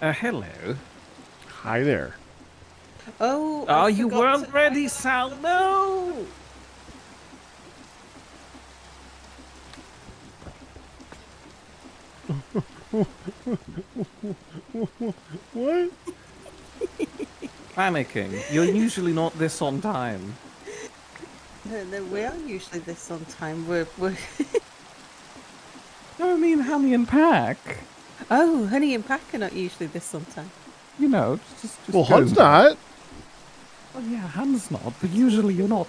Hello. Hi there. Oh, Oh, I you forgot weren't to- ready, Sal. No! What? Panicking. You're usually not this on time. No, we are usually this on time. We're No, I mean Honey and Pack. Oh, Honey and Pack are not usually this on time. You know, just Well, go Hun's with it. not. Well, yeah, Han's not, but usually you're not.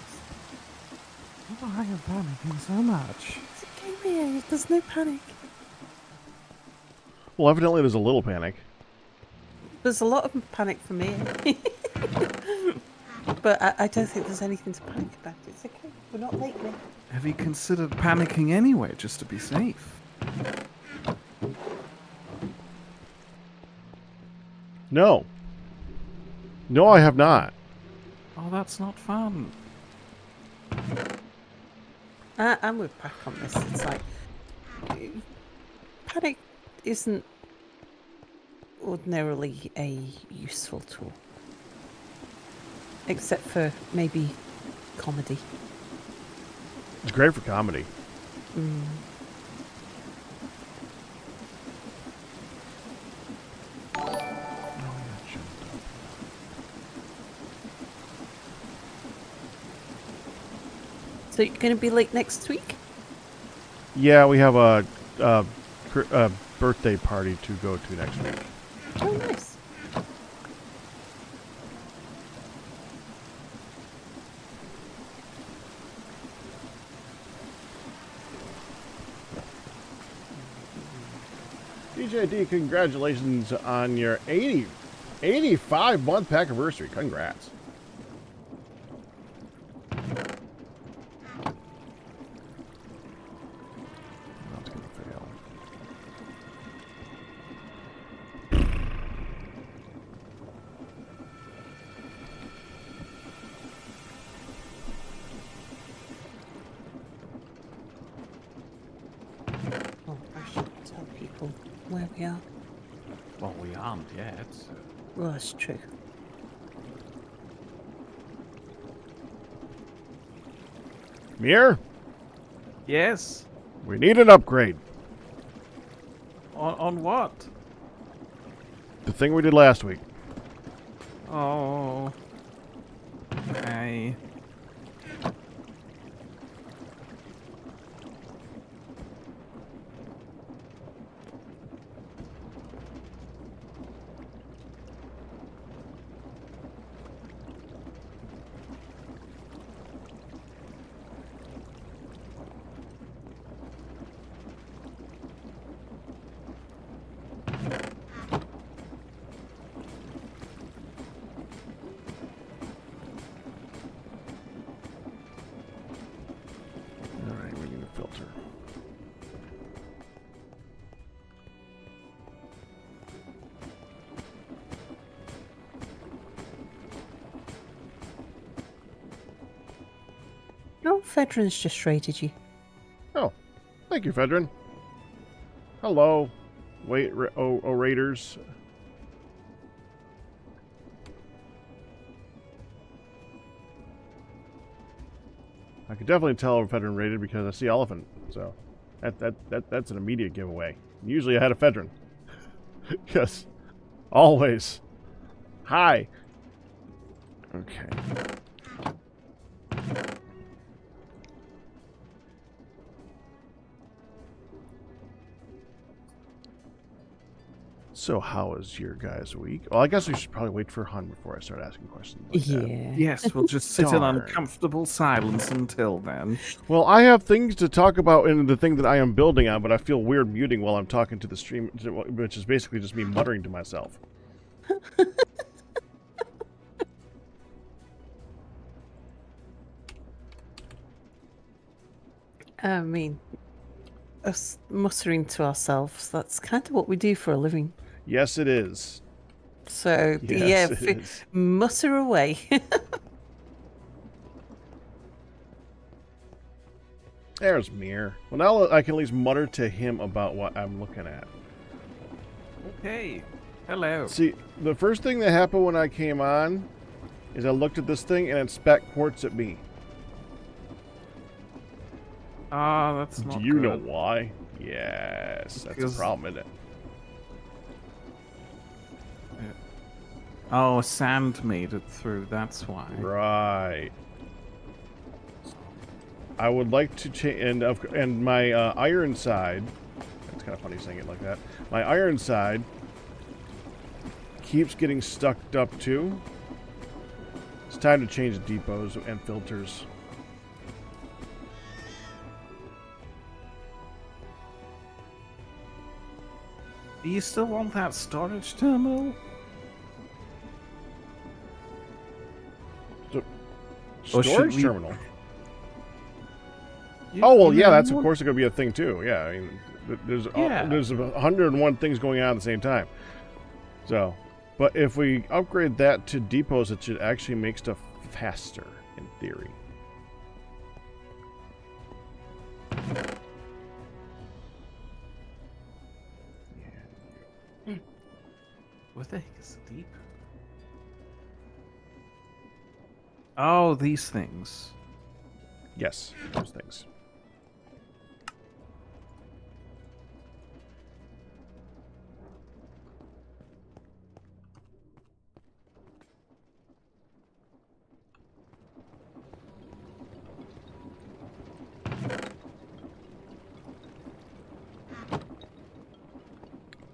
Why are you panicking so much? It's okay, Mia. There's no panic. Well, evidently there's a little panic. There's a lot of panic for me. But I don't think there's anything to panic about. It's okay. We're not late yet. Have you considered panicking anyway, just to be safe? No. No, I have not. Oh, that's not fun. I'm with Pack on this. It's like panic isn't ordinarily a useful tool, except for maybe comedy. It's great for comedy. So you're going to be late next week? Yeah, we have a birthday party to go to next week. Oh, nice. DJD, congratulations on your 85-month pack anniversary. Congrats. That's gonna fail. Oh, I should tell people where we are. Well, we aren't yet. Well, that's true. Mere, Yes? we need an upgrade. On what? The thing we did last week. Oh. Okay. All right, we need a filter. No, Fedrin's just raided you. Oh, thank you, Fedrin. Hello, Raiders. I could definitely tell if Fedrin raided because I see elephant. So that's an immediate giveaway. Usually I had a Fedrin. Because always. Hi. Okay. So how was your guys' week? Well, I guess we should probably wait for Hun before I start asking questions like that. Yeah. Yes, we'll just sit in Darn. uncomfortable silence until then. Well, I have things to talk about in the thing that I am building on, but I feel weird muting while I'm talking to the stream, which is basically just me muttering to myself. I mean, us muttering to ourselves, that's kind of what we do for a living. Yes, it is. So, Yes, it yeah, is. mutter away. There's Mere. Well, now I can at least mutter to him about what I'm looking at. Okay. Hello. See, the first thing that happened when I came on is I looked at this thing and it spat quartz at me. Ah, that's not Do you know good. why? Yes, that's a problem, isn't it? Oh, sand made it through, that's why. Right. I would like to change, and my iron side. It's kind of funny saying it like that. My iron side keeps getting stuck up too. It's time to change the depots and filters. Do you still want that storage terminal? Or should Storage we- terminal. You- Oh well, you yeah, know that's of what? course going to be a thing too. Yeah, I mean, Yeah. there's 101 things going on at the same time. So, but if we upgrade that to depots, it should actually make stuff faster in theory. What the heck is deep? Oh, these things. Yes, those things.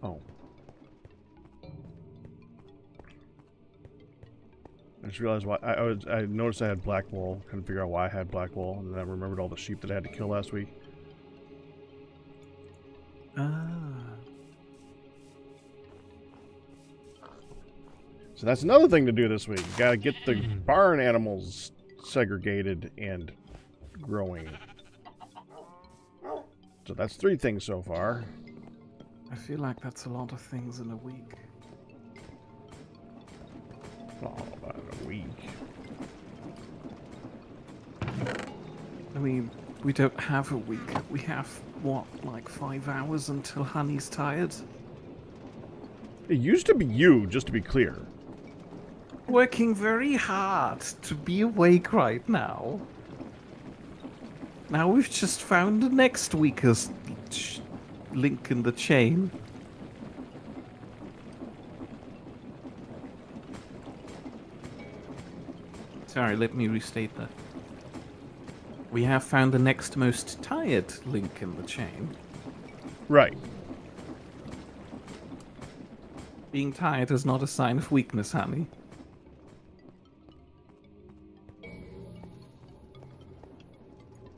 Oh. I just realized why I noticed I had black wool. Couldn't figure out why I had black wool, and then I remembered all the sheep that I had to kill last week. Ah. So that's another thing to do this week. Gotta get the barn animals segregated and growing. So that's 3 things so far. I feel like that's a lot of things in a week. Oh, about a week. I mean, we don't have a week. We have, what, like 5 hours until Honey's tired? It used to be you, just to be clear. Working very hard to be awake right now. Now we've just found the next week's link in the chain. Sorry, let me restate that. We have found the next most tired link in the chain. Right. Being tired is not a sign of weakness, Honey.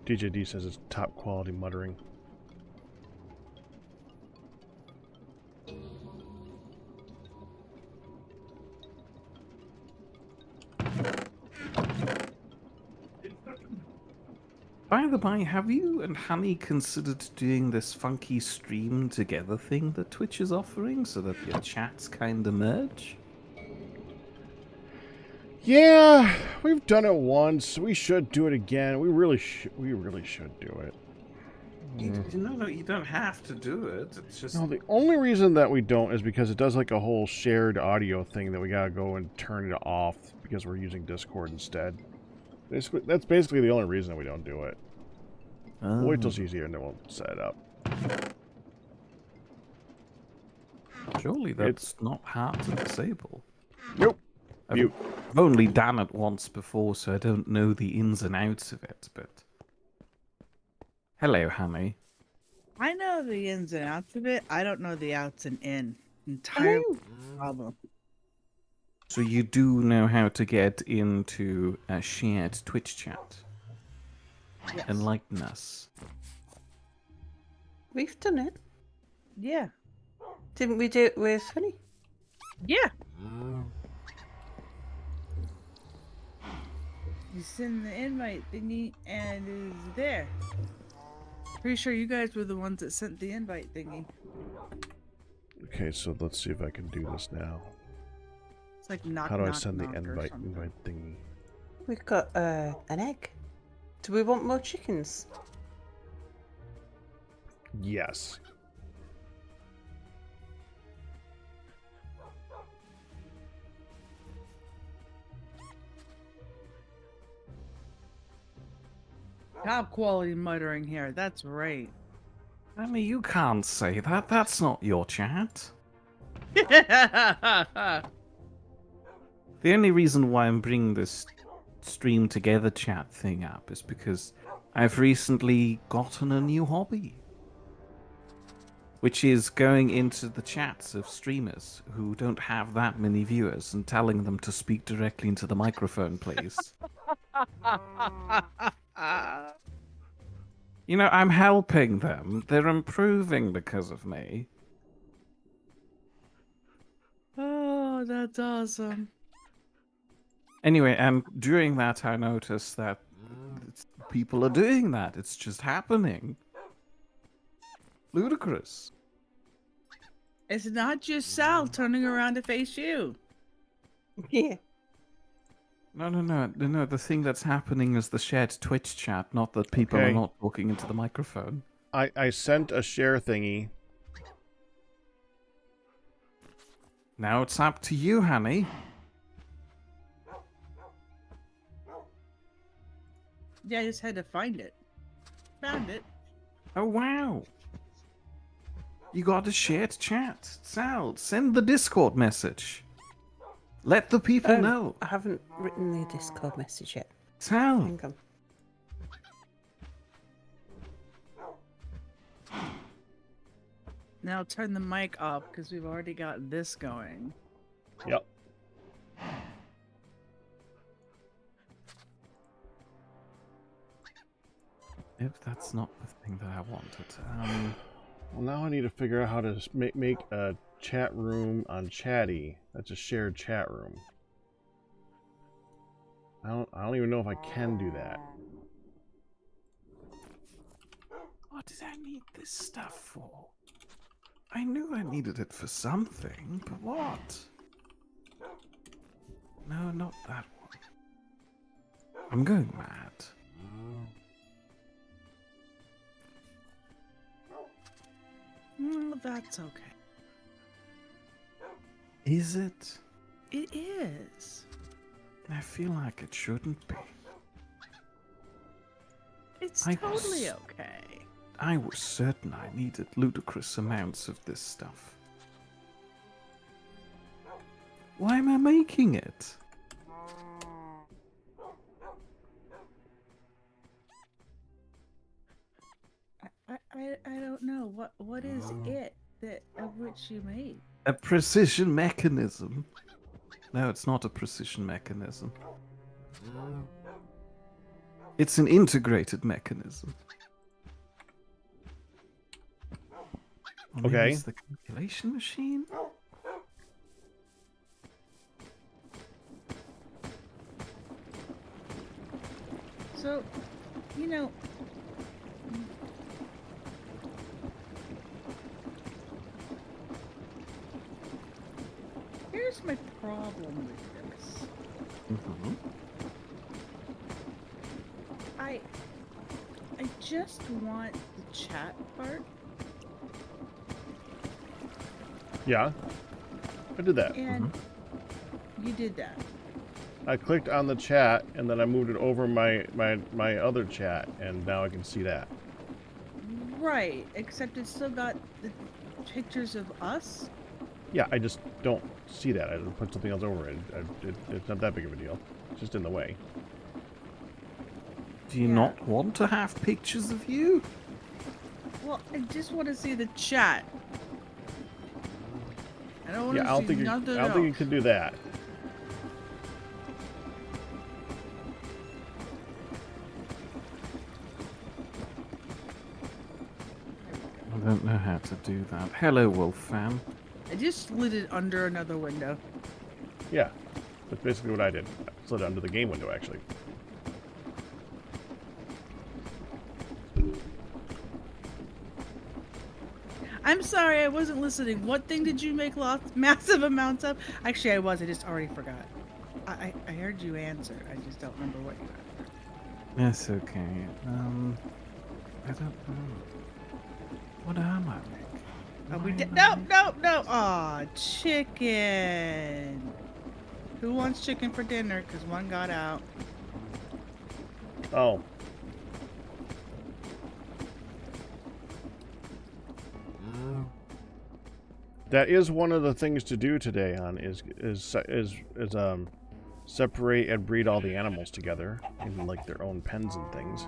DJD says it's top quality muttering. By the by, have you and Honey considered doing this funky stream together thing that Twitch is offering so that your chats kinda merge? Yeah, we've done it once. We should do it again. We really should do it. No, you don't have to do it. It's just... No, the only reason that we don't is because it does like a whole shared audio thing that we gotta go and turn it off because we're using Discord instead. That's basically the only reason that we don't do it. We'll wait till she's here and then we'll set it up. Surely that's not hard to disable. Nope. I've only done it once before, so I don't know the ins and outs of it, but... Hello, Honey. I know the ins and outs of it. I don't know the outs and in. Entire problem. So you do know how to get into a shared Twitch chat? Yes. Enlighten us. We've done it. Yeah. Didn't we do it with Honey? Yeah. You send the invite thingy and it is there. Pretty sure you guys were the ones that sent the invite thingy. Okay, so let's see if I can do this now. It's like knock, How do I knock, send the knock or invite something. thingy? We've got an egg. Do we want more chickens? Yes. Top quality muttering here. That's right. I mean, you can't say that. That's not your chat. That's The only reason why I'm bringing this stream together chat thing up is because I've recently gotten a new hobby, which is going into the chats of streamers who don't have that many viewers and telling them to speak directly into the microphone, please. You know, I'm helping them. They're improving because of me. Oh, that's awesome. Anyway, and during that, I noticed that people are doing that. It's just happening. Ludicrous. It's not just Sal turning around to face you. Yeah. No. The thing that's happening is the shared Twitch chat, not that people are Okay. not talking into the microphone. I sent a share thingy. Now it's up to you, honey. Yeah, I just had to find it. Found it. Oh, wow. You got a shared chat. Sal, send the Discord message. Let the people know. I haven't written the Discord message yet. Sal. Hang on. Now turn the mic off because we've already got this going. Yep. If that's not the thing that I wanted. Well, now I need to figure out how to make a chat room on Chatty. That's a shared chat room. I don't even know if I can do that. What did I need this stuff for? I knew I needed it for something, but what? No, not that one. I'm going mad. That's okay. Is it? It is. I feel like it shouldn't be. It's I totally was- okay. I was certain I needed ludicrous amounts of this stuff. Why am I making it? I don't know. What is it that of which you made? A precision mechanism. No, it's not a precision mechanism. It's an integrated mechanism. Or maybe Okay. It's the calculation machine? So, you know, here's my problem with this. Mm-hmm. I just want the chat part, Yeah. I did that. and you did that. I clicked on the chat and then I moved it over my other chat and now I can see that. Right, except it's still got the pictures of us. Yeah, I just don't see that. I put something else over it. It's not that big of a deal. It's just in the way. Do you Yeah. not want to have pictures of you? Well, I just want to see the chat. I don't want Yeah, to I don't see think nothing I don't think you else. can do that. I don't know how to do that. Hello, Wolf fan. I just slid it under another window. Yeah, that's basically what I did. I slid it under the game window actually. I'm sorry, I wasn't listening. What thing did you make massive amounts of? Actually, I was. I just already forgot. I heard you answer. I just don't remember what you answered. That's okay. I don't know. What am I making? Oh, we Why did. am No, I no, no. Aw, chicken. Who wants chicken for dinner? Because one got out. Oh, That is one of the things to do today. Separate and breed all the animals together in like their own pens and things.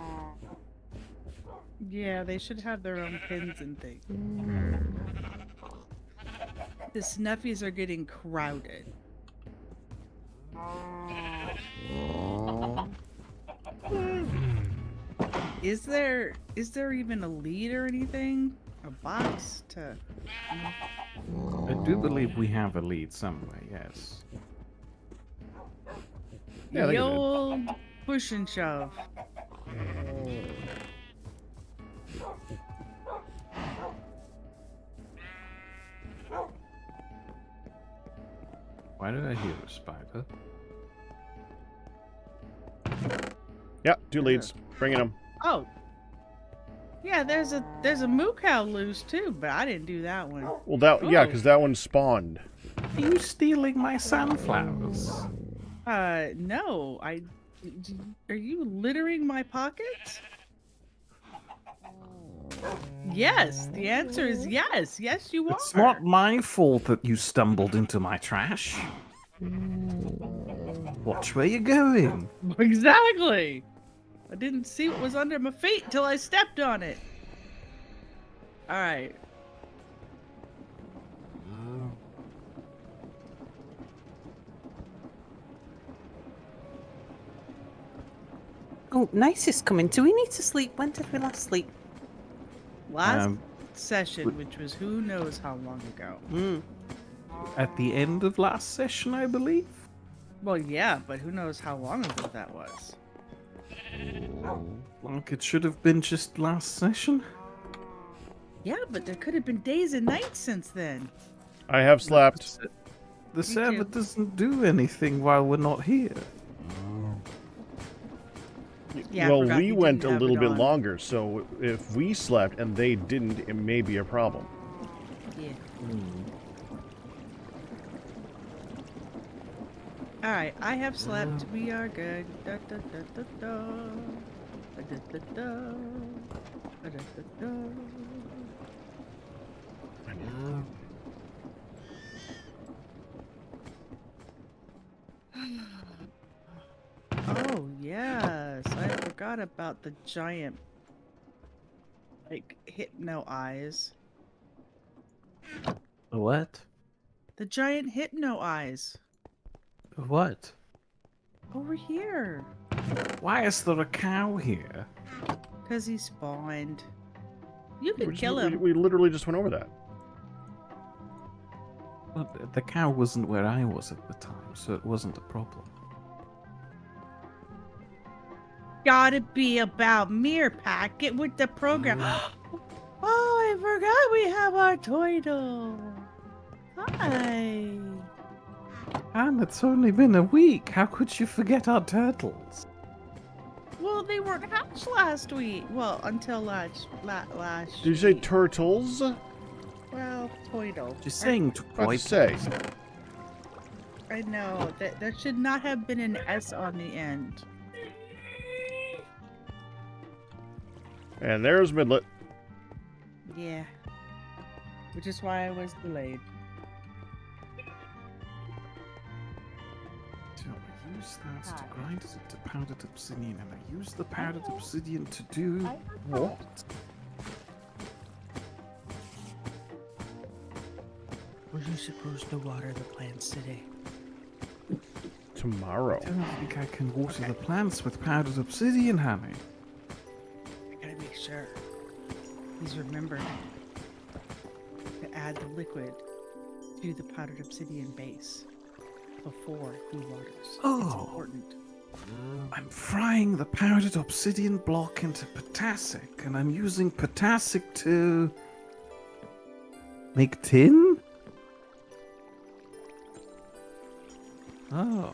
Yeah, they should have their own pins and things. The snuffies are getting crowded. Is there even a lead or anything? A box to... I do believe we have a lead somewhere, yes. Yeah, I think the it is. old push and shove. Why did I hear a spider? Yeah, 2 leads. Bringing them. Oh. Yeah, there's a moo cow loose too, but I didn't do that one. Well, that yeah, Oh. because that one spawned. Are you stealing my sunflowers? No. Are you littering my pockets? Yes, the answer is yes. Yes, you are. It's not my fault that you stumbled into my trash. Watch where you're going. Exactly. I didn't see what was under my feet till I stepped on it. All right. Oh, nice is coming. Do we need to sleep? When did we last sleep? Last Um, session, which was who knows how long ago. At the end of last session, I believe. Well, yeah, but who knows how long ago that was. Like it should have been just last session. Yeah, but there could have been days and nights since then. I have slept. The too. server doesn't do anything while we're not here. Yeah, I Well, forgot we you went didn't a have little it bit on. longer, so if we slept and they didn't, it may be a problem. Yeah. All right, I have slept. We are good. Da, da, da, da, da. Da, da, da, da. Da, da, da, da. Oh yes, I forgot about the giant, like hypno eyes. What? The giant hypno eyes What? over here. Why is there a cow here? Cause he spawned. You We could just- kill we- him. We literally just went over that. Well, the cow wasn't where I was at the time, so it wasn't a problem. Gotta be about Mere Pack. Get with the program. Oh, I forgot we have our Toidle. Hi. And it's only been a week. How could you forget our turtles? Well, they weren't hatched last week. Well, until last Did you say week. turtles? Well, Toidle. Just saying to About to say. I know that there should not have been an S on the end. And there's Midlet. Yeah. Which is why I was delayed. So I use that to grind it into powdered obsidian, and I use the powdered obsidian to do what? Were you supposed to water the plants today? Tomorrow. I don't think I can water the plants with powdered obsidian, honey. I gotta make sure. He's remembered to add the liquid to the powdered obsidian base before he waters. It's Oh. important. I'm frying the powdered obsidian block into potassic, and I'm using potassic to make tin? Oh.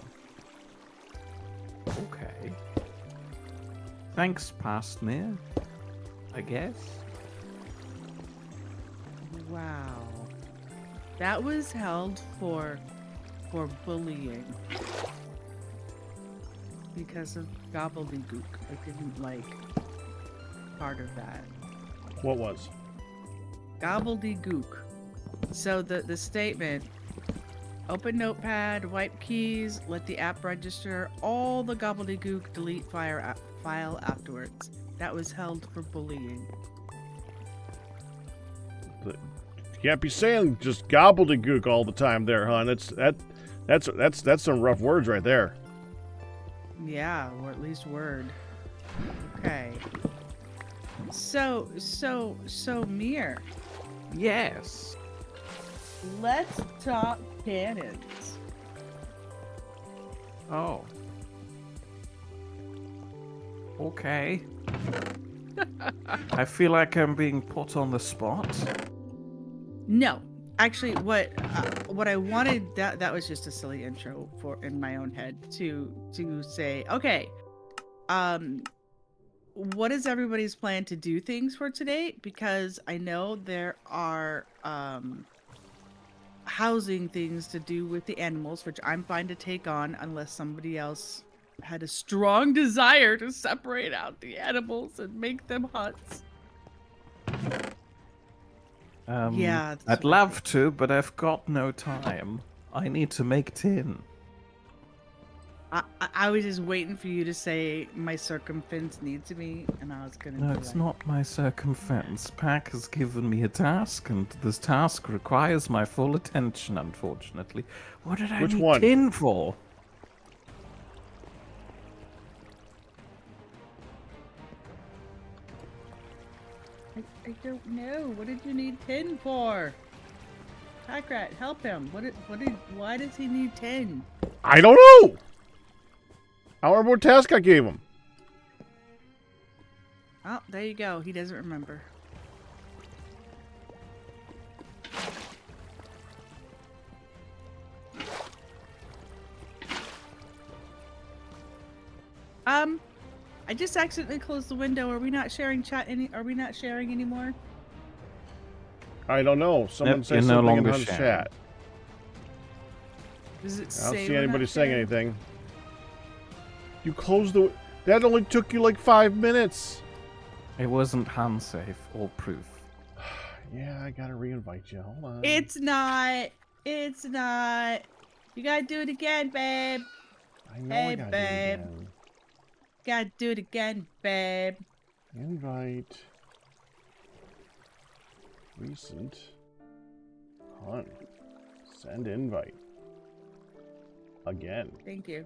Okay. Thanks, past Mere. I guess. Wow. That was held for bullying. Because of gobbledygook. I didn't like part of that. What was? Gobbledygook. So the statement, open notepad, wipe keys, let the app register all the gobbledygook, delete file afterwards. That was held for bullying. You can't be saying just gobbledygook all the time there, hon. That's some rough words right there. Yeah, or at least word. Okay. So Mere, Yes. let's talk cannons. Oh. Okay. I feel like I'm being put on the spot. No, actually, what I wanted, that was just a silly intro for in my own head to say, okay, what is everybody's plan to do things for today? Because I know there are housing things to do with the animals, which I'm fine to take on unless somebody else had a strong desire to separate out the animals and make them huts. Yeah, that's I'd what I love to, but I've got no time. I need to make tin. I was just waiting for you to say my circumference needs me, and I was gonna. No, be it's like, not my circumference. Pack has given me a task, and this task requires my full attention, unfortunately. What did I Which need one? tin for? I don't know. What did you need tin for? Packrat, help him. Why does he need tin? I don't know. I don't remember what task I gave him. Oh, there you go. He doesn't remember. I just accidentally closed the window. Are we not sharing chat Are we not sharing anymore? I don't know. Someone Nope, said you're no something in longer Hunt's sharing. chat. Does it I say don't see we're not anybody saying sharing? anything. You closed the... That only took you like 5 minutes. It wasn't hand safe or proof. Yeah, I gotta re-invite you. Hold on. It's not. It's not. You gotta do it again, babe. I know Hey, I gotta babe. do it again. Gotta do it again, babe. Invite. Recent. Hunt. Send invite. Again. Thank you.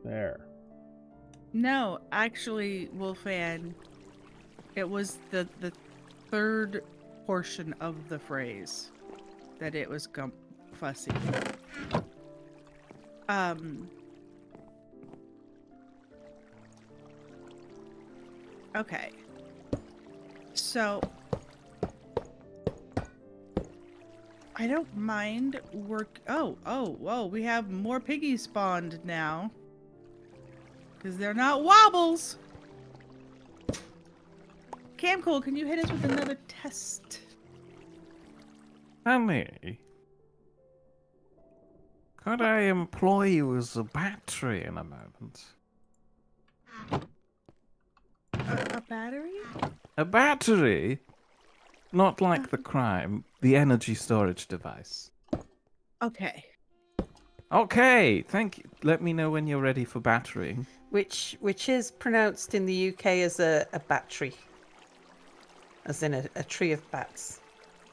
There. No, actually, Wolfan, it was the third portion of the phrase that it was fussy. Okay. So I don't mind work. Whoa, we have more piggies spawned now. Because they're not wobbles. Camcool, can you hit us with another test? Honey, could I employ you as a battery in a moment? A battery? A battery? Not like the crime, the energy storage device. Okay. Okay, thank you. Let me know when you're ready for battering. Which is pronounced in the UK as a battery, as in a tree of bats.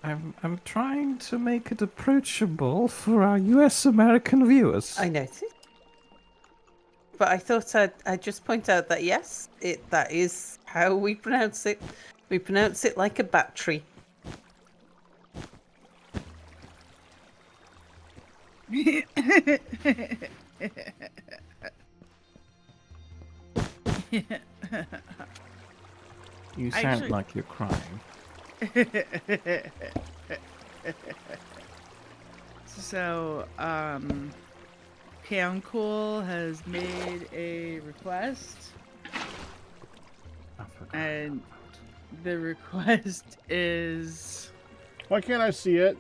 I'm trying to make it approachable for our US American viewers. I noticed. But I thought I'd just point out that yes, that is how we pronounce it. We pronounce it like a battery. You sound Actually- like you're crying. So, Camcool has made a request, I forgot. and the request is Why can't I see it?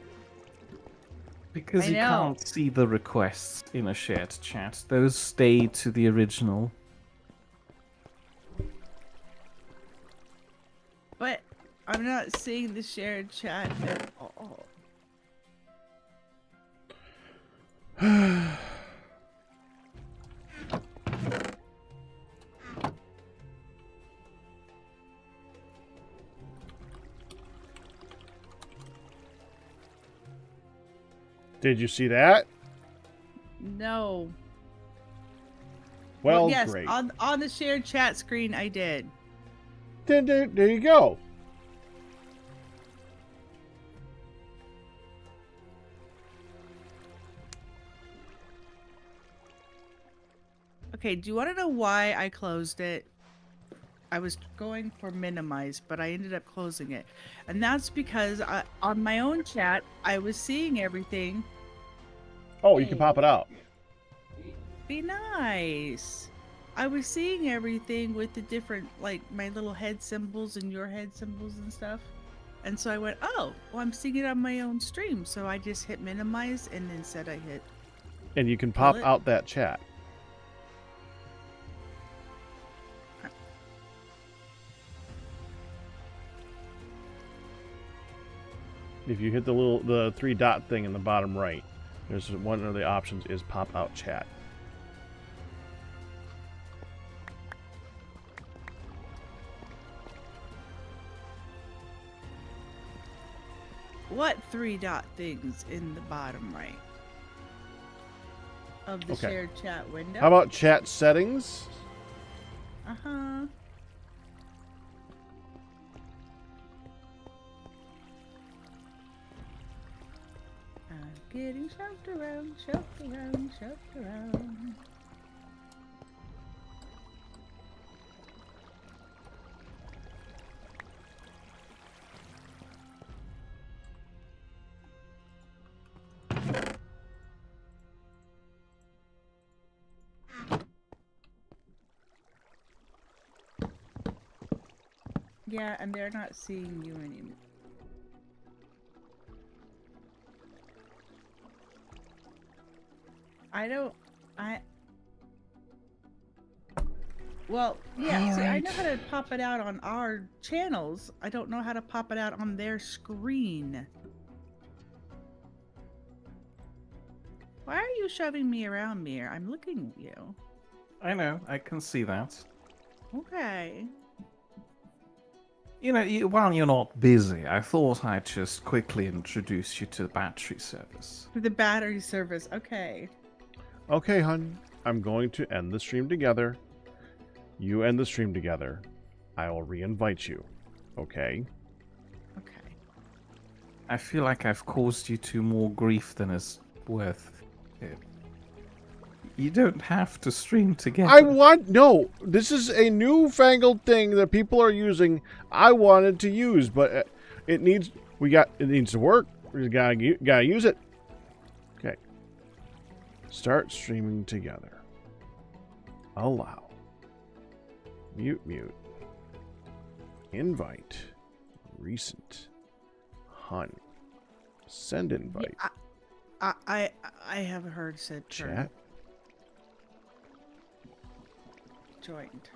Because I you know. can't see the requests in a shared chat. Those stay to the original. But I'm not seeing the shared chat at all. Did you see that? No. Well, yes, great. on the shared chat screen, I did. Then there you go. Okay, do you want to know why I closed it? I was going for minimize, but I ended up closing it. And that's because on my own chat, I was seeing everything. Oh, you can pop it out. Be nice. I was seeing everything with the different, like, my little head symbols and your head symbols and stuff. And so I went, oh, well, I'm seeing it on my own stream. So I just hit minimize and then said I hit. And you can pop it. out that chat. If you hit the 3-dot thing in the bottom right, there's one of the options is pop out chat. What 3-dot things in the bottom right of the shared chat window? How about chat settings? Uh-huh. I'm getting shoved around, shoved around, shoved around. Yeah, and they're not seeing you anymore. Well, yeah, see, I know how to pop it out on our channels. I don't know how to pop it out on their screen. Why are you shoving me around, Mere? I'm looking at you. I know, I can see that. Okay. You know, while you're not busy, I thought I'd just quickly introduce you to the battery service. The battery service, okay. Okay, hun. I'm going to end the stream together. You end the stream together. I will re-invite you. Okay? Okay. I feel like I've caused you two more grief than is worth it. You don't have to stream together. No, this is a newfangled thing that people are using. I wanted to use, but it needs to work. We gotta use it. Okay. Start streaming together. Allow. Mute. Invite. Recent. Hun. Send invite. Yeah, I have heard said term. Chat. Joined.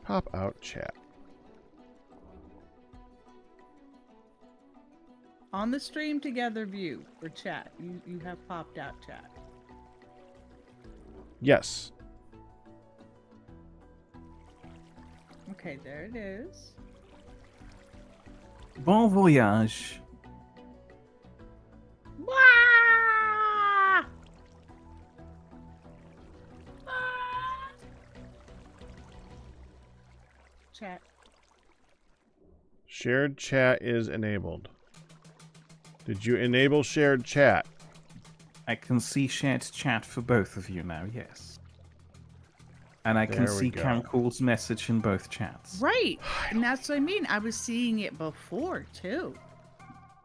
Pop out chat. On the stream together view for chat, you have popped out chat. Yes. Okay, there it is. Bon voyage. Wah! Chat. Shared chat is enabled. Did you enable shared chat? I can see shared chat for both of you now, yes. And I can There we see go. Camcool's message in both chats. Right, and that's what I mean. I was seeing it before too,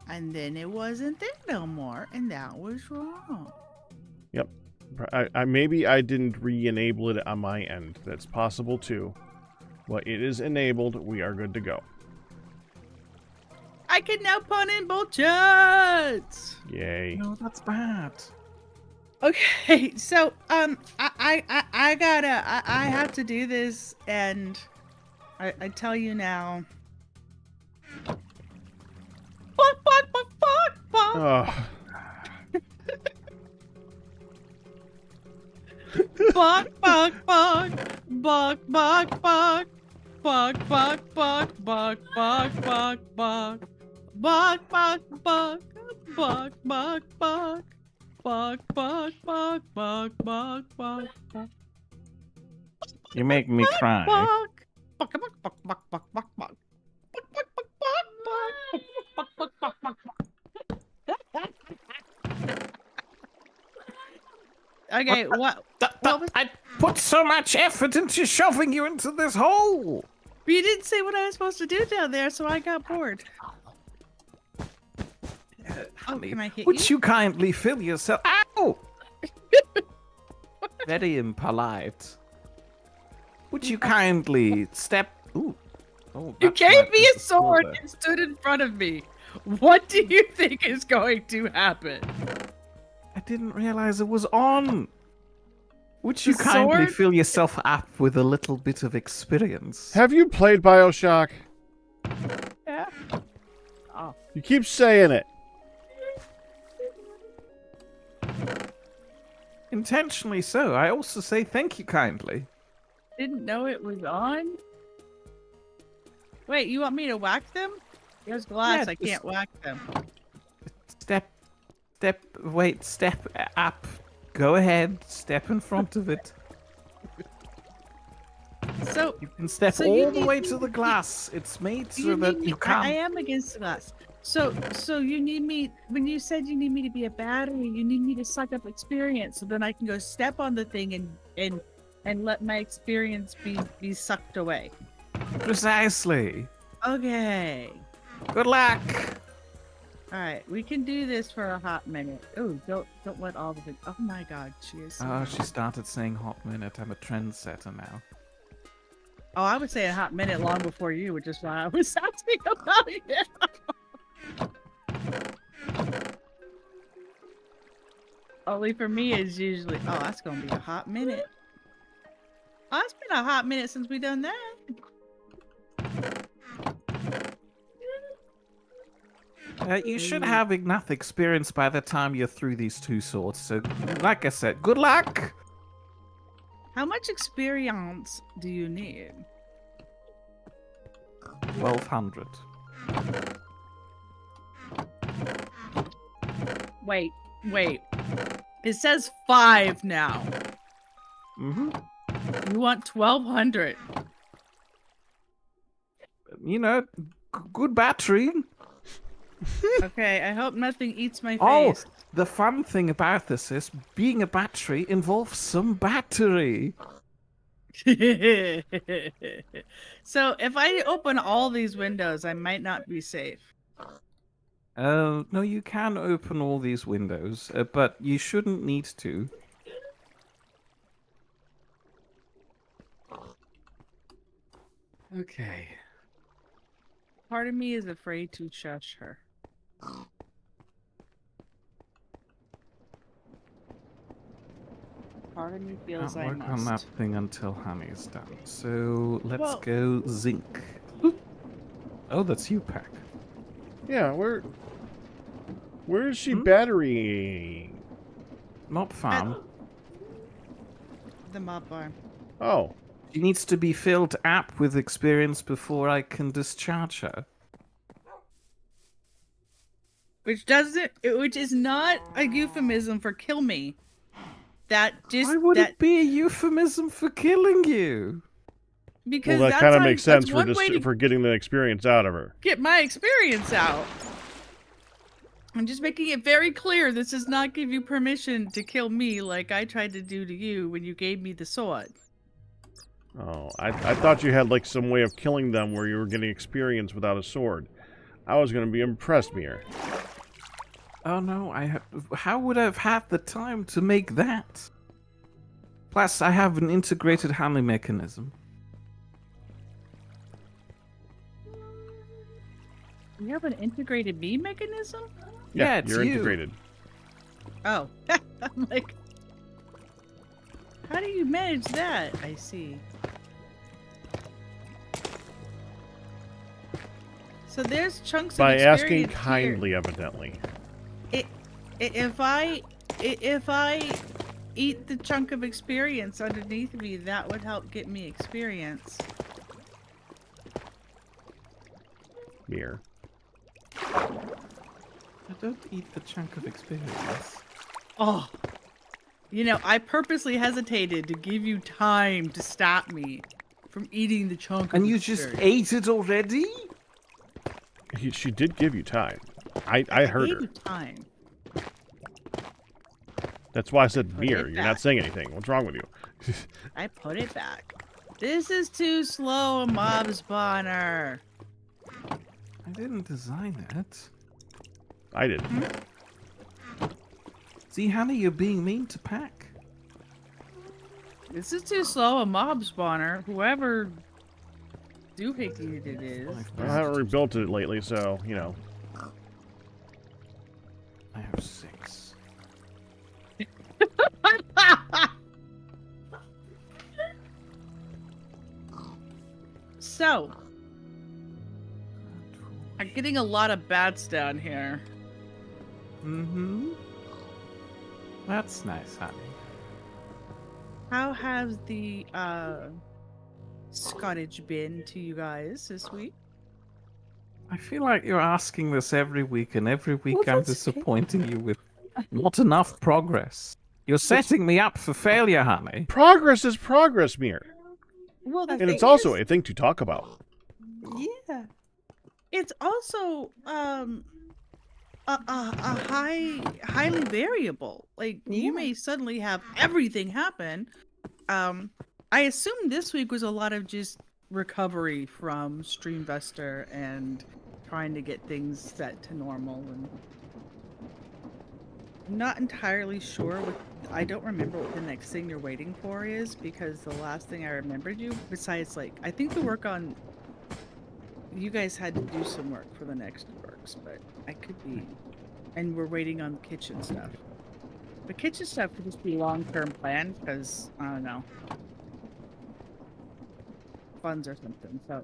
and then it wasn't there no more, and that was wrong. Yep. Maybe I didn't re-enable it on my end. That's possible too. But it is enabled. We are good to go. I can now pun in both chats. Yay. No, that's bad. Okay, so I have to do this, and I tell you now. Fuck, fuck, fuck, fuck, fuck. Oh. Fuck, fuck, fuck, fuck, fuck, fuck, fuck, fuck, fuck, fuck, fuck, fuck, fuck, fuck, fuck, fuck, fuck, fuck, fuck. Fuck, fuck, fuck, fuck, fuck, fuck, fuck. You make me cry. Fuck. Fuck, fuck, fuck, fuck, fuck, fuck, fuck. Fuck, fuck, fuck, fuck, fuck, fuck, fuck, fuck, fuck. Okay, what was... I put so much effort into shoving you into this hole. You didn't say what I was supposed to do down there, so I got bored. Oh, can I hit Would you kindly fill yourself? Ow! Very impolite. Would you kindly step? Ooh. Oh, You that gave might me be a the sword folder. and stood in front of me. What do you think is going to happen? I didn't realize it was on. Would you The kindly sword? fill yourself up with a little bit of experience? Have you played Bioshock? Yeah. Oh. You keep saying it. Intentionally so. I also say thank you kindly. Didn't know it was on? Wait, you want me to whack them? There's glass, Yeah, I can't whack them. Step up. Go ahead. Step in front of it. So, You can step So you all the need way me- to the glass. It's made so you that need you me, can't. I am against the glass. So you need me, when you said you need me to be a battery, you need me to suck up experience so then I can go step on the thing and let my experience be sucked away. Precisely. Okay. Good luck. All right, we can do this for a hot minute. Oh, don't let all of it. Oh my God, she is. Oh, she started saying hot minute. I'm a trendsetter now. Oh, I would say a hot minute long before you, which is why I was asking about it. Only for me is usually. Oh, that's gonna be a hot minute. Oh, it's been a hot minute since we done that. You should have enough experience by the time you're through these two swords. So, like I said, good luck. How much experience do you need? 1200. Wait. It says 5 now. Mm-hmm. You want 1200. You know, good battery. Okay, I hope nothing eats my Oh, face. the fun thing about this is being a battery involves some battery. So if I open all these windows, I might not be safe. No, you can open all these windows, but you shouldn't need to. Okay. Part of me is afraid to shush her. Part of me feels Can't I work must. on that thing until honey's done. So let's Well- go zinc. Oh, that's you, Pack. Yeah, where is she Hmm? battery? Not farm. The mob barn. Oh, She needs to be filled up with experience before I can discharge her. Which is not a euphemism for kill me. That just Why would that it be a euphemism for killing you? because well, that that's kind of how- makes sense that's one way to for getting the experience out of her. get my experience out. I'm just making it very clear this does not give you permission to kill me like I tried to do to you when you gave me the sword. Oh, I thought you had like some way of killing them where you were getting experience without a sword. I was going to be impressed, Mere. Oh no, how would I have had the time to make that? Plus, I have an integrated handling mechanism. We have an integrated beam mechanism? Yeah, it's you're you. integrated. Oh. I'm like, how do you manage that? I see. So there's chunks By of asking experience kindly, evidently. If I eat the chunk of experience underneath me, that would help get me experience. Mere. I don't eat the chunk of experience. Oh. You know, I purposely hesitated to give you time to stop me from eating the chunk of And you just experience. ate it already? She did give you time. I heard gave her. you time. That's why I said Put Mere. it You're not back. saying anything. What's wrong with you? I put it back. This is too slow a mob spawner. I didn't design it. I did. See, Hannah, you're being mean to Pack. This is too slow a mob spawner. Whoever duplicate it is. I haven't rebuilt it lately, so, you know. I have 6. So, I'm getting a lot of bats down here. Mm-hmm. That's nice, honey. How has the Scottish been to you guys this week? I feel like you're asking this every week, and every week Well, I'm that's okay. disappointing you with not enough progress. You're setting me up for failure, honey. Progress is progress, Mere. Well, the And thing it's also is, a thing to talk about. Yeah. it's also highly variable. Like Yeah. you may suddenly have everything happen. I assume this week was a lot of just recovery from Streamvestor and trying to get things set to normal. And I'm not entirely sure what. I don't remember what the next thing you're waiting for is, because the last thing I remembered you, besides like I think the work on. You guys had to do some work for the next works, but I could be. And we're waiting on kitchen stuff. The kitchen stuff could just be long-term planned because, I don't know, funds or something. So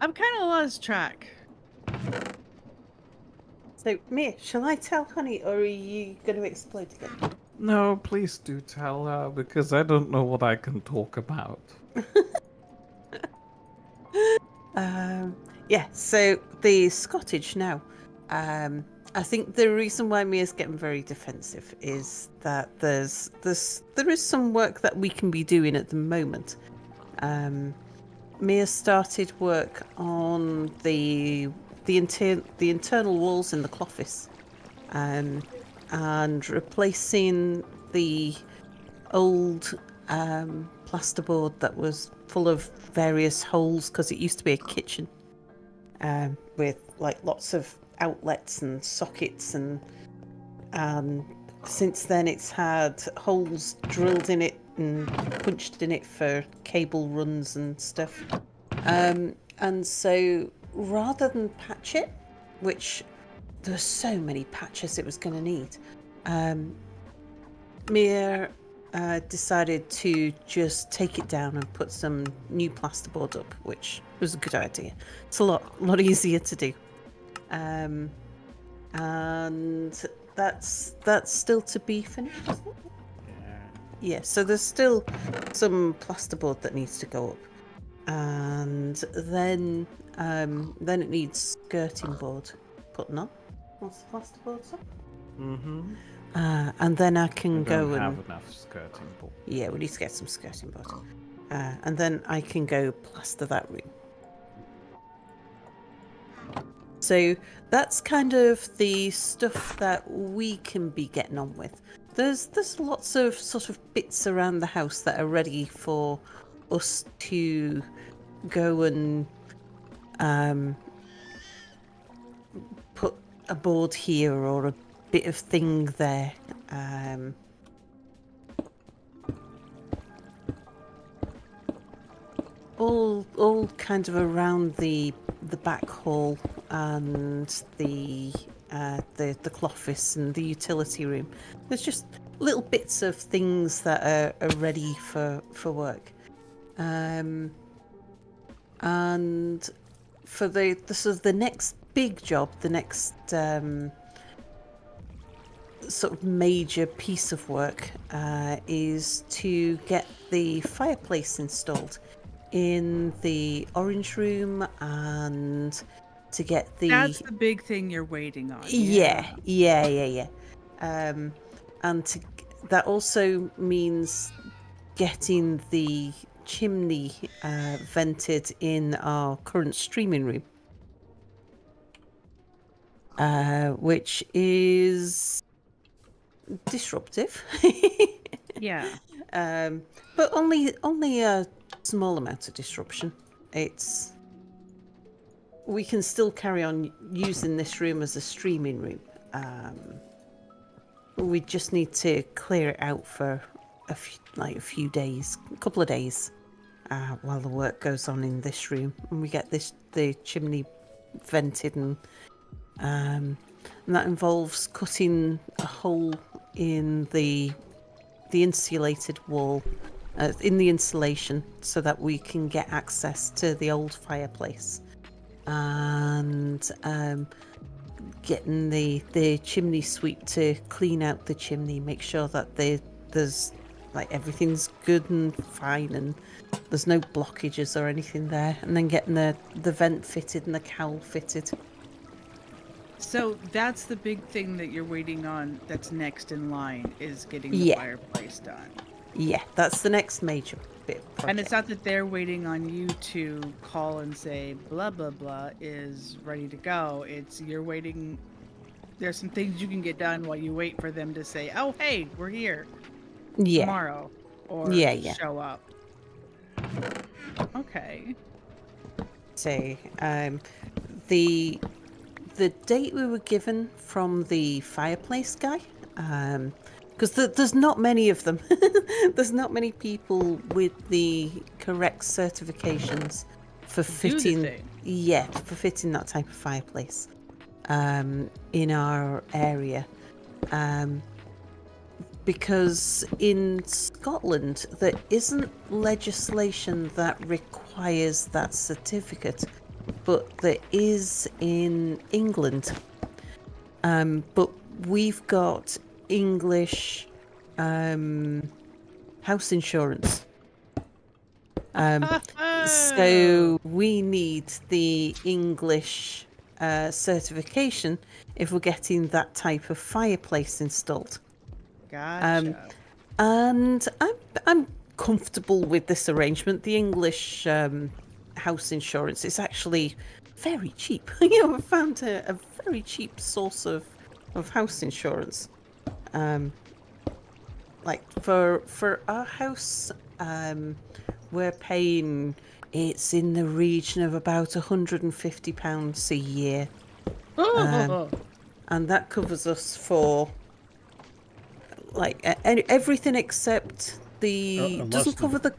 I'm kind of lost track. So, Mia, shall I tell Honey, or are you going to explode again? No, please do tell her, because I don't know what I can talk about. Yeah, so the Scottish now. I think the reason why Mia's getting very defensive is that there is some work that we can be doing at the moment. Mia started work on the internal walls in the cloffice, and replacing the old plasterboard that was full of various holes, because it used to be a kitchen with like lots of outlets and sockets, and since then it's had holes drilled in it and punched in it for cable runs and stuff, and so rather than patch it, which there were so many patches it was going to need, Mia decided to just take it down and put some new plasterboard up, which was a good idea. It's a lot easier to do, and that's still to be finished, isn't it? Yeah. So there's still some plasterboard that needs to go up, and then it needs skirting board putting on once the plasterboard's up. Mm-hmm. And then I can go don't and have enough skirting board. yeah, we need to get some skirting board. And then I can go plaster that room. So that's kind of the stuff that we can be getting on with. There's lots of sort of bits around the house that are ready for us to go and put a board here or a bit of thing there. All kind of around the back hall, and the cloffice and the utility room. There's just little bits of things that are ready for work. And for the sort of the next big job, the next sort of major piece of work is to get the fireplace installed in the orange room, and to get the... That's the big thing you're waiting on. Yeah. And that also means getting the chimney vented in our current streaming room, which is disruptive. Yeah. But only a small amount of disruption. We can still carry on using this room as a streaming room. We just need to clear it out for a few days, a couple of days, while the work goes on in this room, and we get the chimney vented, and that involves cutting a hole in the insulated wall, in the insulation, so that we can get access to the old fireplace, and getting the chimney sweep to clean out the chimney, make sure that there's everything's good and fine and there's no blockages or anything there, and then getting the vent fitted and the cowl fitted. So that's the big thing that you're waiting on, that's next in line, is getting the Yeah. fireplace done. Yeah, that's the next major bit of project. And it's not that they're waiting on you to call and say blah blah blah is ready to go. It's you're waiting. There's some things you can get done while you wait for them to say, "Oh, hey, we're here tomorrow," or show up. Okay. So, the date we were given from the fireplace guy, because there's not many of them. There's not many people with the correct certifications for fitting. For fitting that type of fireplace in our area. Because in Scotland there isn't legislation that requires that certificate, but there is in England. But we've got English house insurance. So we need the English certification if we're getting that type of fireplace installed. Gotcha. And I'm comfortable with this arrangement. The English house insurance is actually very cheap. I found a very cheap source of house insurance. For our house, we're paying, it's in the region of about £150 a year. And that covers us for everything except doesn't cover the...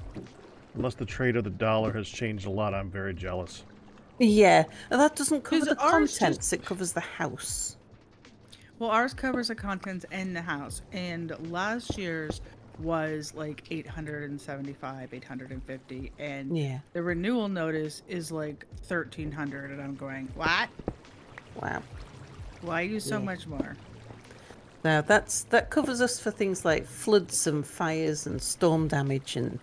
Unless the trade of the dollar has changed a lot, I'm very jealous. Yeah, and that doesn't cover the ours contents, it covers the house. Well, ours covers the contents and the house, and last year's was like 875, 850, and the renewal notice is like 1,300, and I'm going, what? Wow. Why use so much more? Now that covers us for things like floods and fires and storm damage, and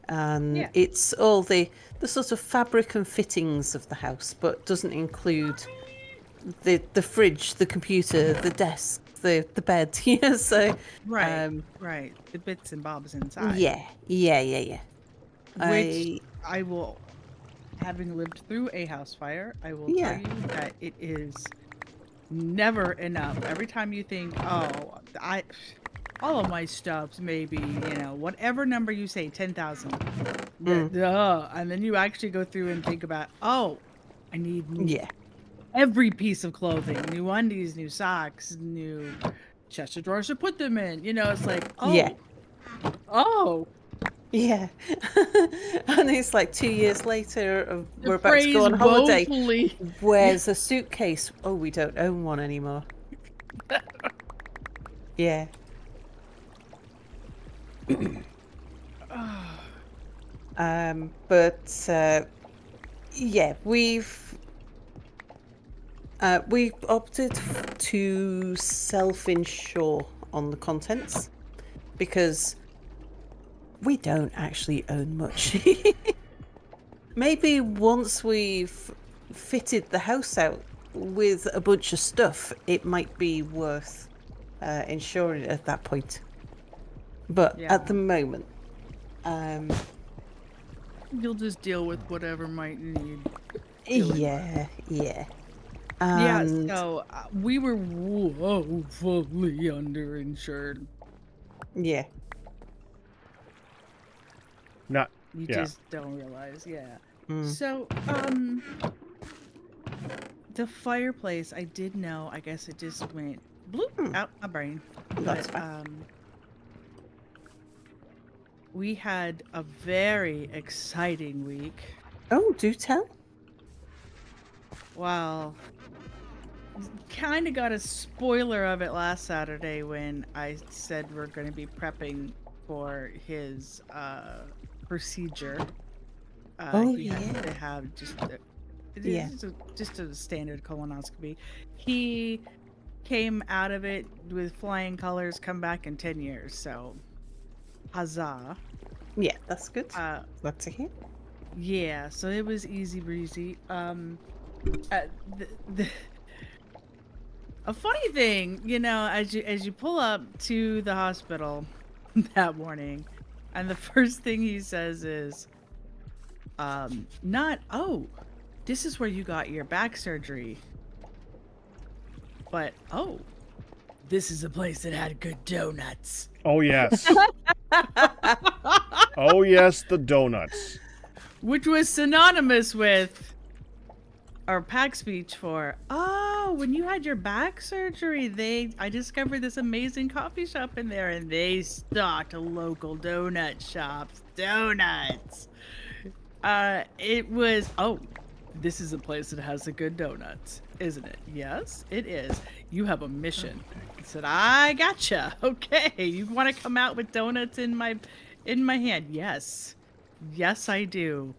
it's all the sort of fabric and fittings of the house, but doesn't include the fridge, the computer, the desk, the bed. So right, the bits and bobs inside. Yeah. Which I will, having lived through a house fire, I will tell you that it is never enough. Every time you think, all of my stuff's maybe, whatever number you say, 10,000. And then you actually go through and think about, I need every piece of clothing, new undies, new socks, new chest of drawers to put them in. It's like, Yeah. And it's like 2 years later, we're about to go Phrase on holiday. woefully. Where's a suitcase? Oh, we don't own one anymore. Yeah. But yeah, we've opted to self-insure on the contents because we don't actually own much. Maybe once we've fitted the house out with a bunch of stuff, it might be worth insuring it at that point. But Yeah. at the moment, You'll just deal with whatever might need. yeah. Yeah, And so we were woefully underinsured. yeah. Not. You Yeah. just don't realize, yeah. Mm. So, the fireplace, I did know, I guess it just went bloop out my brain. That's But, fine. we had a very exciting week. Oh, do tell. Well, kind of got a spoiler of it last Saturday when I said we're going to be prepping for his procedure. He has to have just just a standard colonoscopy. He came out of it with flying colors, come back in 10 years. So, huzzah! Yeah, that's good. Glad to hear. Yeah, so it was easy breezy. A funny thing, you know, as you pull up to the hospital that morning, and the first thing he says is, not, oh, this is where you got your back surgery, but oh, this is a place that had good donuts. Oh yes. Oh yes, the donuts. Which was synonymous with our pack speech for, oh, when you had your back surgery, I discovered this amazing coffee shop in there, and they stocked local donut shops. Donuts. It was, oh, this is a place that has the good donuts, isn't it? Yes, it is. You have a mission. I said, I gotcha. Okay, you want to come out with donuts in my hand? Yes. Yes, I do.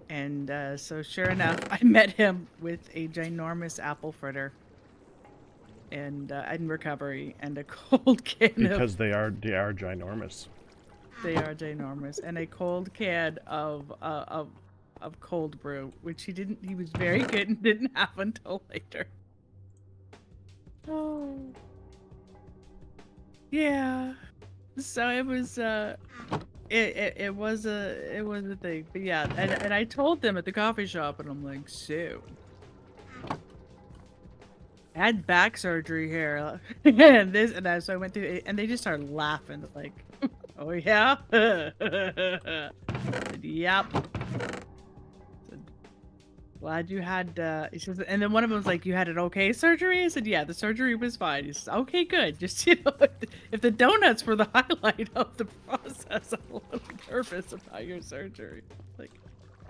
And so sure enough, I met him with a ginormous apple fritter and in recovery and a cold can Because they are ginormous. They are ginormous, and a cold can of cold brew, which he was very good and didn't have until later. Oh. Yeah. So it was it was a thing. But yeah, and I told them at the coffee shop, and I'm like, so I had back surgery here and so I went through it, and they just started laughing like, oh yeah. I said, yep. Glad you had, he says, and then one of them was like, you had an okay surgery? I said, yeah, the surgery was fine. He says, okay, good. Just, you know, if the donuts were the highlight of the process, I'm a little nervous about your surgery. Like,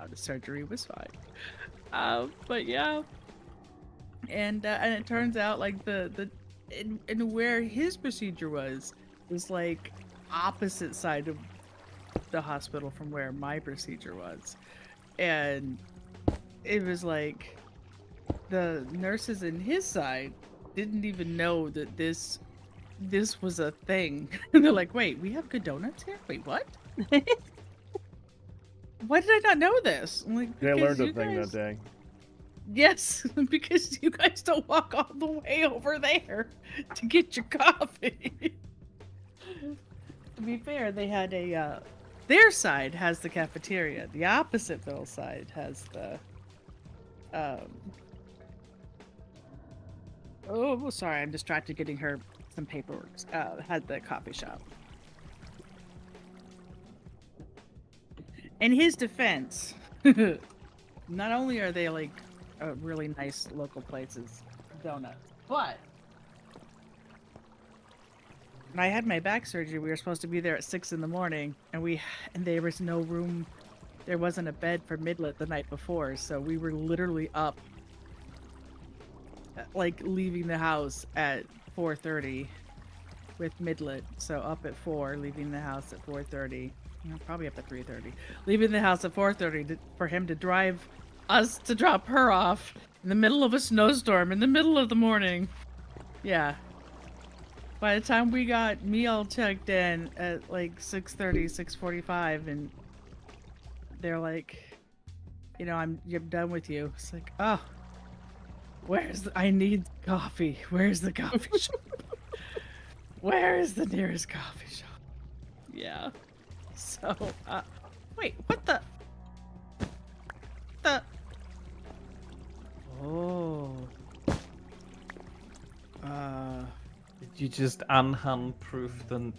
oh, the surgery was fine. But yeah. And it turns out, like, and where his procedure was like opposite side of the hospital from where my procedure was. And it was like the nurses in his side didn't even know that this was a thing. And they're like, wait, we have good donuts here? Wait, what? Why did I not know this? I'm like, They because learned a thing that day. Yes, because you guys don't walk all the way over there to get your coffee. To be fair, they had a their side has the cafeteria. The oppositeville side has the oh, sorry, I'm distracted getting her some paperwork. Had the coffee shop. In his defense, not only are they like really nice local places, donuts, but when I had my back surgery, we were supposed to be there at 6 in the morning, and there was no room. There wasn't a bed for Midlet the night before, so we were literally up, like leaving the house at 4:30 with Midlet. So up at 4, leaving the house at 4:30. Probably up at 3:30. Leaving the house at 4:30 for him to drive us to drop her off in the middle of a snowstorm in the middle of the morning. Yeah. By the time we got me all checked in at like 6:30, 6:45, and they're like, I'm done with you. It's like, oh, I need coffee. Where's the coffee shop? Where is the nearest coffee shop? Yeah. So, wait, what the? Oh. Did you just unhand-proof the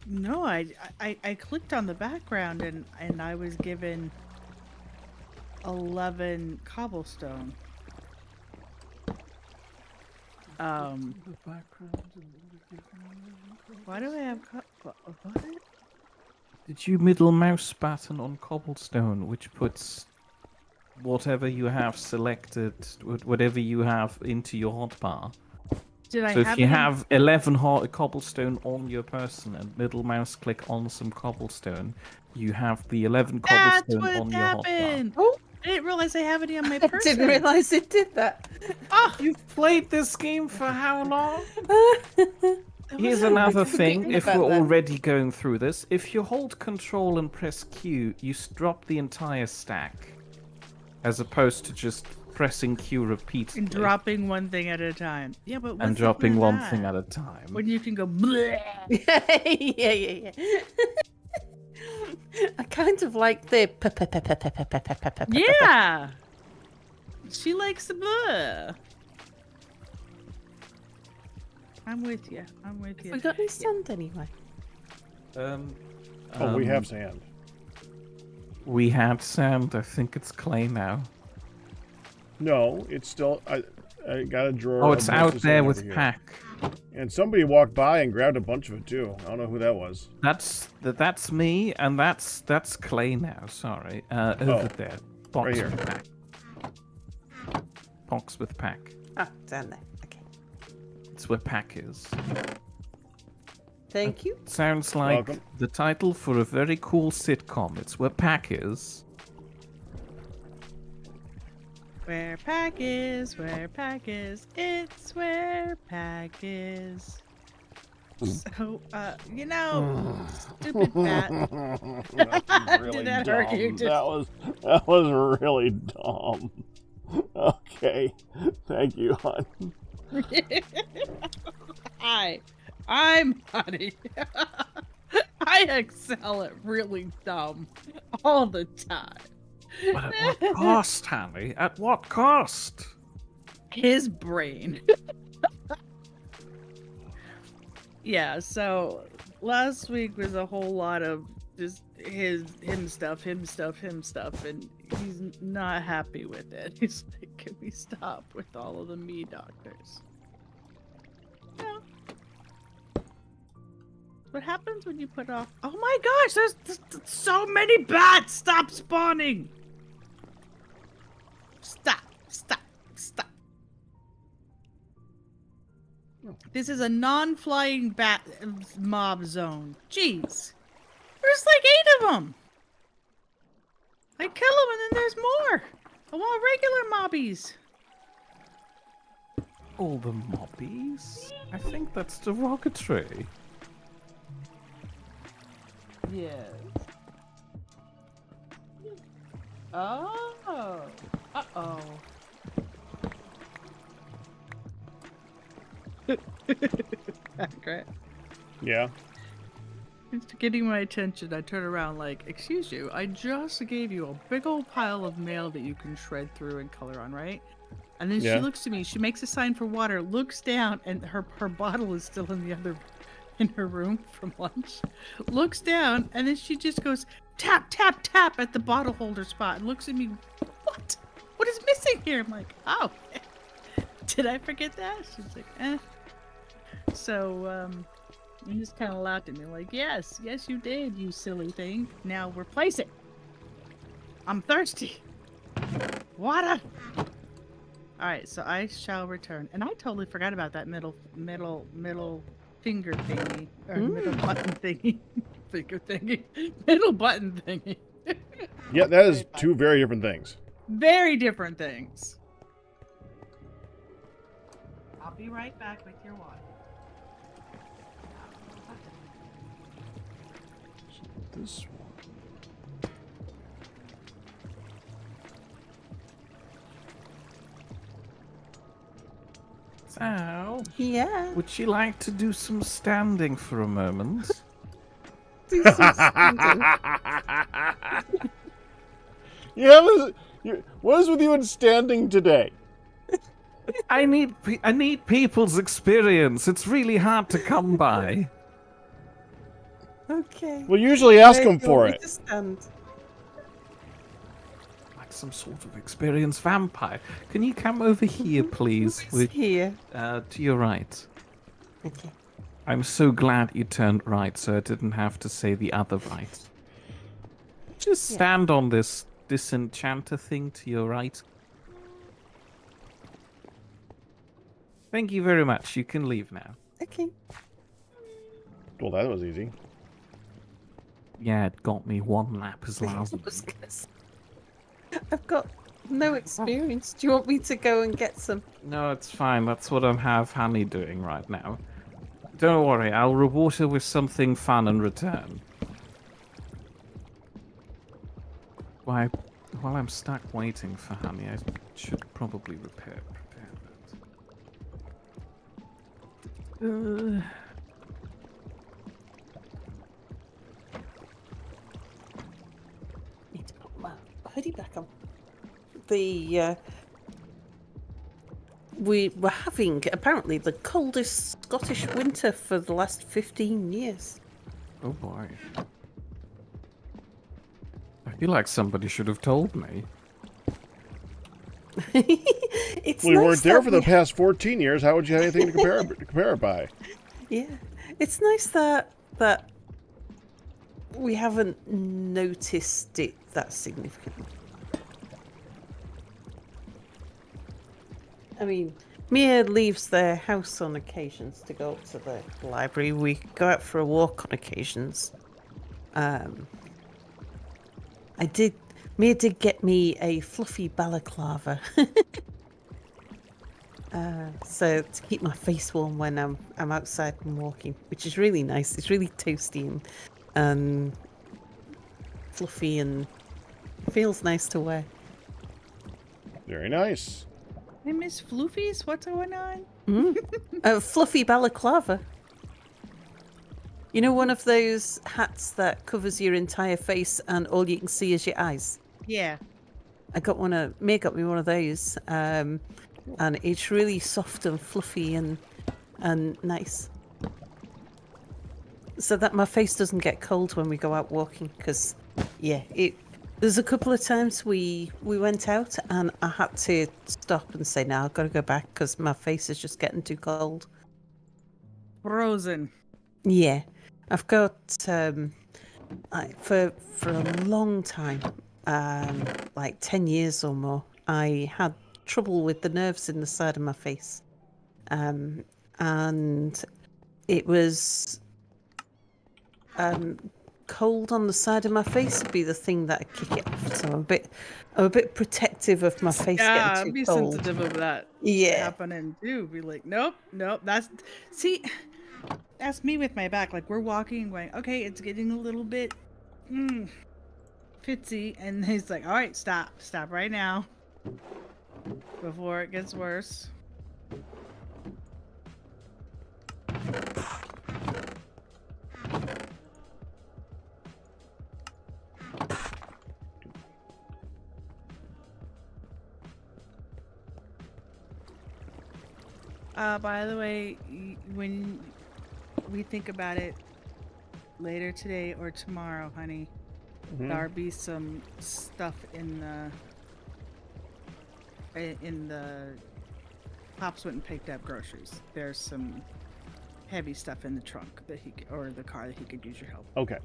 No, I clicked on the background and I was given 11 cobblestone. Why do I have what? Did you middle mouse button on cobblestone, which puts whatever you have selected, whatever you have into your hotbar? Did I So have if you it in- have 11 cobblestone on your person and middle mouse click on some cobblestone, you have the 11 That's cobblestone what on your hotbar. happened. Oh, I didn't realize I have it on my I person. didn't realise it did that. Oh, You've played this game for how long? that Here's was another forgetting thing, if about we're that. already going through this. If you hold Control and press Q, you drop the entire stack. As opposed to just pressing Q repeatedly. and dropping one thing at a time. Yeah, but what's and the dropping point of one that? thing at a time. When you can go bleh. yeah. I kind of like the Yeah. She likes the bleh. I'm with you. We got any sand anyway? We have sand. We had sand. I think it's clay now. No, it's still. I got a drawer. Oh, of it's most out of there sand with over here. pack. And somebody walked by and grabbed a bunch of it too. I don't know who that was. That's me, and that's clay now. Sorry, over there. Box right here. with pack. Box with pack. Ah, down there. Okay. It's where pack is. Thank you. Sounds like Welcome. the title for a very cool sitcom. It's where pack is. Where pack is, it's where pack is. So, stupid bat. That was really Did that dumb. hurt you? That was really dumb. Okay, thank you, hon. Hi, I'm Honey. I excel at really dumb all the time. But at what cost, Hanny? At what cost? His brain. Yeah, so last week was a whole lot of just him stuff, and he's not happy with it. He's like, can we stop with all of the me doctors? Yeah. What happens when you put off? Oh my gosh, there's so many bats! Stop spawning! Stop. This is a non-flying bat mob zone. Jeez. There's like 8 of them. I kill them and then there's more. I want regular mobbies. All the mobbies? I think that's derogatory. Yes. Oh. Uh-oh. Great. Yeah. It's getting my attention. I turn around like, excuse you, I just gave you a big old pile of mail that you can shred through and color on, right? And then Yeah. she looks to me, she makes a sign for water, looks down, and her bottle is still in her room from lunch. Looks down, and then she just goes, tap, tap, tap at the bottle holder spot and looks at me, what? what? What is missing here? I'm like, oh, did I forget that? She's like, eh. So, you just kind of laughed at me like, yes, you did, you silly thing. Now replace it. I'm thirsty. Water. All right, so I shall return. And I totally forgot about that middle finger thingy. Or middle button thingy. Finger thingy. Middle button thingy. Yeah, that is two very different things. Very different things. I'll be right back with your water. This one. Sal, Yeah. Would you like to do some standing for a moment? Do some standing. Yeah, what is with you and standing today? I need people's experience. It's really hard to come by. Okay. Well, usually ask Where them do you want for me it. to stand? Like some sort of experienced vampire. Can you come over here, please? It's here. To your right. Okay. I'm so glad you turned right, so I didn't have to say the other right. Just stand on this disenchanter thing to your right. Thank you very much. You can leave now. Okay. Well, that was easy. Yeah, it got me one lap as lousy. I've got no experience. Do you want me to go and get some? No, it's fine. That's what I have Honey doing right now. Don't worry, I'll reward her with something fun in return. While I'm stuck waiting for Honey, I should probably prepare that. Need to put my hoodie back on. We were having apparently the coldest Scottish winter for the last 15 years. Oh boy. I feel like somebody should have told me. It's Well, you nice weren't there that for the we- past 14 years. How would you have anything to compare it by? Yeah, it's nice that we haven't noticed it that significantly. I mean, Mia leaves their house on occasions to go up to the library. We go out for a walk on occasions. Mia did get me a fluffy balaclava. So to keep my face warm when I'm outside and walking, which is really nice. It's really toasty and fluffy and feels nice to wear. Very nice. Hey, Miss Floofies, what's going on? A fluffy balaclava. You know, one of those hats that covers your entire face and all you can see is your eyes. Yeah. Mia got me one of those, and it's really soft and fluffy and nice. So that my face doesn't get cold when we go out walking, because there's a couple of times we went out and I had to stop and say, no, I've got to go back because my face is just getting too cold. Frozen. Yeah, I've got for a long time, like 10 years or more, I had trouble with the nerves in the side of my face, and it was cold on the side of my face would be the thing that would kick it off. So I'm a bit protective of my face Yeah, getting I'd be too cold. sensitive of that happening too. Be like, nope. That's me with my back. Like we're walking, going, okay, it's getting a little bit fitsy, and he's like, all right, stop right now, before it gets worse. By the way, when we think about it later today or tomorrow, honey, there'll be some stuff in in the Pops went and picked up groceries. There's some heavy stuff in the trunk that or the car that he could use your help. Okay.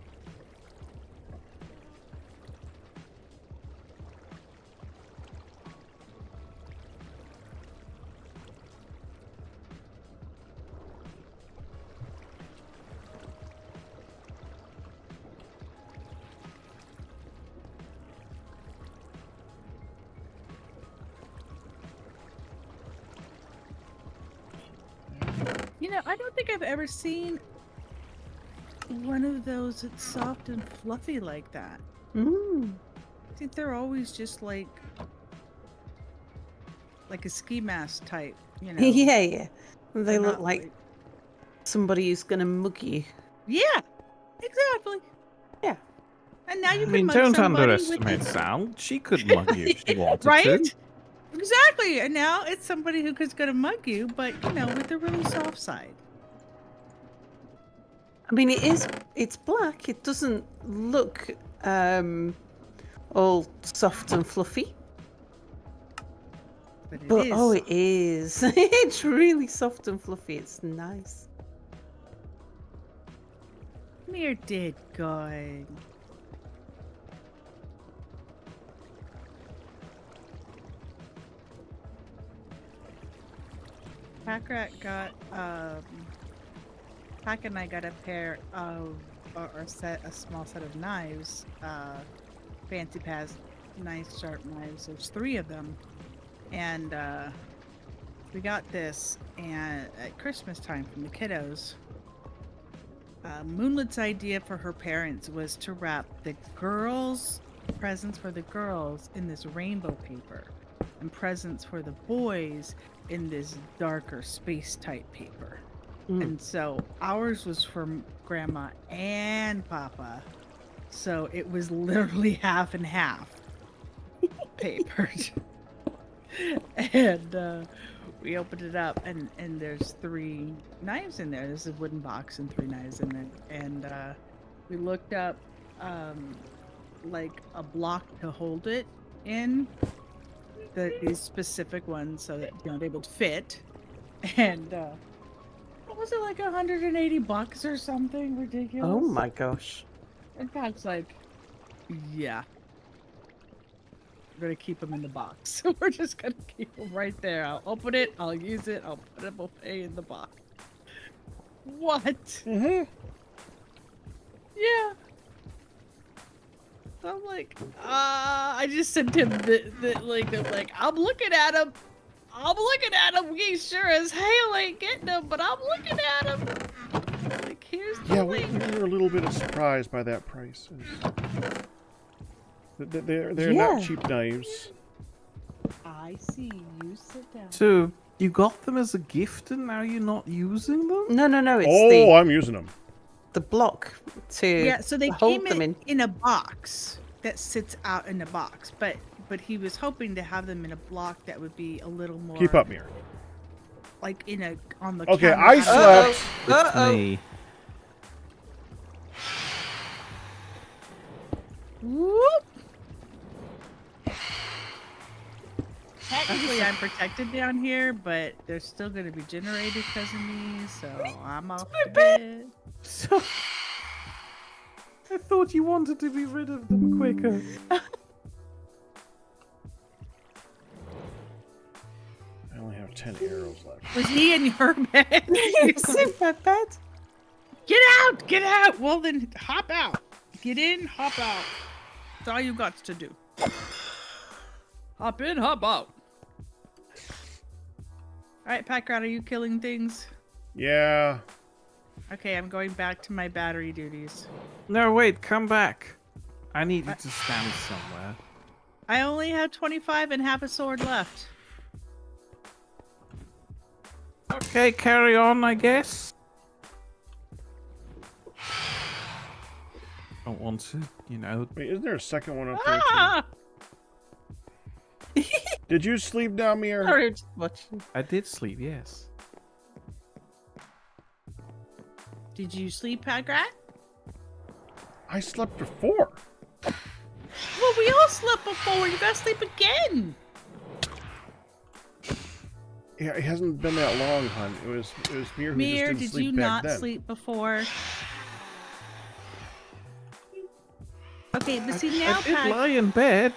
You know, I don't think I've ever seen one of those that's soft and fluffy like that. Mm. I think they're always just like a ski mask type, you know. Yeah. They They're look not like somebody who's gonna mug you. Yeah, exactly. Yeah. And now you I can mean, mug don't somebody underestimate with Sal. She could mug you if she wanted right? to. Exactly. And now it's somebody who's gonna mug you, but you know, with the really soft side. I mean, it's black. It doesn't look all soft and fluffy. But Oh, it is. It's really soft and fluffy. It's nice. Mere did good. Pack and I got a pair of a small set of knives, fancy pass, nice sharp knives. There's 3 of them, and we got this and at Christmas time from the kiddos. Moonlight's idea for her parents was to wrap the girls' presents for the girls in this rainbow paper, and presents for the boys in this darker space type paper. And so ours was from Grandma and Papa, so it was literally half and half papered. And we opened it up, and there's 3 knives in there. There's a wooden box and 3 knives in it. And we looked up like a block to hold it in, these specific ones, so that they would fit. And what was it, like $180 or something ridiculous? Oh my gosh. And Pat's like, yeah. We're gonna keep them in the box. We're just gonna keep them right there. I'll open it, I'll use it, I'll put it away in the box. What? Mm-hmm. Yeah. So I'm like, I just sent him like, I'm looking at him. We sure as hell ain't getting them, but I'm looking at him. Like, here's the Yeah, we link. were a little bit surprised by that price. They're Yeah. not cheap knives. I see. You sit down. So, you got them as a gift and now you're not using them? No. It's Oh, I'm using them. the block to Yeah, so they hold came them in a box that sits out in a box, but he was hoping to have them in a block that would be a little more Keep up, Mere. like on the Okay, counter. I slept. It's Uh-oh. me. Whoop. Technically, I'm protected down here, but they're still going to be generated because of me, so I'm off to bed. So, I thought you wanted to be rid of them quicker. I only have 10 arrows left. Was he in your bed? It's in my bed. Get out! Get out! Well, then hop out. Get in, hop out. That's all you got to do. Hop in, hop out. Alright, Packrat, are you killing things? Yeah. Okay, I'm going back to my battery duties. No, wait, come back. I need you to stand somewhere. I only have 25 and half a sword left. Okay, carry on, I guess. Don't want to, Wait, isn't there a second one up there too? Ah! Did you sleep down, Mere? Sorry, just watching. I did sleep, yes. Did you sleep, Packrat? I slept before. Well, we all slept before. You gotta sleep again. Yeah, it hasn't been that long, hon. It was Mere who Mere, just didn't did sleep you back not then. sleep before? Okay, but see now, I did Pat, lie in bed.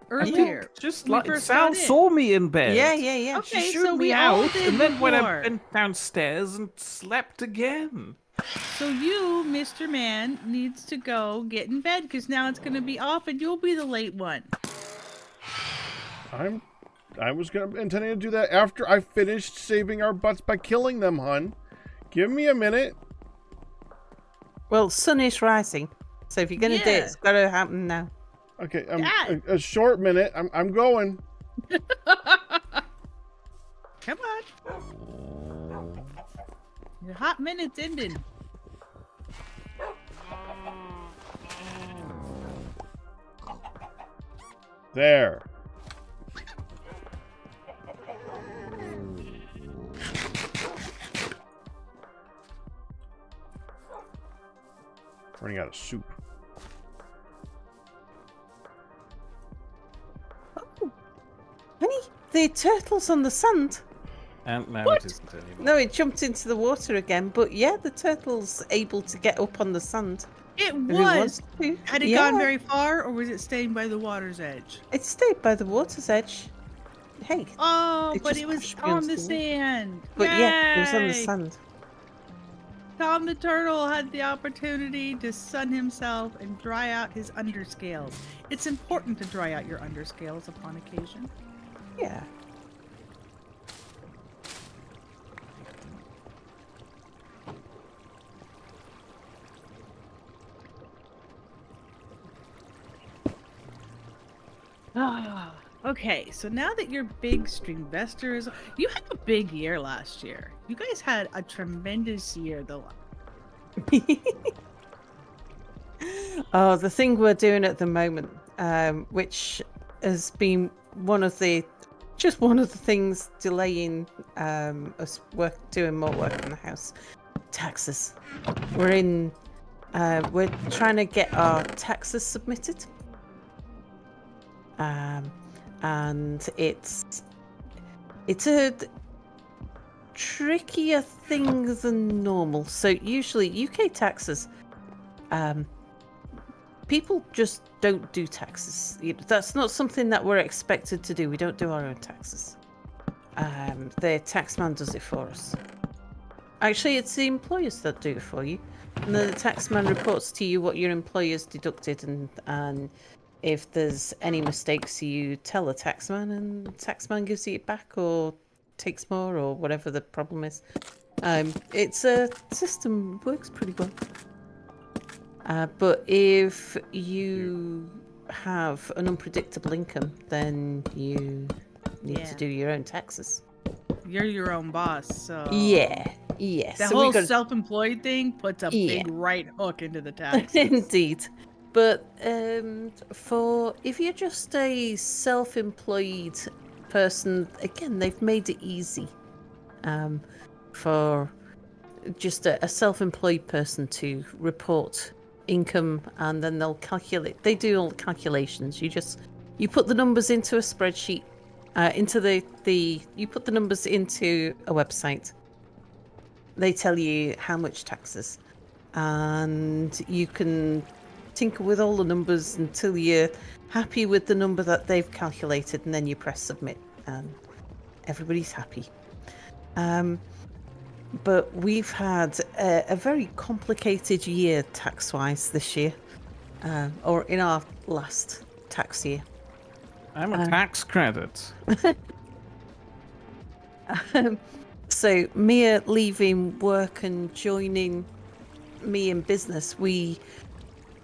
earlier, Just when we like first Sal got in. saw me in bed. Yeah, yeah, yeah. Okay, She shooed so me we all out, did and then when I before. went downstairs and slept again. So you, Mr. Man, needs to go get in bed because now it's going to be off and you'll be the late one. I was intending to do that after I finished saving our butts by killing them, hon. Give me a minute. Well, sun is rising, so if you're gonna do it, Yeah. it's gotta happen now. Okay, Dad. a short minute. I'm going. Come on. Your hot minute's ending. There. Running out of soup. Honey, the turtle's on the sand. And now What? it isn't anymore. No, it jumped into the water again, but yeah, the turtle's able to get up on the sand. It if it was. wants to. Had it Yeah. gone very far or was it staying by the water's edge? It stayed by the water's edge. Hey, Oh, It but just it was pushed me on onto the the wall. sand. but yeah, it was on the Yay! sand. Tom the turtle had the opportunity to sun himself and dry out his underscales. It's important to dry out your underscales upon occasion. Yeah. Ah, okay. So now that your big streamvestor is, you had a big year last year. You guys had a tremendous year, though. Oh, the thing we're doing at the moment, which has been one of the things delaying us doing more work on the house. Taxes. We're trying to get our taxes submitted. And it's a trickier thing than normal. So usually UK taxes, people just don't do taxes. That's not something that we're expected to do. We don't do our own taxes. The taxman does it for us. Actually, it's the employers that do it for you. And then the taxman reports to you what your employers deducted, and if there's any mistakes, you tell the taxman, and the taxman gives you it back or takes more or whatever the problem is. It's a system works pretty well. But if you have an unpredictable income, then you need Yeah. to do your own taxes. You're your own boss, so Yeah. The So whole gotta- self-employed thing puts a Yeah. big right hook into the taxes. Indeed. But if you're just a self-employed person, again, they've made it easy for just a self-employed person to report income, and then they'll calculate. They do all the calculations. You put the numbers into a spreadsheet, you put the numbers into a website. They tell you how much taxes, and you can tinker with all the numbers until you're happy with the number that they've calculated, and then you press submit, and everybody's happy. But we've had a very complicated year tax-wise this year, or in our last tax year. I'm a tax credit. So Mia leaving work and joining me in business, I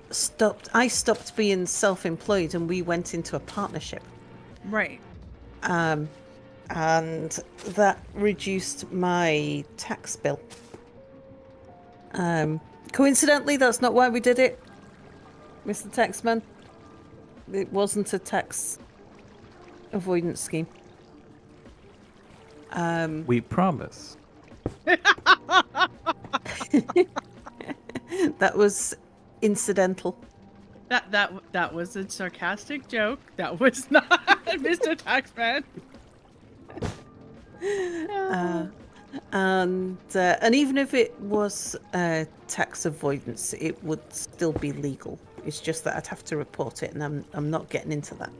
stopped being self-employed and we went into a partnership. Right. And that reduced my tax bill. Coincidentally, that's not why we did it, Mr. Taxman. It wasn't a tax avoidance scheme. We promise. That was incidental. That was a sarcastic joke. That was not Mr. Taxman. And even if it was tax avoidance, it would still be legal. It's just that I'd have to report it, and I'm not getting into that.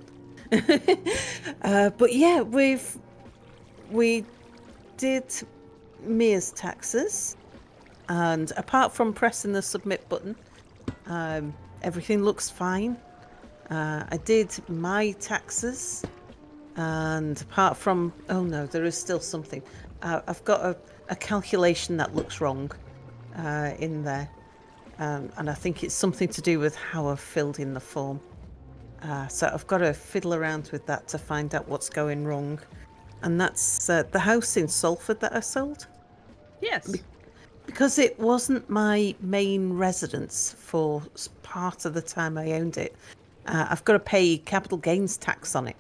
But yeah, we did Mia's taxes, and apart from pressing the submit button, everything looks fine. I did my taxes, and apart from, oh no, there is still something. I've got a calculation that looks wrong in there, and I think it's something to do with how I've filled in the form. So I've got to fiddle around with that to find out what's going wrong. And that's the house in Salford that I sold. Yes. Because it wasn't my main residence for part of the time I owned it. I've got to pay capital gains tax on it.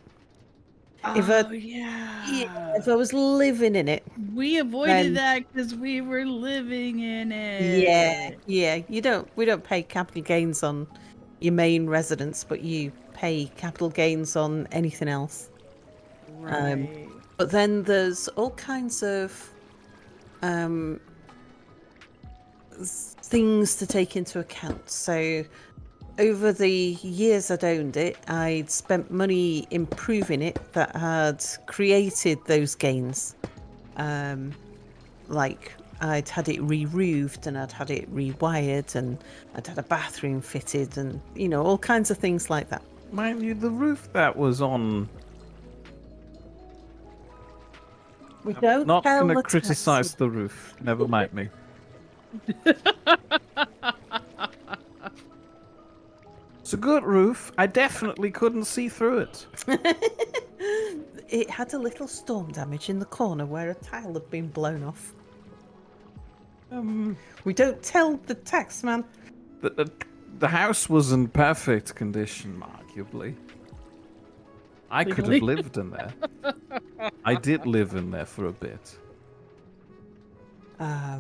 Yeah. If I was living in it. We avoided that because we were living in it. Yeah. We don't pay capital gains on your main residence, but you pay capital gains on anything else. Right. But then there's all kinds of things to take into account. So over the years I'd owned it, I'd spent money improving it that had created those gains. Like I'd had it re-roofed, and I'd had it rewired, and I'd had a bathroom fitted, and all kinds of things like that. Mind you, the roof that was on. We don't Not tell going to the criticize taxi- the roof. Never mind me. It's a good roof. I definitely couldn't see through it. It had a little storm damage in the corner where a tile had been blown off. We don't tell the taxman. The house was in perfect condition, arguably. I could have lived in there. I did live in there for a bit. I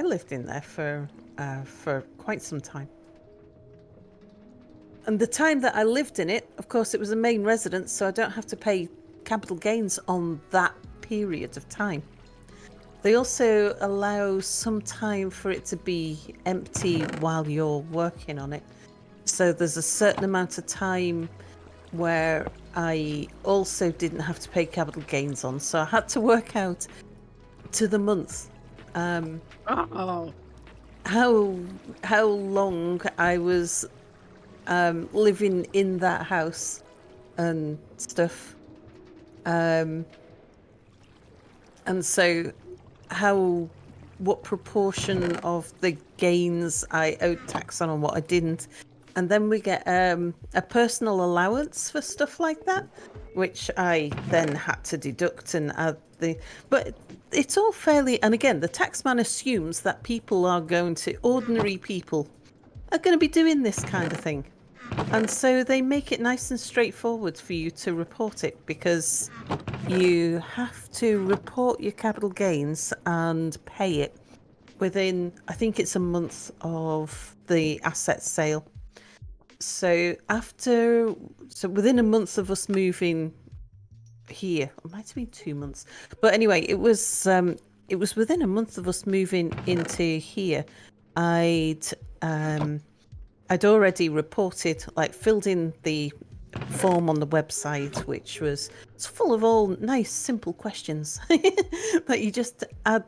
lived in there for quite some time. And the time that I lived in it, of course, it was a main residence, so I don't have to pay capital gains on that period of time. They also allow some time for it to be empty while you're working on it. So there's a certain amount of time where I also didn't have to pay capital gains on. So I had to work out to the month how long I was living in that house and stuff. And so what proportion of the gains I owed tax on and what I didn't. And then we get a personal allowance for stuff like that, which I then had to deduct and add but it's all fairly, and again, the taxman assumes that ordinary people are going to be doing this kind of thing. And so they make it nice and straightforward for you to report it, because you have to report your capital gains and pay it within, I think it's a month of the asset sale. So within a month of us moving here, it might have been 2 months, but anyway, it was within a month of us moving into here. I'd already reported, filled in the form on the website, which was full of all nice, simple questions that you just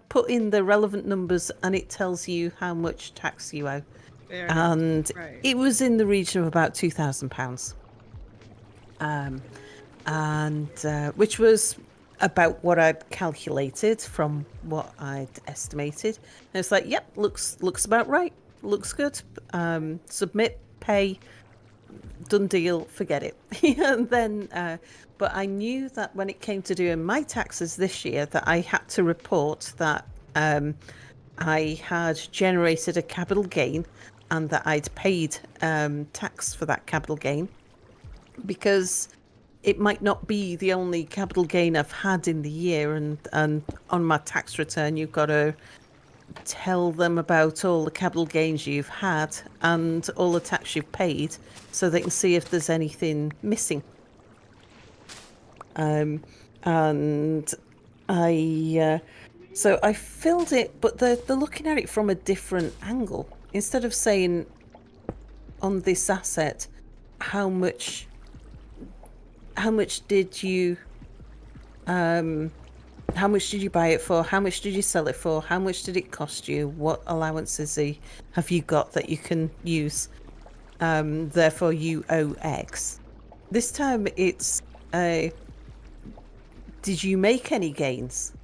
put in the relevant numbers, and it tells you how much tax you owe. And it was in the region of about £2,000, which was about what I'd calculated from what I'd estimated. And it's like, yep, looks about right. Looks good. Submit, pay, done deal, forget it. And then, but I knew that when it came to doing my taxes this year, that I had to report that I had generated a capital gain and that I'd paid tax for that capital gain, because it might not be the only capital gain I've had in the year, and on my tax return you've got to tell them about all the capital gains you've had and all the tax you've paid, so they can see if there's anything missing. And so I filled it, but they're looking at it from a different angle. Instead of saying on this asset, how much did you buy it for? How much did you sell it for? How much did it cost you? What allowances have you got that you can use? Therefore, you owe X. This time it's, did you make any gains?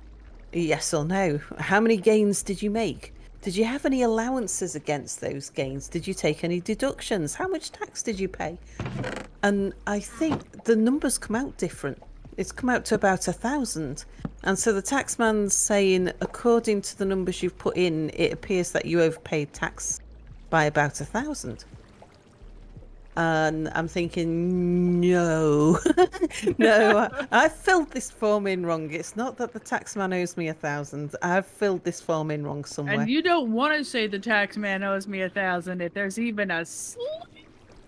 Yes or no? How many gains did you make? Did you have any allowances against those gains? Did you take any deductions? How much tax did you pay? And I think the numbers come out different. It's come out to about 1,000. And so the taxman's saying, according to the numbers you've put in, it appears that you overpaid tax by about 1,000. And I'm thinking, no, no, I filled this form in wrong. It's not that the taxman owes me 1,000. I've filled this form in wrong somewhere. And you don't want to say the taxman owes me 1,000 if there's even a slight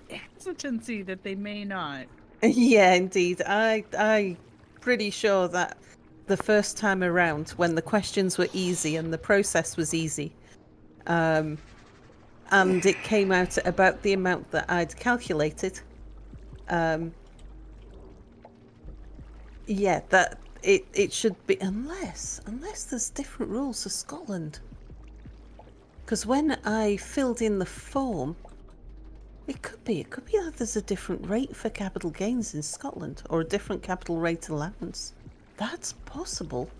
hesitancy that they may not. Yeah, indeed. I'm pretty sure that the first time around, when the questions were easy and the process was easy, and it came out at about the amount that I'd calculated. Yeah, that it should be, unless there's different rules for Scotland. Because when I filled in the form, it could be that there's a different rate for capital gains in Scotland, or a different capital rate allowance. That's possible.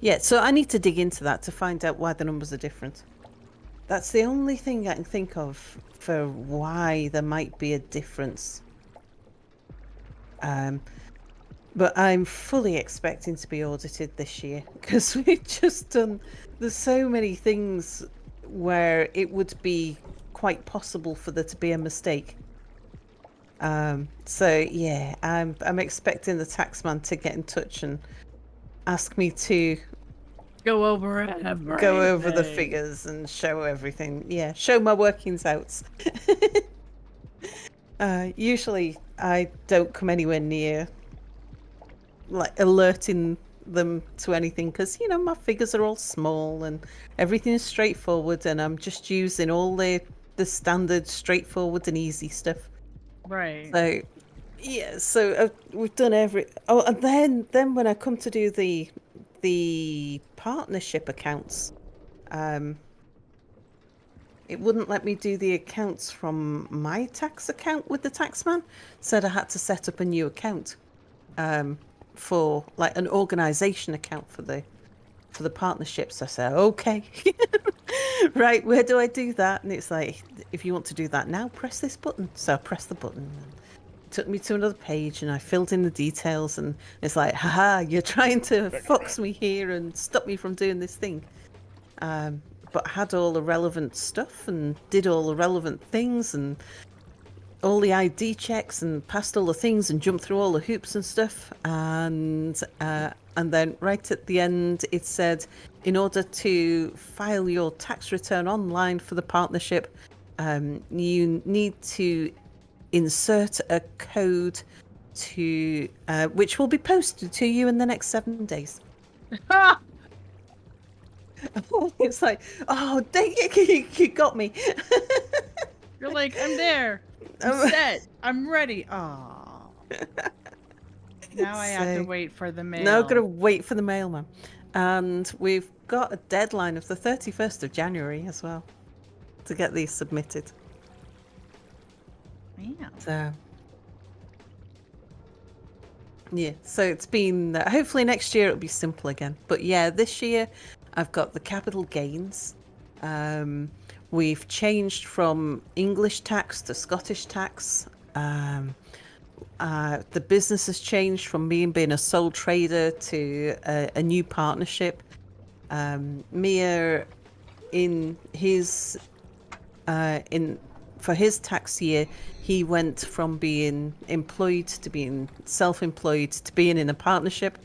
Yeah, so I need to dig into that to find out why the numbers are different. That's the only thing I can think of for why there might be a difference. But I'm fully expecting to be audited this year, because we've just done... There's so many things where it would be quite possible for there to be a mistake. So yeah, I'm expecting the taxman to get in touch and ask me to Go over the figures and show everything. Yeah, show my workings out. Usually I don't come anywhere near like alerting them to anything, because my figures are all small and everything is straightforward, and I'm just using all the standard straightforward and easy stuff. Right. So yeah, so we've done and then when I come to do the partnership accounts, it wouldn't let me do the accounts from my tax account with the taxman. Said I had to set up a new account for like an organization account for the partnerships. I said, okay. Right, where do I do that? And it's like, if you want to do that now, press this button. So I pressed the button. It took me to another page, and I filled in the details, and it's like, haha, you're trying to fox me here and stop me from doing this thing. But I had all the relevant stuff and did all the relevant things and all the ID checks and passed all the things and jumped through all the hoops and stuff. And then right at the end, it said, in order to file your tax return online for the partnership, you need to insert a code to which will be posted to you in the next 7 days. It's like, oh, dang it, you got me. You're like, I'm there. I'm set. I'm ready. Oh. Now I have to wait for the mail. Now I've got to wait for the mailman. And we've got a deadline of the 31st of January as well to get these submitted. Yeah. So, yeah, so it's been, hopefully next year it'll be simple again. But yeah, this year I've got the capital gains. We've changed from English tax to Scottish tax. The business has changed from me being a sole trader to a new partnership. Mere, in his for his tax year, he went from being employed to being self-employed to being in a partnership.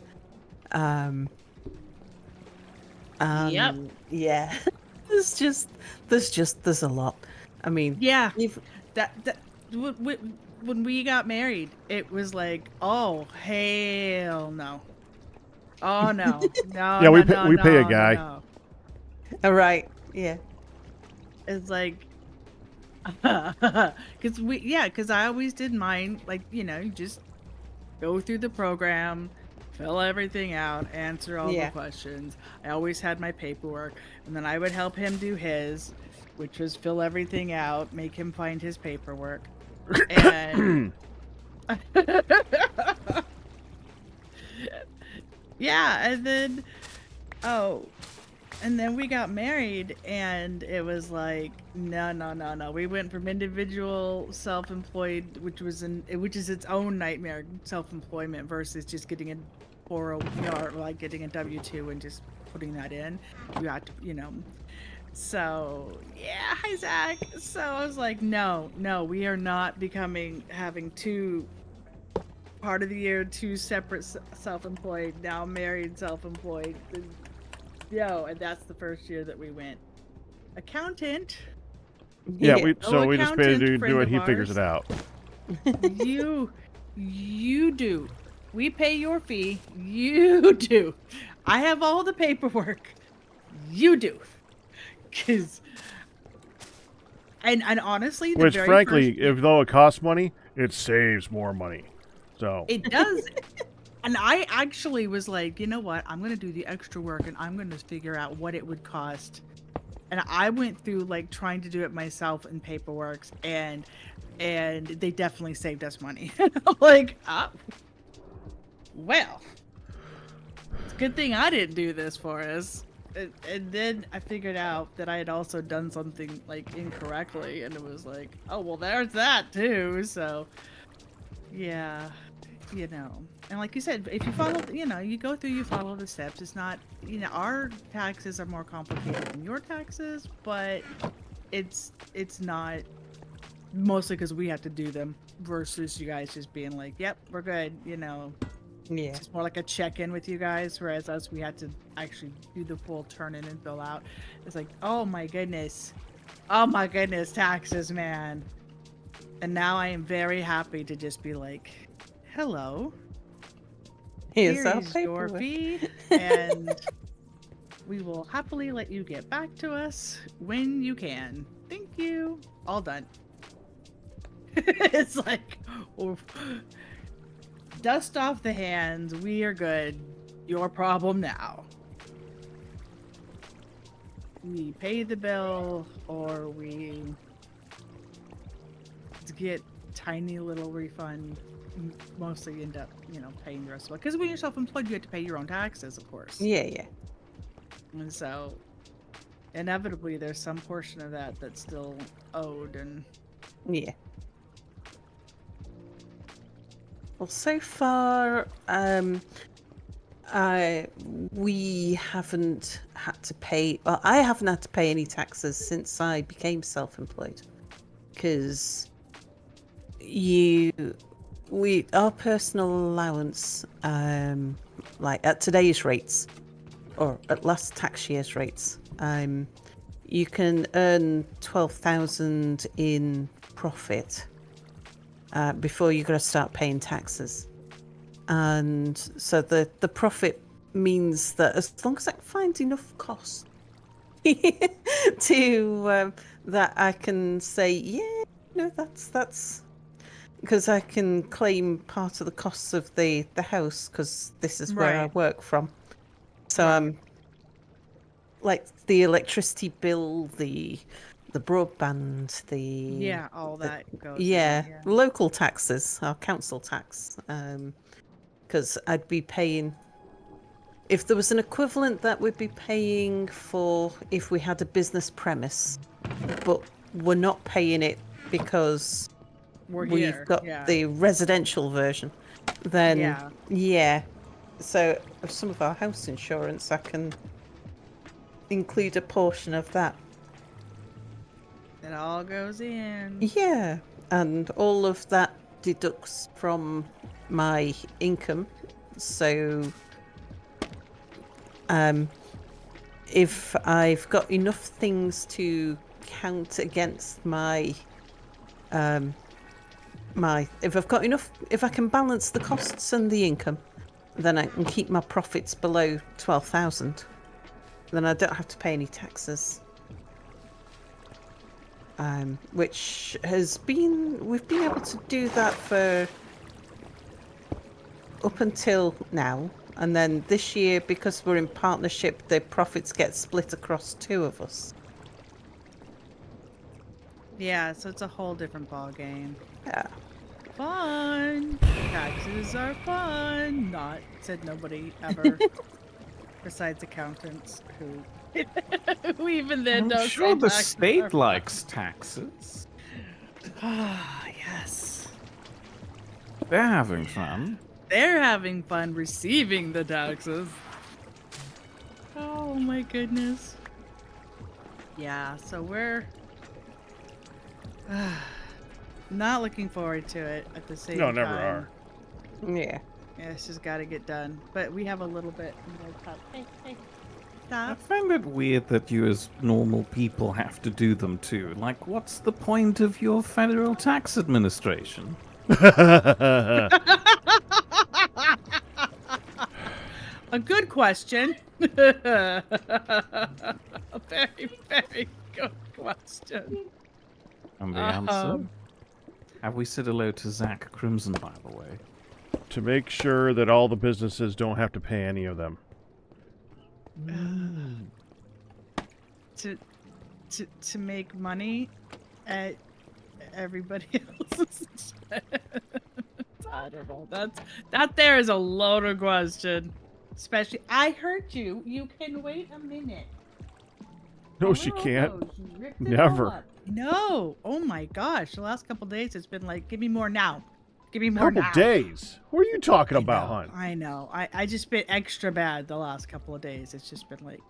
Yep. Yeah. There's a lot. I mean, Yeah. you've... when we got married, it was like, oh hell no. Oh no. No, Yeah, no, we pay a no, guy. no. All right. Yeah. It's like because I always did mine, like, you just go through the program, fill everything out, answer all the Yeah. questions. I always had my paperwork, and then I would help him do his, which was fill everything out, make him find his paperwork. And yeah, and then we got married, and it was like, no. We went from individual self-employed, which is its own nightmare, self-employment, versus just getting a 401, or like getting a W-2 and just putting that in. You have to, So yeah, hi Zach. So I was like, no, we are not having two part of the year, two separate self-employed, now married self-employed. And that's the first year that we went accountant. Yeah, Yeah. we just pay the dude Friend do it. of He figures it ours. out. You do. We pay your fee. You do. I have all the paperwork. You do. And honestly, the Which, very frankly, first, though it costs money, it saves more money. So it does. And I actually was like, you know what? I'm going to do the extra work, and I'm going to figure out what it would cost. And I went through like trying to do it myself in paperwork, and they definitely saved us money. Like, well, it's a good thing I didn't do this for us. And then I figured out that I had also done something like incorrectly, and it was like, oh well, there's that too. So yeah, and like you said, if you follow, you go through, you follow the steps. It's not, our taxes are more complicated than your taxes, but it's not, mostly because we have to do them versus you guys just being like, yep, we're good. Yeah. It's just more like a check-in with you guys, whereas us, we had to actually do the full turn in and fill out. It's like, oh my goodness, taxes, man. And now I am very happy to just be like, hello, Here's our here is your paperwork. fee, and we will happily let you get back to us when you can. Thank you. All done. It's like, oof. Dust off the hands. We are good. Your problem now. We pay the bill, or we get tiny little refund. Mostly end up, paying the rest of it. Because when you're self-employed, you have to pay your own taxes, of course. Yeah. And so, inevitably, there's some portion of that that's still owed. And Yeah. Well, so far, we haven't had to pay. Well, I haven't had to pay any taxes since I became self-employed, because our personal allowance, like at today's rates, or at last tax year's rates, you can earn 12,000 in profit before you're going to start paying taxes. And so the profit means that as long as I find enough cost to that I can say, yeah, that's because I can claim part of the costs of the house, because this is where I Right. work from. So like the electricity bill, the broadband, all that goes. yeah, local taxes, our council tax, because I'd be paying, if there was an equivalent that we'd be paying for if we had a business premise, but we're not paying it because We're we've here. got Yeah. the residential version, then Yeah. so of some of our house insurance, I can include a portion of that. It all goes in. Yeah, and all of that deducts from my income. So if I've got enough things to count against my if I've got enough, if I can balance the costs and the income, then I can keep my profits below 12,000. Then I don't have to pay any taxes. Which has been, we've been able to do that for up until now. And then this year, because we're in partnership, the profits get split across 2 of us. Yeah, so it's a whole different ball game. Yeah. Fun. Taxes are fun. Not said nobody ever. Besides accountants who even then I'm don't sure say the taxes state are fun. likes taxes. Ah, yes. They're having fun. They're having fun receiving the taxes. Oh my goodness. Yeah, so we're not looking forward to it at the same time. No, never are. Yeah. Yeah, it's just got to get done. But we have a little bit more time. Hey, I stop. find it weird that you as normal people have to do them too. Like, what's the point of your federal tax administration? A good question. A very, very good question. And the answer? Have we said hello to Zach Crimson, by the way? To make sure that all the businesses don't have to pay any of them. To make money at everybody else's expense. I don't know. That there is a loaded question. Especially, I heard you. You can wait a minute. No, she can't. Never. No. Oh my gosh. The last couple days it's been like, give me more now. Give me more Couple now. days. What are you talking I about, know, hon? I know. I just been extra bad the last couple of days. It's just been like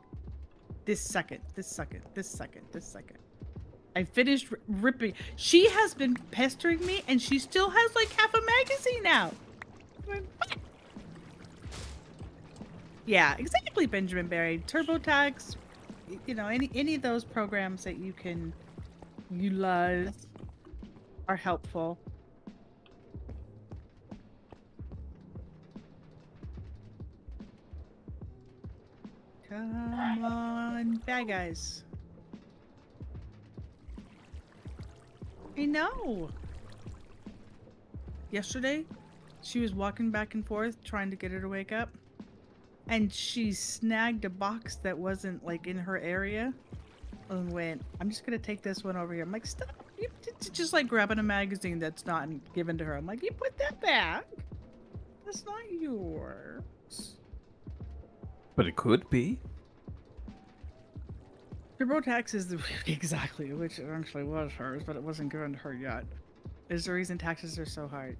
this second. I finished ripping. She has been pestering me and she still has like half a magazine now. I'm like, what? Yeah, exactly, Benjamin Barry. TurboTax, you know, any of those programs that you can utilize are helpful. Come on, bad guys. I know. Yesterday, she was walking back and forth trying to get her to wake up. And she snagged a box that wasn't like in her area and went, I'm just going to take this one over here. I'm like, stop. You just like grabbing a magazine that's not given to her. I'm like, you put that back. That's not yours. But it could be. TurboTax is the exactly, which actually was hers, but it wasn't given to her yet. Is the reason taxes are so hard.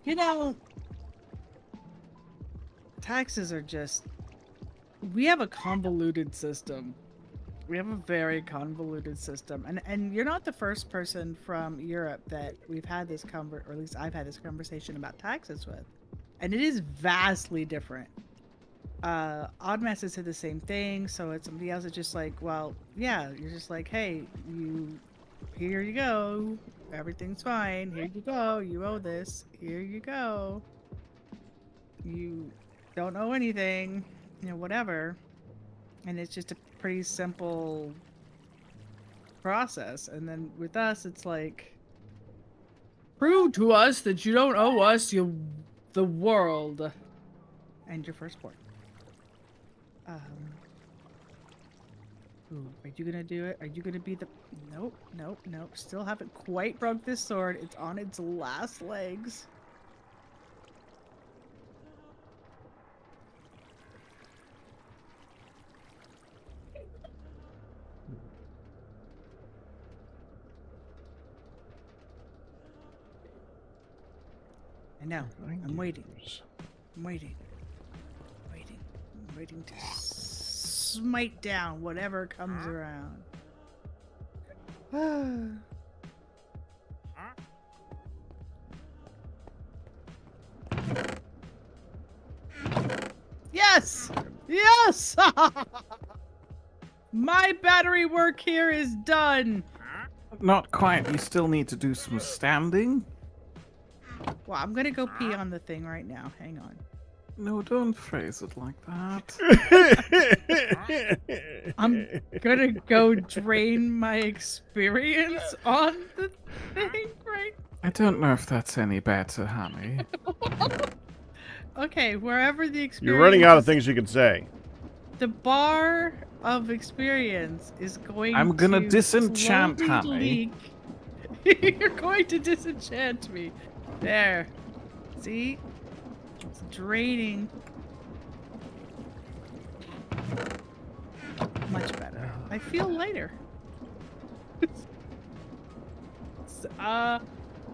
You know, taxes are just, we have a convoluted system. We have a very convoluted system, and you're not the first person from Europe that we've had this or at least I've had this conversation about taxes with, and it is vastly different. Odd Messes said the same thing, so it's somebody else that's just like, well, yeah, you're just like, hey, here you go, everything's fine, here you go, you owe this, here you go, you don't owe anything, you know, whatever. And it's just a pretty simple process. And then with us, it's like, prove to us that you don't owe us the world and your firstborn. Ooh, are you gonna do it? Are you gonna be the... Nope. Still haven't quite broke this sword. It's on its last legs. I know. I'm waiting. I'm waiting to smite down whatever comes around. Yes! Yes! My battery work here is done. Not quite. You still need to do some standing. Well, I'm gonna go pee on the thing right now. Hang on. No, don't phrase it like that. I'm gonna go drain my experience on the thing right. I don't know if that's any better, honey. Okay, wherever the experience. You're running out of things you can say. The bar of experience is going. I'm gonna to disenchant, slowly honey. leak. You're going to disenchant me. There. See? It's draining. Much better. I feel lighter.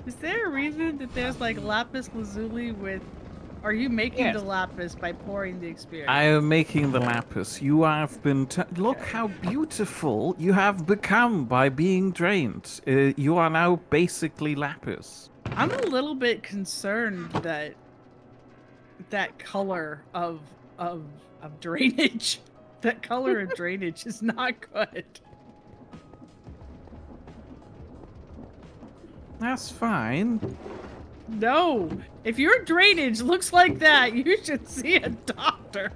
Is there a reason that there's like lapis lazuli with... Are you making the lapis by pouring the experience? I am making the lapis. You have been... Look how beautiful you have become by being drained. You are now basically lapis. I'm a little bit concerned that that color of drainage, that color of drainage is not good. That's fine. No, if your drainage looks like that, you should see a doctor.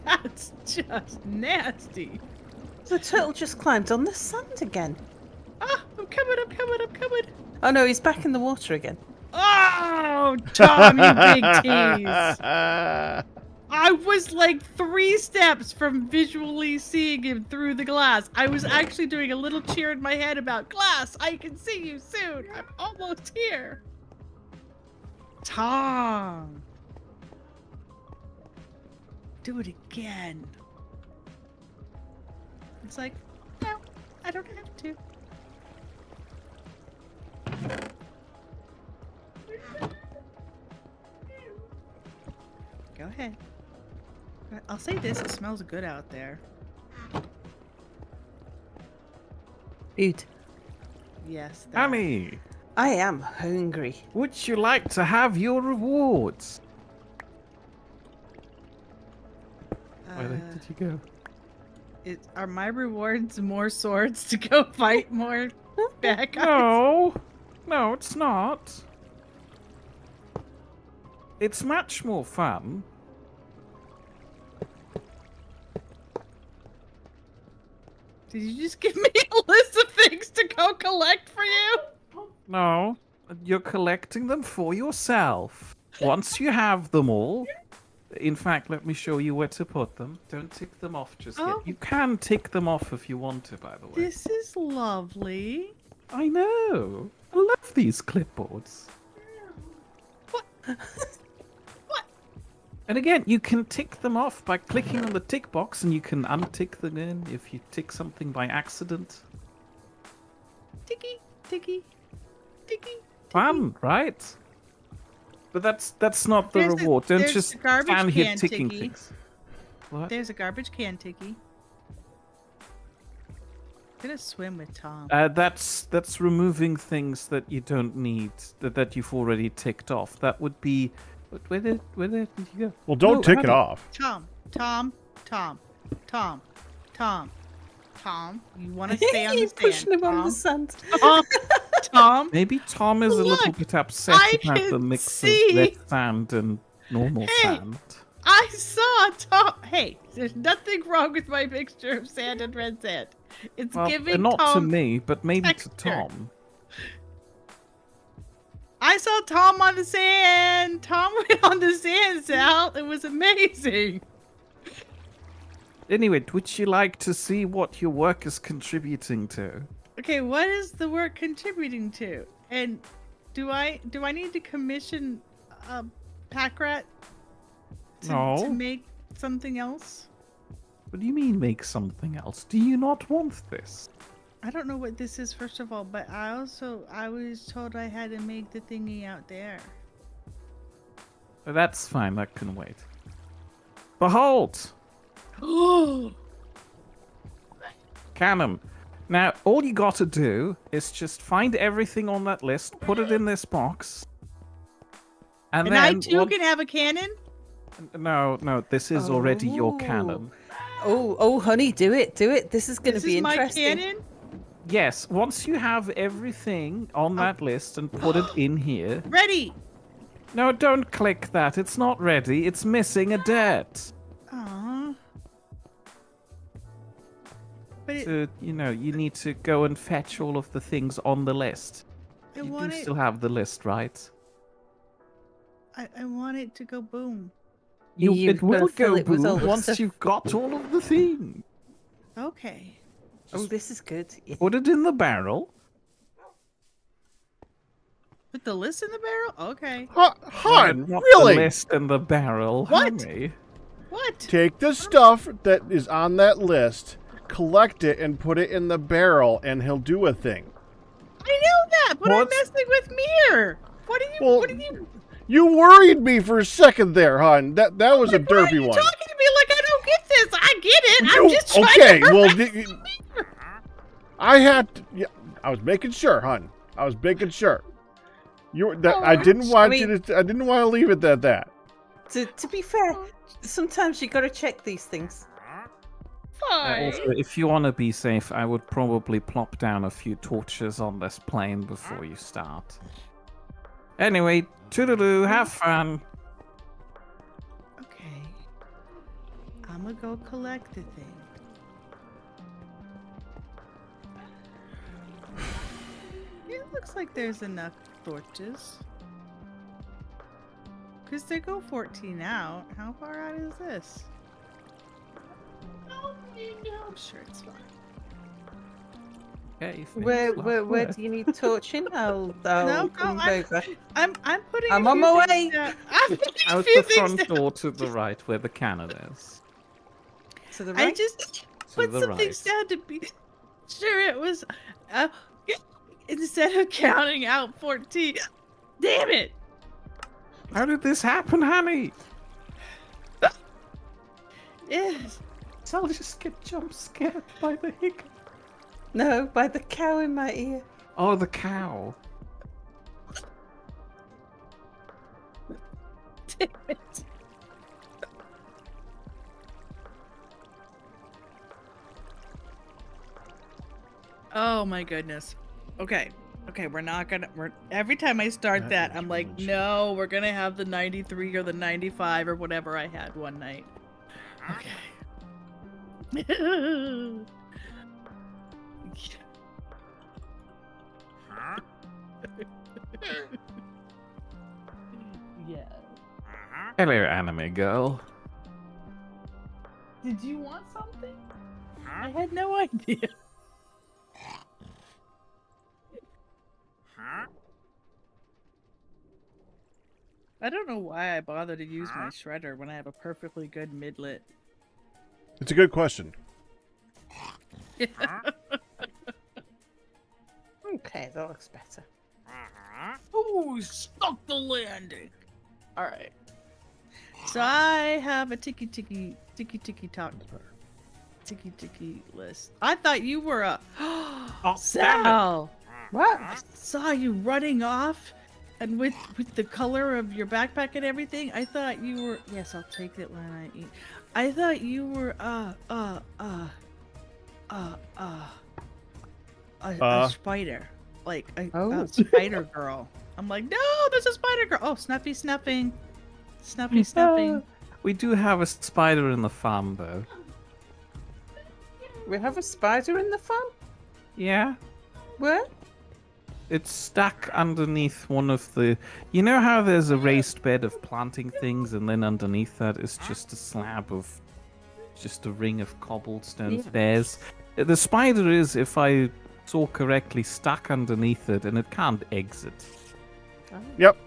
That's just nasty. The turtle just climbed on the sand again. Ah, I'm coming. Oh no, he's back in the water again. Oh, Tom, you big tease. I was like 3 steps from visually seeing him through the glass. I was actually doing a little cheer in my head about glass. I can see you soon. I'm almost here. Tom. Do it again. It's like, no, I don't have to. Go ahead. I'll say this, it smells good out there. Food. Yes. Annie, I am hungry. would you like to have your rewards? Where did you go? Are my rewards more swords to go fight more bad guys? No, it's not. It's much more fun. Did you just give me a list of things to go collect for you? No, you're collecting them for yourself. Once you have them all, in fact, let me show you where to put them. Don't tick them off just Oh. yet. You can tick them off if you want to, by the way. This is lovely. I know. I love these clipboards. What? And again, you can tick them off by clicking on the tick box, and you can untick them in if you tick something by accident. Ticky, ticky, ticky. Fun, right? But that's not the There's a- reward. Don't there's just a garbage stand here can ticking ticky. things. What? There's a garbage can, Ticky. I'm gonna swim with Tom. That's removing things that you don't need, that you've already ticked off. That would be... Where did you go? Well, don't No, tick it honey. off. Tom. You want to stay on the You're sand? pushing him on Tom? the sand. Tom. Maybe Tom is a little Look, bit upset I about the can mix see- of wet sand and normal Hey, sand. I saw Tom. Hey, there's nothing wrong with my mixture of sand and red sand. It's Well, giving not Tom. to me, but maybe texture. to Tom. I saw Tom on the sand. Tom went on the sand, Sal. It was amazing. Anyway, would you like to see what your work is contributing to? Okay, what is the work contributing to? And do I need to commission a pack rat to No. make something else? What do you mean make something else? Do you not want this? I don't know what this is, first of all, but I was told I had to make the thingy out there. That's fine, that can wait. Behold! Oh, Cannon. Now, all you gotta do is just find everything on that list, put it in this box, and and then... I too can have a cannon? No, this is already your Oh. cannon. Oh, honey, do it. This is going to This be is my interesting. cannon? Yes, once you have everything on that list and put it in here. Ready. No, don't click that. It's not ready. It's missing a dirt. Aww. But it, So, you need to go and fetch all of the things on the list. I You want do it. still have the list, right? I want it to go boom. You've It will gotta fill go it with all boom the once stuff. you've got all of the things. Okay. Oh, this is good. Yeah. Put it in the barrel. Put the list in the barrel? Okay. Hun, Not really? the list in the barrel. What? Honey. What? Take the stuff that is on that list, collect it, and put it in the barrel, and he'll do a thing. I know that, but I'm What's- messing with Mir. What are you? Well, what are you? You worried me for a second there, hun. That was a Why are derpy you one. talking to me like I don't get this? I get it. I'm You- just trying okay, to. well, correct I had to. Yeah, I was making sure, hun. I was making sure. I didn't want you to. I didn't want to leave it at that. To be fair, sometimes you gotta check these things. Fine. Also, if you want to be safe, I would probably plop down a few torches on this plane before you start. Anyway, toodaloo, have fun. Okay. I'm gonna go collect the thing. It looks like there's enough torches. Because they go 14 out. How far out is this? I'm sure it's fine. Okay, Where do you need torching? I'll come over. I'm putting. I'm a on few my things way. down. I'm putting a Out few the things front down. door to the right, where the cannon is. To the I right. just To put the some things right. down to be sure it was. Instead of counting out 14. Damn it! How did this happen, honey? Yes. I'll just get jump scared by the hiccup. No, by the cow in my ear. Oh, the cow. Damn it. Oh my goodness. Okay. Okay, we're not gonna. Every time I start That that, is I'm like, really no, we're gonna have the 93 or the 95 or whatever I had one night. Okay. Yeah. Hello, anime girl. Did you want something? I had no idea. I don't know why I bother to use my shredder when I have a perfectly good midlet. It's a good question. Okay, that looks better. Ooh, stuck the landing. All right. So I have a ticky list. I thought you were a Sal. What? I saw you running off, and with the color of your backpack and everything, I thought you were. Yes, I'll take it when I eat. I thought you were a spider, like a spider girl. I'm like, no, there's a spider girl. Oh, snuffy snuffing, snuffy snuffing. We do have a spider in the farm, though. We have a spider in the farm? Yeah? Where? It's stuck underneath one of the... You know how there's a raised bed of planting things, and then underneath that is just a slab of... just a ring of cobblestone stairs? The spider is, if I saw correctly, stuck underneath it, and it can't exit. Yep.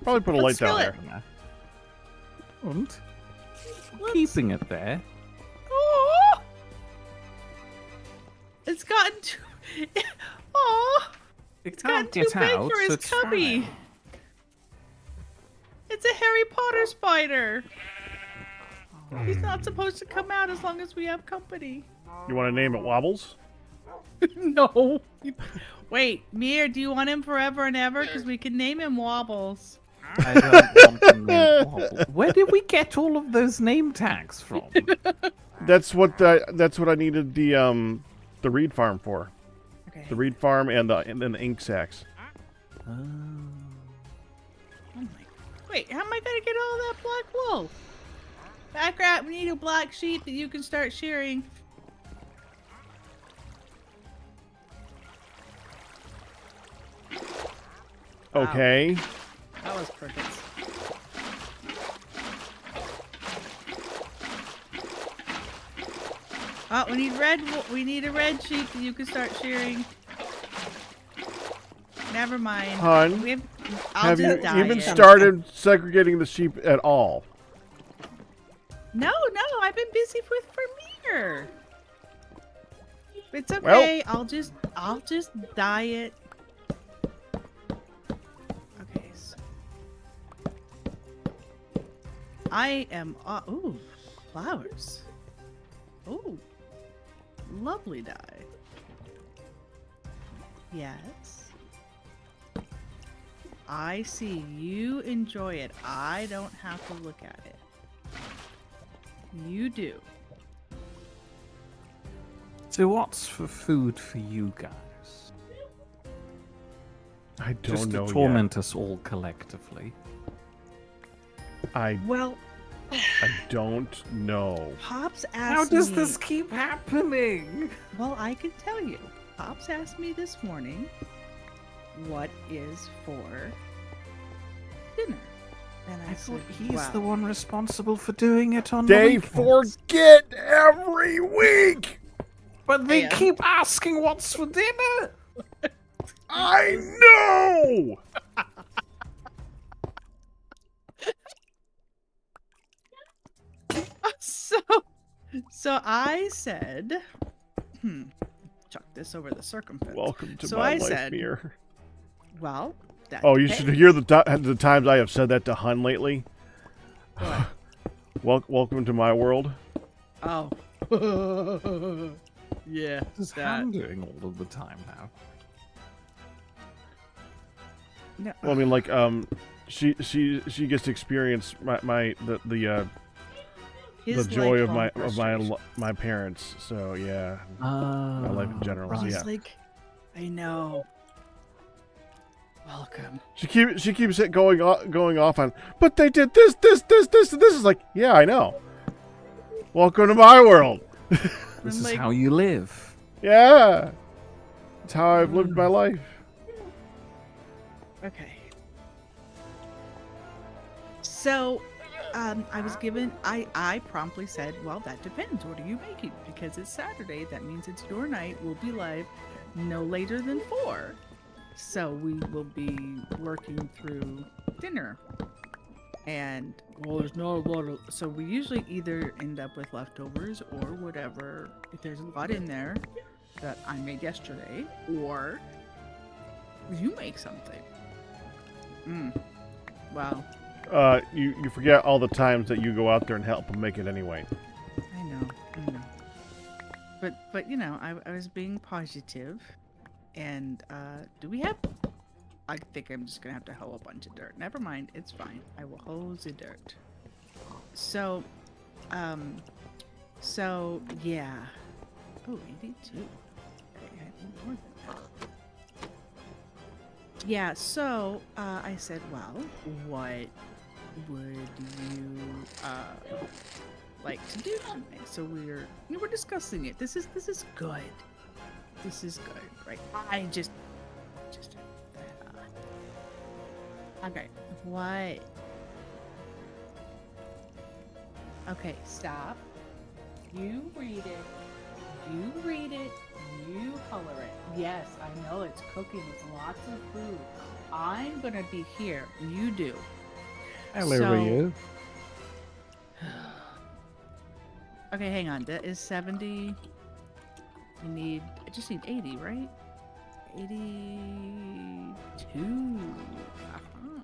Probably put a Let's light down fill there. And keeping it there. Oh, it's gotten too. Oh, It gotten can't too get big out, for so his it's cubby. fine. It's a Harry Potter spider. He's not supposed to come out as long as we have company. You want to name it Wobbles? No. Wait, Mir, do you want him forever and ever? Because we can name him Wobbles. I don't want to name Wobble. Where did we get all of those name tags from? That's what I needed the reed farm for. the reed farm and then the ink sacks. Oh my. Wait, how am I gonna get all that black wool? Back rat, we need a black sheep that you can start shearing. Okay. That was crickets. Oh, we need red. We need a red sheep that you can start shearing. Never mind. Hun, I'll have you just dye even it. started segregating the sheep at all? No, I've been busy with Vermeer. It's okay. I'll just dye it. Okay. So I am. Ooh, flowers. Ooh, lovely dye. Yes. I see. You enjoy it. I don't have to look at it. You do. So what's for food for you guys? I don't Just know to torment us all collectively. Well, I don't know. Pops asked How does me, this keep happening? Well, I can tell you. Pops asked me this morning what is for dinner. And I I thought said, he's well, the one responsible for doing it on They the weekends. forget every week! But they Yeah. keep asking what's for dinner. I know! So I said, chuck this over the circumference. Welcome to So my I life, said, Mere. Well, that Oh, you should depends. hear the times I have said that to Hun lately. What? Welcome to my world. Oh. Yeah. What is Han doing all of the time now? No. Well, I mean, like, she gets to experience the His joy of lifelong frustration. my parents. So yeah, my life in general. So, He's yeah. like, I know. Welcome. She keeps it going off on. But they did this, and this is like, yeah, I know. Welcome to my world. This is like- how you live. Yeah, it's how I've lived my life. Okay. So, I was given. I promptly said, "Well, that depends. What are you making? Because it's Saturday. That means it's your night. We'll be live no later than 4. So we will be working through dinner. And well, there's not a lot of. So we usually either end up with leftovers or whatever. If there's a lot in there that I made yesterday, or you make something. Wow. You forget all the times that you go out there and help them make it anyway. I know. But you know, I was being positive, and do we have? I think I'm just gonna have to hoe a bunch of dirt. Never mind, it's fine. I will hoe the dirt. So yeah. Oh, 82. I had more than that. Yeah. So I said, well, what would you like to do tonight? So we're discussing it. This is good. This is good, right? I just okay. What? Okay, stop. You read it. You read it. You color it. Yes, I know it's cooking. It's lots of food. I'm gonna be here. You do. you. Okay, hang on. That is 70. I just need 80, right? 82. Uh-huh.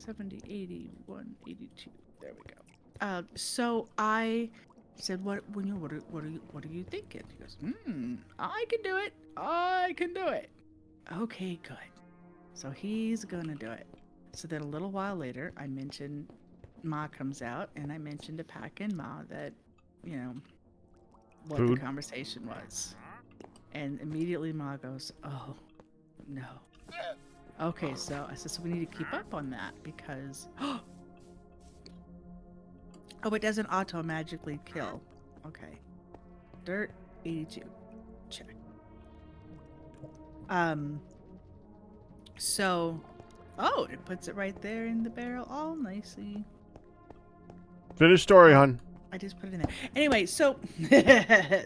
$70, 81, 82. There we go. So I said, what are you thinking? He goes, I can do it. I can do it. Okay, good. So he's gonna do it. So then a little while later, I mentioned Ma comes out, and I mentioned to Pack and Ma that, you know, what Food? the conversation was. And immediately Ma goes, oh, no. Okay, so I said, so we need to keep up on that because... Oh, it doesn't auto-magically kill. Okay. Dirt, 82. Check. So... Oh, it puts it right there in the barrel all nicely. Finish story, hon. I just put it in there. Anyway, so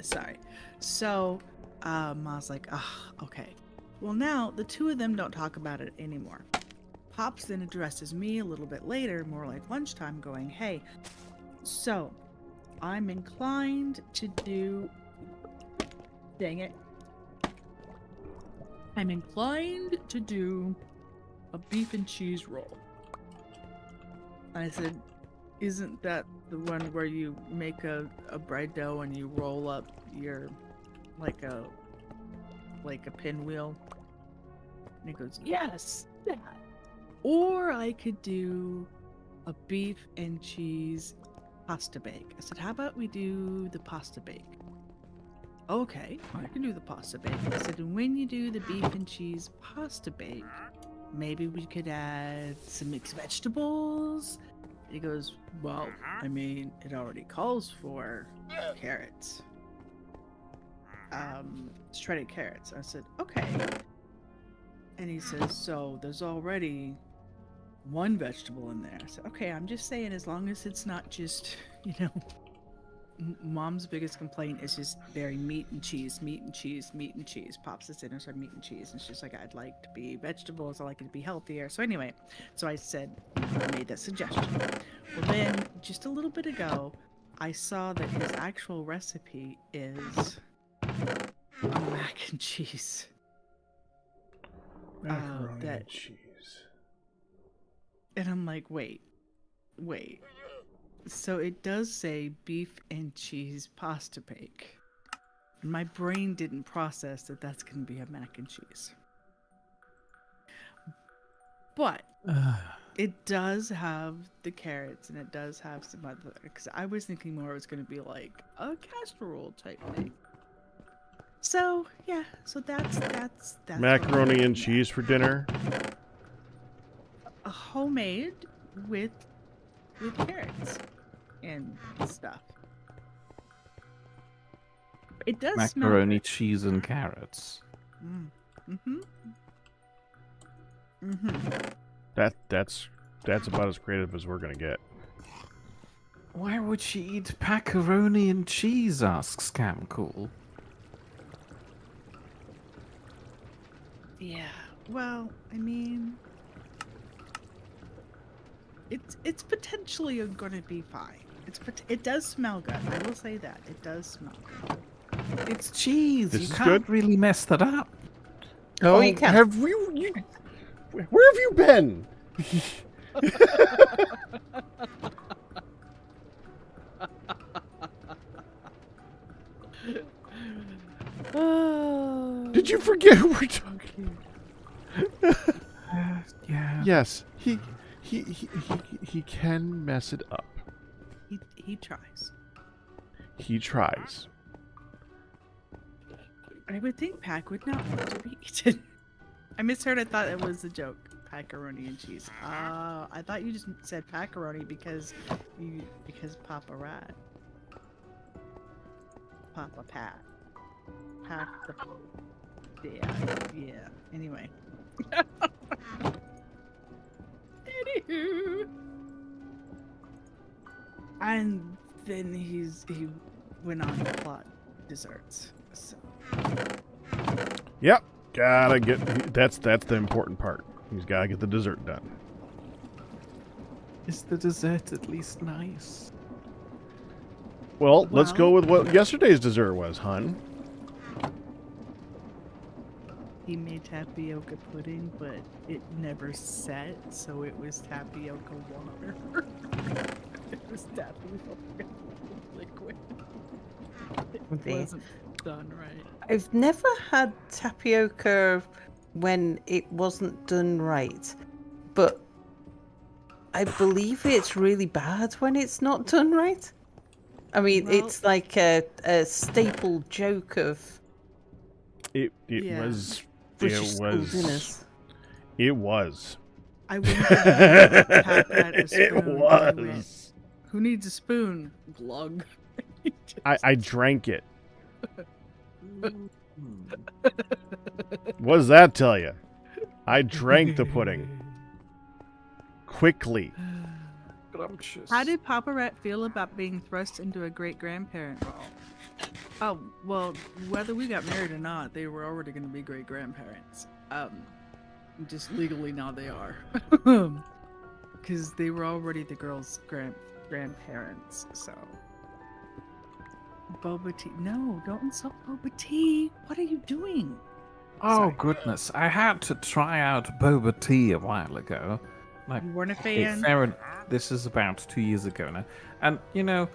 sorry. So Ma's like, oh, okay. Well, now the two of them don't talk about it anymore. Pops then addresses me a little bit later, more like lunchtime, going, hey, so I'm inclined to do... Dang it. I'm inclined to do a beef and cheese roll. I said, isn't that the one where you make a bread dough and you roll up your like a pinwheel? And he goes, yes, that. Or I could do a beef and cheese pasta bake. I said, how about we do the pasta bake? Okay, I can do the pasta bake. I said, and when you do the beef and cheese pasta bake, maybe we could add some mixed vegetables. And he goes, well, I mean, it already calls for carrots. Shredded carrots. I said, okay. And he says, so there's already one vegetable in there. I said, okay, I'm just saying, as long as it's not just, you know, Mom's biggest complaint is just very meat and cheese, meat and cheese, meat and cheese. Pops is dinner, so meat and cheese. And she's like, I'd like to be vegetables. I like it to be healthier. So anyway, so I said, I made that suggestion. Well, then just a little bit ago, I saw that his actual recipe is a mac and cheese. Macaroni and cheese. And I'm like, wait. So it does say beef and cheese pasta bake. My brain didn't process that that's going to be a mac and cheese. But it does have the carrots and it does have some other... Because I was thinking more it was going to be like a casserole type thing. So, yeah. So that's Macaroni and cheese for dinner. A homemade with carrots and stuff. It does Macaroni, cheese, and carrots. That's about as creative as we're gonna get. Why would she eat macaroni and cheese? Asks Cam Cool. Yeah. Well, I mean, it's potentially going to be fine. It does smell good. I will say that it does smell good. It's cheese. This you is can't good? really mess that up. Oh, you can. Have you? Where have you been? Did you forget who we're talking? Yeah. Yes, he can mess it up. He tries. He tries. I would think Pac would not want to be eaten. I misheard. I thought it was a joke. Macaroni and cheese. I thought you just said macaroni because Papa Rat. Papa Pat. Pat the... Yeah. Anyway. Anywho. And then he went on to plot desserts. So. Yep, gotta get. That's the important part. He's gotta get the dessert done. Is the dessert at least nice? Well, let's go with what yesterday's dessert was, hun. He made tapioca pudding, but it never set, so it was tapioca water. It was tapioca liquid. It wasn't done right. I've never had tapioca when it wasn't done right, but I believe it's really bad when it's not done right. I mean, Well- it's like a staple joke of It Yeah. was. British it school was. dinners. It was. I went to the Pat had a spoon. It and he went, was. who needs a spoon? Glug. I drank it. What does that tell you? I drank the pudding. Quickly. Scrumptious. How did Papa Rat feel about being thrust into a great grandparent role? Oh, well, whether we got married or not, they were already going to be great grandparents. Just legally now they are. Because they were already the girls' grandparents, so. Boba tea. No, don't insult Boba tea. What are you doing? Oh, Sorry. goodness. I had to try out boba tea a while ago. Like, You weren't a hey, fan? fair this is about 2 years ago now. And, you know,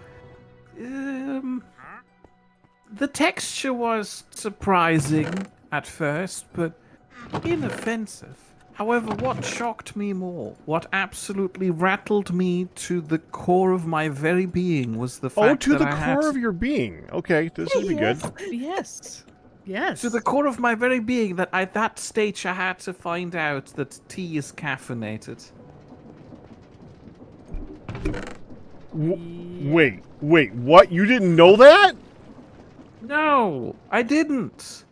the texture was surprising at first, but inoffensive. However, what shocked me more, what absolutely rattled me to the core of my very being was the fact Oh, to that the I had core of your being. Okay, this should be good. Yes. Yes. to the core of my very being that at that stage I had to find out that tea is caffeinated. Wait, what? You didn't know that? No, I didn't.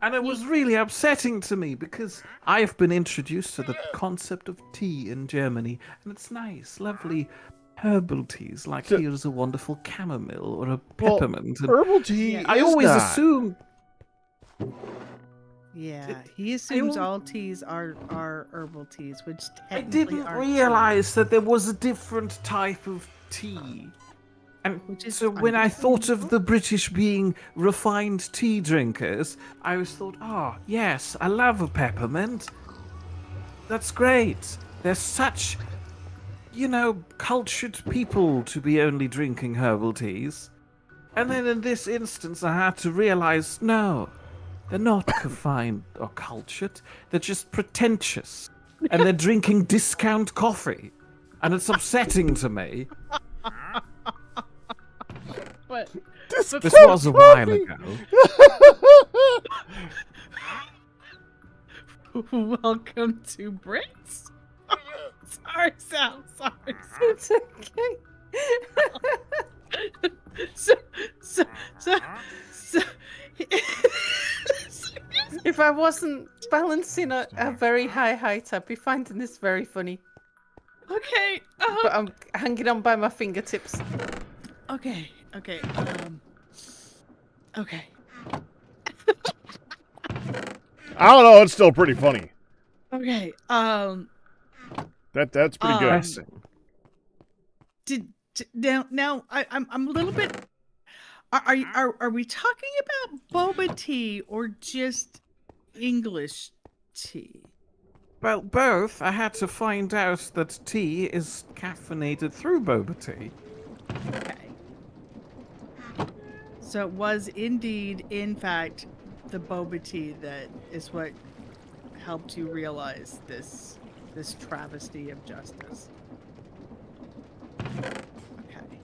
And it was really upsetting to me because I've been introduced to the concept of tea in Germany, and it's nice, lovely herbal teas. Like So- here's a wonderful chamomile or a Well, peppermint. and Herbal tea. I is always not. assumed. Yeah, he assumes al- all teas are herbal teas, which I technically didn't are realize that there was a different type of tea. And Which is so when I thought of understandable. the British being refined tea drinkers, I always thought, oh, yes, I love a peppermint. That's great. They're such, you know, cultured people to be only drinking herbal teas. And then in this instance, I had to realize, no, they're not refined or cultured. They're just pretentious. And they're drinking discount coffee. And it's upsetting to me. But This was a while ago. welcome to Brits. Sorry, Sal. Sorry. It's okay. So. If I wasn't balancing a very high height, I'd be finding this very funny. Okay. But I'm hanging on by my fingertips. Okay. Okay. Okay. I don't know. It's still pretty funny. Okay. That's pretty good. Pressing. Now I'm a little bit. Are we talking about boba tea or just English tea? Well, both. I had to find out that tea is caffeinated through boba tea. Okay. So it was indeed, in fact, the boba tea that is what helped you realize this travesty of justice. Okay.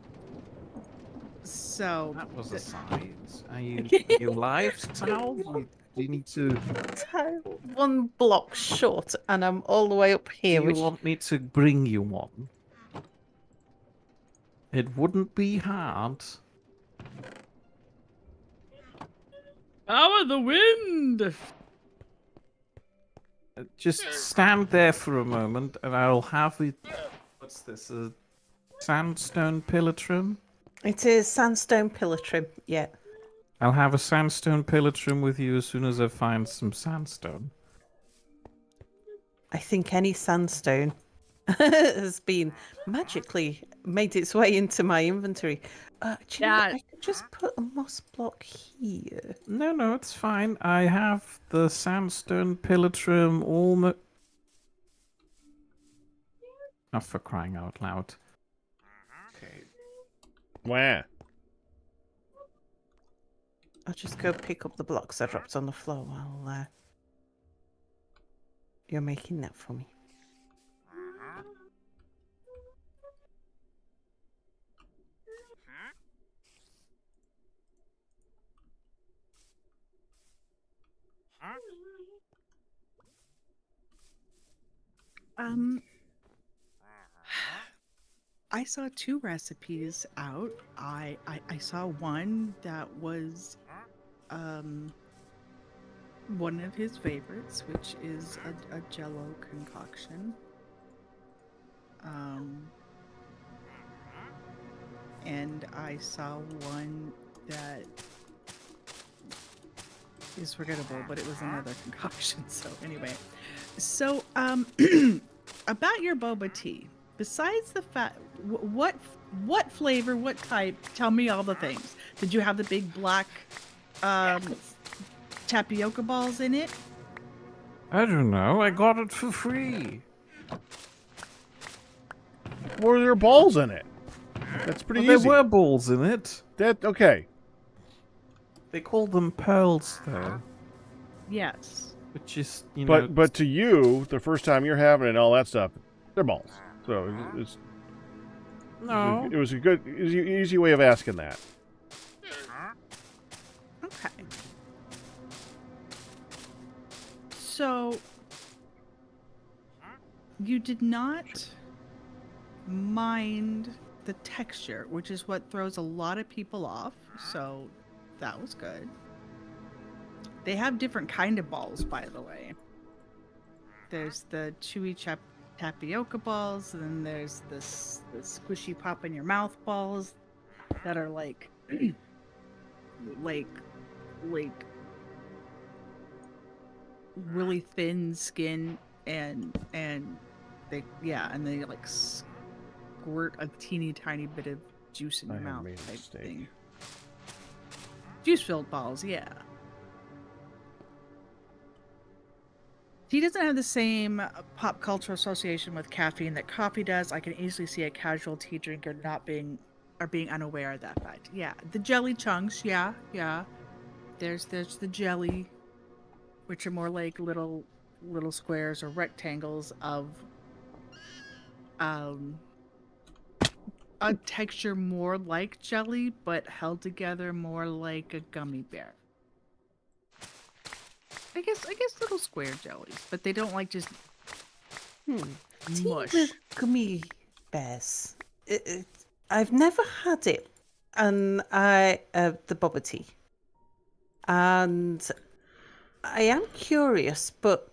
So That was a sign. Are you live, Sal? Do you need to... One block short, and I'm all the way up here. Do you Which want me to bring you one? It wouldn't be hard. power the wind. Just stand there for a moment, and I'll have it... What's this? A sandstone pillar trim? it is sandstone pillar trim. Yeah. I'll have a sandstone pillar trim with you as soon as I find some sandstone. I think any sandstone has been magically made its way into my inventory. Do you know what? Yeah. I could just put a moss block here. No, it's fine. I have the sandstone pillar trim almost... Not for crying out loud. Okay. Wah. I'll just go pick up the blocks I dropped on the floor while you're making that for me. I saw 2 recipes out. I saw one that was one of his favorites, which is a Jello concoction. And I saw one that is forgettable, but it was another concoction. So anyway, so about your boba tea. Besides the fact, what flavor, what type? Tell me all the things. Did you have the big black tapioca balls in it? I don't know. I got it for free. Were there balls in it? That's pretty Well, easy. there were balls in it. Okay. They call them pearls, though. Yes. Which is, you know... But to you, the first time you're having it and all that stuff, they're balls. So it's No. it was an easy way of asking that. Okay. So you did not mind the texture, which is what throws a lot of people off. So that was good. They have different kind of balls, by the way. There's the chewy tapioca balls, and then there's the squishy pop in your mouth balls that are like really thin skin, and they like squirt a teeny tiny bit of juice in your mouth type thing. Juice filled balls, yeah. He doesn't have the same pop culture association with caffeine that coffee does. I can easily see a casual tea drinker being unaware of that fact. Yeah, the jelly chunks, yeah. There's the jelly, which are more like little squares or rectangles of a texture more like jelly, but held together more like a gummy bear. I guess little square jellies, but they don't like just mush. Tea with gummy bears. I've never had it, and the boba tea, and I am curious, but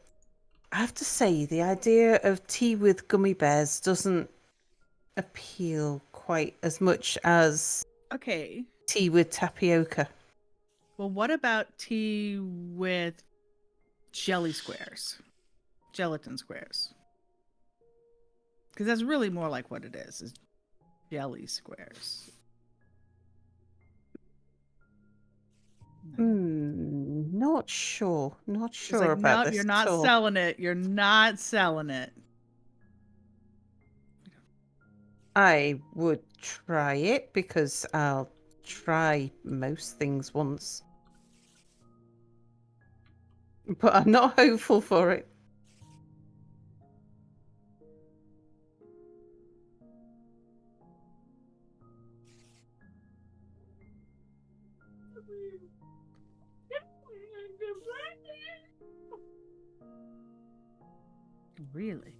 I have to say the idea of tea with gummy bears doesn't appeal quite as much as Okay. tea with tapioca. Well, what about tea with gelatin squares? Because that's really more like what it is jelly squares. Not sure. Not It's sure like, about nope, this. you're not at all. selling it. You're not selling it. I would try it because I'll try most things once. But I'm not hopeful for it. Really?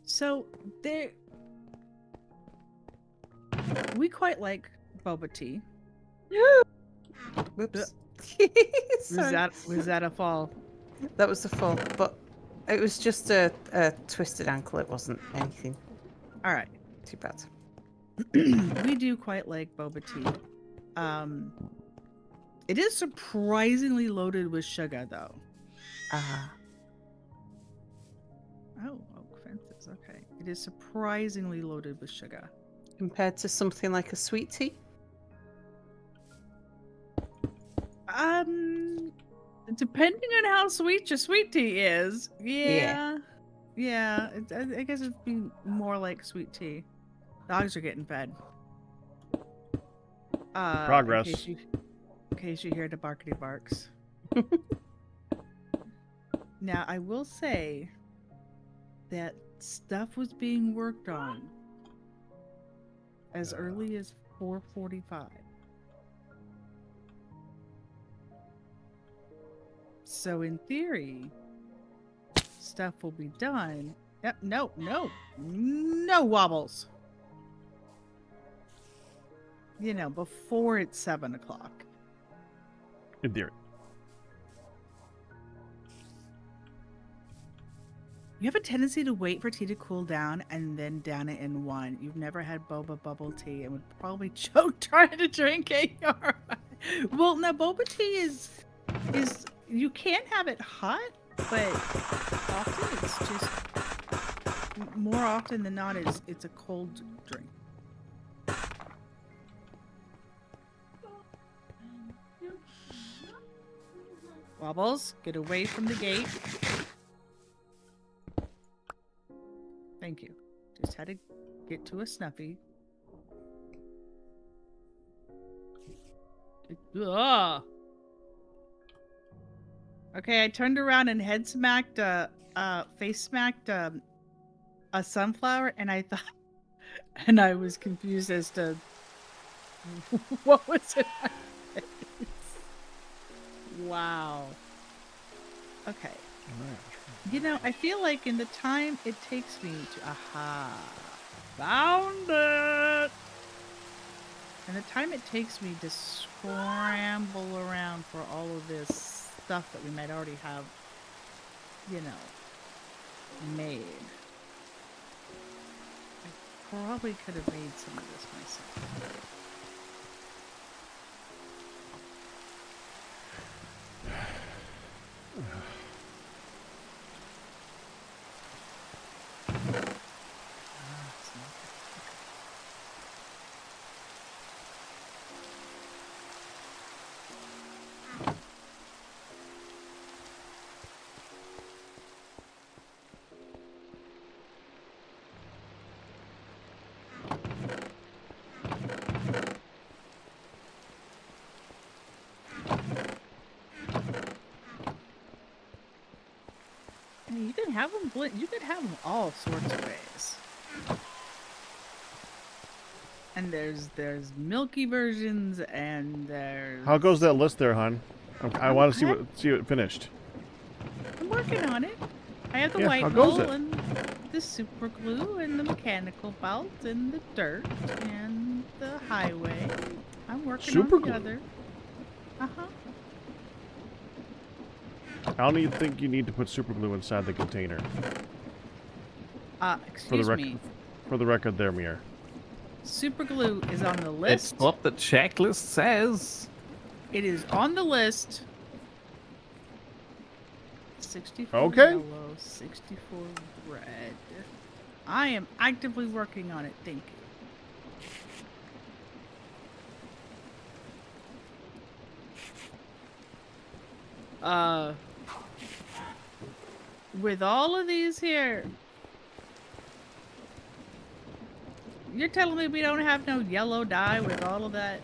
So we quite like boba tea. Whoops. Was that a fall? That was the fall, but it was just a twisted ankle. It wasn't anything All right. too bad. We do quite like boba tea. It is surprisingly loaded with sugar, though. Oh, oak fences. Okay. It is surprisingly loaded with sugar. Compared to something like a sweet tea? Depending on how sweet your sweet tea is. Yeah. I guess it'd be more like sweet tea. Dogs are getting fed. Progress. In case you hear the barkity barks. Now, I will say that stuff was being worked on as early as 4:45. So in theory, stuff will be done. No wobbles. You know, before it's 7 o'clock. In theory. You have a tendency to wait for tea to cool down and then down it in one. You've never had boba bubble tea and would probably choke trying to drink it. Well, now boba tea is you can have it hot, but often it's just more often than not it's a cold drink. Wobbles, get away from the gate. Thank you. Just had to get to a snuffy. Ugh. Okay, I turned around and face smacked a sunflower, and I thought, and I was confused as to what was in my face. Wow. Okay. You know, I feel like in the time it takes me to found it. And the time it takes me to scramble around for all of this stuff that we might already have, you know, made. I probably could have made some of this myself. You can have them you could have them all sorts of ways. And there's milky versions, and there's. How goes that list there, hon? I want to see it finished. I'm working on it. I have the Yeah, white how goes wool it? and the super glue and the mechanical belt and the dirt and the highway. I'm working Super on the glue? other. Uh-huh. How do you think you need to put super glue inside the container? Excuse me. For the record there, Mere. Super glue is on the It's list. what the checklist says. It is on the list. 64 Okay. yellow, 64 red. I am actively working on it. Thank you. With all of these here, you're telling me we don't have no yellow dye with all of that?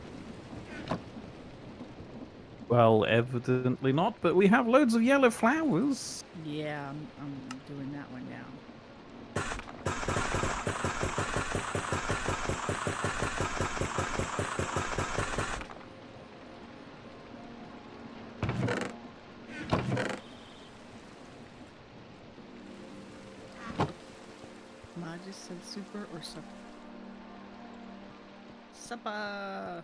Well, evidently not, but we have loads of yellow flowers. Yeah, I'm doing that one now. I just said super or supper? Supper!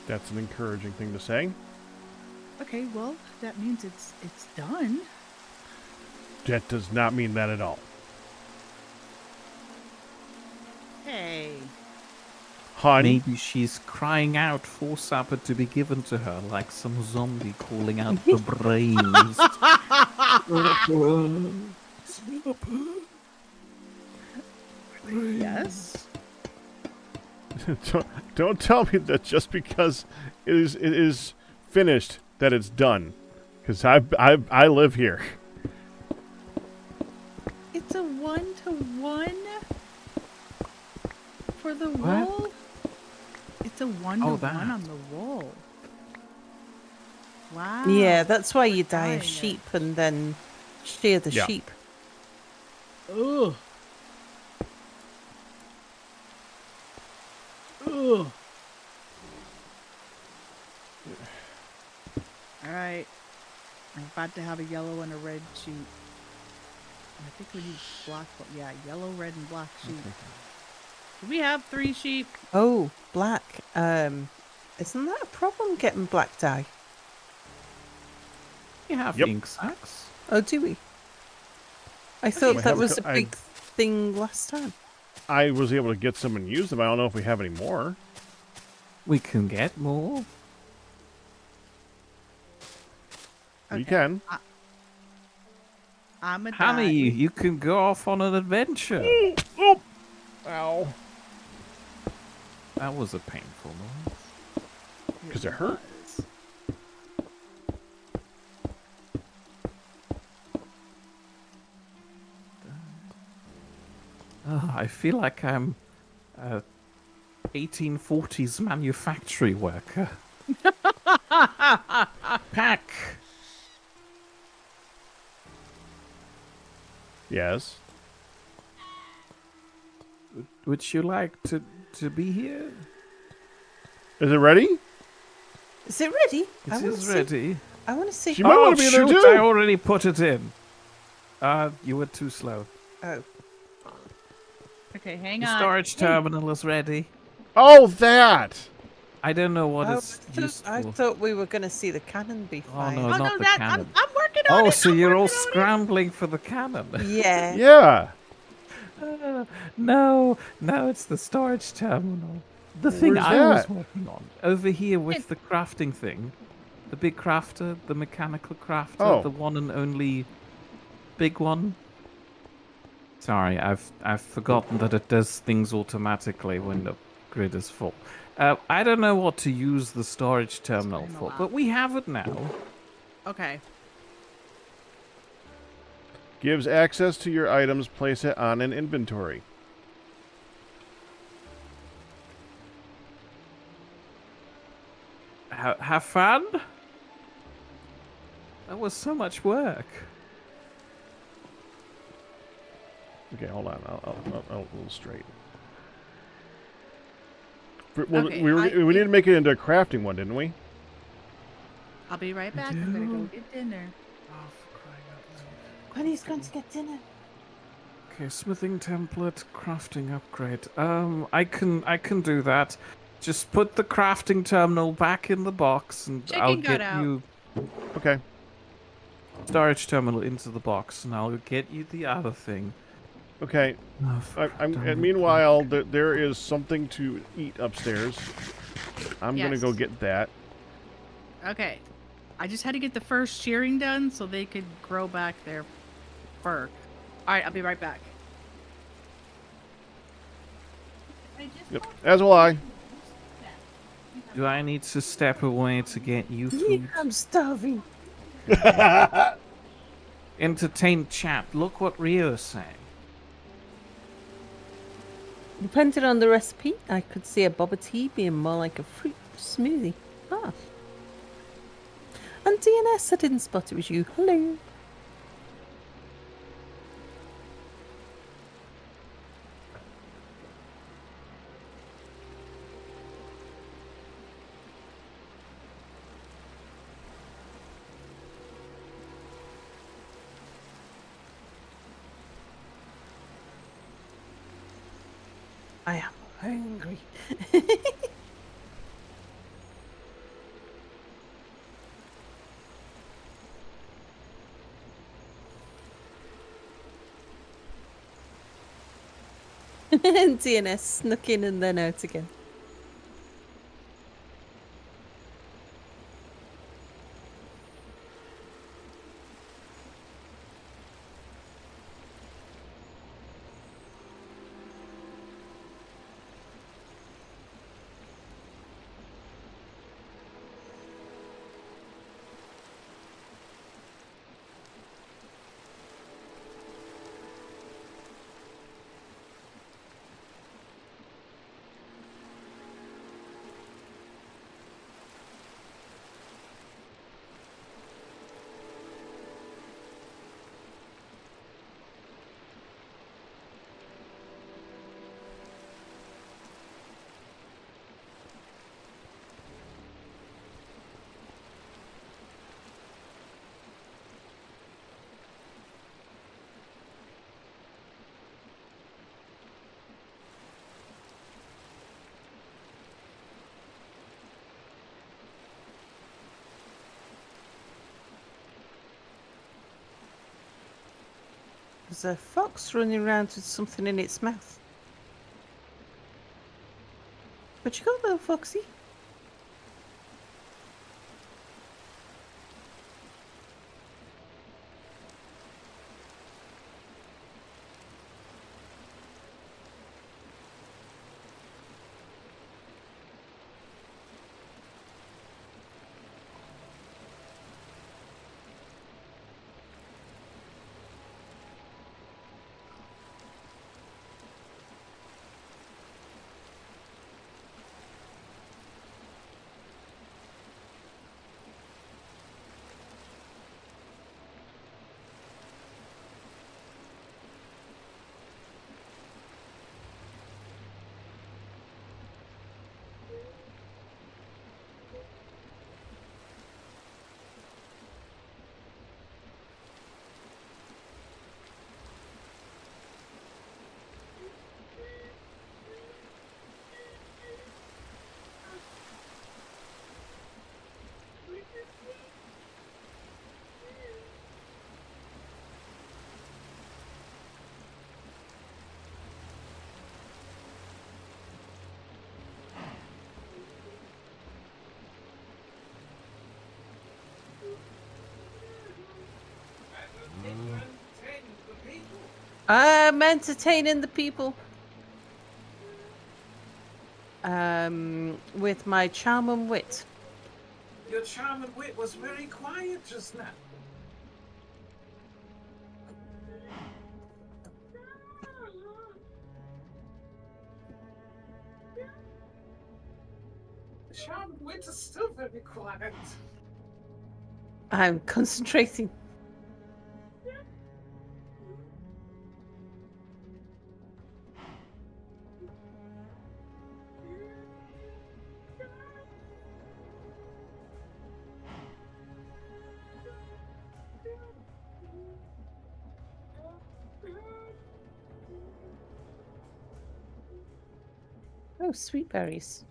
That's an encouraging thing to say. Okay, well, that means it's done. That does not mean that at all. Hey. Hon, Maybe she's crying out for supper to be given to her, like some zombie calling out for brains. Yes? don't tell me that just because it is finished that it's done, because I live here. It's a 1-to-1 for the What? wall? It's a 1-to-1 that. on the wall. Wow. Yeah, that's why you dye Dyeing a it. sheep and then shear the Yeah. sheep. Ugh. Ugh. All right. I'm about to have a yellow and a red sheep. And I think we need black. Yeah, yellow, red, and black sheep. Do we have 3 sheep? Oh, black. Isn't that a problem getting black dye? You have Yep. ink sacs. Oh, do we? I thought We that have was a a big thing last time. I was able to get some and use them. I don't know if we have any more. We can get more. You can. I'm a Honey, you can go off on an adventure. Oh! Ow. That was a painful noise. Because it hurt. Oh, I feel like I'm a 1840s manufactory worker. Pack. Yes. Would you like to be here? Is it ready? Is it ready? It is ready. I want to see. She might want to be there shoot, too. I already put it in. You were too slow. Oh, Okay, hang The on. storage terminal is ready. Oh, that! I don't know what oh, it's I used for. thought we were going to see the cannon be Oh, fired. no. Oh not no, the that cannon. I'm working on Oh, it. so I'm you're all working on it. scrambling for the cannon. Yeah. Yeah. No, it's the storage terminal. The thing Where's I was that? working on. Over here with the crafting thing. The big crafter, the mechanical crafter, Oh. the one and only big one. Sorry, I've forgotten that it does things automatically when the grid is full. I don't know what to use the storage terminal for, but we have it now. Okay. Gives access to your items. Place it on an inventory. Have fun? That was so much work. Okay, hold on. I'll illustrate. Well, Okay, we need to make it into a crafting one, didn't we? I'll be right back. I'm gonna go get dinner. Granny's going to get dinner. Okay, smithing template, crafting upgrade. I can do that. Just put the crafting terminal back in the box, and Chicken I'll got get out. you Okay. storage terminal into the box, and I'll get you the other thing. Okay. Oh, And meanwhile, there is something to eat upstairs. I'm gonna Yes. go get that. Okay. I just had to get the first shearing done so they could grow back their fur. All right, I'll be right back. Yep. As will I. Do I need to step away to get you food? I'm starving. Entertain chat. Look what Rio's saying. Depending on the recipe, I could see a boba tea being more like a fruit smoothie. Ah. And DNS, I didn't spot it was you. Hello. I am hungry. And DNS snuck in and then out again. There's a fox running around with something in its mouth. What you got, little foxy? I'm entertaining the people. With my charm and wit. Your charm and wit was very quiet just now. Charm and wit is still very quiet. I'm concentrating. Oh, sweet berries.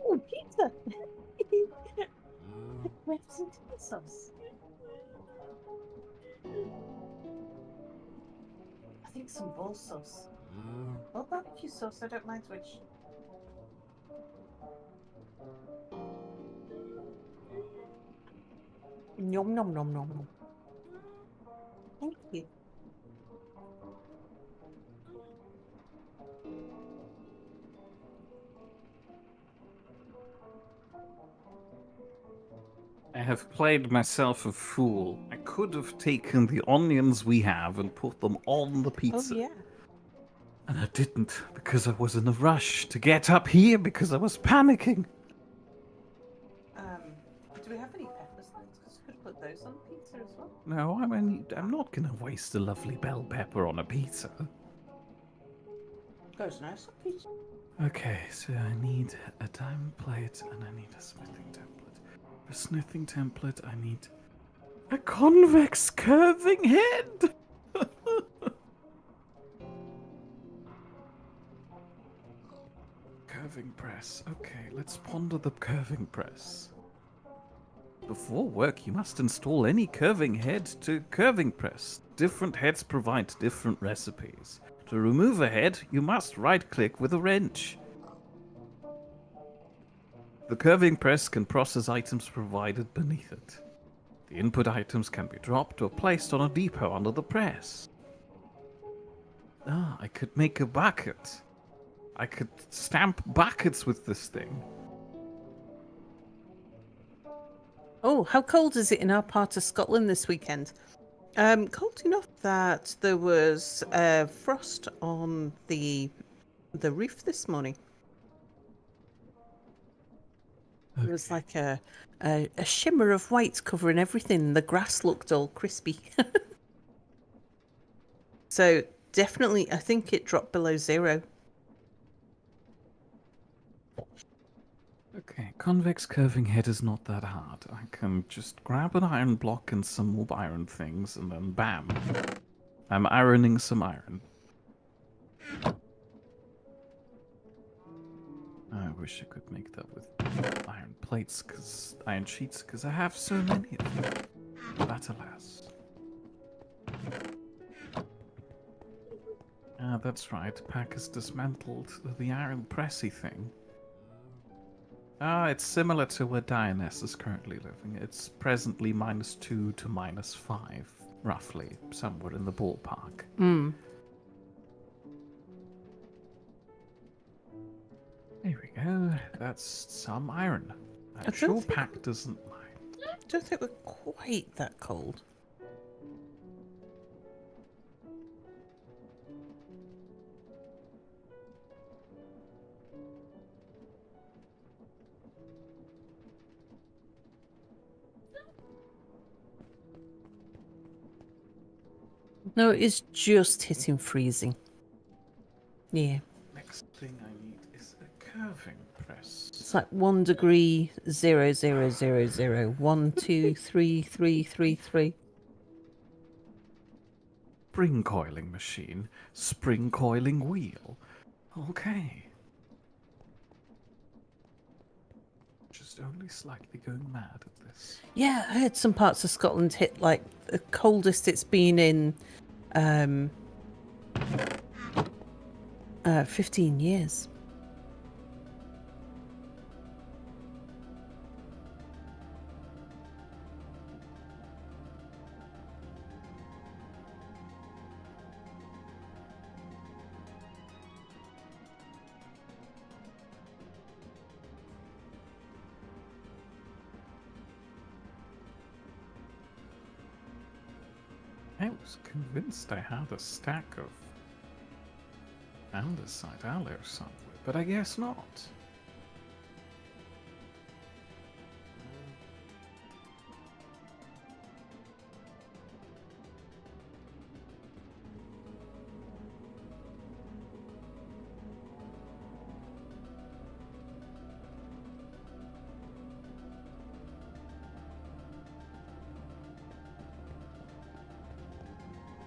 Ooh, pizza! We have some tomato sauce. I think some bull sauce. Or barbecue sauce, I don't mind which. Nom nom nom nom nom. Thank you. I have played myself a fool. I could have taken the onions we have and put them on the pizza. Oh yeah. And I didn't because I was in a rush to get up here because I was panicking. Do we have any peppers? Because we could put those on the pizza as well. No, I'm not going to waste a lovely bell pepper on a pizza. Goes nice on pizza. Okay, so I need a diamond plate and I need a smithing template. For a smithing template, I need a convex curving head. Curving press. Okay, let's ponder the curving press. Before work, you must install any curving head to curving press. Different heads provide different recipes. To remove a head, you must right-click with a wrench. The curving press can process items provided beneath it. The input items can be dropped or placed on a depot under the press. Ah, I could make a bucket. I could stamp buckets with this thing. Oh, how cold is it in our part of Scotland this weekend? Cold enough that there was frost on the the roof this morning. It was like a shimmer of white covering everything. The grass looked all crispy. So definitely, I think it dropped below 0. Okay, convex curving head is not that hard. I can just grab an iron block and some more iron things, and then bam. I'm ironing some iron. I wish I could make that with iron plates, iron sheets, because I have so many of them. But alas. Ah, that's right. Pack has dismantled the iron pressy thing. Ah, it's similar to where Dioness is currently living. It's presently -2 to -5, roughly, somewhere in the ballpark. Hmm. There we go. That's some iron. I'm don't sure think- Pack doesn't mind. I don't think we're quite that cold. No, it's just hitting freezing. Yeah. Next thing I need is a curving press. It's like 1 degree 00001 2 3 3 3 3. Spring coiling machine. Spring coiling wheel. Okay. Just only slightly going mad at this. Yeah, I heard some parts of Scotland hit like the coldest it's been in 15 years. I was convinced I had a stack of andesite alloy somewhere, but I guess not.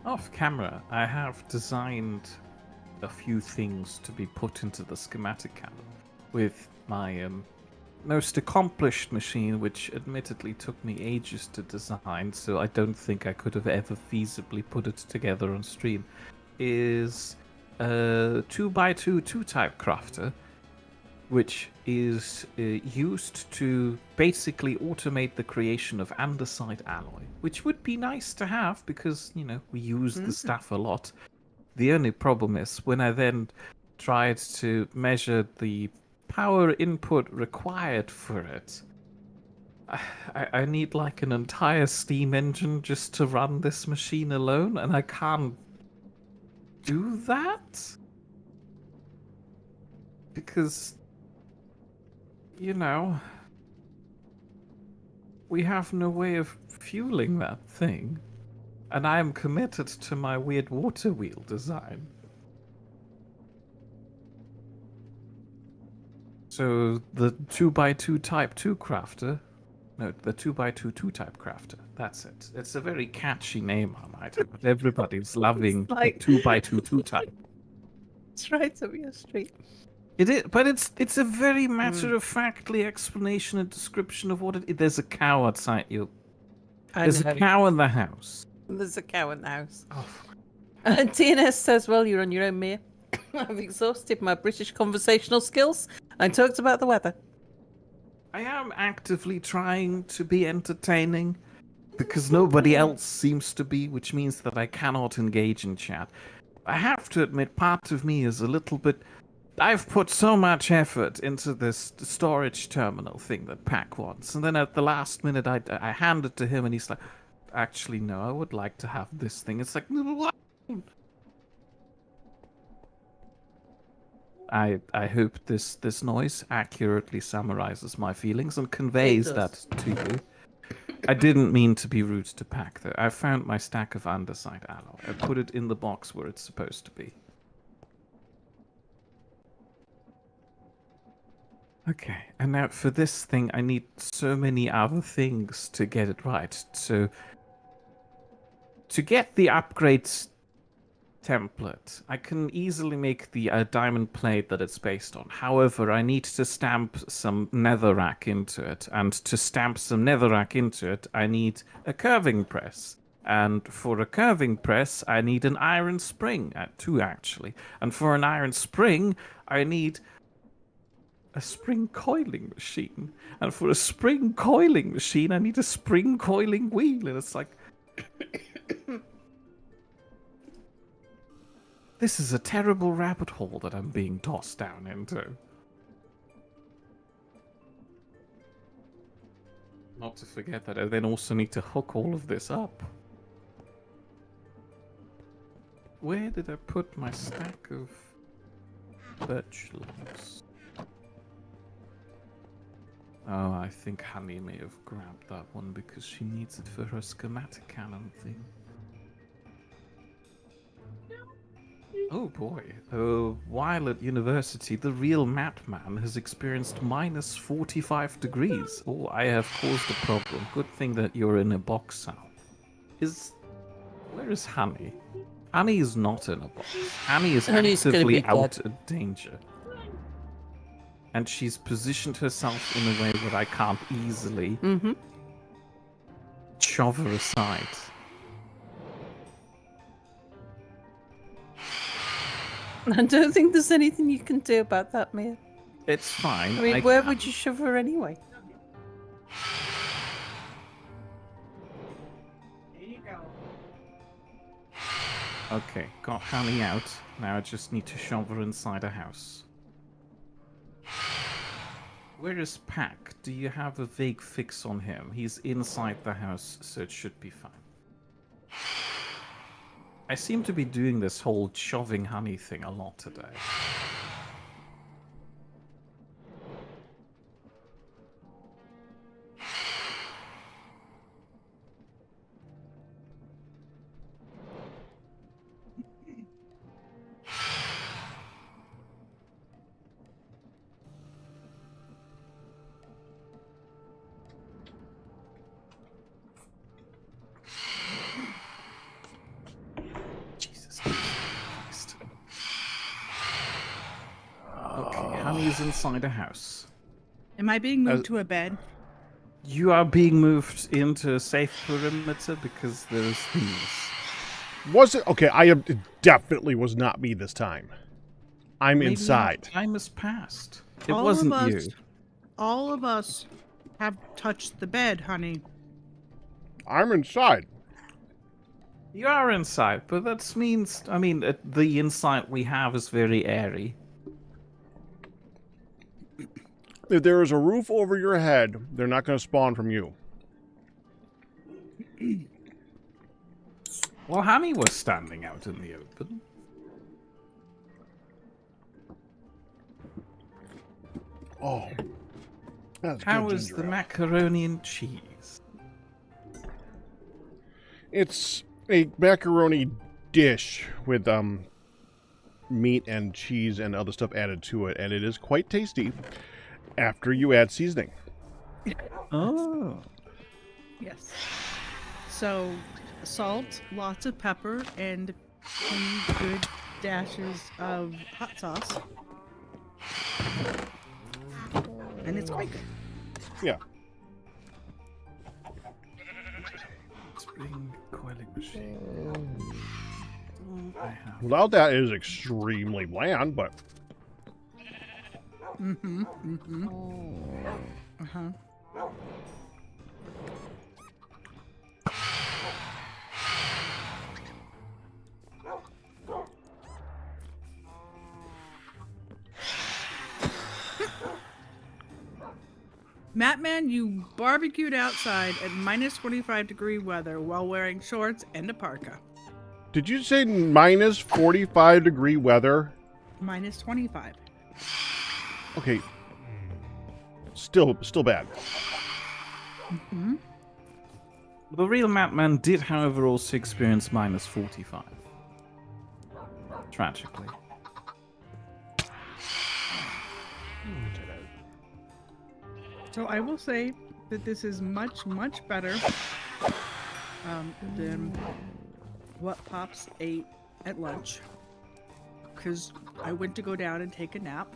Off camera, I have designed a few things to be put into the schematic cabinet with my most accomplished machine, which admittedly took me ages to design, so I don't think I could have ever feasibly put it together on stream, is a 2x2 2-type crafter, which is used to basically automate the creation of andesite alloy, which would be nice to have because, you know, we use the stuff a lot. The only problem is when I then tried to measure the power input required for it, I need like an entire steam engine just to run this machine alone, and I can't do that because, you know, we have no way of fueling that thing. And I am committed to my weird water wheel design. So the 2x2 type 2 crafter, no, the 2x2 2-type crafter, that's it. It's a very catchy name, I might add, but everybody's loving like- the 2x2 2-type. It's right up your street. It is, but it's a very matter-of-factly explanation and description of what it is. There's a cow outside you. There's a cow in the house. There's a cow in the house. Oh, And TNS says, well, you're on your own, Mere. I've exhausted my British conversational skills. I talked about the weather. I am actively trying to be entertaining because nobody else seems to be, which means that I cannot engage in chat. I have to admit, part of me is a little bit... I've put so much effort into this storage terminal thing that Pac wants, and then at the last minute I hand it to him and he's like, actually, no, I would like to have this thing. It's like, what? I hope this noise accurately summarizes my feelings and conveys It that does. to you. I didn't mean to be rude to Pack, though. I found my stack of andesite alloy. I put it in the box where it's supposed to be. Okay, and now for this thing, I need so many other things to get it right. So, to get the upgrades template, I can easily make the diamond plate that it's based on. However, I need to stamp some netherrack into it, and to stamp some netherrack into it, I need a curving press. And for a curving press, I need an iron spring, two actually. And for an iron spring, I need a spring coiling machine. And for a spring coiling machine, I need a spring coiling wheel. And it's like, this is a terrible rabbit hole that I'm being tossed down into. Not to forget that I then also need to hook all of this up. Where did I put my stack of birch logs? Oh, I think Honey may have grabbed that one because she needs it for her schematic cannon thing. Oh boy. While at university, the real Mat Man has experienced minus 45 degrees. Oh, I have caused a problem. Good thing that you're in a box, Sal. Where is Honey? Honey is not in a box. Honey is Honey's gonna actively be out dead. of danger. And she's positioned herself in a way that I can't easily shove her aside. I don't think there's anything you can do about that, Mia. It's fine. I mean, where would you shove her anyway? Okay, got Honey out. Now I just need to shove her inside a house. Where is Pack? Do you have a vague fix on him? He's inside the house, so it should be fine. I seem to be doing this whole shoving Honey thing a lot today. Jesus Christ. Okay, Honey's inside a house. Am I being moved to a bed? You are being moved into a safe perimeter because there's these. Was it? Okay, it definitely was not me this time. I'm Maybe inside. Time has passed. It All wasn't of you. us, all of us have touched the bed, honey. I'm inside. You are inside, but that means, I mean, the insight we have is very airy. If there is a roof over your head, they're not going to spawn from you. Well, Honey was standing out in the open. Oh. That's How good is ginger the ale. macaroni and cheese? It's a macaroni dish with meat and cheese and other stuff added to it, and it is quite tasty after you add seasoning. Oh. Yes. So, salt, lots of pepper, and some good dashes of hot sauce. And it's quite good. Yeah. Spring coiling machine. I have. Without that, it is extremely bland, but Uh-huh. Matman, you barbecued outside at minus 25-degree weather while wearing shorts and a parka. did you say minus 45-degree weather? Minus 25. Okay. Still bad. Mm-hmm. The real madman did, however, also experience minus 45. Tragically. So I will say that this is much, much better than what Pops ate at lunch. Because I went to go down and take a nap,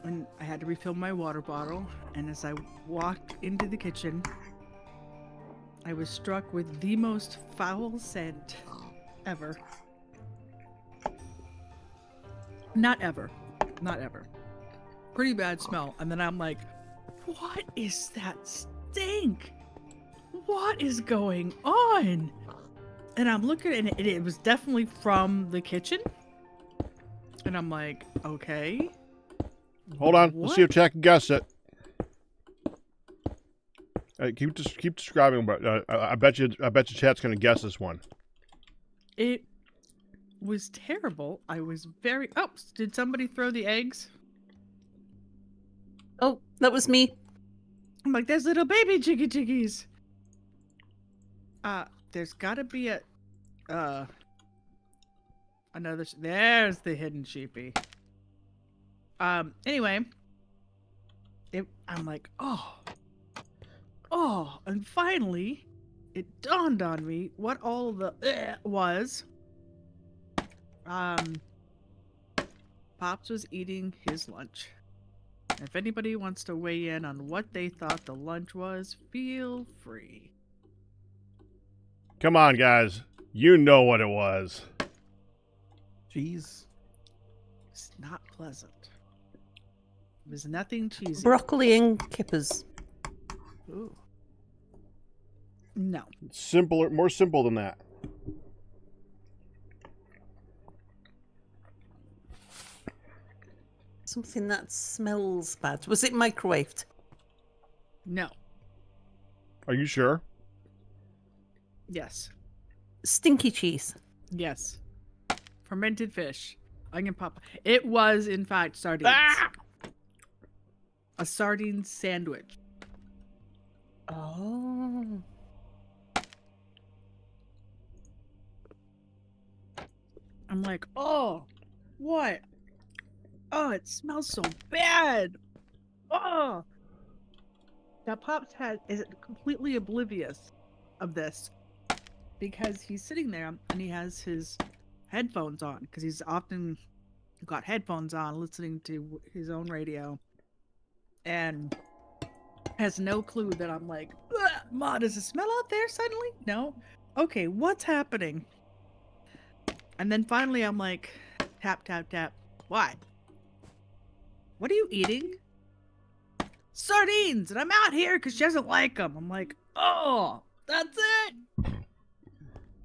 and I had to refill my water bottle. And as I walked into the kitchen, I was struck with the most foul scent ever. Not ever. Not ever. Pretty bad smell. And then I'm like, what is that stink? What is going on? And I'm looking and it was definitely from the kitchen. And I'm like, okay. Hold on. What? Let's see if Jack can guess it. Keep describing, but I bet you chat's gonna guess this one. It was terrible. I was very. Oh, did somebody throw the eggs? Oh, that was me. I'm like, there's little baby jiggy jiggies. There's got to be another. There's the hidden sheepy. Anyway, I'm like, oh, and finally, it dawned on me what all the was. Pops was eating his lunch. If anybody wants to weigh in on what they thought the lunch was, feel free. Come on, guys. You know what it was. Jeez. It's not pleasant. It was nothing cheesy. Broccoli and kippers. Ooh. No. Simpler, more simple than that. Something that smells bad. Was it microwaved? No. Are you sure? Yes. Stinky cheese. Yes. Fermented fish. Onion pop. It was, in fact, sardines. Ah! A sardine sandwich. Oh. I'm like, oh, what? Oh, it smells so bad. Oh. Now, Pops is completely oblivious of this because he's sitting there and he has his headphones on because he's often got headphones on listening to his own radio and has no clue that I'm like, Ma, does it smell out there suddenly? No? Okay, what's happening? And then finally I'm like, tap, tap, tap. Why? What are you eating? Sardines! And I'm out here because she doesn't like them. I'm like, oh, that's it?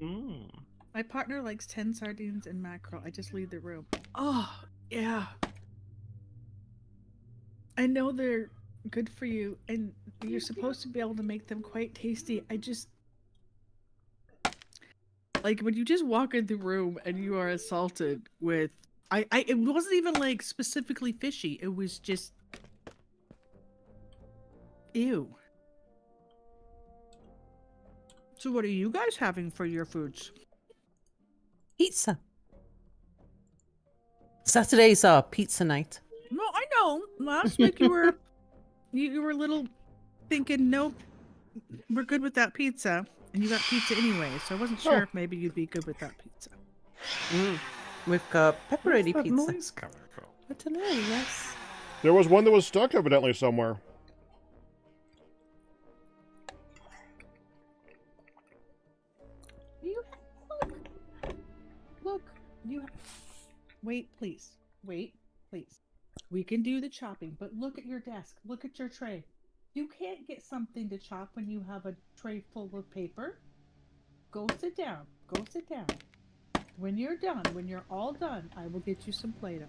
Mm. My partner likes 10 sardines and mackerel. I just leave the room. Oh, yeah. I know they're good for you, and you're supposed to be able to make them quite tasty. I just... Like, when you just walk in the room and you are assaulted with... it wasn't even, like, specifically fishy. It was just... Ew. So what are you guys having for your foods? Pizza. Saturdays are pizza night. No, I know. Last week you were you were a little thinking, nope, we're good with that pizza. And you got pizza anyway, so I wasn't sure if maybe you'd be good with that pizza. We've got pepperoni Where's that pizza. noise coming from? I don't know, yes. There was one that was stuck evidently somewhere. Look, you wait, please. Wait, please. We can do the chopping, but look at your desk. Look at your tray. You can't get something to chop when you have a tray full of paper. Go sit down. Go sit down. When you're done, when you're all done, I will get you some Play-Doh.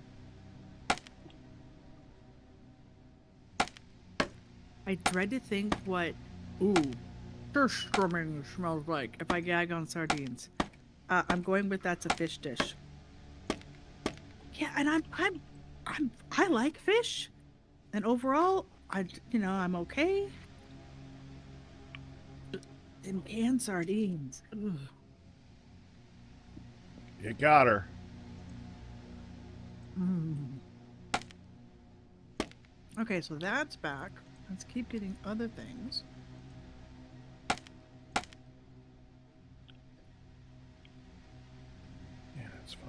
I dread to think what, fish skimming smells like if I gag on sardines. I'm going with that's a fish dish. Yeah, and I like fish, and overall, I'm okay. And canned sardines. Ugh. You got her. Mm. Okay, so that's back. Let's keep getting other things. Yeah, that's fine.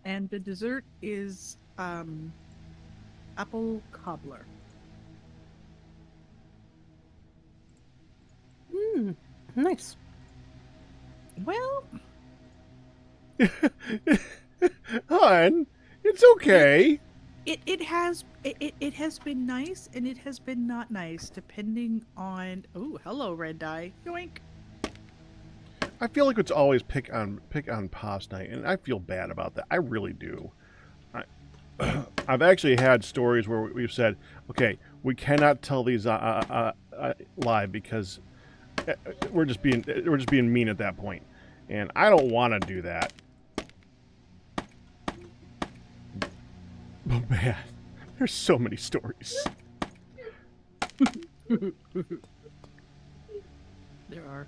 And the dessert is apple cobbler. Nice. Well, Hun, it's okay. it has been nice and it has been not nice depending on. Oh, hello, red dye. Yoink. I feel like it's always pick on past night, and I feel bad about that. I really do. I've actually had stories where we've said, "Okay, we cannot tell these live because we're just being mean at that point," and I don't want to do that. Oh man, there's so many stories. There are.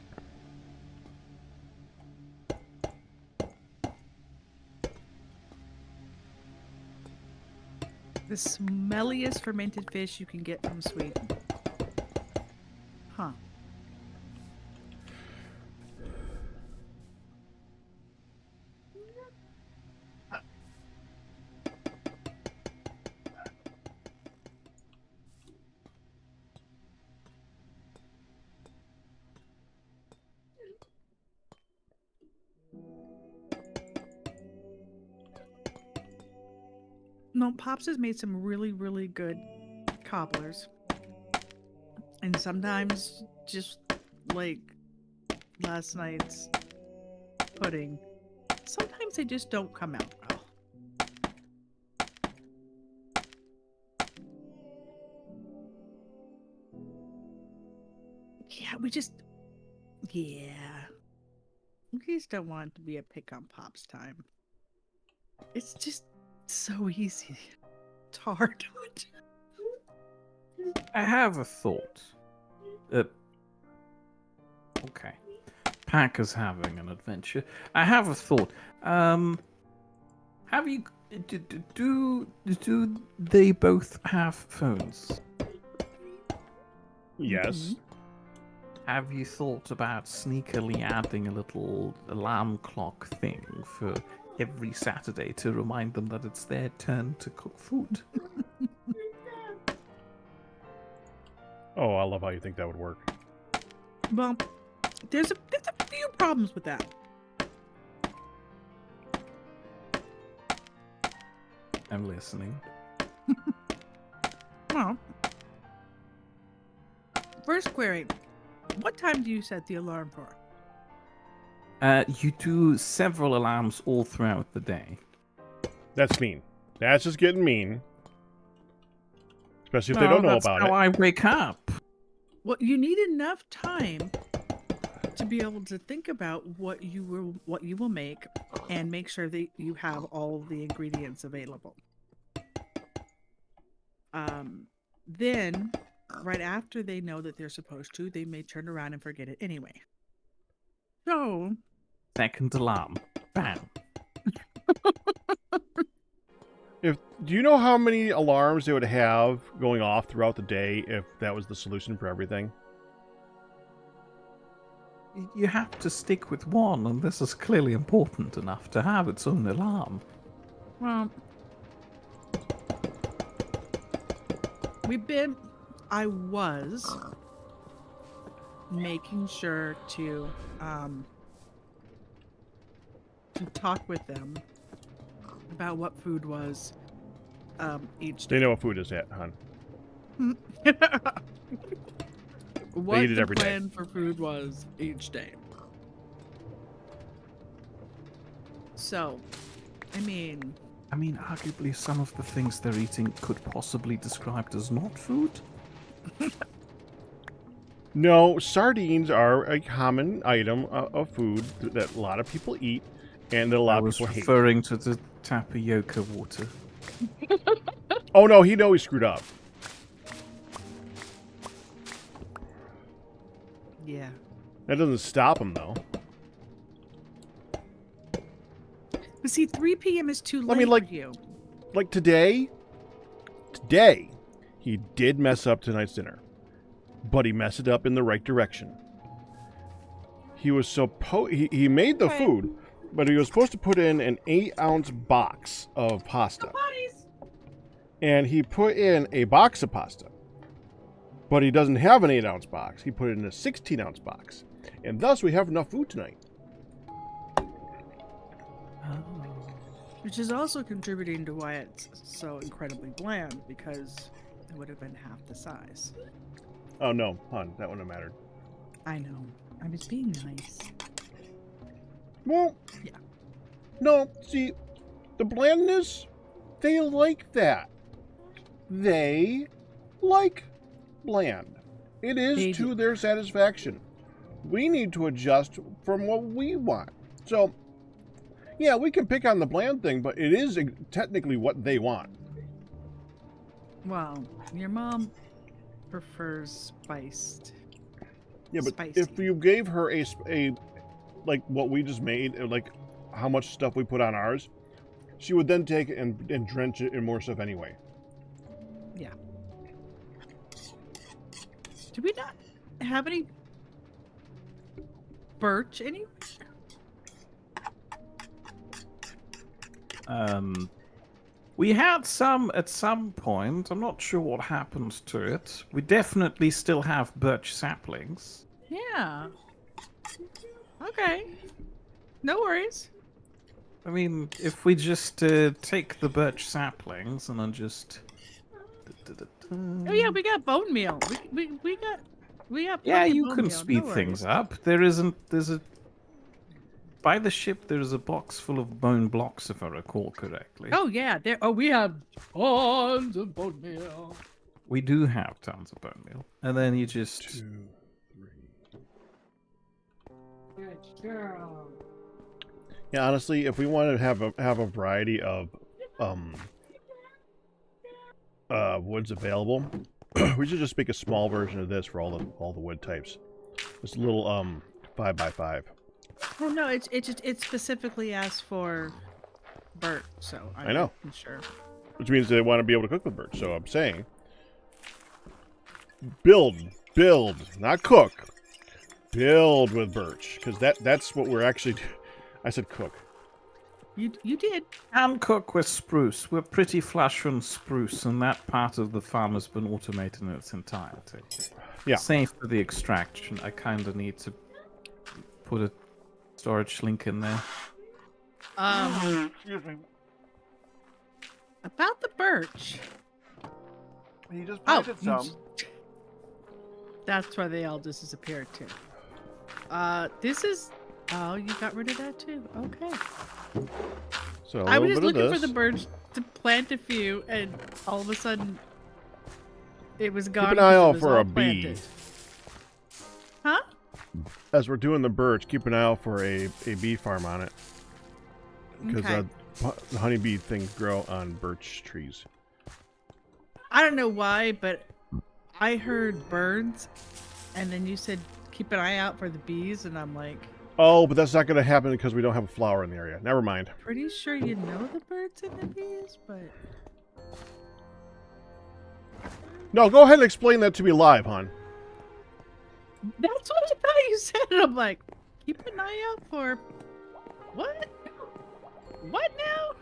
The smelliest fermented fish you can get from Sweden. Huh. No, Pops has made some really, really good cobblers. And sometimes, just like last night's pudding, sometimes they just don't come out well. Yeah, we just don't want it to be a pick on Pops time. It's just so easy. It's hard. I have a thought. Okay. Pack is having an adventure. I have a thought. Have you do they both have phones? Yes. Have you thought about sneakily adding a little alarm clock thing for every Saturday to remind them that it's their turn to cook food? Oh, I love how you think that would work. Well, there's a few problems with that. I'm listening. Well, first query: what time do you set the alarm for? You do several alarms all throughout the day. That's mean. That's just getting mean. Especially if they don't know about That's how it. I wake up. Well, you need enough time to be able to think about what you will make and make sure that you have all of the ingredients available. Then, right after they know that they're supposed to, they may turn around and forget it anyway. So, Second alarm. Bam. Do you know how many alarms they would have going off throughout the day if that was the solution for everything? You have to stick with one, and this is clearly important enough to have its own alarm. well, I was making sure to talk with them about what food was each day. They know what food is at, hon. What eat it the every day. plan for food was each day. So, I mean, arguably some of the things they're eating could possibly be described as not food. No, sardines are a common item of food that a lot of people eat, And a I lot of was people hate. referring to the tapioca water. Oh no, he knows he screwed up. Yeah. That doesn't stop him though. But see, 3 p.m. is too late I mean, like, for you. like today, he did mess up tonight's dinner, but he messed it up in the right direction. He was he made the food, but he was supposed to put in an 8-ounce box of pasta. And he put in a box of pasta, but he doesn't have an 8-ounce box. He put it in a 16-ounce box, and thus we have enough food tonight. Which is also contributing to why it's so incredibly bland, because it would have been half the size. Oh no, hon, that wouldn't have mattered. I know. I was being nice. Well, Yeah. no, see, the blandness, they like that. They like bland. It is They to do. their satisfaction. We need to adjust from what we want. So, yeah, we can pick on the bland thing, but it is technically what they want. Well, your mom prefers spiced. Yeah, but Spicy. if you gave her a like what we just made, like how much stuff we put on ours, she would then take it and drench it in more stuff anyway. Yeah. Do we not have any birch anywhere? We had some at some point. I'm not sure what happened to it. We definitely still have birch saplings. Yeah. Okay. No worries. I mean, if we just take the birch saplings and then just... Oh yeah, we got bone meal. We got Yeah, plenty of you bone can meal, speed no things worries. up. There's a... By the ship, there's a box full of bone blocks, if I recall correctly. Oh yeah, there. Oh, we have tons of bone meal. We do have tons of bone meal. And then you just... 2, 3. Good girl. Yeah, honestly, if we want to have a variety of woods available, we should just make a small version of this for all the wood types. This little 5x5. Oh no, it specifically asks for birch, so I know. I'm sure. Which means they want to be able to cook with birch. So I'm saying, build, not cook. Build with birch, because that's what we're actually. I said cook. You did. And cook with spruce. We're pretty flush on spruce, and that part of the farm has been automated in its entirety. Yeah. Same for the extraction. I kind of need to put a storage link in there. Excuse me. About the birch. You just Oh, planted you some. That's why they all disappeared too. This is. Oh, you got rid of that too. Okay. So a I was little just bit of looking for this. the birch to plant a few, and all of a sudden, it was gone. Keep an because eye it out was for all a bee. planted. Huh? As we're doing the birch, keep an eye out for a bee farm on it. Because Okay. the honeybee things grow on birch trees. I don't know why, but I heard birds, and then you said keep an eye out for the bees, and I'm like, Oh, but that's not going to happen because we don't have a flower in the area. Never mind. pretty sure you know the birds and the bees, but No, go ahead and explain that to me live, hon. that's what I thought you said. And I'm like, keep an eye out for what? What now?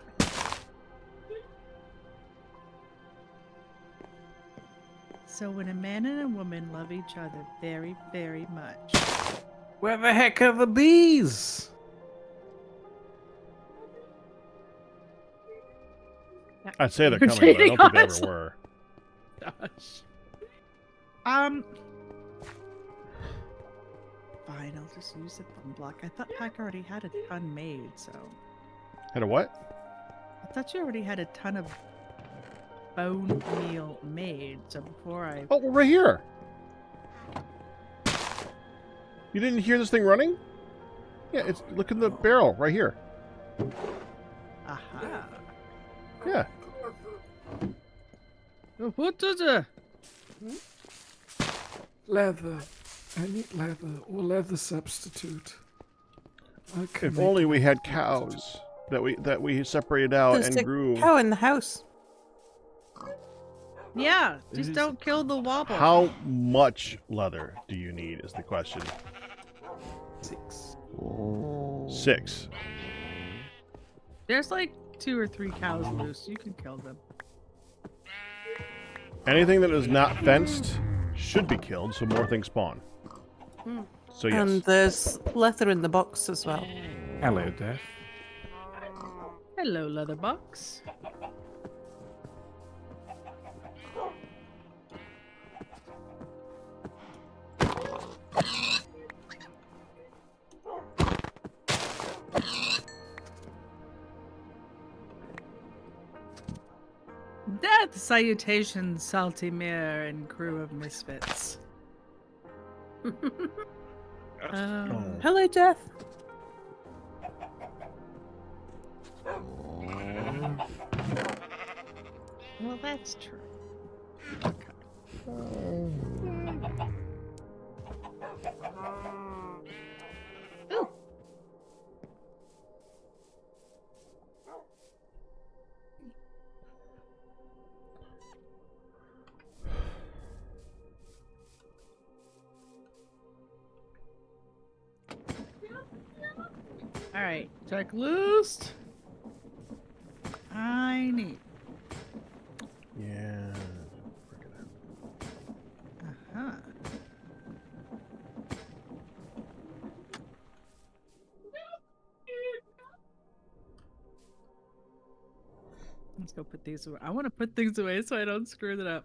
So when a man and a woman love each other very, very much. Where the heck are the bees? I'd say they're You're coming, but I cheating don't think they on us. ever were. Gosh. Fine, I'll just use the bone block. I thought Pack already had a ton made, so. Had a what? I thought you already had a ton of bone meal made, so before I. Oh, we're right here. You didn't hear this thing running? Yeah, it's look in the barrel right here. Aha. Yeah. What is it? Leather. I need leather or leather substitute. I can If make only we had leather cows that we separated out There's and a grew. cow in the house. Yeah, It just is- don't kill the wobble. How much leather do you need is the question. substitute. 6. 6. There's like 2 or 3 cows loose. You can kill them. Anything that is not fenced should be killed, so more things spawn. So yes. And there's leather in the box as well. Hello, Death. Hello, Leatherbox. Death salutations, Sal and Mere and crew of misfits. Hello, Death. Well, that's true. Ooh. All right, checklist. I need. Yeah. Huh. Let's go put these away. I want to put things away so I don't screw it up.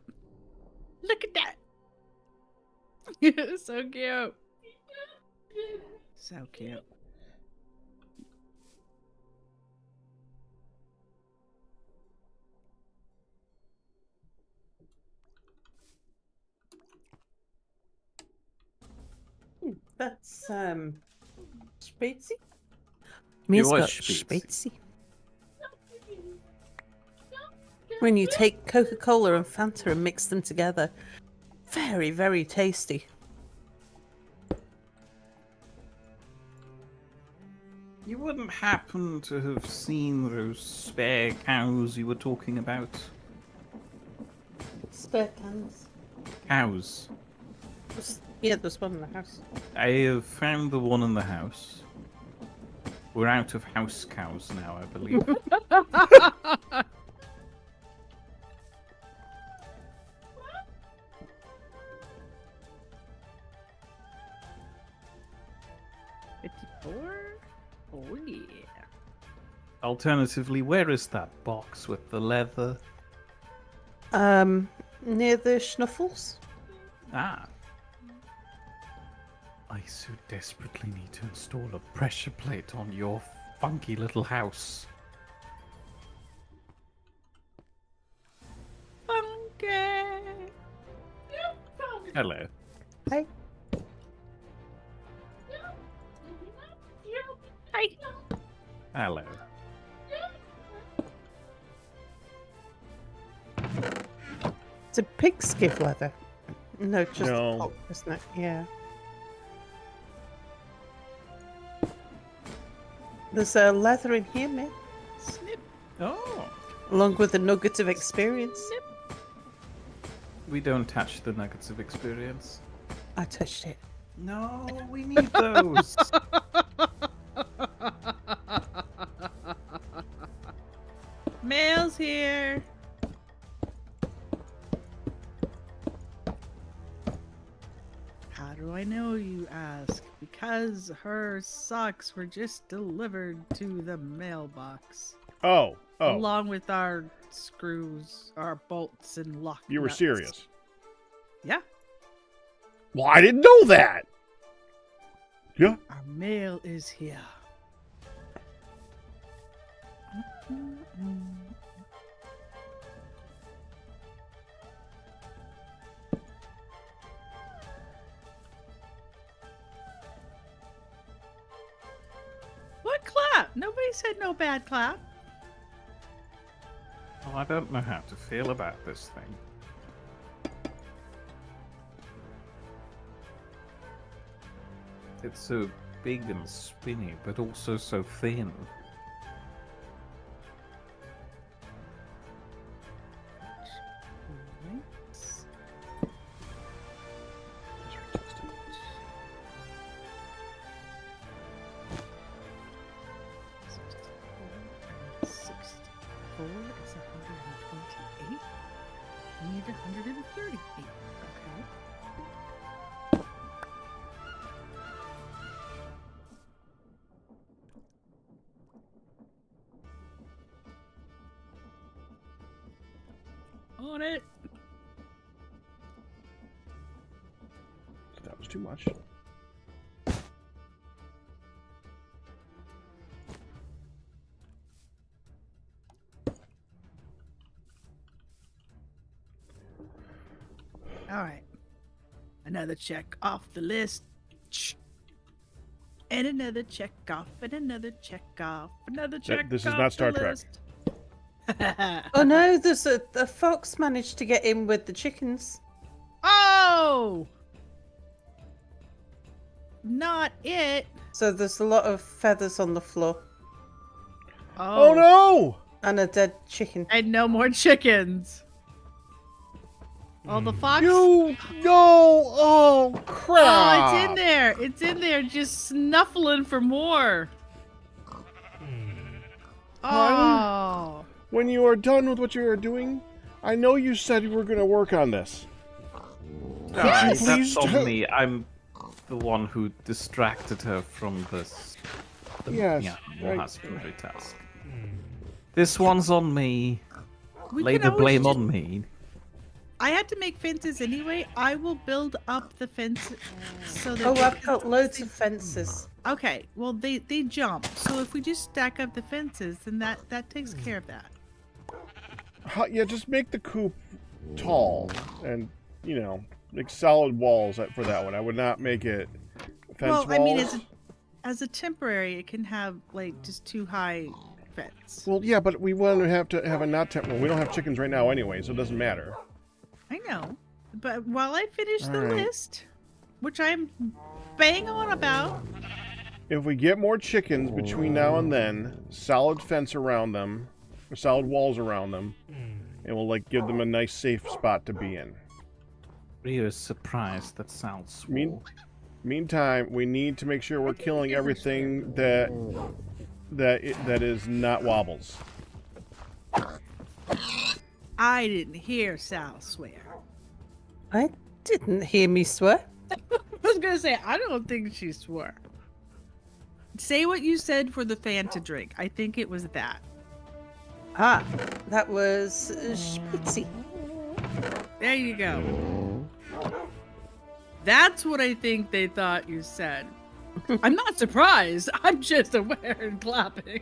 Look at that. So cute. So cute. That's Spatzy. Mia's was got Spatzy. Spatzy. When you take Coca-Cola and Fanta and mix them together, very, very tasty. You wouldn't happen to have seen those spare cows you were talking about? Spare cans. Cows. Yeah, there's one in the house. I have found the one in the house. We're out of house cows now, I believe. Oh yeah. Alternatively, where is that box with the leather? Near the Schnuffles. Ah. I so desperately need to install a pressure plate on your funky little house. Funky. Hello. Hey. Hi. Hello. It's a pigskin leather. No, just No. a pulp, isn't it? Yeah. There's a leather in here, man. Snip. Oh. Along with a nugget of experience. We don't touch the nuggets of experience. I touched it. No, we need those. Mail's here. How do I know, you ask? Because her socks were just delivered to the mailbox. Oh. Along with our screws, our bolts, and lock You were nuts. serious. Yeah. Well, I didn't know that. Yeah. Our mail is here. What clap? Nobody said no bad clap. Oh, I don't know how to feel about this thing. It's so big and spinny, but also so thin. Is 128. We need 138. Okay. On it. That was too much. All right. Another check off the list. And another check off, and another check off, another check this is off not Star the Trek. list. Oh no, there's a fox managed to get in with the chickens. Oh! Not it. So there's a lot of feathers on the floor Oh no! and a dead chicken. And no more chickens. Oh, the fox. No! Oh crap! Oh, it's in there. It's in there, just snuffling for more. Oh. When you are done with what you are doing, I know you said you were going to work on this. Guys, please that's on don't- me. I'm the one who distracted her from this. Yes, more right. husbandry task. This one's on me. We Lay can the always blame just- on me. I had to make fences anyway. I will build up the fence so that. Oh, they I've can- got loads of fences. Okay, well they jump. So if we just stack up the fences, then that takes care of that. Yeah, just make the coop tall and, make solid walls for that one. I would not make it fence Well, walls. I mean, as a temporary, it can have like just too high fence. Well, yeah, but we want to have a not temp. Well, we don't have chickens right now anyway, so it doesn't matter. I know, but while I finish the Alright. list, which I'm bang on about. If we get more chickens between now and then, solid fence around them, or solid walls around them, and we'll give them a nice safe spot to be in. Rio's surprised that Sal swore. Meantime, we need to make sure we're killing everything that is not wobbles. I didn't hear Sal swear. I didn't hear me swear. I was gonna say I don't think she swore. Say what you said for the fan to drink. I think it was that. Ah, that was Spitzy. There you go. That's what I think they thought you said. I'm not surprised. I'm just aware and clapping.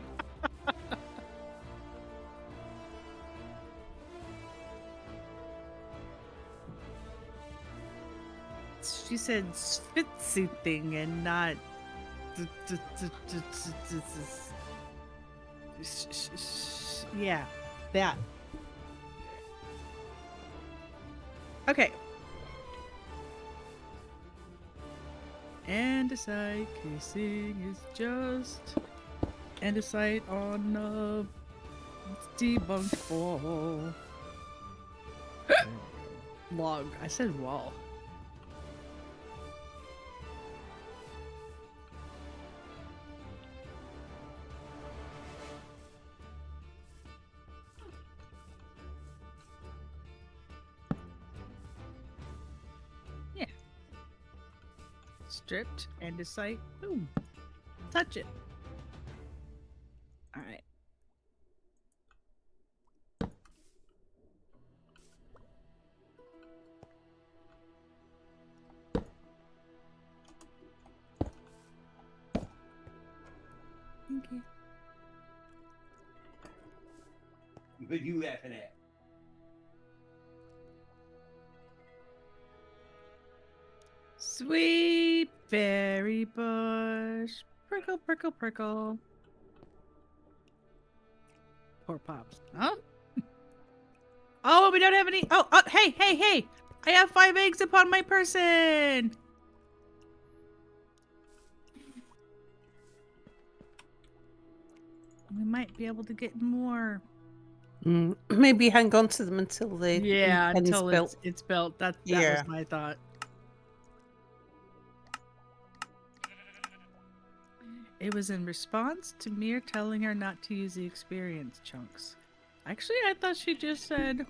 She said spitzy thing and not. Yeah, that. Okay. Andesite casing is just andesite on a debunked wall. Log. I said wall. Stripped, andesite, boom. Touch it. Alright. Thank you. What you laughing at? Sweet berry bush, prickle, prickle, prickle. Poor Pops. Huh? Oh, we don't have any. Oh, hey. I have 5 eggs upon my person. We might be able to get more. Maybe hang on to them until they Yeah, pen's until built. it's built. That Yeah. was my thought. It was in response to Mere telling her not to use the experience chunks. Actually, I thought she just said,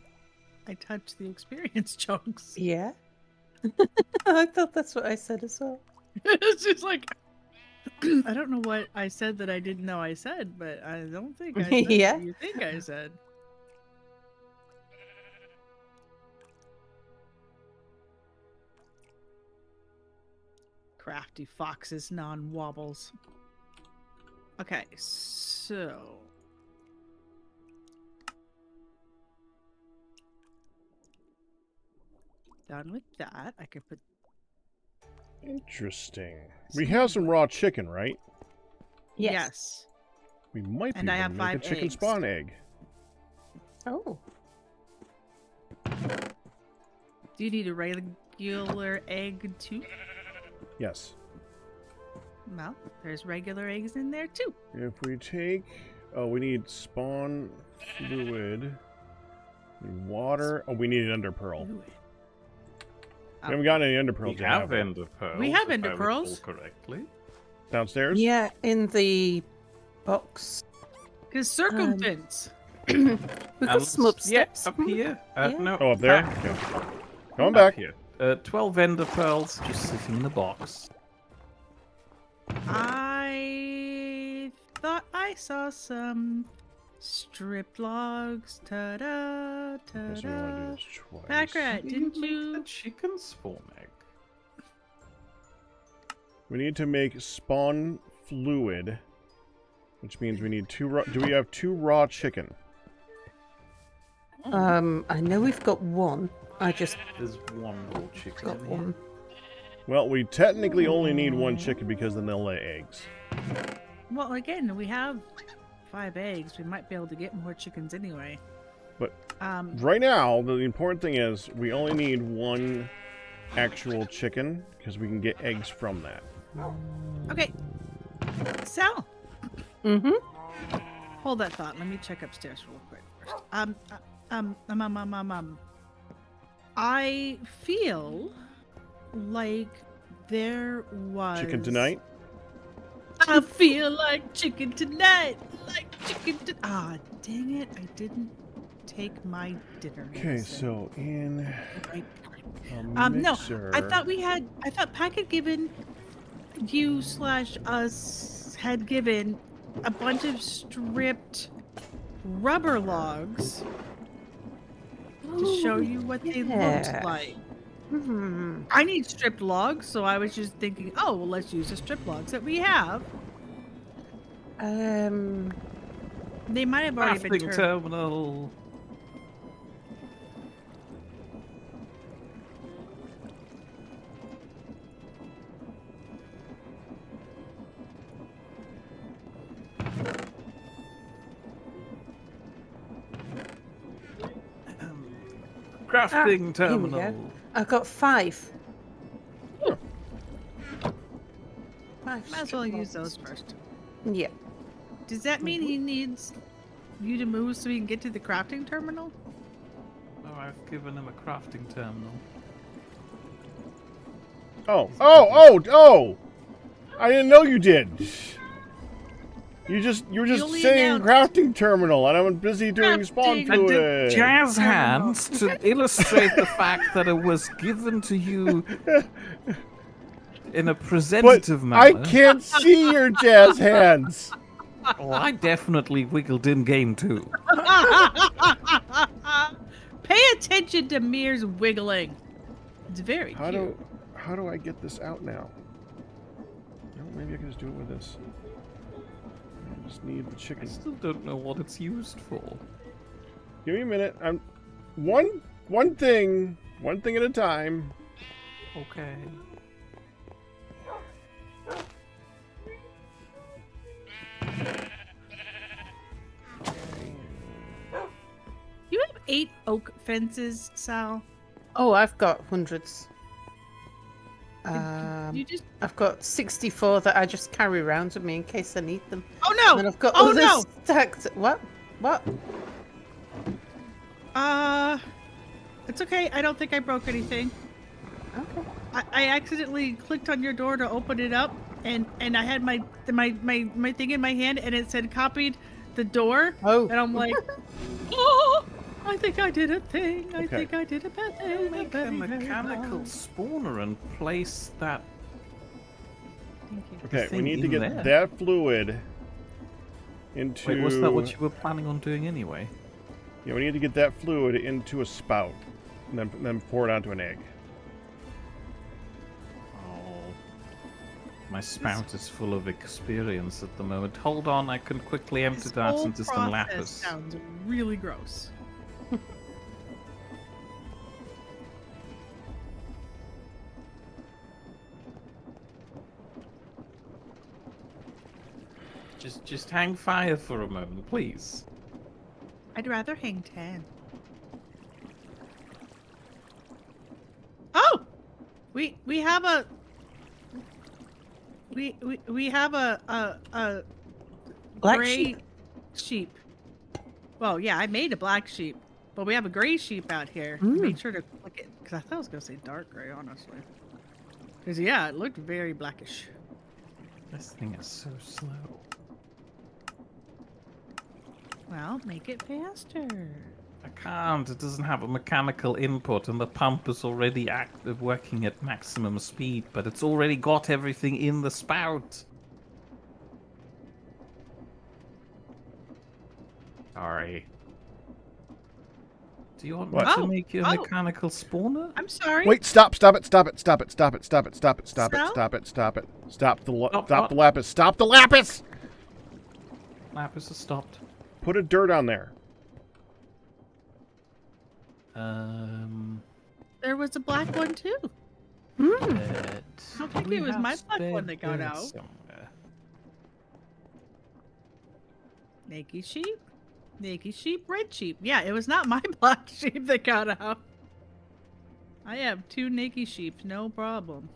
I touched the experience chunks. Yeah. I thought that's what I said as well. It's just like, I don't know what I said that I didn't know I said, but I don't think I said Yeah. what you think I said. Crafty foxes, non-wobbles. Okay, so... Done with that. I could put... Interesting. We have some raw chicken, right? Yes. We might be And I able have to make 5 a chicken eggs. spawn egg. Oh. Do you need a regular egg too? Yes. Well, there's regular eggs in there too. If we take... Oh, we need spawn fluid. We need water. Oh, we need an ender pearl. Fluid. We haven't gotten any ender pearls We yet, have we? ender pearls. We have if ender I recall pearls. correctly. Downstairs? Yeah, in the box. Because circumvents. We've got And some upstairs. Yeah, up here. Yeah. No. Oh, up there? back. Okay. Going Up back. here. 12 ender pearls just sitting in the box. I thought I saw some stripped logs. Ta-da, Guess we want to do ta-da. this twice. Packrat, didn't make you? the chicken spawn egg? We need to make spawn fluid, which means we need 2 raw... Do we have 2 raw chicken? I know we've got one. I just There's one raw chicken got in here. one. Well, we technically only need 1 chicken because then they'll lay eggs. Well, again, we have 5 eggs. We might be able to get more chickens anyway. But Um, right now, the important thing is we only need 1 actual chicken because we can get eggs from that. okay. Sal, Mm-hmm. hold that thought. Let me check upstairs real quick first. I feel like there was Chicken tonight? I feel like chicken tonight. Like chicken tonight. Ah, dang it. I didn't take my dinner. Okay, medicine. so in Right. a No, mixer... I thought Pack had given you / us had given a bunch of stripped rubber logs to show you what they yeah. looked like. Hmm. I need stripped logs, so I was just thinking, oh, well, let's use the stripped logs that we have. They might have already been Crafting turned. terminal. Crafting Here we terminal. go. I've got 5. Huh. 5 Might as well strip use logs. those first. Yeah. Does that mean he needs you to move so he can get to the crafting terminal? Oh, I've given him a crafting terminal. Oh, oh, oh, oh! I didn't know you did. You were just only saying announced- crafting terminal, and I'm busy doing spawn Crafting. I did fluid. jazz hands to illustrate the fact that it was given to you in a But presentative I manner. can't see your jazz hands. Oh, I definitely wiggled in game too. Pay attention to Mere's wiggling. It's very How cute. do I get this out now? No, maybe I can just do it with this. I just need the I chicken. still don't know what it's used for. Give me a minute. I'm one thing at a time. Okay. 8 oak fences, Sal? Oh, I've got hundreds. You just. I've got 64 that I just carry around with me in case I need them. Oh no! And I've got Oh others no! stacked. What? What? It's okay. I don't think I broke anything. Okay. I accidentally clicked on your door to open it up, and I had my thing in my hand, and it said copied the door. Oh. And I'm like, oh, I think I did a thing. I Okay. think I did a bad thing. Make a mechanical spawner and place that. Thank you. Okay, we thing need to in get there. that fluid into... Wait, was that what you were planning on doing anyway? Yeah, we need to get that fluid into a spout, and then pour it onto an egg. Oh, my spout is full of experience at the moment. Hold on, I can quickly empty This that whole into some process lapis. sounds really gross. Just hang fire for a moment, please. I'd rather hang 10. Oh, we have a we have a Black gray sheep. sheep. Well, yeah, I made a black sheep, but we have a gray sheep out here. I Mm. made sure to click it because I thought I was gonna say dark gray, honestly. Because yeah, it looked very blackish. This thing is so slow. Well, make it faster. I can't. It doesn't have a mechanical input, and the pump is already working at maximum speed, but it's already got everything in the spout. Sorry. Do you want me What? to make you a Oh. mechanical spawner? I'm sorry. Wait, stop it, stop it, stop it, stop it, stop it, stop it, stop it, stop it, Sal? stop it, stop it. Stop the Stop stop what? the lapis, stop the lapis! Lapis has stopped. Put a dirt on there. There was a black one too. Hmm. I don't think it was my black one that got out. Somewhere. Naked sheep, red sheep. Yeah, it was not my black sheep that got out. I have 2 naked sheep, no problem.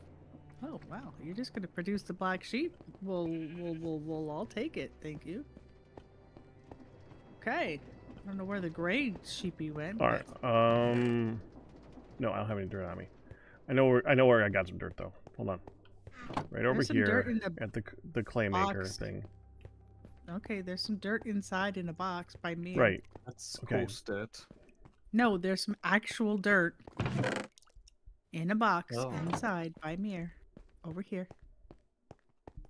Oh wow, you're just gonna produce the black sheep? We'll all take it, thank you. Okay, I don't know where the gray sheepy went. All right. No, I don't have any dirt on me. I know where I got some dirt though. Hold on. Right over There's some dirt here in the at the clay maker box. thing. Okay, there's some dirt inside in a box by me. Right. That's Okay. coarse dirt. No, there's some actual dirt in a box Oh. inside by Mere. Over here.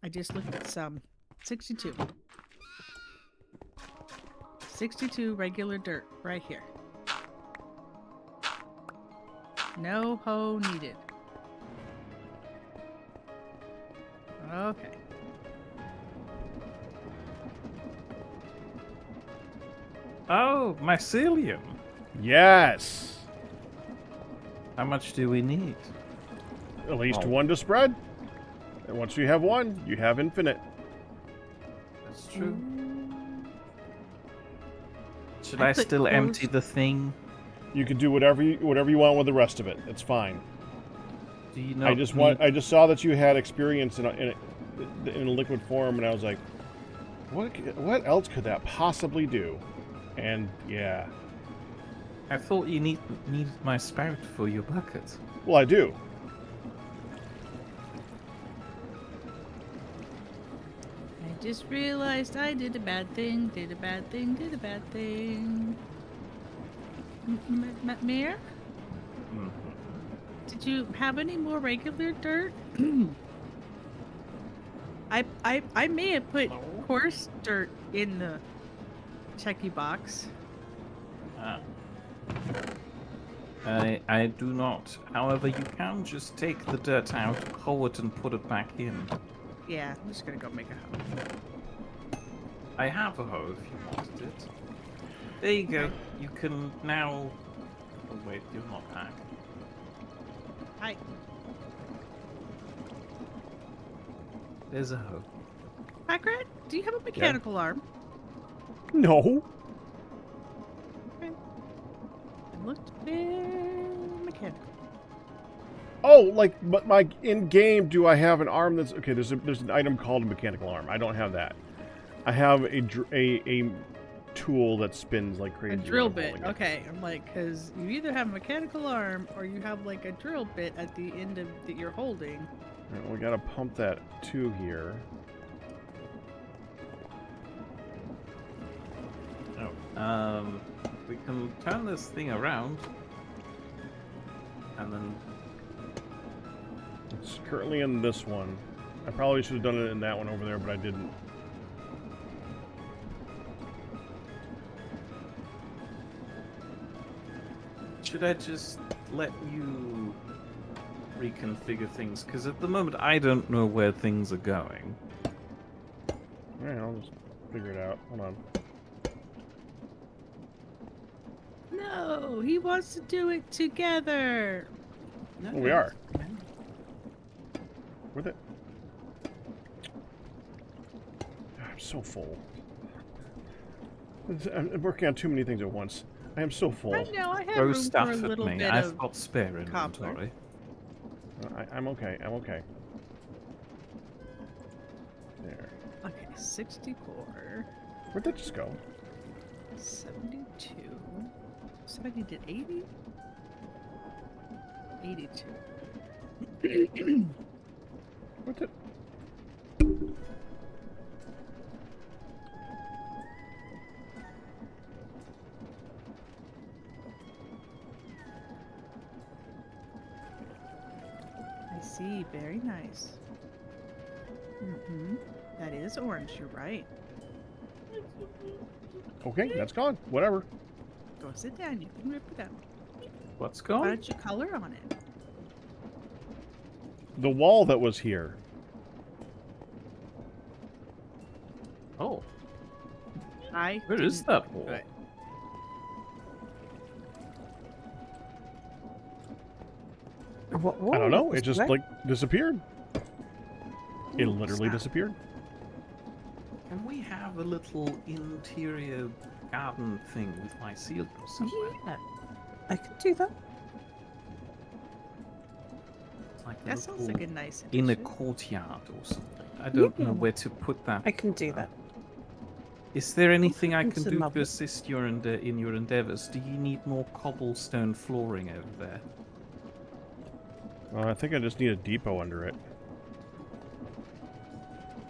I just looked at some. 62. 62 regular dirt right here. No hoe needed. Okay. Oh, mycelium. Yes. How much do we need? At least Oh. one to spread. And once you have one, you have infinite. That's true. Should I I put still clothes- empty the thing? You can do whatever you want with the rest of it. It's fine. Do you know? I just saw that you had experience in a liquid form, and I was like, what else could that possibly do? And yeah, I thought you needed my spout for your bucket. well, I do. I just realized I did a bad thing, did a bad thing, did a bad thing. Mere? Mhm. Did you have any more regular dirt? I may have put No. coarse dirt in the checky box. Ah. I do not. However, you can just take the dirt out, hoe it, and put it back in. Yeah, I'm just gonna go make a hoe. I have a hoe if you wanted it. There you go. You can now. Oh wait, you're not back. Hi. There's a hoe. Packrat, do you have a mechanical arm? No. mechanical. Oh, like, but my in game, do I have an arm that's okay? There's an item called a mechanical arm. I don't have that. I have a tool that spins like crazy. A when drill I'm bit. holding it. Okay, I'm like, because you either have a mechanical arm or you have like a drill bit at the end of that you're holding. All right, we gotta pump that 2 here. Oh. We can turn this thing around. And then... It's currently in this one. I probably should have done it in that one over there, but I didn't. Should I just let you reconfigure things? Because at the moment I don't know where things are going. Alright, I'll just figure it out. Hold on. No, he wants to do it together. No, Oh, we are. With it. I'm so full. I'm working on too many things at once. I am so full. I know, I have Throw room for stuff a at little me. bit I've of... got spare cobbler. inventory. I'm okay. I'm okay. There. Okay, 64, Where'd that just go? 72, 70 to 80? 82. What the? I see, very nice. Mm-hmm. That is orange, you're right. Okay, that's gone. Whatever. Go sit down, you can rip it up. What's Why going? don't you color on it? The wall that was here. Oh, I where is didn't that do wall? it. What? I don't know. It was just that? like disappeared. It Ooh, literally snap. disappeared. Can we have a little interior garden thing with mycelium somewhere? Yeah, I could do that. It's like a That sounds little like a nice in a addition. courtyard or something. I don't know Yeah. where to put that. I can do that. Is there anything I can It's a do to lovely- assist your in your endeavors? Do you need more cobblestone flooring over there? Well, I think I just need a depot under it.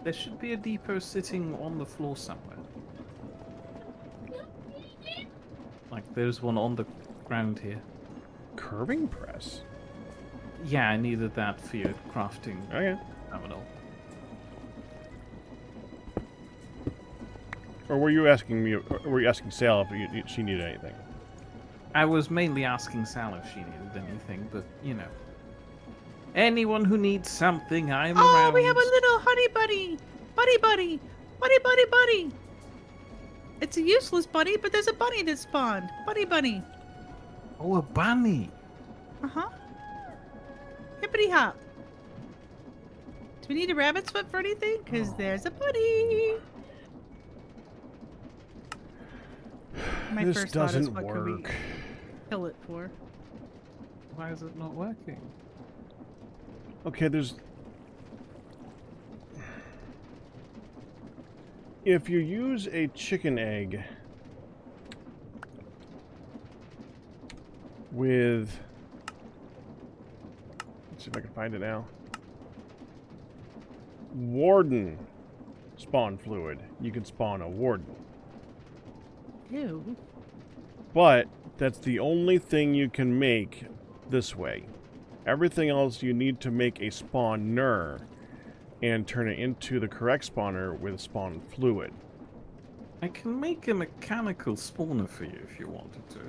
There should be a depot sitting on the floor somewhere. Like there's one on the ground here. Curving press. Yeah, I needed that for your crafting Okay. terminal. Or were you asking me? Or were you asking Sal if she needed anything? I was mainly asking Sal if she needed anything, but you know. Anyone who needs something, I'm Oh, around. we have a little honey bunny! Buddy! It's a useless bunny, but there's a bunny that spawned. Bunny. Oh, a bunny! Uh-huh. Hippity hop. Do we need a rabbit's foot for anything? Because Oh. there's a bunny. My This first thought is, doesn't what could we work. kill it for? Why is it not working? Okay, there's... If you use a chicken egg with... Let's see if I can find it now. Warden spawn fluid. You can spawn a warden. Ew. But that's the only thing you can make this way. Everything else you need to make a spawner and turn it into the correct spawner with spawn fluid. I can make a mechanical spawner for you if you wanted to.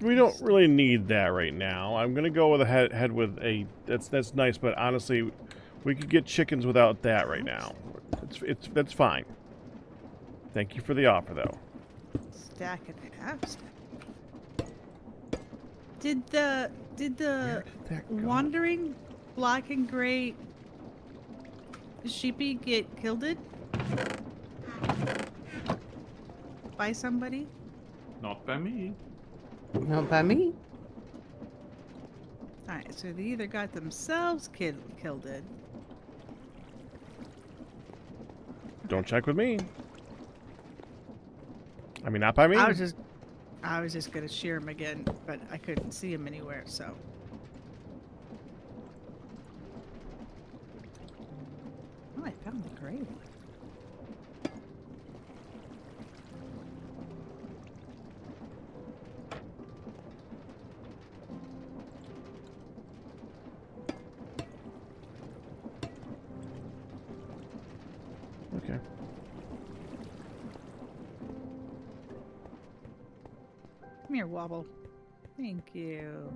We don't really need that right now. I'm gonna go with a head with a. That's nice, but honestly, we could get chickens without that right now. That's fine. Thank you for the offer, though. Stack and a half stack. Did the Where did that go? wandering black and gray Sheepy get killed it? By somebody? Not by me. Not by me. Alright, so they either got themselves killed it. Don't check with me. I mean, not by me. I was just gonna shear him again, but I couldn't see him anywhere, so. Oh, I found the gray one. Okay. Come here, Wobble. Thank you.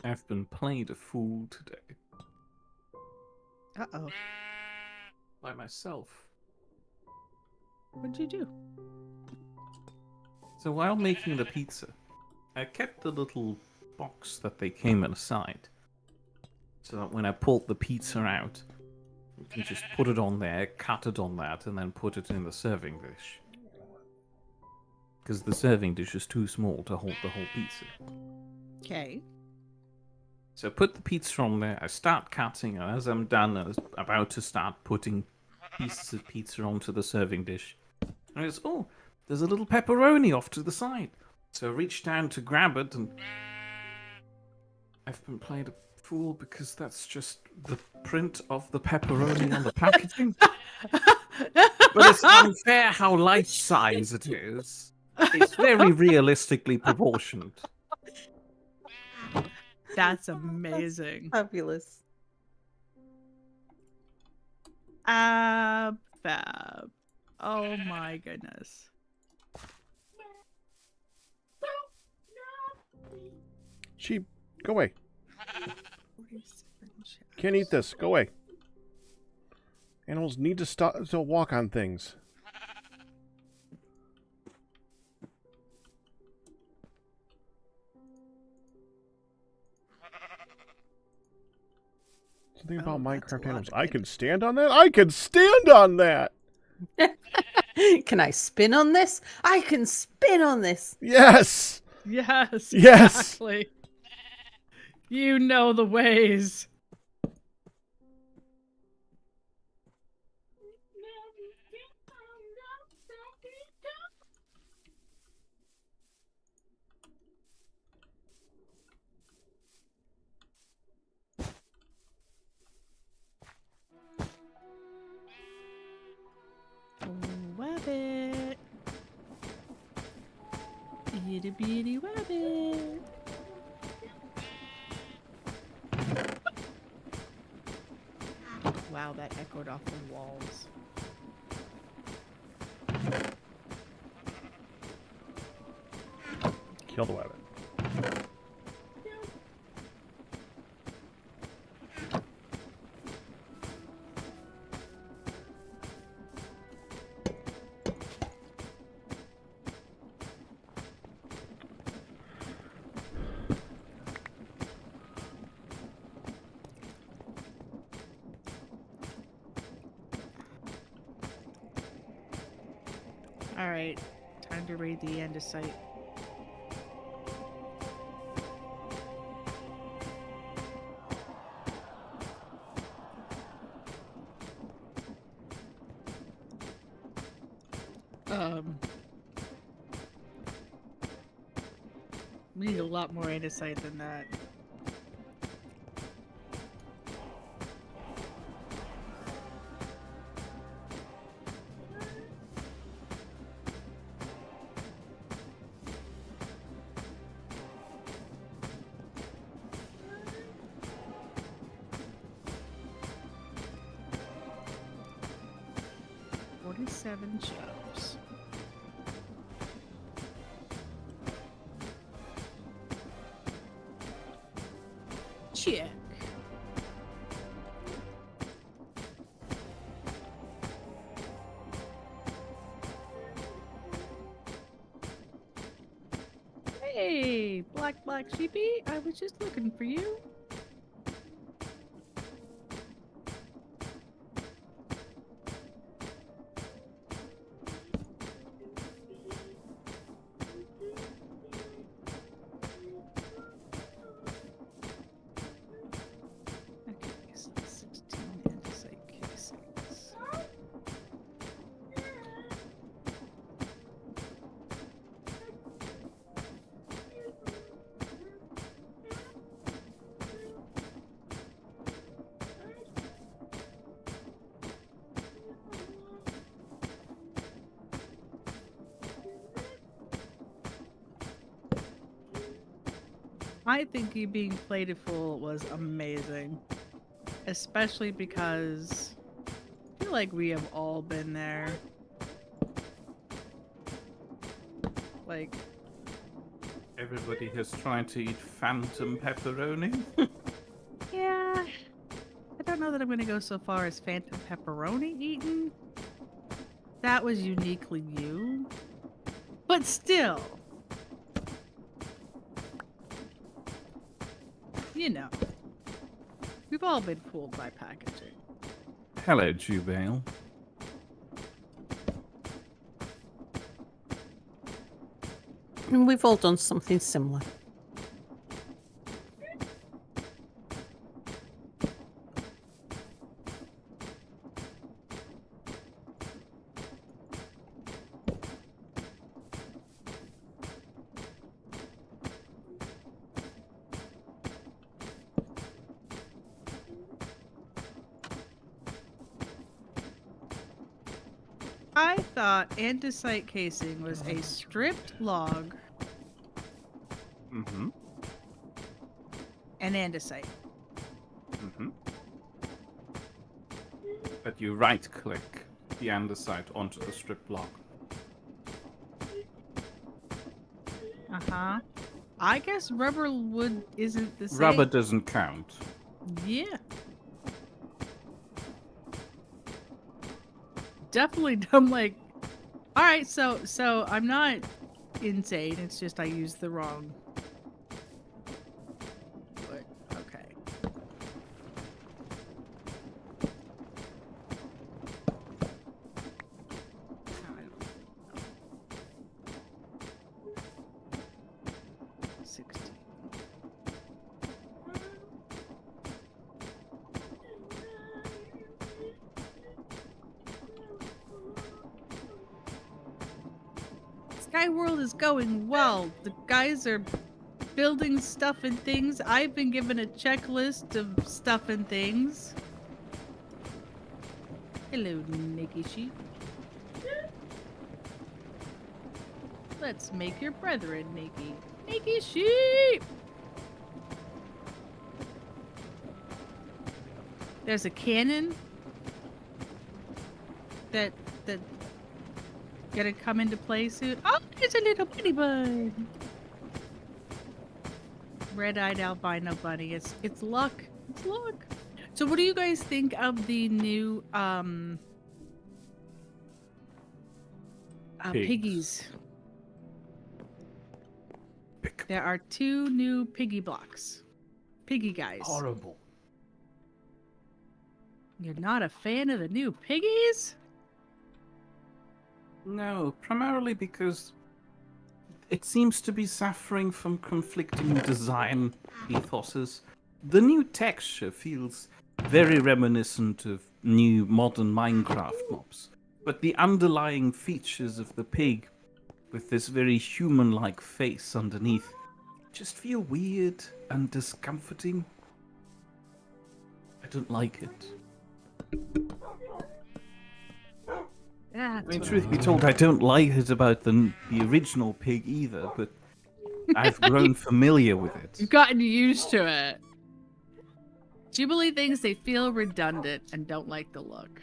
I've been played a fool today. Uh-oh. By myself. What'd you do? So while making the pizza, I kept the little box that they came in aside. So that when I pulled the pizza out, you can just put it on there, cut it on that, and then put it in the serving dish. Because the serving dish is too small to hold the whole pizza. Okay. So I put the pizza on there, I start cutting, and as I'm done, I was about to start putting pieces of pizza onto the serving dish. And I goes, oh, there's a little pepperoni off to the side. So I reached down to grab it, and I've been played a fool because that's just the print of the pepperoni on the packaging. But it's unfair how life-size it is. It's very realistically proportioned. That's amazing. Fabulous. Fab. Oh my goodness. Sheep, go away. Can't eat this. Go away. Animals need to stop to walk on things. Something about Minecraft animals. I can stand on that? I can stand on that! Can I spin on this? I can spin on this. Yes! Yes. Yes! Exactly. You know the ways. Wabbit. Itty bitty wabbit. Wow, that echoed off the walls. Kill the rabbit. Alright, time to raid the andesite. We need a lot more andesite than that. Seven shelves. check. Hey, black sheepy, I was just looking for you. Okay, so 16 andesite casings. I think you being playful was amazing. Especially because I feel like we have all been there. Like, Everybody has tried to eat phantom pepperoni. yeah, I don't know that I'm gonna go so far as phantom pepperoni eating. That was uniquely you. But still. You know. We've all been fooled by packaging. Hello, Jubale. And we've all done something similar. I thought andesite casing was a stripped log Mm-hmm. and andesite. Mm-hmm. But you right-click the andesite onto the strip block. Uh-huh. I guess rubber wood isn't the same. Rubber doesn't count. Yeah. Definitely dumb, like, alright, so I'm not insane, it's just I used the wrong. But, okay. I don't know. 16. Skyworld is going well. The guys are building stuff and things. I've been given a checklist of stuff and things. Hello, Nikki Sheep. Let's make your brethren, Nikki. Nikki Sheep! There's a cannon that gonna come into play soon. Oh, there's a little bunny bud. Red-eyed albino bunny. It's luck. It's luck. So, what do you guys think of the new piggies? There are 2 new piggy blocks. Piggy guys. Horrible. You're not a fan of the new piggies? No, primarily because it seems to be suffering from conflicting design ethoses. The new texture feels very reminiscent of new modern Minecraft mobs, but the underlying features of the pig, with this very human-like face underneath, just feel weird and discomforting. I don't like it. Yeah, I mean, truth be told, I don't like it about the original pig either, but I've grown familiar with it. You've gotten used to it. Jubilee thinks they feel redundant and don't like the look.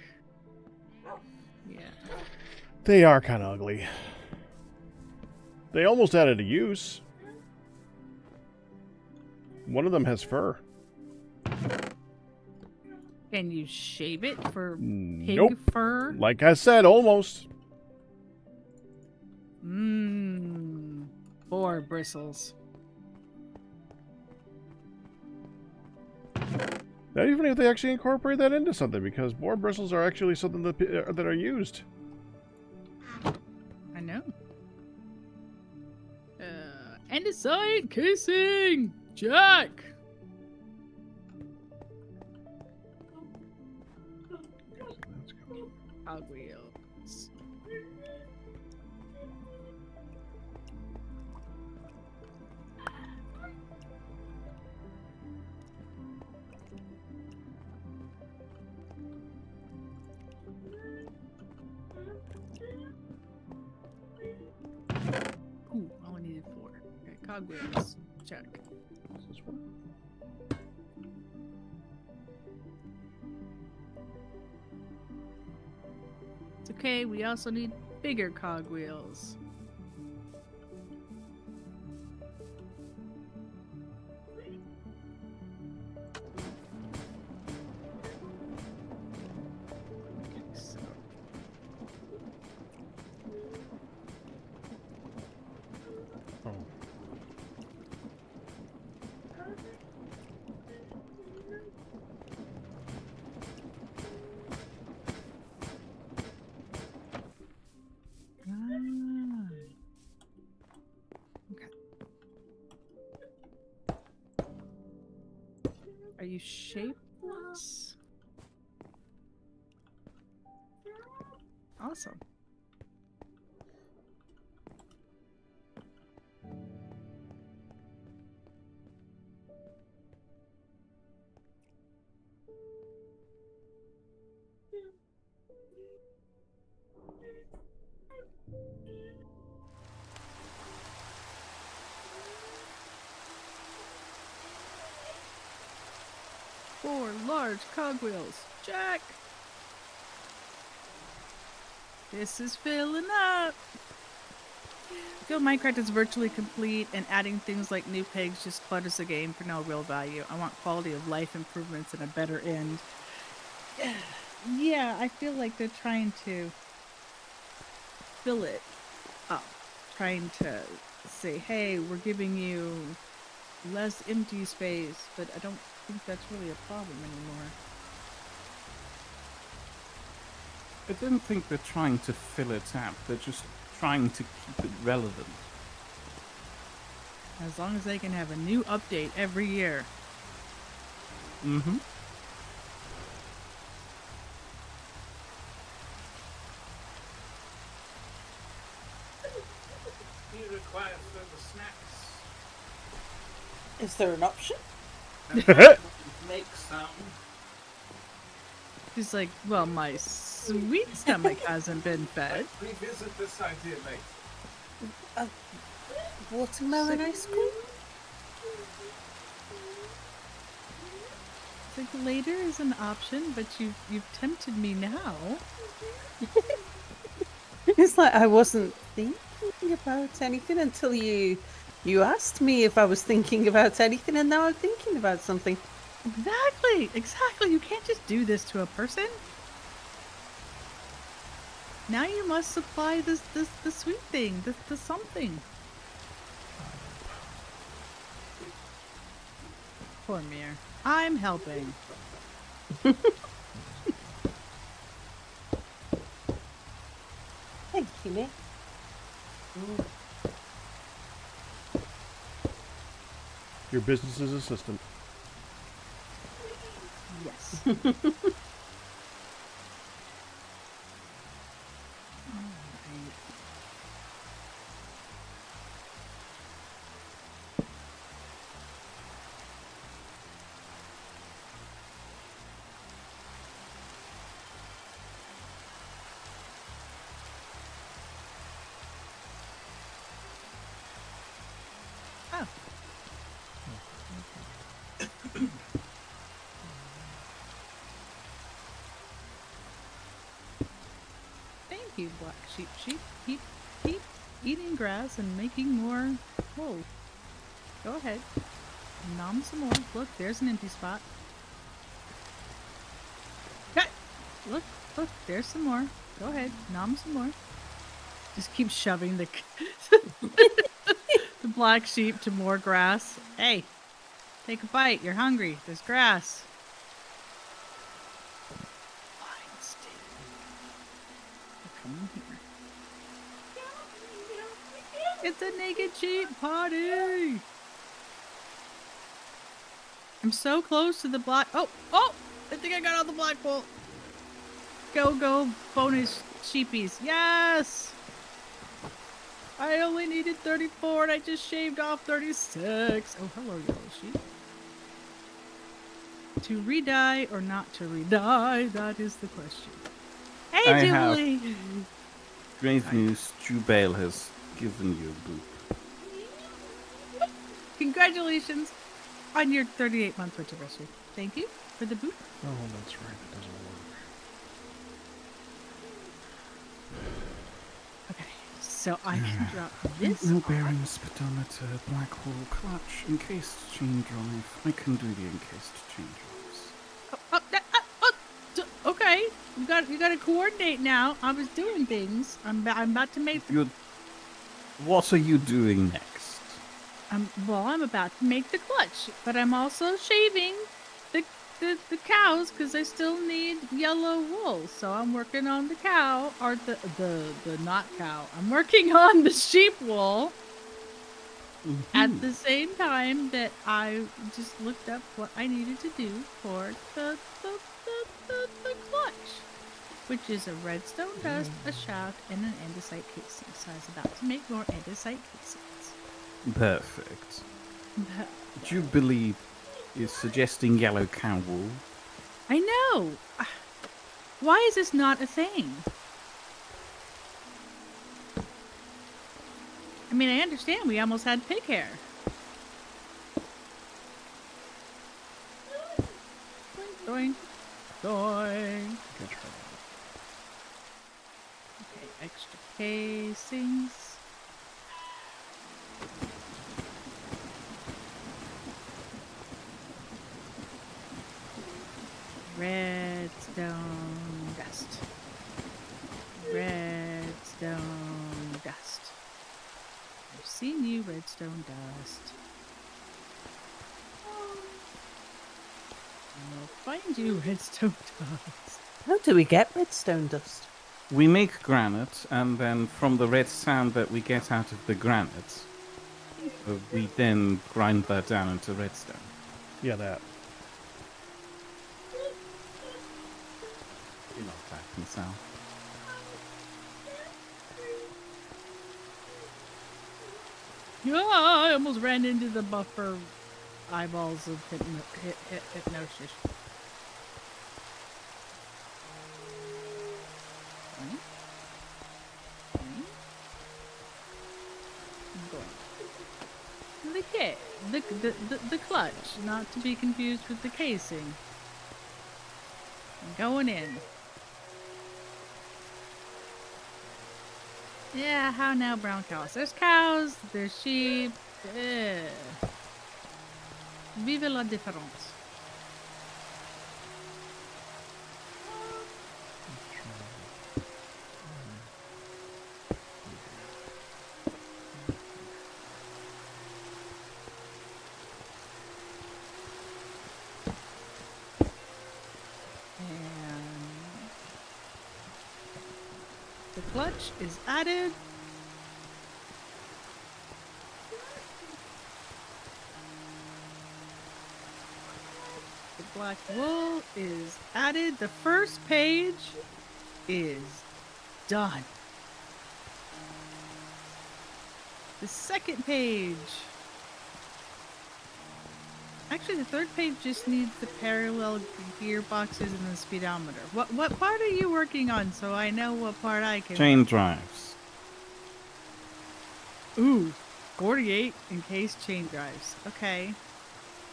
Yeah. They are kind of ugly. They almost added a use. One of them has fur. Can you shave it for pig Nope. fur? Like I said, almost. Mmm. Boar bristles. Not even if they actually incorporate that into something, because boar bristles are actually something that are used. I know. Andesite casing! Jack! Cogwheels. Ooh, I only needed 4. Okay, cogwheels. Check. Is this one? It's okay, we also need bigger cogwheels. Okay, so Oh. Okay. Are you shapeless? Awesome. Four large cogwheels. Check. This is filling up. I feel Minecraft is virtually complete, and adding things like new pigs just clutters the game for no real value. I want quality of life improvements and a better end. Yeah, I feel like they're trying to fill it up. Trying to say, hey, we're giving you less empty space, but I don't think that's really a problem anymore. I don't think they're trying to fill it up. They're just trying to keep it relevant. As long as they can have a new update every year. Mm-hmm. He requires further snacks. Is there an option? Make some. He's like, well, my sweet stomach hasn't been fed. Revisit this idea later. Watermelon ice cream? It's like later is an option, but you've tempted me now. It's like I wasn't thinking about anything until you asked me if I was thinking about anything, and now I'm thinking about something. Exactly. You can't just do this to a person. Now you must supply the sweet thing, the something. Poor Mere. I'm helping. Thank you, Nick. Your business's assistant. Yes. Oh. Thank you, Black Sheep. Keep eating grass and making more. Whoa. Go ahead. Nom some more. Look, there's an empty spot. look, there's some more. Go ahead, nom some more. Just keep shoving the the black sheep to more grass. Hey, take a bite. You're hungry. There's grass. Fine, stay. Come in here. It's a naked sheep party. I'm so close to the black. Oh! I think I got all the black bolt. Go, bonus sheepies. Yes! I only needed 34 and I just shaved off 36. Oh, hello, yellow sheep. To re-dye or not to re-dye? That is the question. Hey, I have- Jubilee! Great news, Jubale has given you a boop. Congratulations on your 38-month anniversary. Thank you for the boot. Oh, that's right. It doesn't work. Okay, so I can drop this. No bearing speedometer, black hole clutch, encased chain drive. I can do the encased chain drives. Okay. You got to coordinate now. I was doing things. I'm about to make. What are you doing next? I'm about to make the clutch, but I'm also shaving the cows because I still need yellow wool. So I'm working on the cow or the not cow. I'm working on the sheep wool. At the same time that I just looked up what I needed to do for the clutch, which is a redstone dust, a shaft, and an andesite casing. So I was about to make more andesite casings. Perfect. Jubilee is suggesting yellow cow wool. I know. Why is this not a thing? I mean, I understand we almost had pig hair. Doing. Good try. Okay, extra casings. Redstone dust. Redstone dust. I've seen you, redstone dust. I'll find you, redstone dust. How do we get redstone dust? We make granite, and then from the red sand that we get out of the granite, we then grind that down into redstone. Yeah, that. You're not attacking, Sal. Yeah, I almost ran into the buffer eyeballs of hypnosis. The clutch, not to be confused with the casing. I'm going in. Yeah, how now, brown cows? There's cows, there's sheep. Vive la différence. The clutch is added. The black wool is added. The first page is done. The second page. Actually, the third page just needs the parallel gearboxes and the speedometer. What part are you working on so I know what part I can... Chain drives. Ooh, 48 encased chain drives. Okay,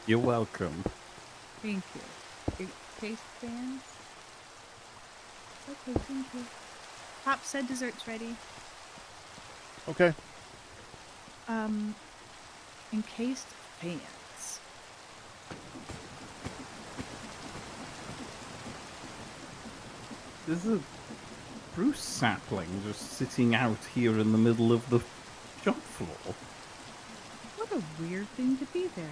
You're welcome. thank you. Encased fans? Okay, thank you. Pop said dessert's ready. Okay. Encased fans. There's a spruce sapling just sitting out here in the middle of the shop floor. What a weird thing to be there.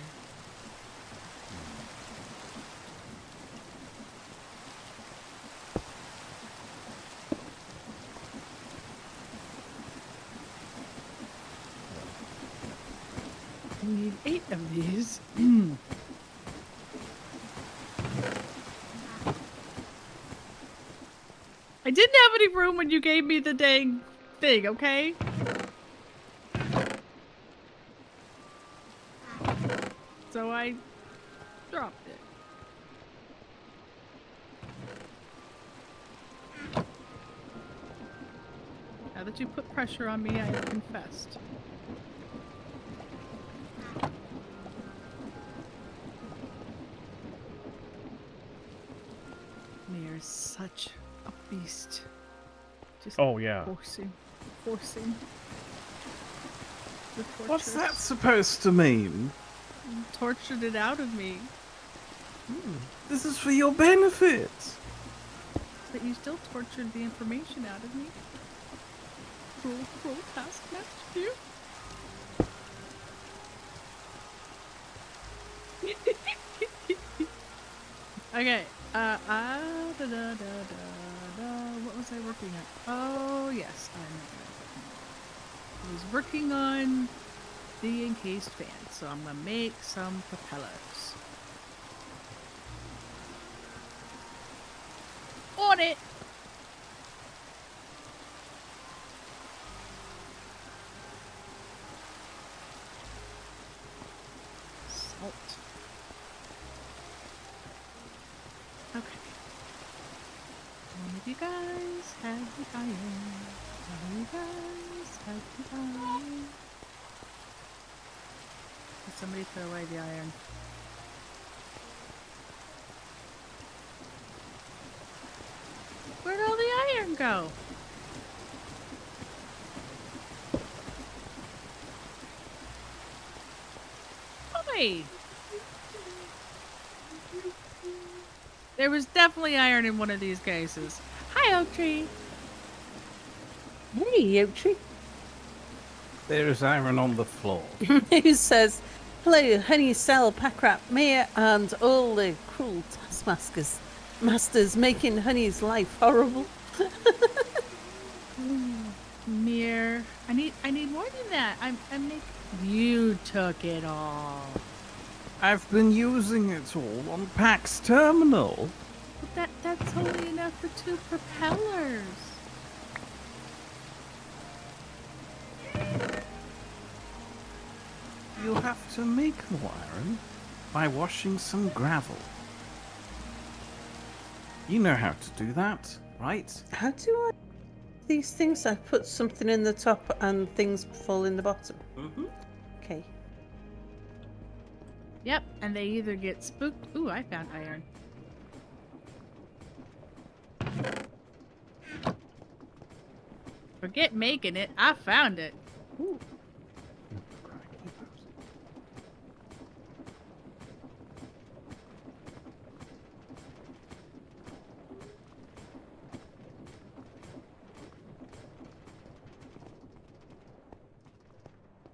We need 8 of these. I didn't have any room when you gave me the dang thing, okay? So I dropped it. Now that you put pressure on me, I have confessed. Mare's such a beast. Just Oh, yeah. forcing the torture. What's that supposed to mean? Tortured it out of me. This is for your benefit. But you still tortured the information out of me. Cruel taskmaster, you. Okay. What was I working on? Oh yes, I know. I was working on the encased fan, so I'm gonna make some propellers. On it. Salt. Okay. One of you guys has the iron. One of you guys has the iron. Did somebody throw away the iron? Where'd all the iron go? Oi! There was definitely iron in one of these cases. Hi, Oak Tree. Hey, Oak Tree. There's iron on the floor. Who says, hello, honey, Sal, Packrat, Mere, and all the cruel masters making Honey's life horrible. Mere. I need more than that. I'm making. You took it all. I've been using it all on Pax Terminal. But that's only enough for 2 propellers. You'll have to make more iron by washing some gravel. You know how to do that, right? How do I these things? I put something in the top and things fall in the bottom. Mm-hmm. Okay. Yep, and they either get spooked. Ooh, I found iron. Forget making it. I found it. Ooh.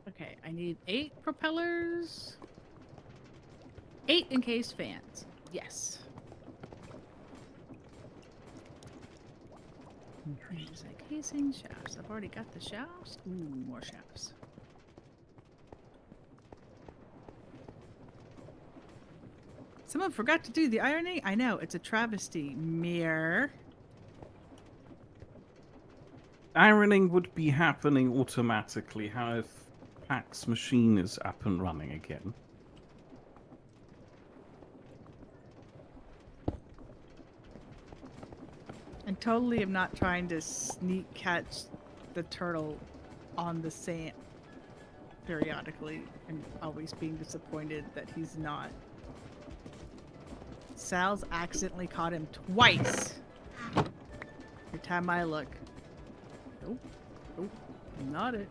Okay, I need 8 propellers. 8 encased fans. Yes. Is that casing shafts? I've already got the shafts. Ooh, more shafts. Someone forgot to do the ironing? I know, it's a travesty. Mere. Ironing would be happening automatically. How if Pax machine is up and running again? And totally am not trying to sneak catch the turtle on the sand periodically and always being disappointed that he's not. Sal's accidentally caught him twice. Every time I look. Nope. Nope. Not it.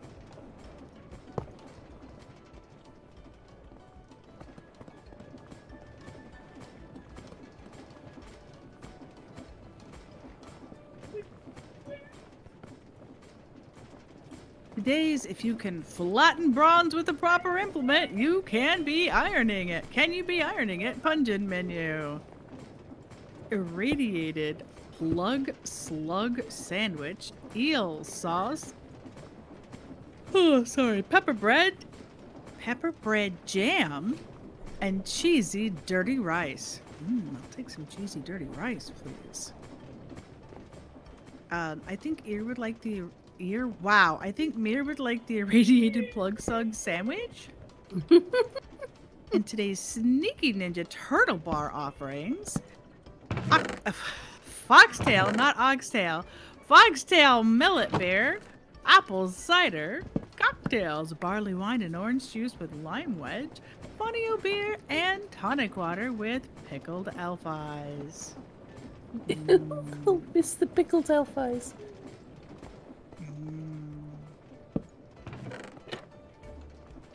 Today's, if you can flatten bronze with a proper implement, you can be ironing it. Can you be ironing it? Pungent menu. Irradiated plug slug sandwich, eel sauce. Oh, sorry. Pepper bread jam, and cheesy dirty rice. I'll take some cheesy dirty rice, please. I think Ear would like the Wow, I think Mir would like the irradiated plug slug sandwich. And today's sneaky ninja turtle bar offerings. Foxtail, not oxtail. Foxtail millet beer, apple cider, cocktails, barley wine and orange juice with lime wedge, Fonio beer, and tonic water with pickled elf eyes. Oh, miss the pickled elf eyes.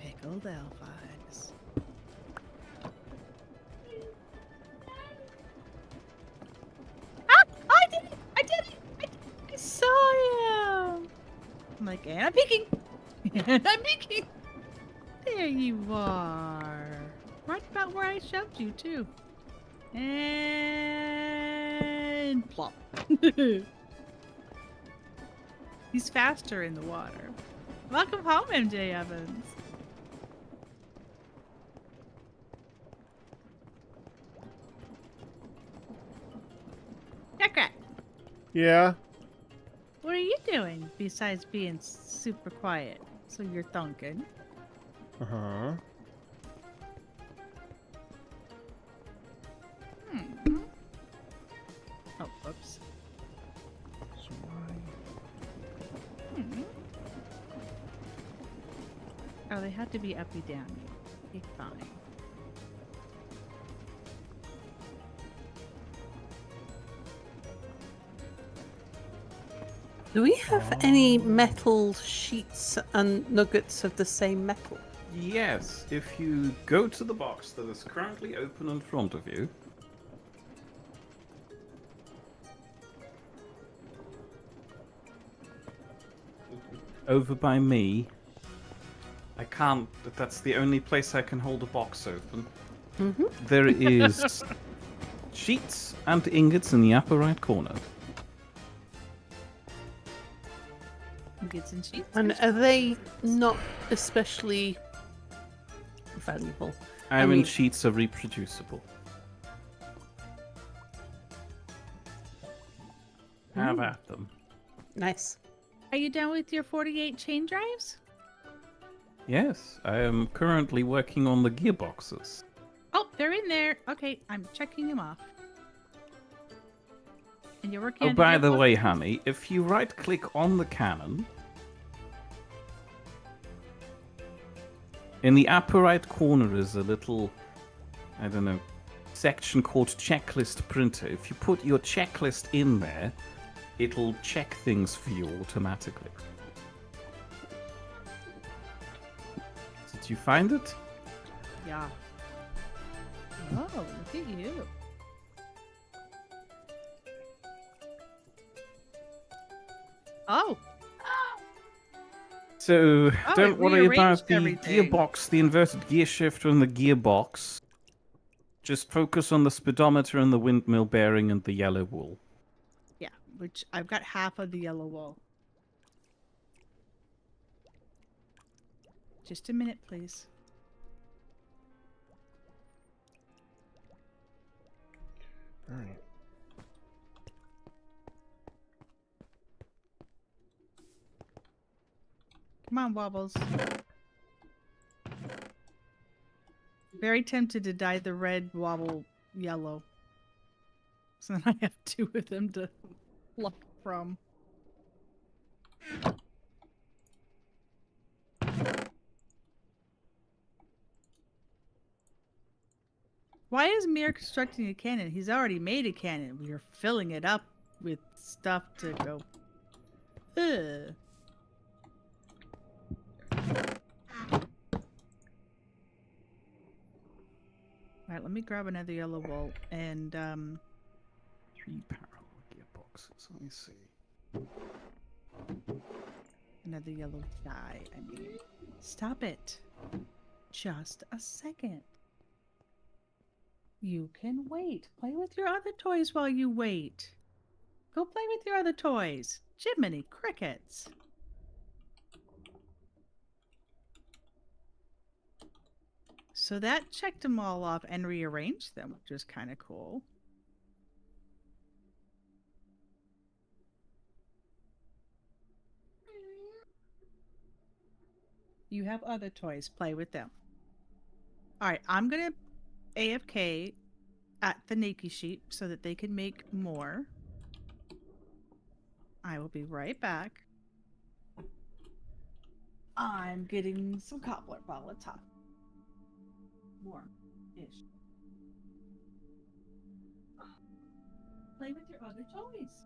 Pickled elf eyes. I did it! I did it! I saw you! I'm like, and I'm peeking! And I'm peeking! There you are. Right about where I shoved you, too. And plop. He's faster in the water. Welcome home, MJ Evans. Jackrat, Yeah. what are you doing besides being super quiet? So you're thunking. Uh-huh. Oh, whoops. So why? Oh, they had to be uppy downy. Okay, fine. Do we have any metal sheets and nuggets of the same metal? Yes, if you go to the box that is currently open in front of you. Over by me. I can't, that's the only place I can hold a box open. There is sheets and ingots in the upper right corner. Gets in sheets. And are they not especially valuable? Iron mean- sheets are reproducible. Have at them. Nice. Are you done with your 48 chain drives? Yes, I am currently working on the gearboxes. Oh, they're in there. Okay, I'm checking them off. And you're working Oh, on by the gearbox- way, honey, if you right-click on the cannon, in the upper right corner is a little, I don't know, section called checklist printer. If you put your checklist in there, it'll check things for you automatically. Did you find it? Yeah. Oh, look at you. Oh, So, Oh, don't it worry about rearranged the everything. gearbox, the inverted gear shifter and the gearbox. Just focus on the speedometer and the windmill bearing and the yellow wool. yeah, which I've got half of the yellow wool. Just a minute, please. All right. Come on, Wobbles. Very tempted to dye the red wobble yellow. So then I have two of them to pluck from. Why is Mir constructing a cannon? He's already made a cannon. We are filling it up with stuff to go. Ugh. Alright, let me grab another yellow wool and 3 parallel gearboxes. Let me see. Another yellow dye, I mean. Stop it. Just a second. You can wait. Play with your other toys while you wait. Go play with your other toys. Jiminy crickets. So that checked them all off and rearranged them, which is kind of cool. You have other toys. Play with them. All right, I'm going to AFK at the Nike sheet so that they can make more. I will be right back. I'm getting some cobbler while it's hot. Warm-ish. Play with your other toys.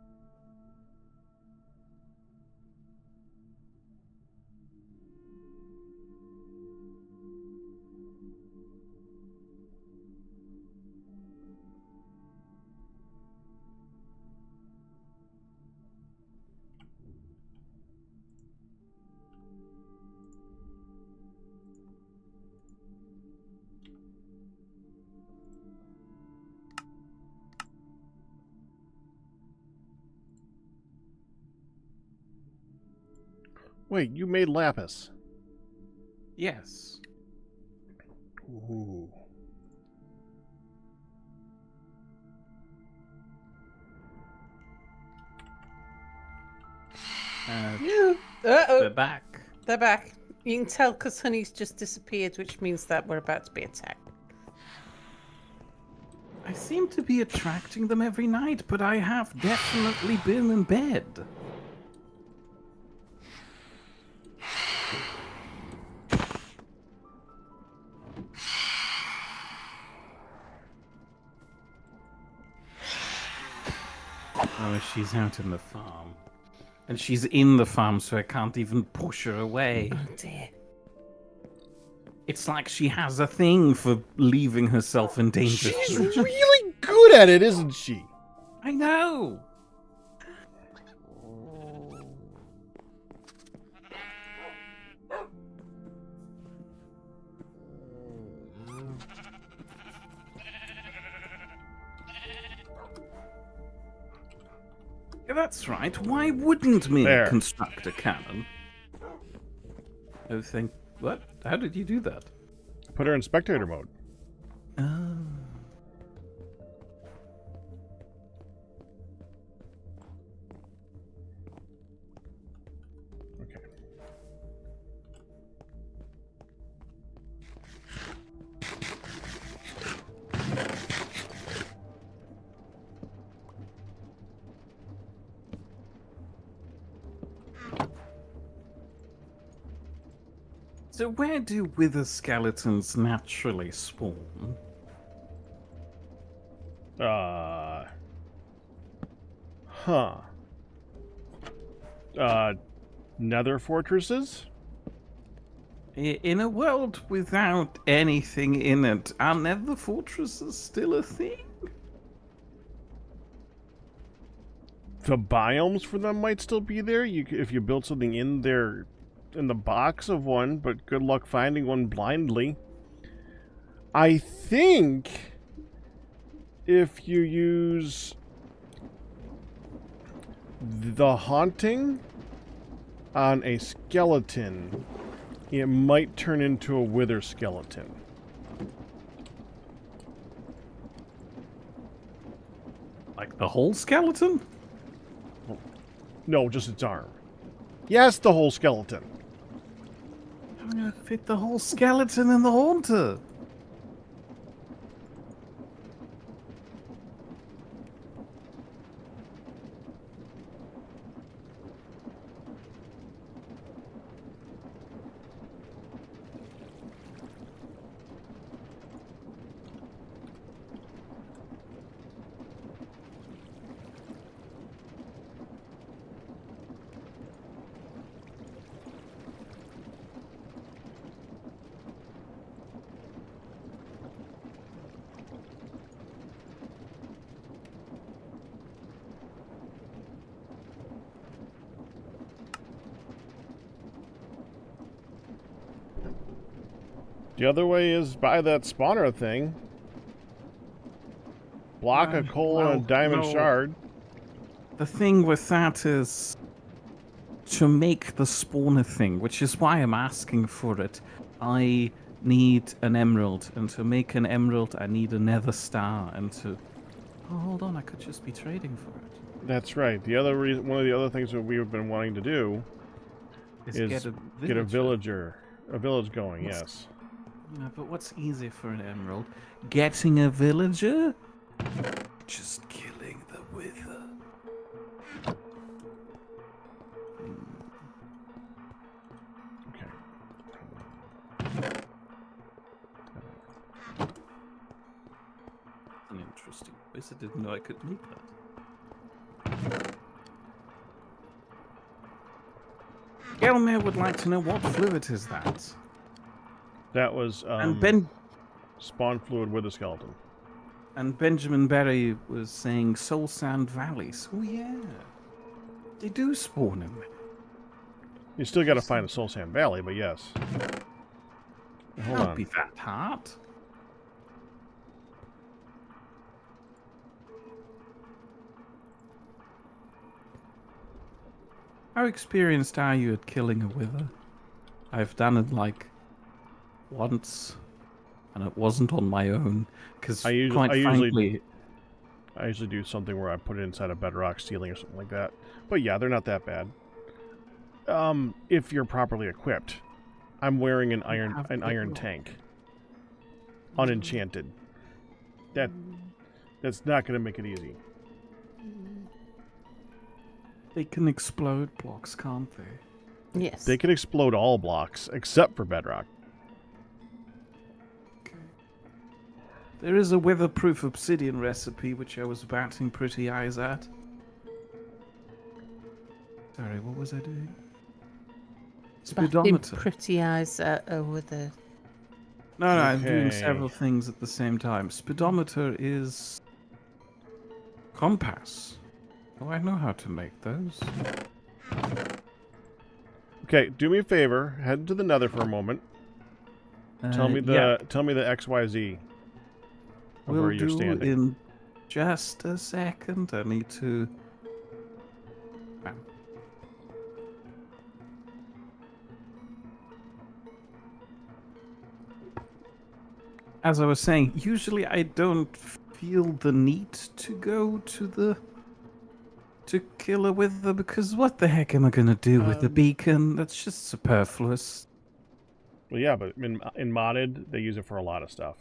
Wait, you made lapis? Yes. Ooh. They're Uh-oh. back. They're back. You can tell because Honey's just disappeared, which means that we're about to be attacked. I seem to be attracting them every night, but I have definitely been in bed. Oh, she's out in the farm. And she's in the farm, so I can't even push her away. Oh dear. It's like she has a thing for leaving herself in danger. She's really good at it, isn't she? I know! Yeah, that's right. Why wouldn't me There. construct a cannon? Oh, think what? How did you do that? Put her in spectator mode. Oh. Okay. So where do wither skeletons naturally spawn? Huh. Nether fortresses? In a world without anything in it, are nether fortresses still a thing? The biomes for them might still be there. If you build something in there, in the box of one, but good luck finding one blindly. I think if you use the haunting on a skeleton, it might turn into a wither skeleton. Like the whole skeleton? No, just its arm. Yes, the whole skeleton. I'm gonna fit the whole skeleton in the haunter. The other way is buy that spawner thing. Block a coal and a diamond no. shard. The thing with that is to make the spawner thing, which is why I'm asking for it. I need an emerald, and to make an emerald, I need a nether star, and to... Oh, hold on, I could just be trading for it. That's right. The other reason, one of the other things that we've been wanting to do is get a village going. Yes. No, but what's easier for an emerald? Getting a villager? Just killing the wither. Okay. An interesting place. I didn't know I could make that. Gelmir would like to know what fluid is that? That was And spawn fluid with a skeleton. And Benjamin Berry was saying Soul Sand Valleys. Oh yeah, they do spawn in. You still got to find a Soul Sand Valley, but yes. Hold Can't on. be that hard. How experienced are you at killing a wither? I've done it like once, and it wasn't on my own. Because I quite frankly, usually do something where I put it inside a bedrock ceiling or something like that. But yeah, they're not that bad. If you're properly equipped. I'm wearing an iron tank. Unenchanted. That's not going to make it easy. they can explode blocks, can't they? Yes. They can explode all blocks except for bedrock. There is a witherproof obsidian recipe which I was batting pretty eyes at. Sorry, what was I doing? Batting Speedometer. pretty eyes with a... No, I'm doing Okay. several things at the same time. Speedometer is compass. Oh, I know how to make those. Okay, do me a favor. Head to the Nether for a moment. Tell me the yeah, XYZ of will where you're do standing. in just a second. I need to. Bam. As I was saying, usually I don't feel the need to go to kill a wither, because what the heck am I gonna do with the beacon? That's just superfluous. Well, yeah, but in modded, they use it for a lot of stuff.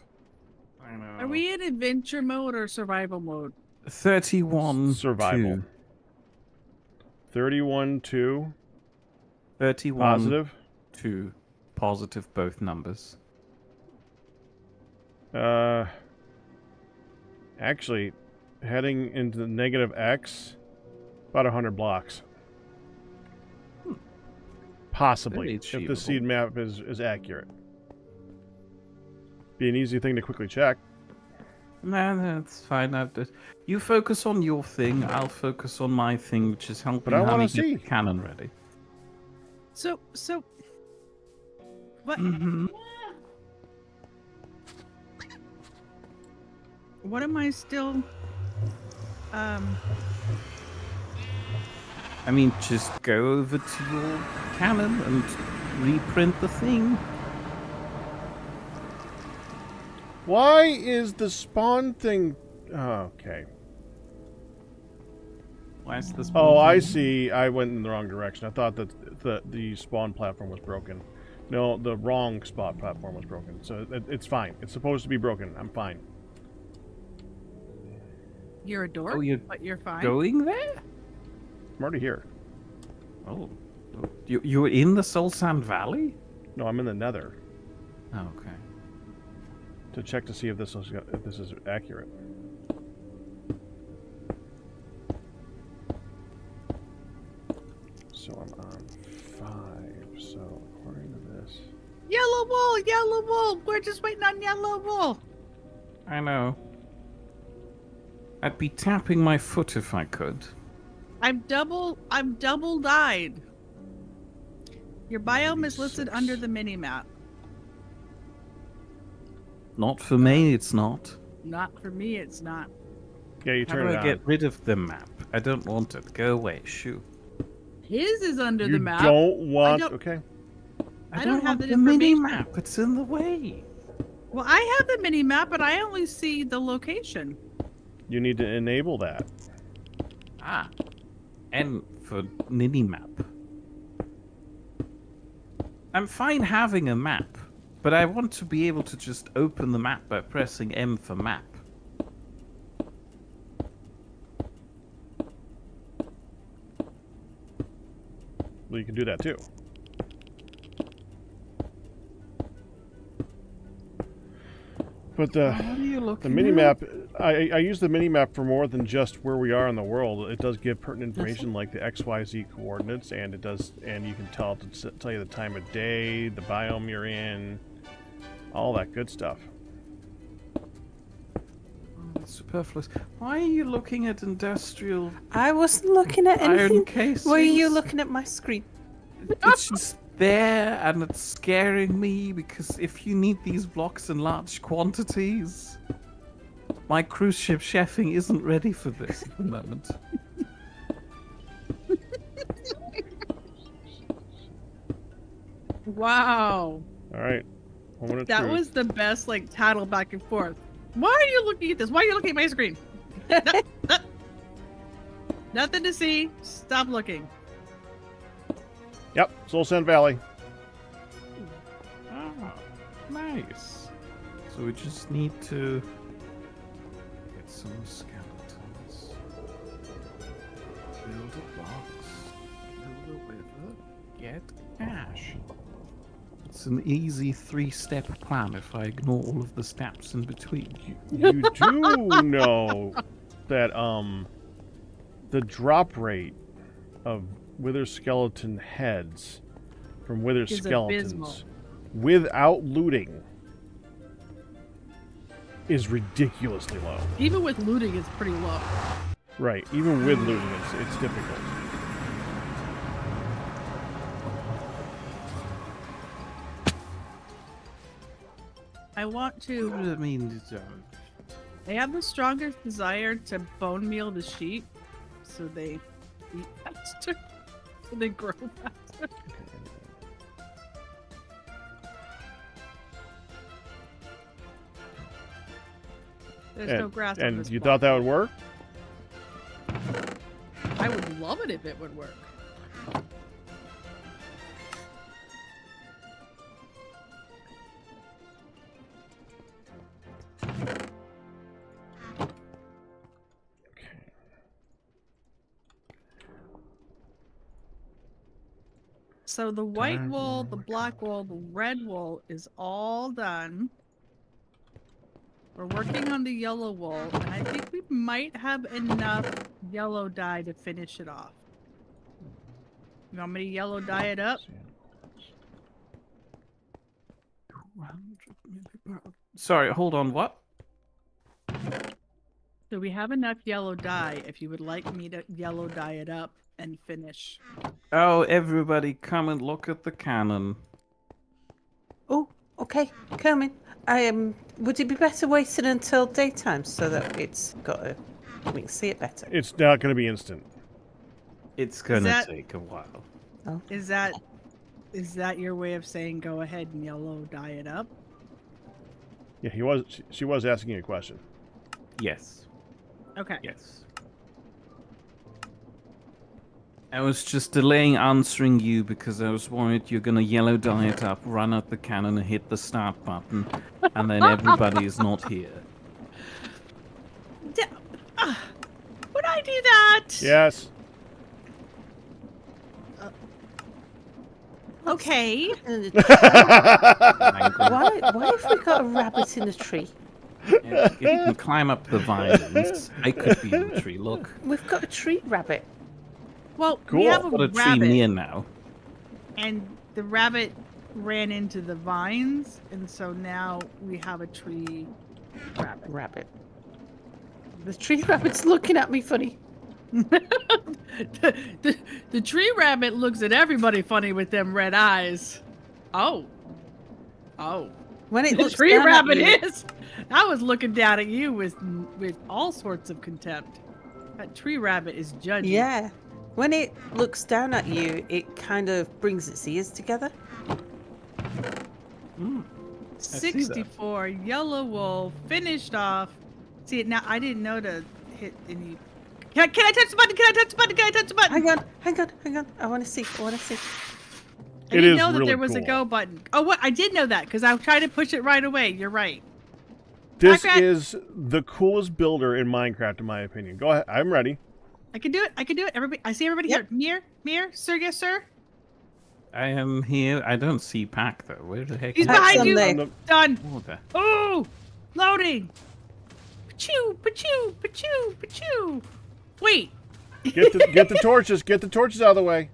I know. Are we in adventure mode or survival mode? 31 Survival. 2. 31-2. 31 Positive. 2. Positive, both numbers. Actually, heading into the negative X, about 100 blocks. Possibly, Very if the achievable. seed map is accurate. Be an easy thing to quickly check. No, that's fine. You focus on your thing, I'll focus on my thing, which is helping But I Honey wanna get see. the cannon ready. So, what? Mm-hmm. What am I still? I mean, just go over to your cannon and reprint the thing. Why is the spawn thing... Oh, okay. Why is this? Oh, I see. I went in the wrong direction. I thought that the spawn platform was broken. No, the wrong spot platform was broken. So it's fine. It's supposed to be broken. I'm fine. You're a dork, Oh, you're but you're fine. going there? I'm already here. Oh. You're in the Soul Sand Valley? No, I'm in the Nether Oh, okay. to check to see if this is accurate. So I'm on 5. So according to this, Yellow wool, yellow wool. We're just waiting on yellow wool. I know. I'd be tapping my foot if I could. I'm double dyed. Your biome is listed 96. under the mini map. Not for me, it's not. Not for me, it's not. Yeah, you How turn do it I on. get rid of the map? I don't want it. Go away. Shoo. His is under You the map. don't want. don't- Okay. I don't have want that the mini information. map. It's in the way. Well, I have the mini map, but I only see the location. You need to enable that. Ah. N for mini map. I'm fine having a map, but I want to be able to just open the map by pressing M for map. Well, you can do that too. But What are you the looking mini at? map, I use the mini map for more than just where we are in the world. It does give pertinent information like the XYZ coordinates, and it does, and you can tell you the time of day, the biome you're in, all that good stuff. It's superfluous. Why are you looking at industrial I wasn't looking at iron anything. cases? Were you looking at my screen? It's just there and it's scaring me because if you need these blocks in large quantities, my cruise ship chefing isn't ready for this at the moment. Wow. All right. Moment of That truth. was the best, like, tattle back and forth. Why are you looking at this? Why are you looking at my screen? Nothing to see. Stop looking. Yep, Soul Sand Valley. Ah, nice. So we just need to get some skeletons. Build a box. Build a river. Get cash. It's an easy 3-step plan if I ignore all of the steps in between. You do know that the drop rate of wither skeleton heads from wither Is skeletons abysmal. without looting is ridiculously low. Even with looting, it's pretty low. Right, even with looting, it's difficult. I want to. I mean, They have the strongest desire to bone meal the sheep, so they eat faster, so they grow faster. There's no grass on And this you block. thought that would work? I would love it if it would work. So the white wool, the black wool, the red wool is all done. We're working on the yellow wool, and I think we might have enough yellow dye to finish it off. You want me to yellow dye it up? 200 millibar- Sorry, hold on, what? So we have enough yellow dye if you would like me to yellow dye it up and finish. Oh, everybody come and look at the cannon. Oh, okay, coming. Would it be better waiting until daytime so that we can see it better? It's not going to be instant. It's gonna that- take a while. Is that your way of saying go ahead and yellow dye it up? Yeah, she was asking you a question. Yes, Okay. yes. I was just delaying answering you because I was worried you're gonna yellow dye it up, run out the cannon and hit the start button, and then everybody is not here. Would I do that? Yes. Okay. Angry. Why have we got a rabbit in a tree? Yeah, if you can climb up the vines, I could be in the tree. Look, We've got a tree rabbit. Well, Cool. we have a got a tree rabbit, near now. and the rabbit ran into the vines, and so now we have a tree rabbit. Rabbit. The tree rabbit's looking at me funny. the tree rabbit looks at everybody funny with them red eyes. Oh. When it The looks tree down at rabbit you, is. I was looking down at you with all sorts of contempt. That tree rabbit is judging. yeah. When it looks down at you, it kind of brings its ears together. see that. 64 yellow wolf finished off. See now I didn't know to hit any. Can I touch the button? Can I touch the button? Can I touch the button? Hang on. I want to see. I It didn't is know that really there was a cool. go button. Oh, what? I did know that because I tried to push it right away. You're right. This Backtrack. is the coolest builder in Minecraft, in my opinion. Go ahead. I'm ready. I can do it. I can do it. Everybody, I see everybody Yep. here. Mir, sir, yes, sir. I am here. I don't see Pack though. Where the heck? He's is he? behind on you. there. Done. Oh, there. Oh, loading. Pachoo, pachoo, pachoo, pachoo. Wait. Get the torches. Get the torches out of the way.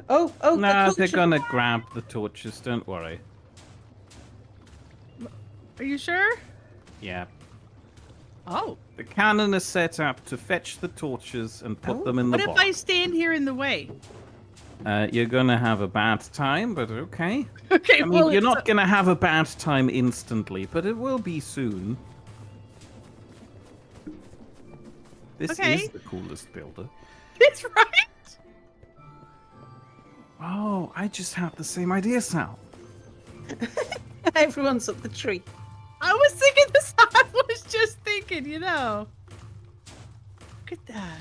Oh, No, the they're culture- gonna grab the torches. Don't worry. Are you sure? Yeah. Oh. The cannon is set up to fetch the torches and put them in the What if box. I stand here in the way? You're gonna have a bad time, but okay. Okay. I mean, well, you're it's not gonna have a bad time instantly, but it will be soon. This Okay. is the coolest builder. It's right. Oh, I just had the same idea, Sal. Everyone's up the tree. I was thinking this. I was just thinking, you know. Look at that.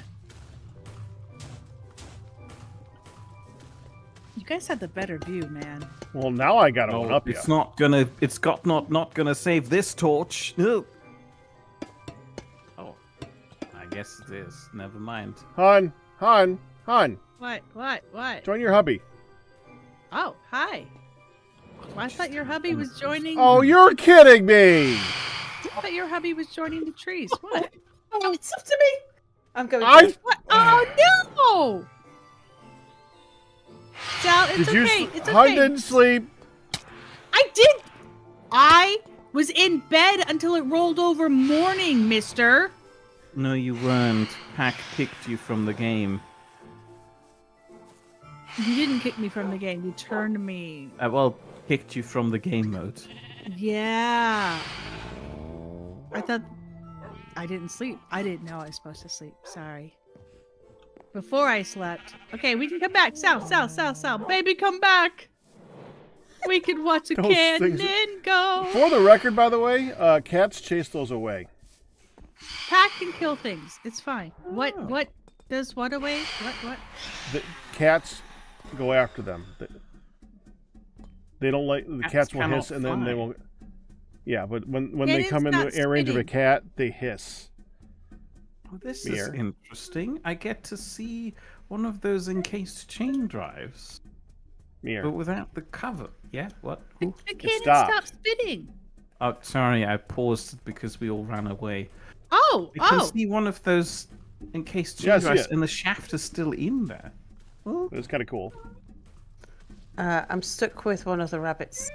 You guys had the better view, man. Well, now I got one Oh, up it's you. not gonna. It's got not gonna save this torch. No. Oh, I guess it is. Never mind. Hun. What? Join your hubby. Oh, hi. Well, I thought your hubby was joining. Oh, you're kidding me. I thought your hubby was joining the trees. What? Oh, it's up to me. I'm going. I. What? Oh no! Sal, it's Did you? okay. It's Hun okay. didn't sleep. I did. I was in bed until it rolled over morning, mister. No, you weren't. Pack kicked you from the game. You didn't kick me from the game. You turned me. Well, kicked you from the game mode. Yeah. I thought I didn't sleep. I didn't know I was supposed to sleep. Sorry. Before I slept. Okay, we can come back. Sal. Baby, come back. We can watch a Those cannon things- go. For the record, by the way, cats chase those away. Pack can kill things. It's fine. Oh. What does what away? What? The cats go after them. They don't like the Cats cats will cannot hiss and then they fly. won't. Yeah, but when they Cannon's come in not the air range of a spitting. cat, they hiss. Oh, this Mere. is interesting. I get to see one of those encased chain drives, Mere. but without the cover. Yeah, what? Ooh. The cannon stopped. stopped spitting. Oh, sorry, I paused it because we all ran away. Oh, I can oh. see one of those encased Yeah, I chain see drives, it. and the shaft is still in there. Oh, It was kind of cool. I'm stuck with one of the rabbits.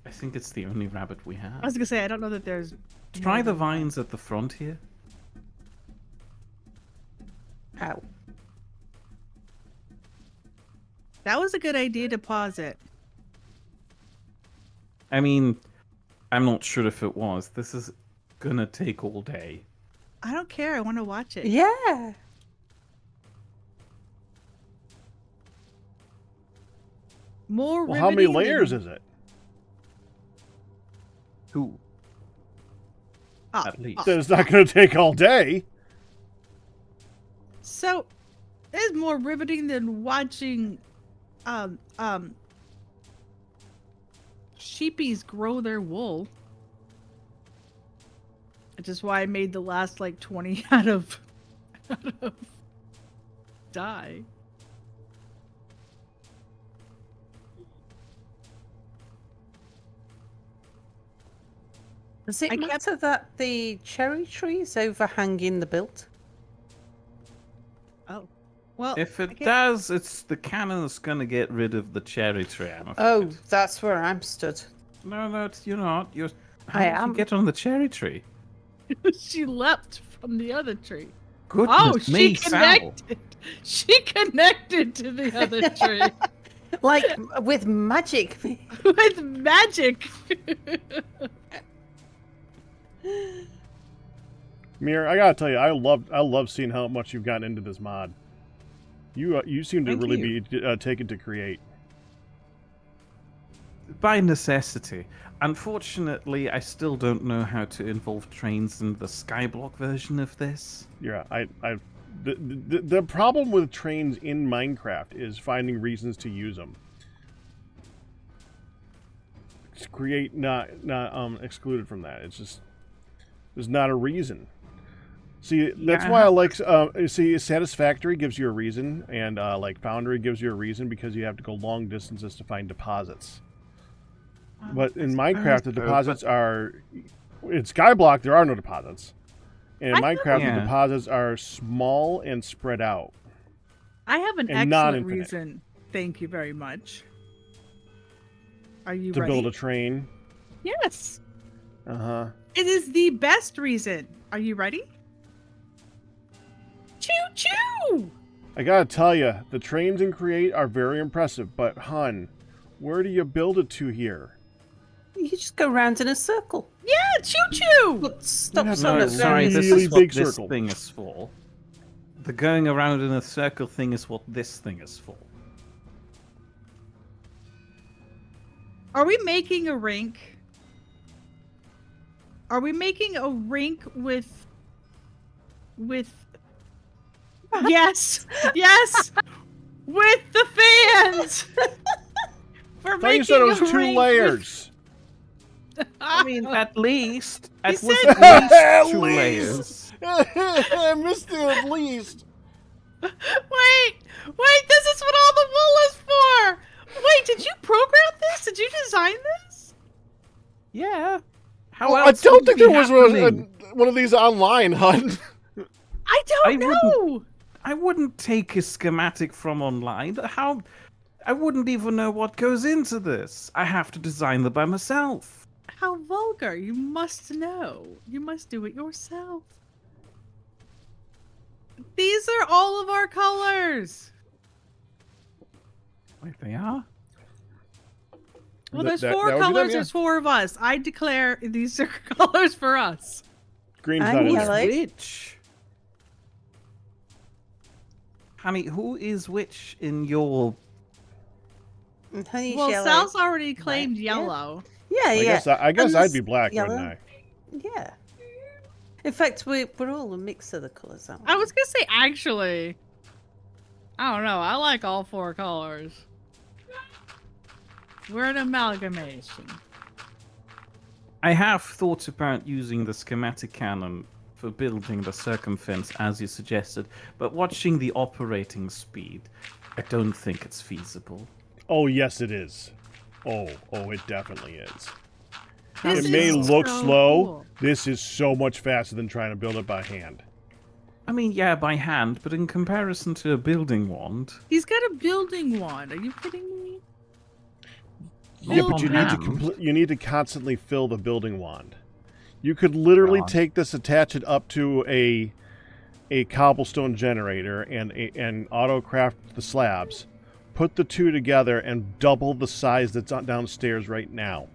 I think it's the only rabbit we I have. was gonna say I don't know that there's. Try the vines at the front here. Ow. That was a good idea to pause it. I mean, I'm not sure if it was. This is gonna take all day. I don't care. I want to watch it. Yeah. More. Well, how many riveting layers than- is it? Two, Oh, at least. Then it's not going to take all day. So, it's more riveting than watching, sheepies grow their wool. Which is why I made the last like 20 out of dye. Does it I kept- matter that the cherry tree is overhanging the build? Oh, well. If I it can't- does, it's the cannon's gonna get rid of the cherry tree. I'm afraid. Oh, that's where I'm stood. No, you're not. You're. How I did am. you get on the cherry tree? she leapt from the other tree. Goodness Oh, me, she Sal. connected. She connected to the other tree. Like with magic. With magic. Mir, I gotta tell you, I love seeing how much you've gotten into this mod. You seem to Thank really you. be taken to create. By necessity. Unfortunately, I still don't know how to involve trains in the Skyblock version of this. Yeah, the problem with trains in Minecraft is finding reasons to use them. To create not excluded from that. It's just there's not a reason. See, that's why I like. See, Satisfactory gives you a reason, and like Foundry gives you a reason because you have to go long distances to find deposits. But in Minecraft, the deposits are. In Skyblock, there are no deposits. And in Minecraft, the deposits are small and spread out. I have an And excellent non-infinite. reason. Thank you very much. Are you To ready? build a train. Yes. Uh-huh. It is the best reason. Are you ready? Choo choo! I gotta tell you, the trains in Create are very impressive, but hun, where do you build it to here? You just go round in a circle. Yeah, choo choo! But stop That's some No, a of sorry, them. this really is what big this circle. thing is for. The going around in a circle thing is what this thing is for. Are we making a rink? Are we making a rink with yes, yes, with the fans. We're I thought you said it was 2 layers. I mean, at least. He It was said- at least 2 layers. I missed it at least. Wait, this is what all the wool is for. Wait, did you program this? Did you design this? Yeah. How Well, I else don't would think it there be was happening? one of these online, hun. I don't know. I wouldn't take a schematic from online. How? I wouldn't even know what goes into this. I have to design them by myself. How vulgar. You must know. You must do it yourself. These are all of our colors. Wait, they are? Well, That- there's that- 4 that would be them, colors. yeah. There's 4 of us. I declare these are colors for us. Green's I'm not in yellow. there. Which? Honey, who is which in your... Honey's Well, yellow. Sal's already claimed Yeah. yellow. Yeah, I yeah. guess And I'd this be black, yellow. wouldn't I? Yeah. In fact, we're all a mix of the colours, aren't we? I was gonna say actually. I don't know. I like all 4 colors. We're an amalgamation. I have thought about using the schematic cannon for building the circumfence as you suggested, but watching the operating speed, I don't think it's feasible. Oh, yes, it is. Oh, it definitely is. This It may is look so slow. cool. This is so much faster than trying to build it by hand. I mean, yeah, by hand, but in comparison to a building wand... He's got a building wand. Are you kidding me? Yeah, but you need to you need to constantly fill the building wand. You could literally God. take this, attach it up to a cobblestone generator, and auto craft the slabs, put the 2 together, and double the size that's downstairs right now.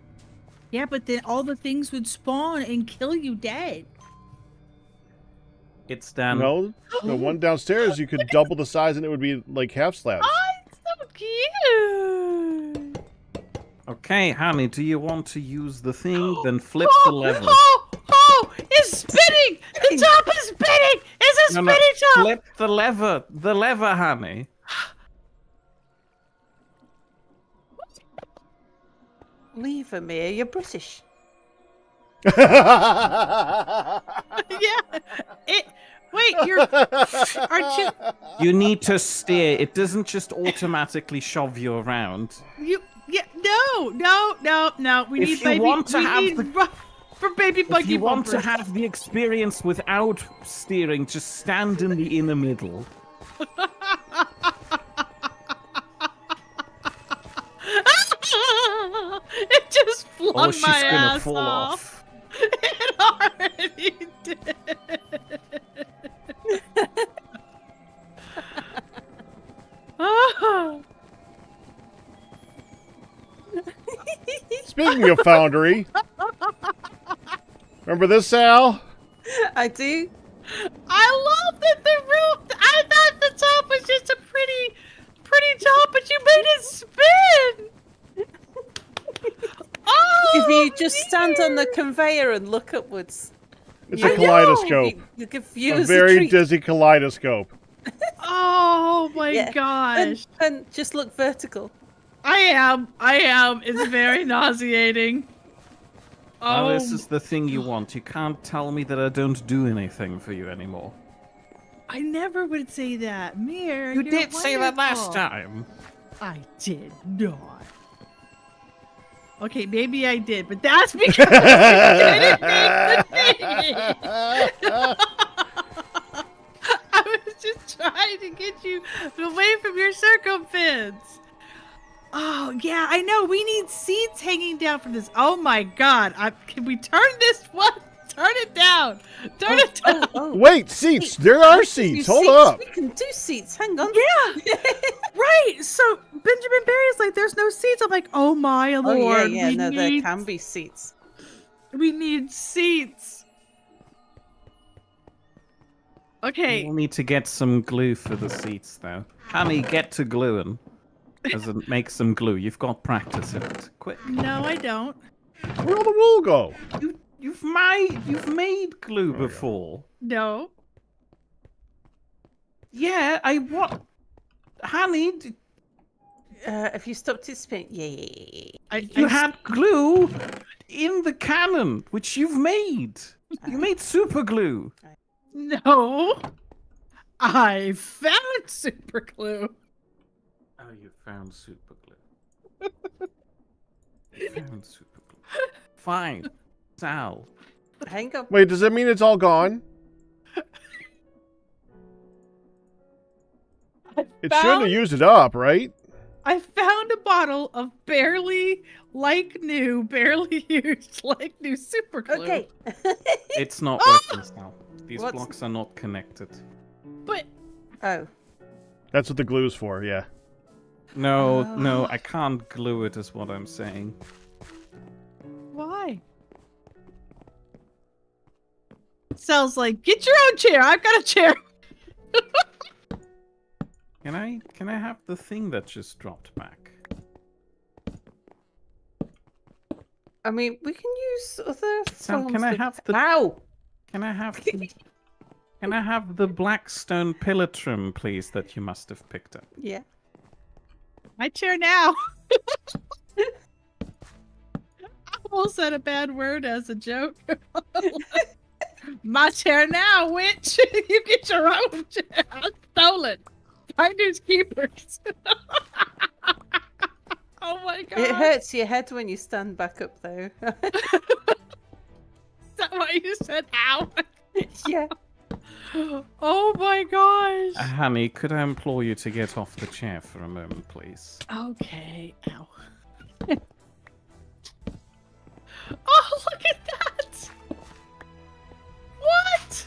Yeah, but then all the things would spawn and kill you dead. It's done. No, the one downstairs you could double the size, and it would be like half slabs. Oh, it's so cute. Okay, honey, do you want to use the thing? Then flip the lever. Oh, it's spinning. The top is spinning. It's a No, spinning top. flip the lever. The lever, honey. Leave her, Mia. You're British. Yeah. Wait, aren't you? You need to steer. It doesn't just automatically shove you around. Yeah. No. We If need you baby. want to we have need the- for baby buggy If you want to bumpers. have the experience without steering, just stand in the inner middle. It just flung Oh, she's my gonna ass fall off. off. It already did. Oh. Speaking of Foundry, remember this, Sal? I do. I love that the roof. I thought the top was just a pretty top, but you made it spin. Oh, If you just dear. stand on the conveyor and look upwards, It's you- a kaleidoscope. you give A viewers very treat. dizzy kaleidoscope. Oh my Yeah. gosh. And just look vertical. I am. It's very nauseating. Oh, Oh, this is the thing you want. You can't tell me that I don't do anything for you anymore. I never would say that. Mere, You you're did say that last wonderful. time. I did not. Okay, maybe I did, but that's because you didn't make the thing. I was just trying to get you away from your circumference. Oh, yeah, I know. We need seats hanging down from this. Oh, my God. Can we turn this one? Turn it down. Turn it down. Oh, Wait, seats. There are seats. Hold up. We can do seats. Hang on. Yeah. Right. So Benjamin Barry's like, there's no seats. I'm like, oh, my Oh Lord. yeah, yeah. we No, there need, can be seats. We need seats. Okay. We'll need to get some glue for the seats, though. Honey, get to gluing. As in, make some glue. You've got practice in it. Quick. No, I don't. Where'd the wool go? You've made glue before. No. Yeah, I what? Honey, If you stop to spin, yeah. you had glue in the cannon, which you've made. You made super glue. No. I found super glue. Oh, you found super glue. You found super glue. Fine. Sal. Hang on. Wait, does that mean it's all gone? It shouldn't have used it up, right? I found a bottle of barely used, like new super glue. Okay. It's not working, Sal. These What's- blocks are not connected. But Oh. That's what the glue's for, yeah. No, I can't glue it, is what I'm saying. why? Sal's like, get your own chair. I've got a chair. Can I have the thing that just dropped back? I mean, we can use other Sam, forms can I of- have the- Ow! Can I have the black stone pillar trim, please, that you must have picked up? Yeah. My chair now. I almost said a bad word as a joke. My chair now, witch. You get your own chair. I stole it. Finders keepers. Oh my god. It hurts your head when you stand back up, though. Is that why you said ow? Yeah. Oh my gosh. Honey, could I implore you to get off the chair for a moment, please? Okay. Ow. Oh, look at that! What?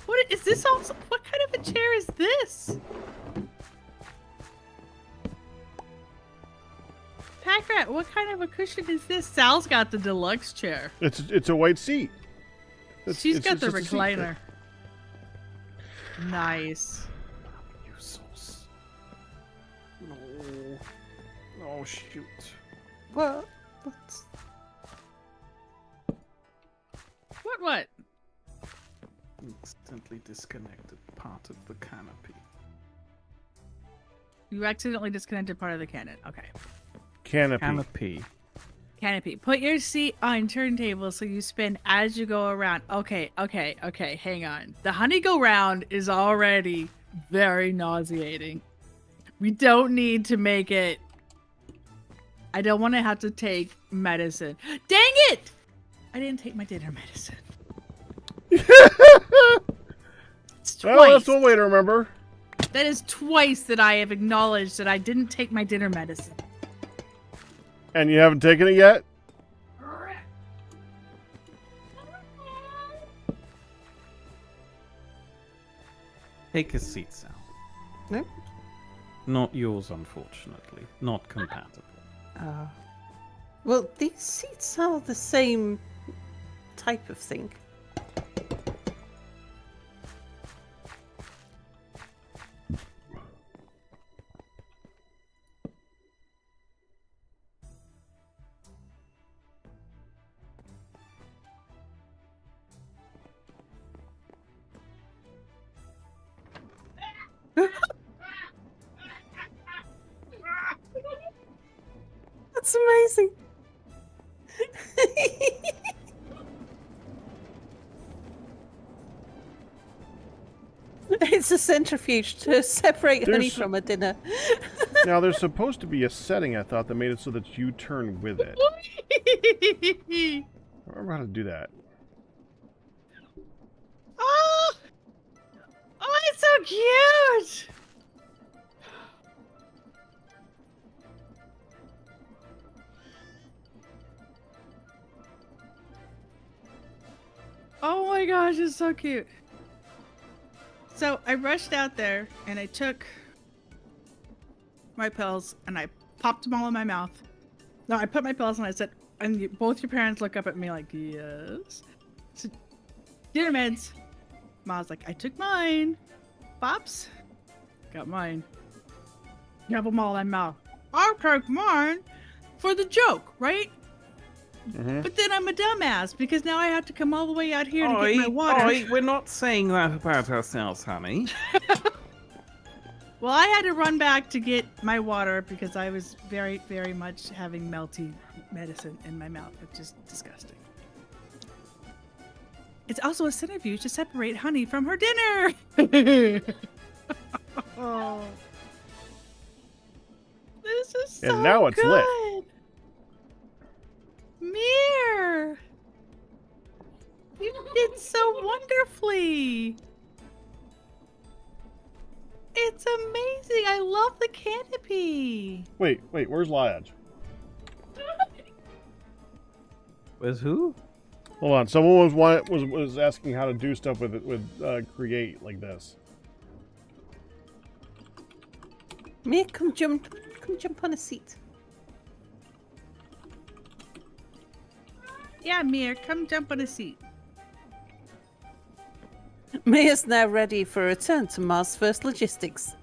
What is this also? What kind of a chair is this? Pack Rat, what kind of a cushion is this? Sal's got the deluxe chair. It's a white seat. She's got the just a seat. recliner. Nice. You sauce. No. Oh, shoot. What? What? Instantly disconnected part of the canopy. You accidentally disconnected part of the cannon. Okay. Canopy. Canopy. Canopy. Put your seat on turntable so you spin as you go around. Okay. Hang on. The honey go round is already very nauseating. We don't need to make it. I don't want to have to take medicine. Dang it! I didn't take my dinner medicine. It's Well, twice. that's one way to remember. That is twice that I have acknowledged that I didn't take my dinner medicine. And you haven't taken it yet? Take a seat, Sal. No? Not yours, unfortunately. Not compatible. Well, these seats are the same type of thing. That's amazing. It's a centrifuge to separate honey There's- from a dinner. Now, there's supposed to be a setting, I thought, that made it so that you turn with it. I don't remember how to do that. Oh! Oh, it's so cute! Oh my gosh, it's so cute. So I rushed out there and I took my pills and I popped them all in my mouth. No, I put my pills and I said, and both your parents look up at me like, yes. So, dinner meds. Mom's like, I took mine. Pops, got mine. You have them all in my mouth. I took mine for the joke, right? Mm-hmm. But then I'm a dumbass because now I have to come all the way out here to get my water. Oi, we're not saying that about ourselves, honey. Well, I had to run back to get my water because I was very, very much having melty medicine in my mouth, which is disgusting. It's also a centrifuge to separate honey from her dinner. Oh. This is so And now it's lit. good. Mere, you did so wonderfully. It's amazing. I love the canopy. Wait, where's Liage? Where's who? Hold on, someone was asking how to do stuff with create like this. Mia, come jump on a seat. Yeah, Mere, come jump on a seat. Mia's now ready for a return to Mars First Logistics.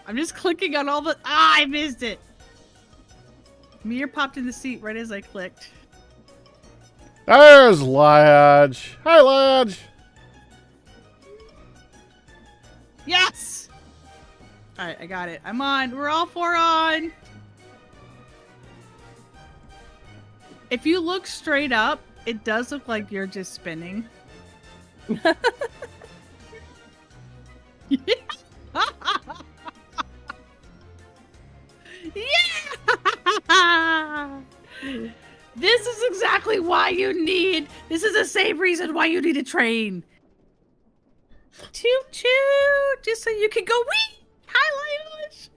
I'm just clicking on all the... Ah, I missed it. Mere popped in the seat right as I clicked. There's Liage. Hi, Liage. Yes! Alright, I got it. I'm on. We're all four on. If you look straight up, it does look like you're just spinning. Yeah! This is exactly why you need. This is the same reason why you need a train. Choo choo! Just so you can go wee. Hi, Liage.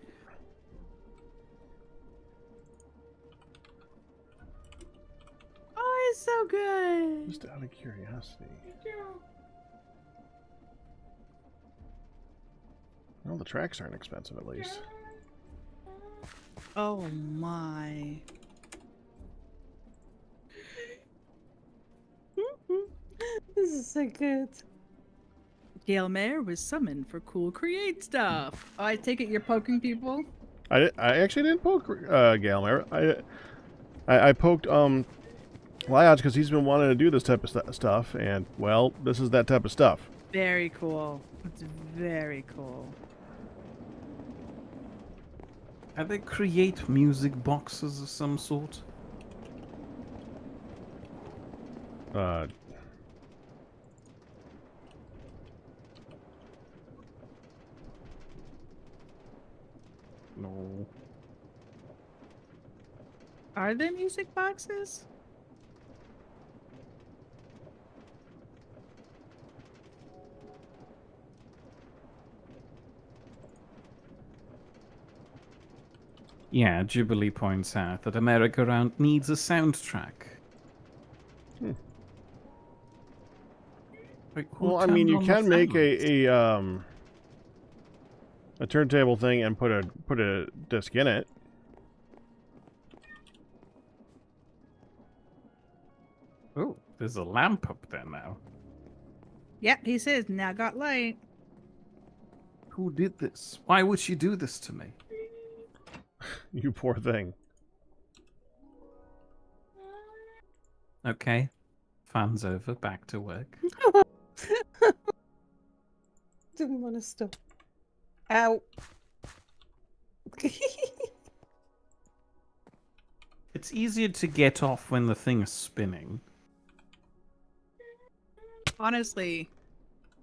Oh, it's so good. Just out of curiosity. Well, the tracks aren't expensive, at least. Oh my. This is so good. Gail Mayer was summoned for cool create stuff. Oh, I take it you're poking people? I actually didn't poke Gail Mare. I poked Liage because he's been wanting to do this type of stuff, and well, this is that type of stuff. Very cool. It's very cool. Are they create music boxes of some sort? No. Are there music boxes? Yeah, Jubilee points out that America Round needs a soundtrack. Wait, who Well, I turned mean, you on the can make sound? a turntable thing and put a disc in it. Oh, there's a lamp up there now. Yep, he says, now got light. Who did this? Why would she do this to me? You poor thing. Okay. Fan's over. Back to work. Didn't want to stop. Ow. It's easier to get off when the thing is spinning. Honestly.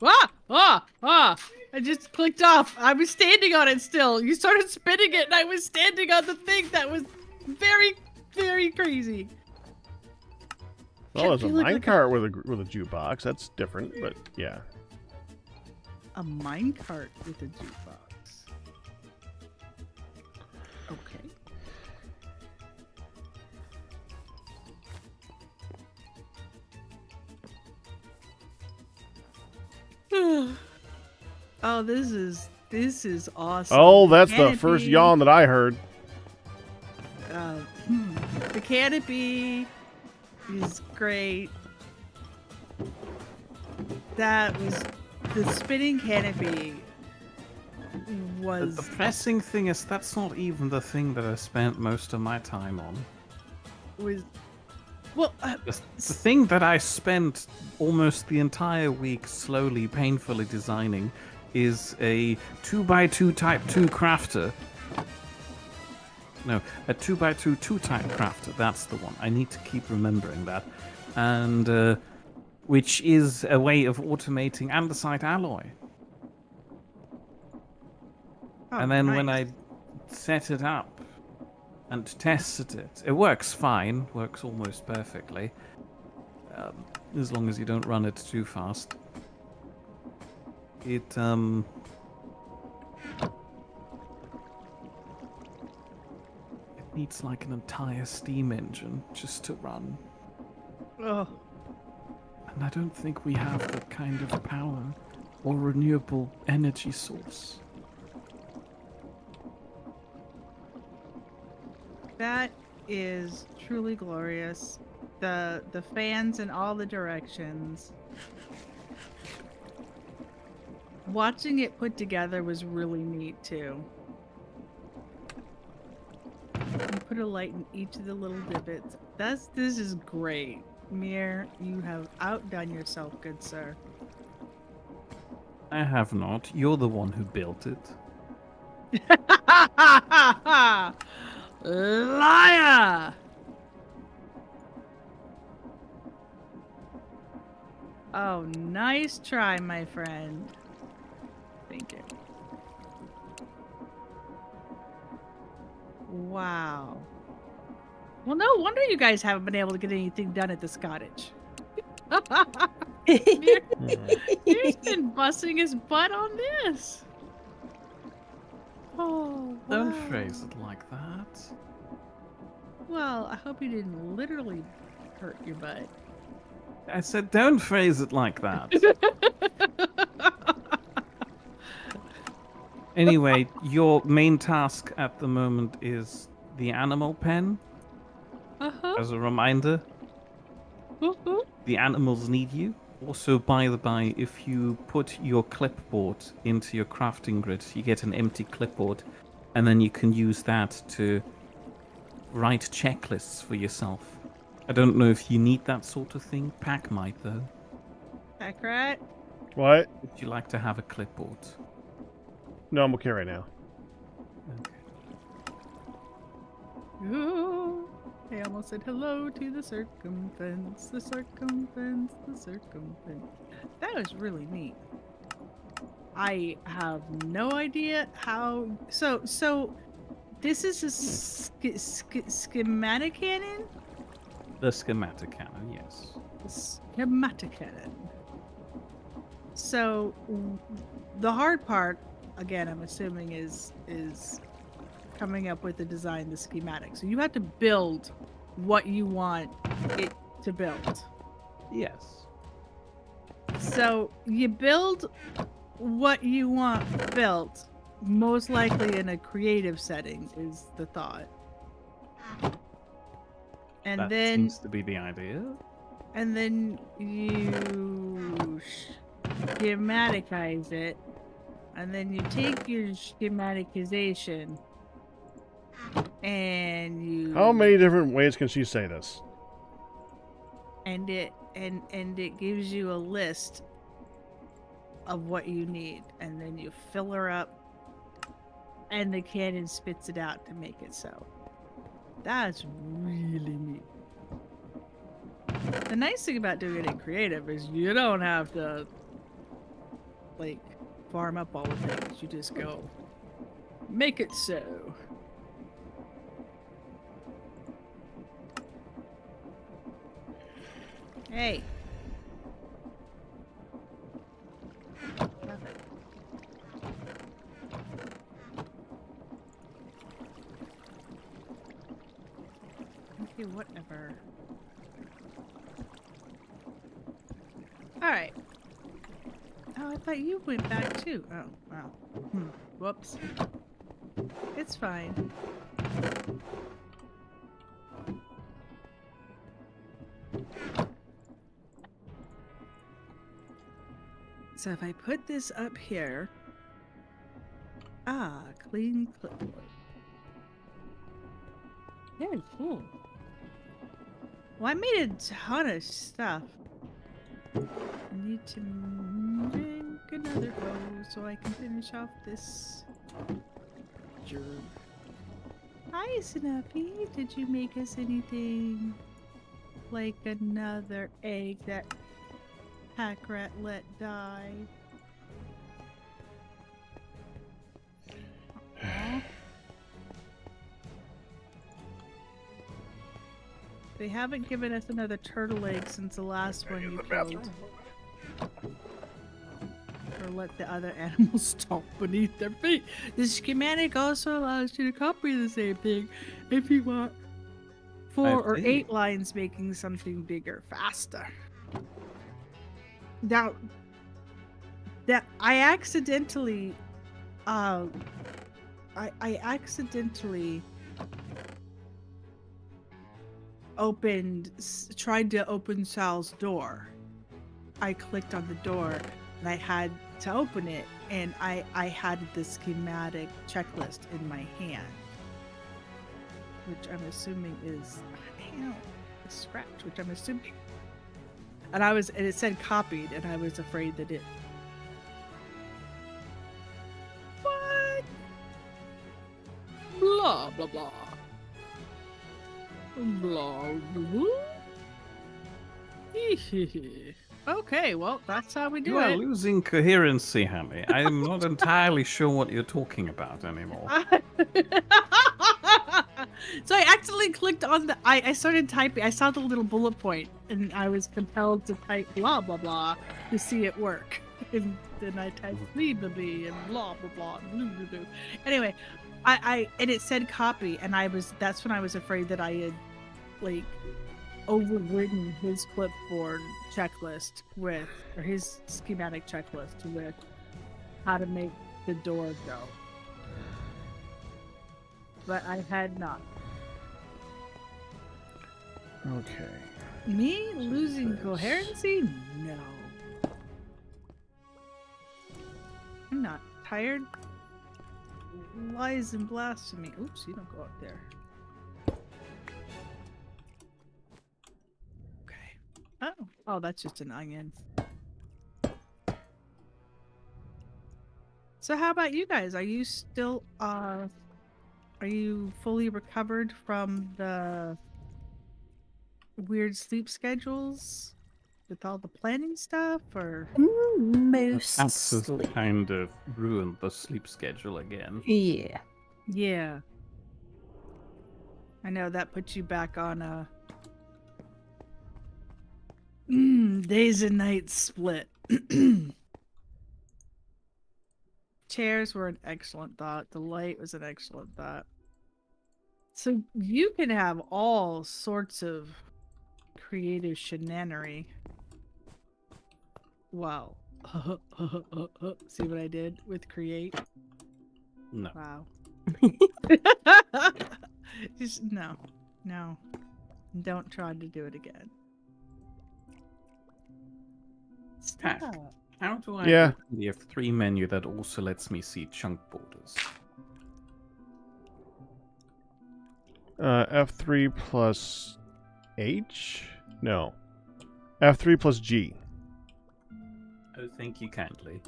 I just clicked off. I was standing on it still. You started spinning it and I was standing on the thing. That was very, very crazy. Well, there's a You look like minecart with a jukebox. That's different, but yeah. A minecart with a jukebox. Okay. Oh, this is awesome. Oh, that's the first Canopy. yawn that I heard. The canopy is great. That was the spinning canopy was The pressing thing is that's not even the thing that I spent most of my time on. well The thing that I spent almost the entire week slowly, painfully designing is a 2x2 Type 2 crafter. No, a 2x2 2-type crafter. That's the one. I need to keep remembering that. And which is a way of automating andesite alloy. And then when I set it up and tested it, it works fine. Works almost perfectly. As long as you don't run it too fast. It needs like an entire steam engine just to run. Oh, And I don't think we have that kind of power or renewable energy source. that is truly glorious. The fans in all the directions. Watching it put together was really neat too. You put a light in each of the little divots. This is great. Mere, you have outdone yourself, good sir. I have not. You're the one who built it. Liar! Oh, nice try, my friend. Thank you. Wow. Well, no wonder you guys haven't been able to get anything done at this cottage. He's been busting his butt on this. Oh, Don't wow. phrase it like that. Well, I hope you didn't literally hurt your butt. I said don't phrase it like that. Anyway, your main task at the moment is the animal pen. Uh-huh. As a reminder, the animals need you. Also, by the by, if you put your clipboard into your crafting grid, you get an empty clipboard, and then you can use that to write checklists for yourself. I don't know if you need that sort of thing. Pack might, though. Pack rat. What? Would you like to have a clipboard? No, I'm okay right now. Okay. Ooh, I almost said hello to the circumference, the circumference, the circumference. That was really neat. I have no idea how. So, this is a schematic cannon. The schematic cannon, yes. Schematic cannon. So, the hard part, again, I'm assuming is coming up with the design, the schematic. So you have to build what you want it to build. Yes. So you build what you want built, most likely in a creative setting, is the thought. And That then seems to be the idea. and then you schematicize it, and then you take your schematicization and you How many different ways can she say this? and it gives you a list of what you need, and then you fill her up and the cannon spits it out to make it so. That's really neat. The nice thing about doing it in creative is you don't have to like farm up all the things. You just go make it so. Hey. Nothing. Okay, whatever. Alright. Oh, I thought you went back too. Oh, wow. Whoops. It's fine. So if I put this up here... Ah, clean clipboard. Very cool. Well, I made a ton of stuff. I need to make another bow so I can finish off this job. Hi, Snuffy. Did you make us anything? Like another egg that Pack Rat let die? Aw. They haven't given us another turtle egg since the last one you killed. Or let the other animals stomp beneath their feet. The schematic also allows you to copy the same thing if you want 4 or 8 lines making something bigger faster. Now, that I accidentally tried to open Sal's door. I clicked on the door and I had to open it, and I had the schematic checklist in my hand, which I'm assuming is a scratch, which I'm assuming. And it said copied, and I was afraid that it. What? Blah blah blah. Blah blah. Okay, well, that's how we do You are it. losing coherency, Hammy. I am not entirely sure what you're talking about anymore. So I accidentally clicked on the. I started typing. I saw the little bullet point, and I was compelled to type blah blah blah to see it work. And then I typed blah blah blah and blah blah blah. Blah, blah, blah. Anyway, and it said copy, and that's when I was afraid that I had like overridden his clipboard checklist or his schematic checklist with how to make the door go. But I had not. Okay. Me losing coherency? No. I'm not tired. Lies and blasphemy. Oops, you don't go up there. Okay. Oh, that's just an onion. So how about you guys? Are you still are you fully recovered from the weird sleep schedules with all the planning stuff, or Cats has Mostly. kind of ruined the sleep schedule again. Yeah. yeah? I know that puts you back on a days and nights split. Chairs were an excellent thought. The light was an excellent thought. So you can have all sorts of creative shenanery. Wow. See what I did with create? No. Wow. Just no. Don't try to do it again. Stack. How do I Yeah. open the F3 menu that also lets me see chunk borders? F3 plus H? No. F3 plus G. Oh, thank you kindly.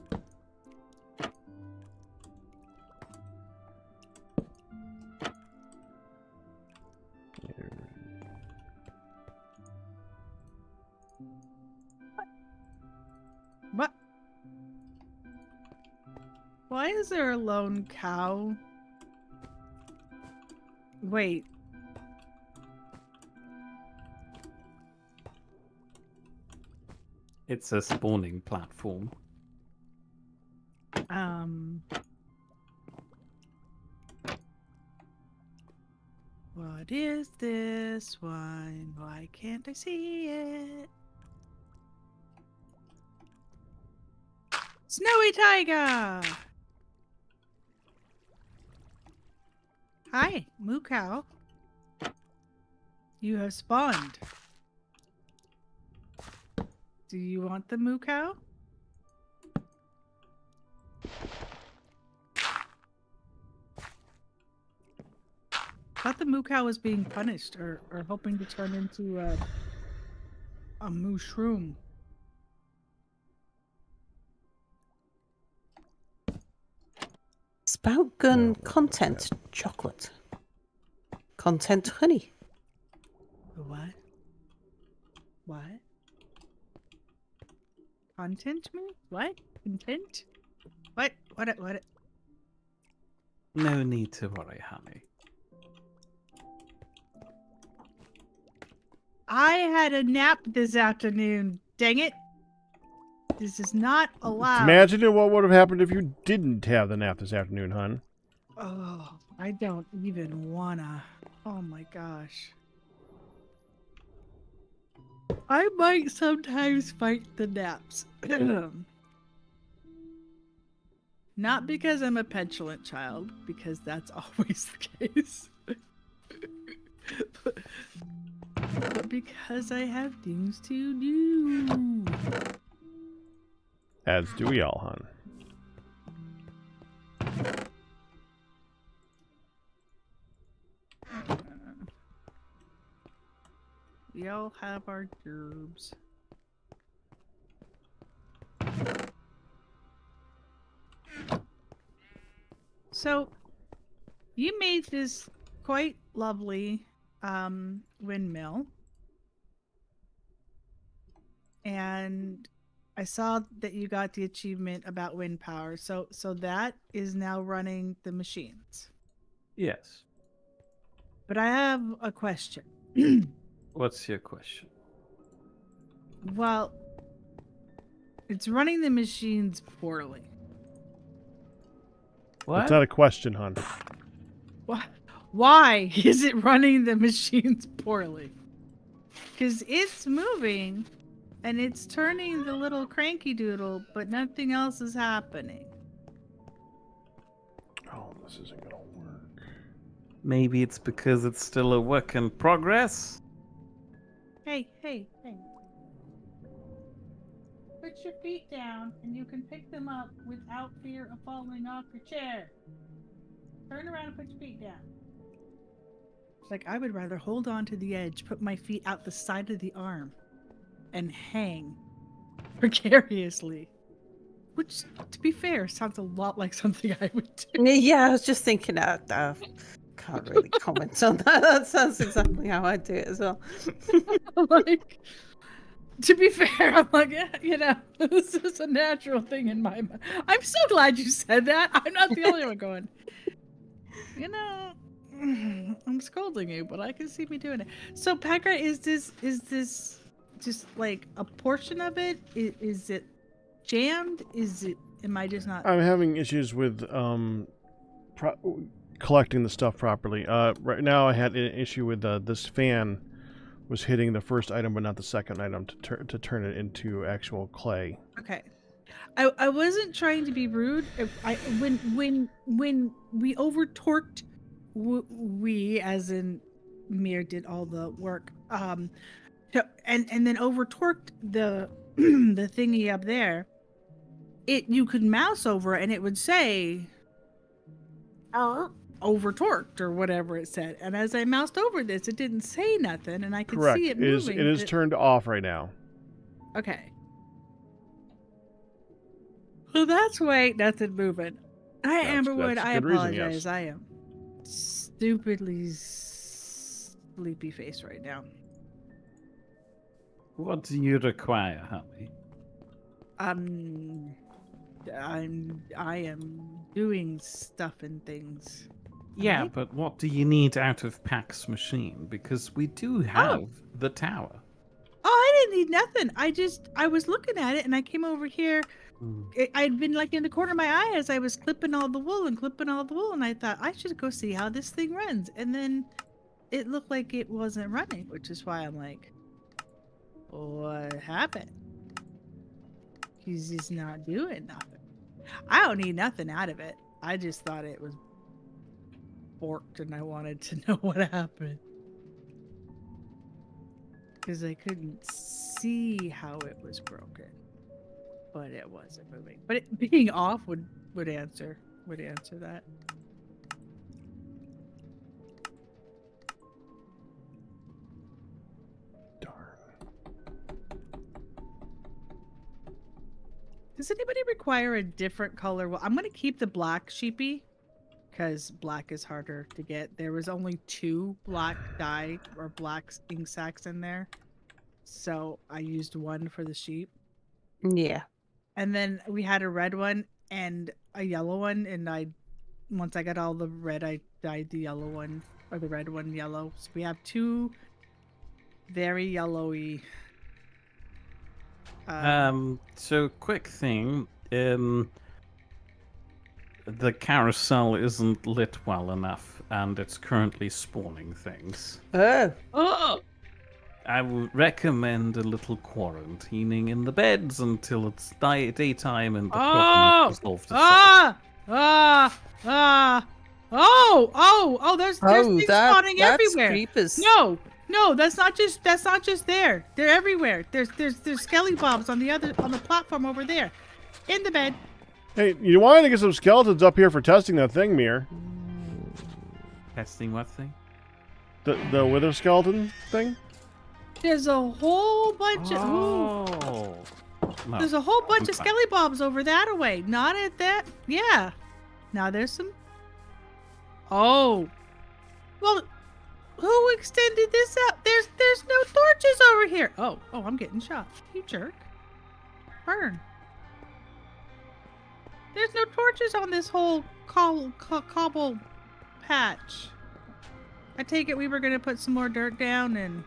What? Why is there a lone cow? Wait. It's a spawning platform. What is this one? Why can't I see it? Snowy tiger! Hi, moo cow. You have spawned. Do you want the moo cow? Thought the moo cow was being punished or hoping to turn into a mushroom. Spout gun content chocolate. Content honey. What? What? Content me? What? Content? What? What? No need to worry, honey. I had a nap this afternoon. Dang it. This is not allowed. Imagine what would have happened if you didn't have the nap this afternoon, hon. Oh, I don't even wanna. Oh my gosh. I might sometimes fight the naps. Not because I'm a petulant child, because that's always the case. but because I have things to do. As do we all, hon. We all have our gerbs. So, you made this quite lovely windmill. And I saw that you got the achievement about wind power. So that is now running the machines. Yes. But I have a question. What's your question? Well, it's running the machines poorly. What? That's not a question, hon. Why is it running the machines poorly? Because it's moving and it's turning the little cranky doodle, but nothing else is happening. Oh, this isn't gonna work. Maybe it's because it's still a work in progress? Hey. Put your feet down and you can pick them up without fear of falling off your chair. Turn around and put your feet down. It's like I would rather hold on to the edge, put my feet out the side of the arm, and hang precariously. Which, to be fair, sounds a lot like something I would do. Yeah, I was just thinking out. Can't really comment on that. That sounds exactly how I do it as well. Like, to be fair, I'm like, yeah, you know, this is a natural thing in my mind. I'm so glad you said that. I'm not the only one going, you know, I'm scolding you, but I can see me doing it. So, Pekka, is this just like a portion of it? Is it jammed? Am I just not? I'm having issues with collecting the stuff properly. Right now I had an issue with this fan was hitting the first item but not the second item to turn it into actual clay. Okay. I wasn't trying to be rude. When we over torqued, we as in Mere did all the work. And then over torqued the the thingy up there, you could mouse over it and it would say over torqued or whatever it said. And as I moused over this, it didn't say nothing, and I could Correct. see it moving. It is turned off right now. Okay. Well, that's why nothing moving. Amberwood, that's a I good reason, apologize. yes. I am stupidly sleepy face right now. What do you require, honey? I am doing stuff and things. Yeah, Right? but what do you need out of Pax machine? Because we do have the tower. Oh, I didn't need nothing. I was looking at it and I came over here. I'd been like in the corner of my eye as I was clipping all the wool, and I thought I should go see how this thing runs. And then it looked like it wasn't running, which is why I'm like, what happened? He's just not doing nothing. I don't need nothing out of it. I just thought it was forked and I wanted to know what happened. Because I couldn't see how it was broken. But it wasn't moving. But it being off would answer that. Darn. Does anybody require a different color? Well, I'm gonna keep the black sheepy because black is harder to get. There was only 2 black dye or black ink sacks in there, so I used 1 for the sheep. Yeah. And then we had a red one and a yellow one, and once I got all the red, I dyed the yellow one, or the red one yellow. So we have 2 very yellowy. So quick thing, the carousel isn't lit well enough, and it's currently spawning things. Oh! I would recommend a little quarantining in the beds until it's daytime and the problem is resolved itself. There's things spawning that's everywhere. creepers. No, that's not just there. They're everywhere. There's skelly bobs on the platform over there, in the bed. Hey, you wanted to get some skeletons up here for testing that thing, Mere? Testing what thing? The wither skeleton thing? There's a whole bunch of No, there's a whole bunch I'm of fine. skelly bobs over that away. Not at that. Yeah. Now there's some. Oh. Well, who extended this out? There's no torches over here. Oh, I'm getting shot. You jerk. Burn. There's no torches on this whole cobble patch. I take it we were gonna put some more dirt down and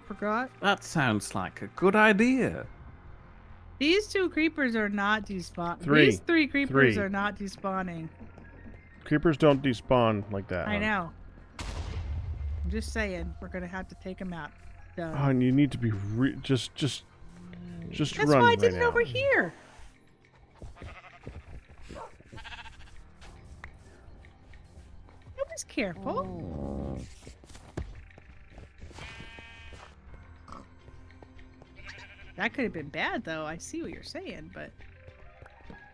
forgot. That sounds like a good idea. These 2 creepers are not despawning. 3. These 3 creepers 3. are not despawning. Creepers don't despawn like that. I huh? know. I'm just saying, we're gonna have to take them out. Done. Oh, and you need to be just That's run why I right did it now. over here. I was careful. That could have been bad, though. I see what you're saying, but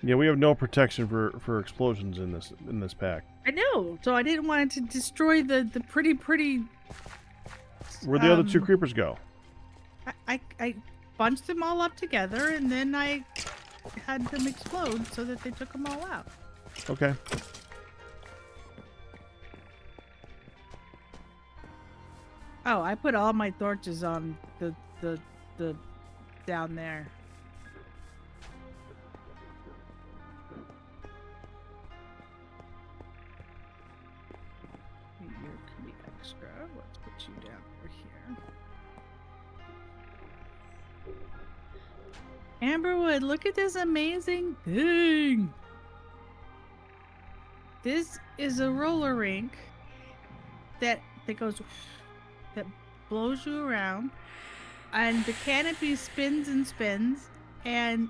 Yeah, we have no protection for explosions in this pack. I know. So I didn't want it to destroy the pretty. Where'd the other 2 creepers go? I bunched them all up together, and then I had them explode so that they took them all out. Okay. Oh, I put all my torches on the down there. You can be extra. Let's put you down over here. Amberwood, look at this amazing thing. This is a roller rink that blows you around, and the canopy spins and spins, and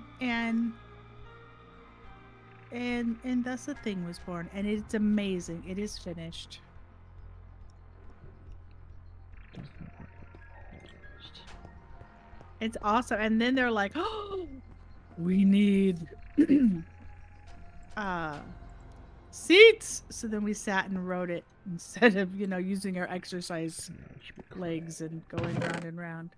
thus the thing was born, and it's amazing. It is finished. It's awesome. And then they're like, oh, we need seats. So then we sat and wrote it instead of, using our exercise legs and going round and round.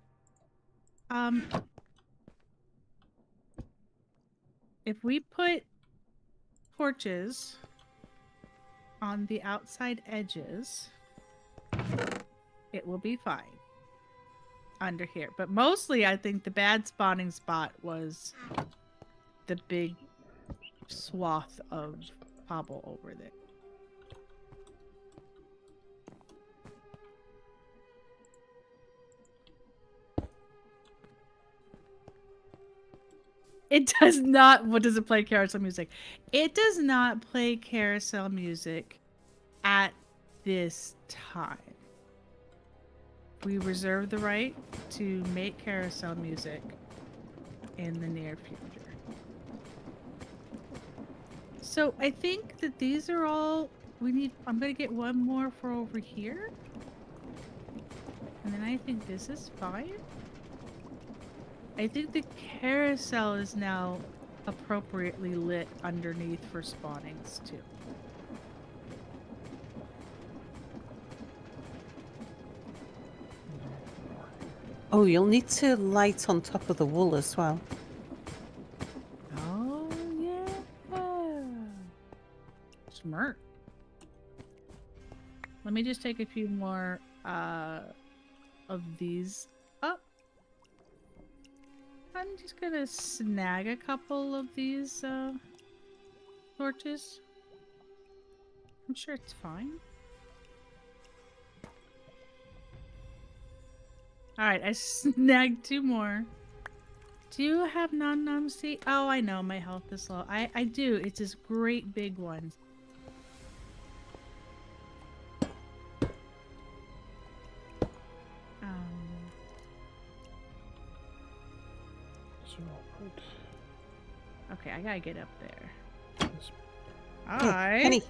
If we put torches on the outside edges, it will be fine under here. But mostly I think the bad spawning spot was the big swath of cobble over there. It does not. What does it play carousel music? It does not play carousel music at this time. We reserve the right to make carousel music in the near future. So I think that these are all we need. I'm gonna get one more for over here. And then I think this is fine. I think the carousel is now appropriately lit underneath for spawnings too. Oh, you'll need to light on top of the wool as well. Oh yeah. Smart. Let me just take a few more of these up. I'm just gonna snag a couple of these torches. I'm sure it's fine. Alright, I snagged 2 more. Do you have non-nom seed? Oh, I know, my health is low. I do. It's this great big one. Okay, I gotta get up there. I Penny.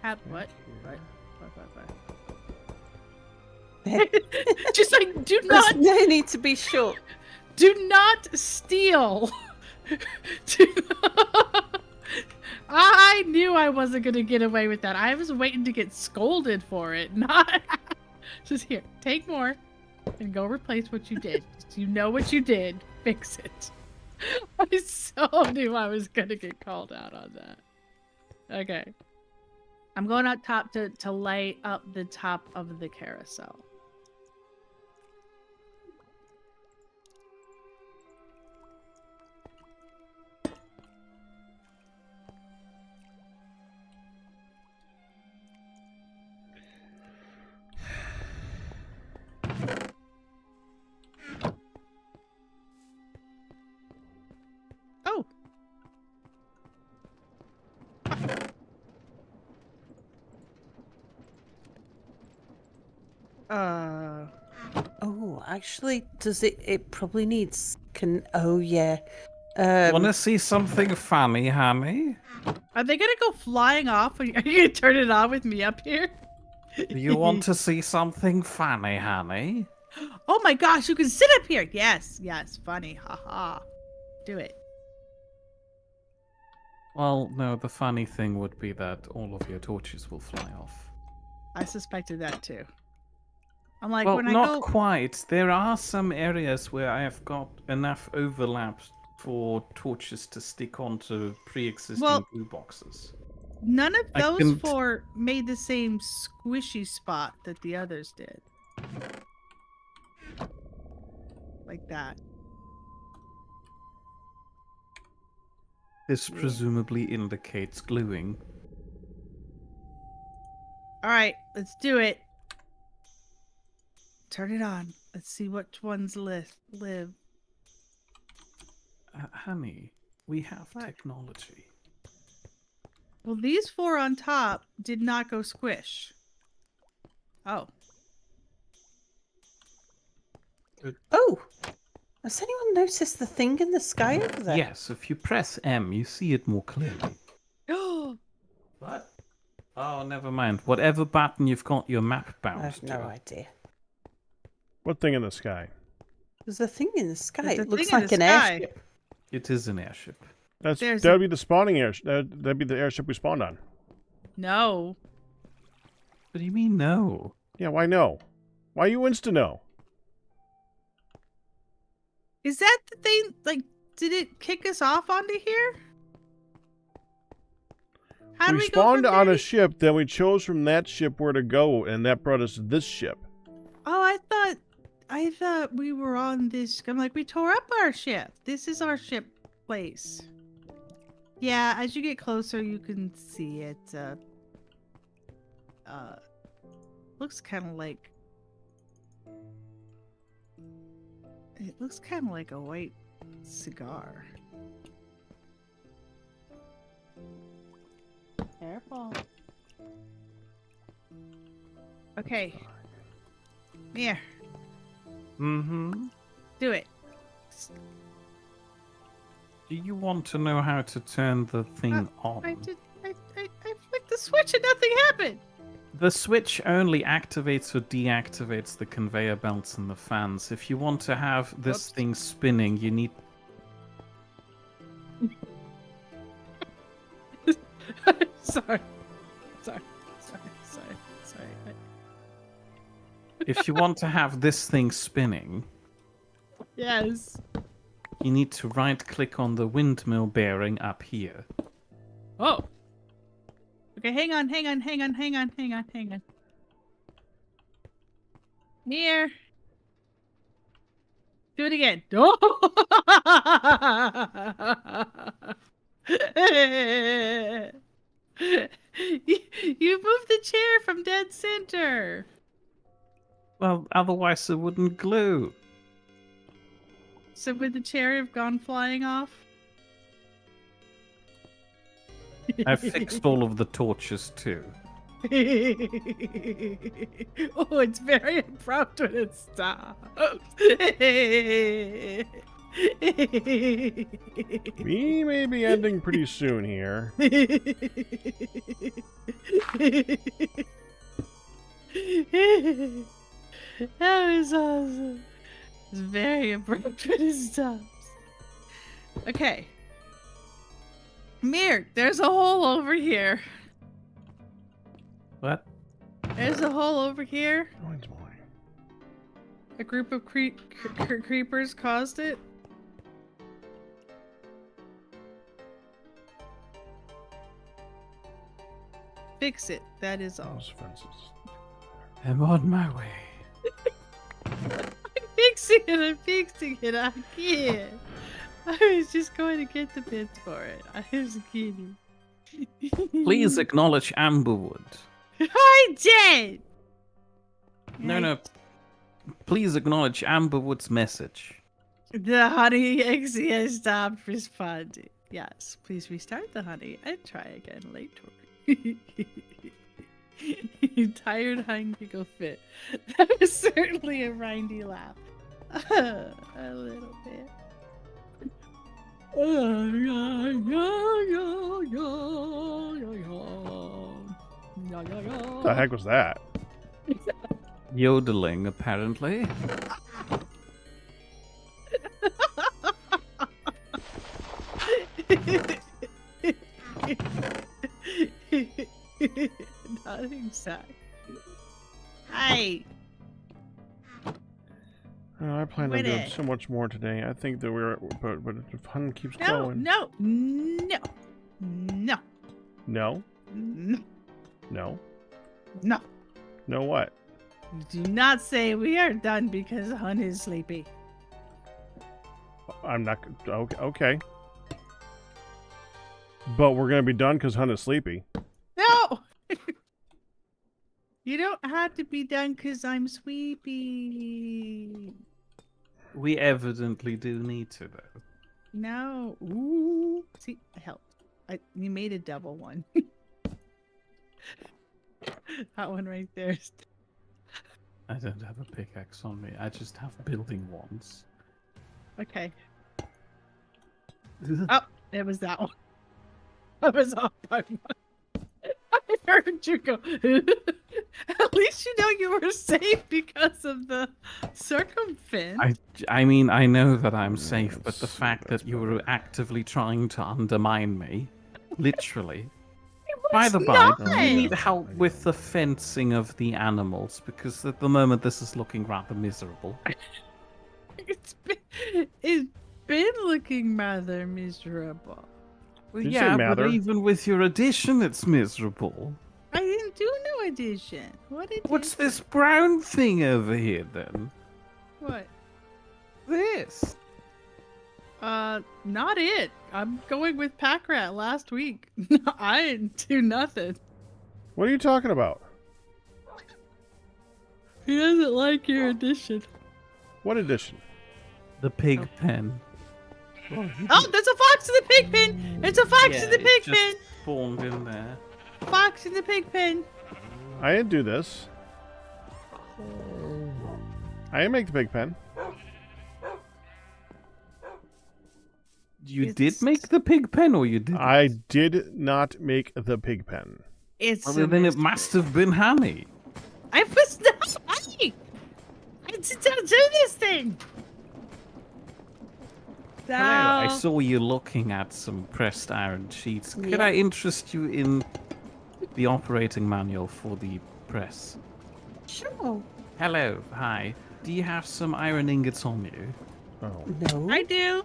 have what? Here. What? Just like, do There's not, no need to be short. do not steal. I knew I wasn't gonna get away with that. I was waiting to get scolded for it. Not just here. Take more, and go replace what you did. You know what you did. Fix it. I so knew I was gonna get called out on that. Okay. I'm going up top to light up the top of the carousel. Oh. Oh, actually, does it? It probably needs. Oh yeah. Wanna see something funny, honey? Are they gonna go flying off? Are you gonna turn it on with me up here? Do you want to see something funny, honey? Oh my gosh, you can sit up here. Yes, yes, funny. Haha. Do it. Well, no, the funny thing would be that all of your torches will fly off. I suspected that too. I'm like, Well, when I not go. quite. There are some areas where I have got enough overlap for torches to stick onto pre-existing Well, glue boxes. None of I those can- 4 made the same squishy spot that the others did. Like that. This presumably indicates gluing. Alright, let's do it. Turn it on. Let's see which ones live. Honey, we have What? technology. Well, these 4 on top did not go squish. Oh. Oh, has anyone noticed the thing in the sky over there? Yes, if you press M, you see it more clearly. Oh. What? Oh, never mind. Whatever button you've got your map I bound have to. no idea. What thing in the sky? There's a thing in the sky. There's a It looks thing in like the an sky. airship. It is an airship. That would be the spawning airship. That'd be the airship we spawned on. No. What do you mean, no? Yeah, why no? Why you insta no? Is that the thing? Like, did it kick us off onto here? How did We we go spawned from on there a ship, then we chose from that ship where to go, and that brought us to this ship. Oh, I thought we were on this. I'm like, we tore up our ship. This is our ship place. Yeah, as you get closer, you can see it. Looks kind of like. It looks kind of like a white cigar. Careful. Okay. Here. Mm-hmm. Do it. Do you want to know how to turn the thing on? I flicked the switch and nothing happened. The switch only activates or deactivates the conveyor belts and the fans. If you want to have this Whoops. thing spinning, you need... Sorry. If you want to have this thing spinning, Yes. you need to right-click on the windmill bearing up here. Oh. Okay, hang on. Here. Do it again. Oh! You moved the chair from dead center. Well, otherwise it wouldn't glue. So would the chair have gone flying off? I fixed all of the torches too. Oh, it's very abrupt when it stops. We may be ending pretty soon here. That was awesome. It's very abrupt when it stops. Okay. Mere, there's a hole over here. What? There's a hole over here. Mine's mine. A group of creepers caused it. Fix it. That is all. Those fences. I'm on my way. I'm fixing it. I can't. I was just going to get the bits for it. I was kidding. Please acknowledge Amberwood. I did! No. Please acknowledge Amberwood's message. The honey exie has stopped responding. Yes, please restart the honey and try again later. Tired, hungry, go fit. That was certainly a rindy laugh. A little bit. What the heck was that? Yodeling, apparently. Not exactly. Hey, Oh, I plan on Quit doing it. so much more today. I think that but if the fun keeps no, going. no. No. No. No what? Do not say we are done because Hun is sleepy. I'm not. Okay. But we're gonna be done because Hun is sleepy. No! You don't have to be done because I'm sleepy. We evidently do need to, though. No. Ooh. See, I helped. You made a double one. That one right there. I don't have a pickaxe on me. I just have building wands. Okay. Oh, it was that one. I was off by one. I heard you go. At least you know you were safe because of the circumvent. I mean, I know that I'm safe, but let's the see, fact that's that you better. were actively trying to undermine me, literally. By It's the by, not. do you need help with the fencing of the animals? Because at the moment this is looking rather miserable. It's been looking rather miserable. Well, Did you say yeah, but mather? even with your addition, it's miserable. I didn't do no addition. What addition? What's this brown thing over here, then? What? This. Not it. I'm going with Packrat last week. I didn't do nothing. What are you talking about? He doesn't like your addition. What edition? The pig pen. Oh, there's a fox in the pig pen! It's a fox in the pig it just pen! spawned in there. Fox in the pig pen! I didn't do this. I didn't make the pig pen. You It's- did make the pig pen, or you didn't? I did not make the pig pen. It's Well, a then it mystery. must have been Honey. I was not honey! I did not do this thing! Hello, I Now- saw you looking at some pressed iron sheets. Could Yeah. I interest you in the operating manual for the press? Sure. Hello, hi. Do you have some iron ingots on you? Oh. No. I do.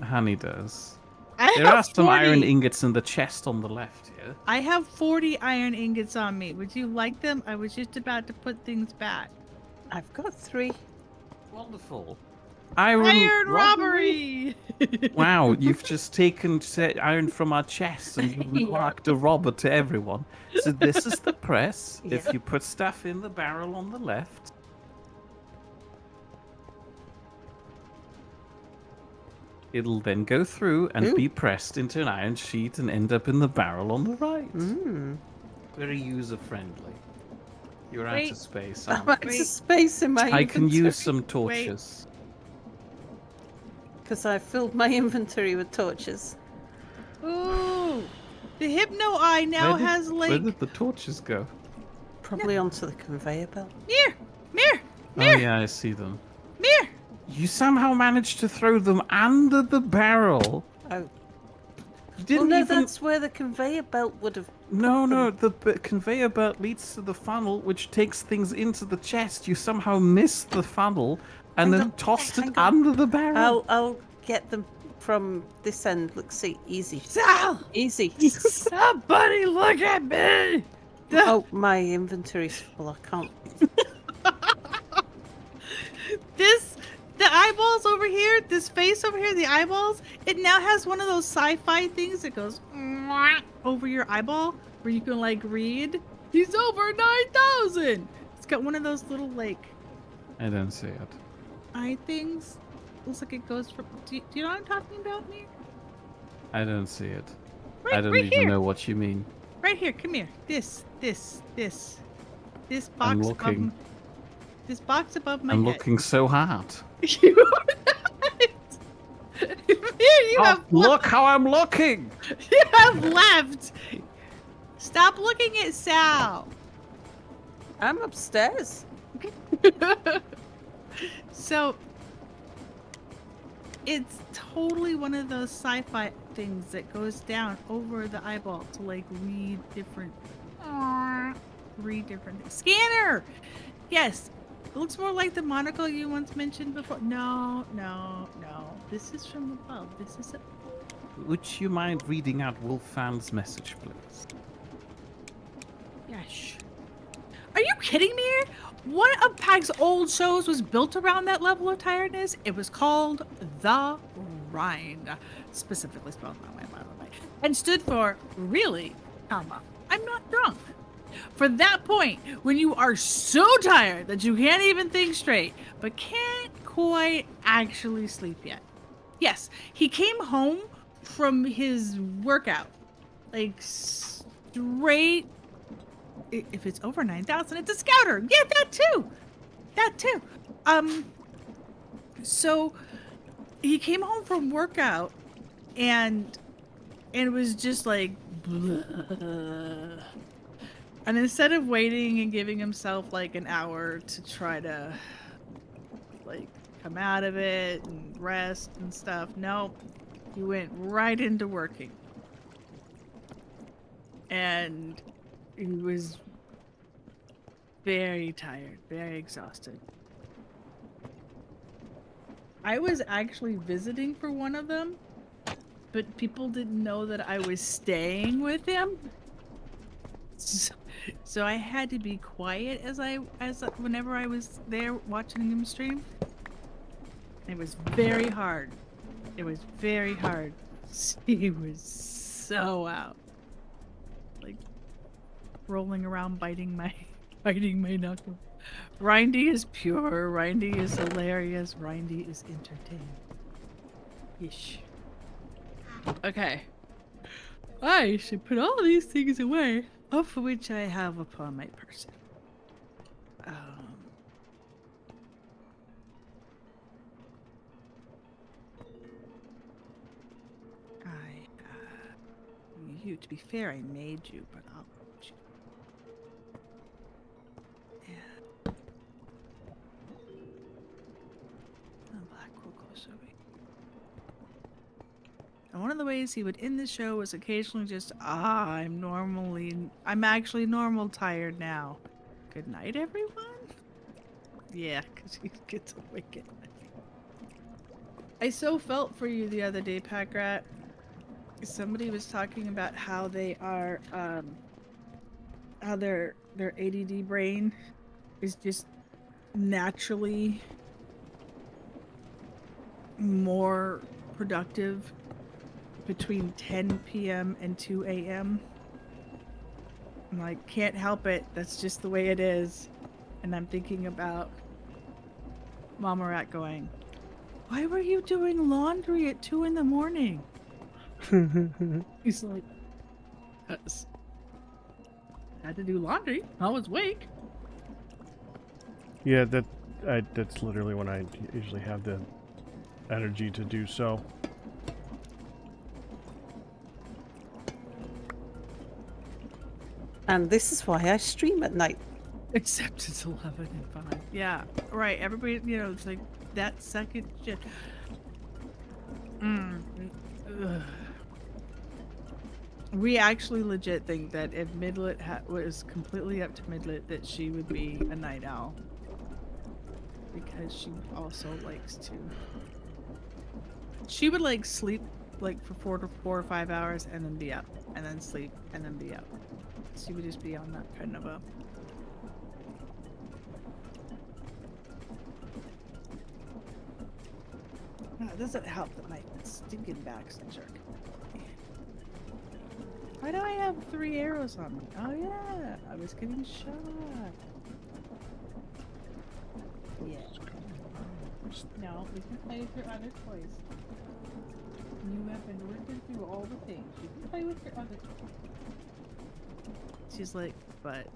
Honey does. I There have are some 40. iron ingots in the chest on the left here. I have 40 iron ingots on me. Would you like them? I was just about to put things back. I've got 3. Wonderful. Iron, Iron robbery! Wow, you've just taken iron from our chest and you've Yeah. marked a robber to everyone. So this is the press. If Yeah. you put stuff in the barrel on the left, it'll then go through and Ooh. be pressed into an iron sheet and end up in the barrel on the right. Mm. Very user-friendly. You're out Wait. of space. I'm aren't out you? of space in my I can inventory. use some torches. Because I filled my inventory with torches. Ooh! The Hypno Eye now Where did- has Where like... did the torches go? Probably onto the conveyor belt. Mere! Oh Mere! yeah, I see them. Mere! You somehow managed to throw them under the barrel. Oh. You Well, didn't no, even. that's where the conveyor belt would have. No, the conveyor belt leads to the funnel, which takes things into the chest. You somehow missed the funnel and Hang then on, tossed it hang on. under the barrel. I'll get them from this end. Look, see, easy, Sal! easy. Somebody look at me! Oh, my inventory's full. I can't. The eyeballs over here, this face over here, the eyeballs, it now has one of those sci-fi things that goes "Mwah" over your eyeball where you can like read. He's over 9,000! It's got one of those little like I don't see it. eye things. Looks like it goes from. Do you know what I'm talking about, Mir? I don't see it. Right, I don't right even here. know what you mean. Right here, come here. This box I'm above. looking. This box above my I'm head. looking so hard. You are not. Here, you Oh, have look how I'm looking! You have left. Stop looking at Sal. I'm upstairs. So it's totally one of those sci-fi things that goes down over the eyeball to like read different things. Scanner. Yes. It looks more like the monocle you once mentioned before. No. This is from above. This is Would you mind reading out Wolffan's message, please? Gosh. Are you kidding me? One of Pag's old shows was built around that level of tiredness. It was called The Rind, specifically spelled that way, by the way, and stood for really, comma, I'm not drunk. For that point, when you are so tired that you can't even think straight, but can't quite actually sleep yet. Yes, he came home from his workout, like straight. If it's over 9,000, it's a scouter. Yeah, that too. So he came home from workout, and it was just like, bleh. And instead of waiting and giving himself like an hour to try to like come out of it and rest and stuff, nope. He went right into working. And he was very tired, very exhausted. I was actually visiting for one of them, but people didn't know that I was staying with him. So I had to be quiet whenever I was there watching him stream. It was very hard. It was very hard. He was so out. Like rolling around biting my knuckle. Rindy is pure, Rindy is hilarious, Rindy is entertaining. Ish. Okay. I should put all these things away, of which I have upon my person. You, to be fair, I made you, but I'll put you. Yeah. Black will go so big. And one of the ways he would end the show was occasionally just, I'm actually normal tired now. Good night, everyone? Yeah, because he gets awake at night. I so felt for you the other day, Pack Rat. Somebody was talking about how they are, how their ADD brain is just naturally more productive between 10 p.m. and 2 a.m. I'm like, can't help it. That's just the way it is. And I'm thinking about Mama Rat going, why were you doing laundry at 2 in the morning? He's like, "'Cause I had to do laundry. I was awake." Yeah, that's literally when I usually have the energy to do so. And this is why I stream at night. Except it's 11 and 5. Yeah, right. Everybody, it's like that second shift. Ugh. We actually legit think that if Midlet was completely up to Midlet, that she would be a night owl. Because she also likes to... She would like sleep like for 4 or 5 hours and then be up. And then sleep and then be up. She would just be on that kind of a... No, it doesn't help that my stinking back's a jerk. Why do I have 3 arrows on me? Oh yeah, I was getting shot. Yeah. No, we can play with your other toys. You have been working through all the things. You can play with your other toys. She's like, but.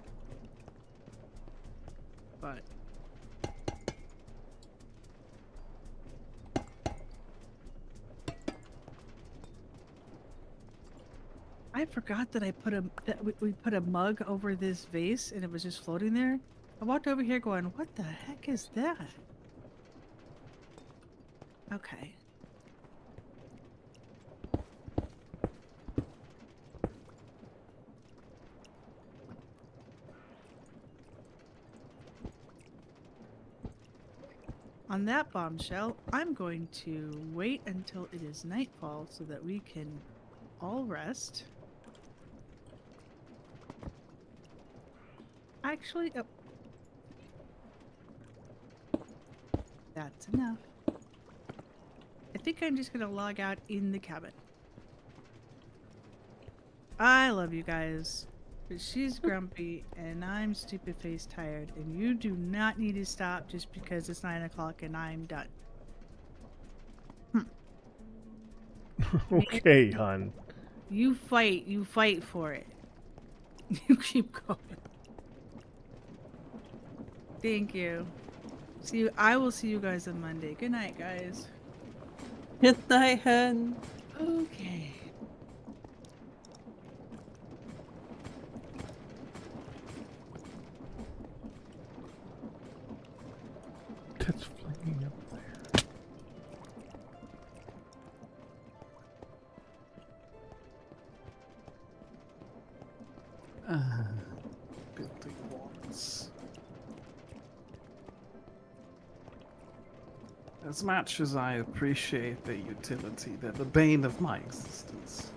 I forgot that we put a mug over this vase and it was just floating there. I walked over here going, what the heck is that? Okay. On that bombshell, I'm going to wait until it is nightfall so that we can all rest. Actually, oh. That's enough. I think I'm just gonna log out in the cabin. I love you guys, but she's grumpy and I'm stupid-faced tired, and you do not need to stop just because it's 9 o'clock and I'm done. Okay, hon. You fight for it. You keep going. Thank you. I will see you guys on Monday. Good night, guys. Good night, hun. Okay. that's flaming up there? Building walls. As much as I appreciate their utility, they're the bane of my existence.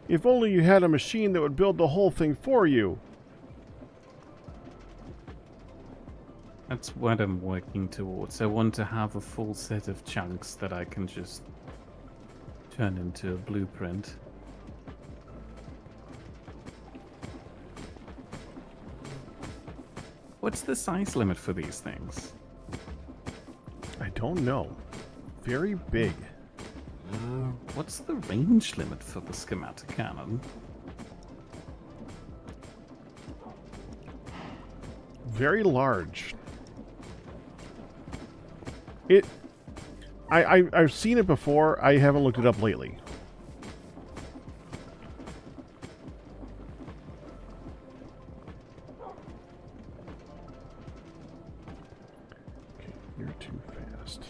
If only you had a machine that would build the whole thing for you. That's what I'm working towards. I want to have a full set of chunks that I can just turn into a blueprint. What's the size limit for these things? I don't know. Very big. What's the range limit for the schematic cannon? Very large. I've seen it before. I haven't looked it up lately. Okay, you're too fast.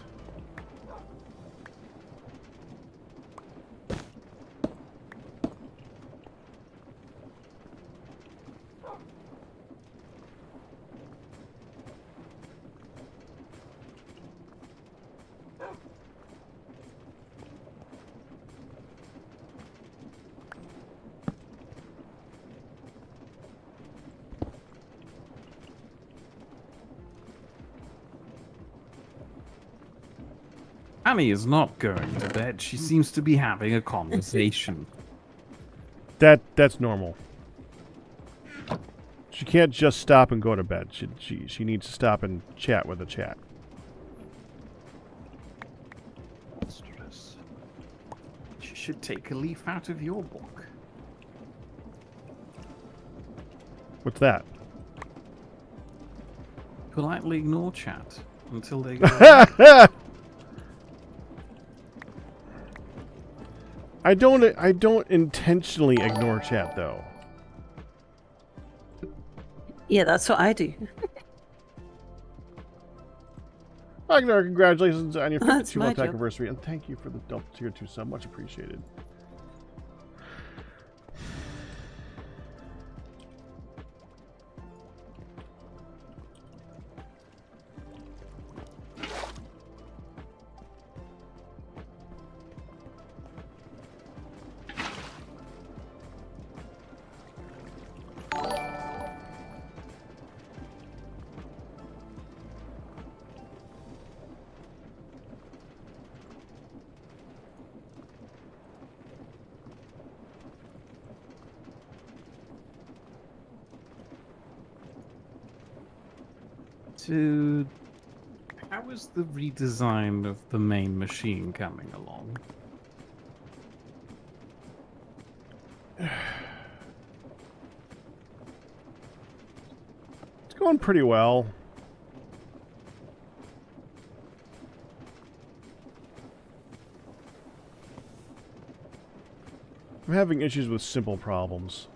Annie is not going to bed. She seems to be having a conversation. That's normal. She can't just stop and go to bed. She needs to stop and chat with the chat. Monstrous. She should take a leaf out of your book. What's that? Politely ignore chat until they go. I don't intentionally ignore chat though. Yeah, that's what I do. Ragnar, congratulations on your That's 52-month my job. anniversary, and thank you for the double tier 2 sub. Much appreciated. So, how is the redesign of the main machine coming along? It's going pretty well. I'm having issues with simple problems.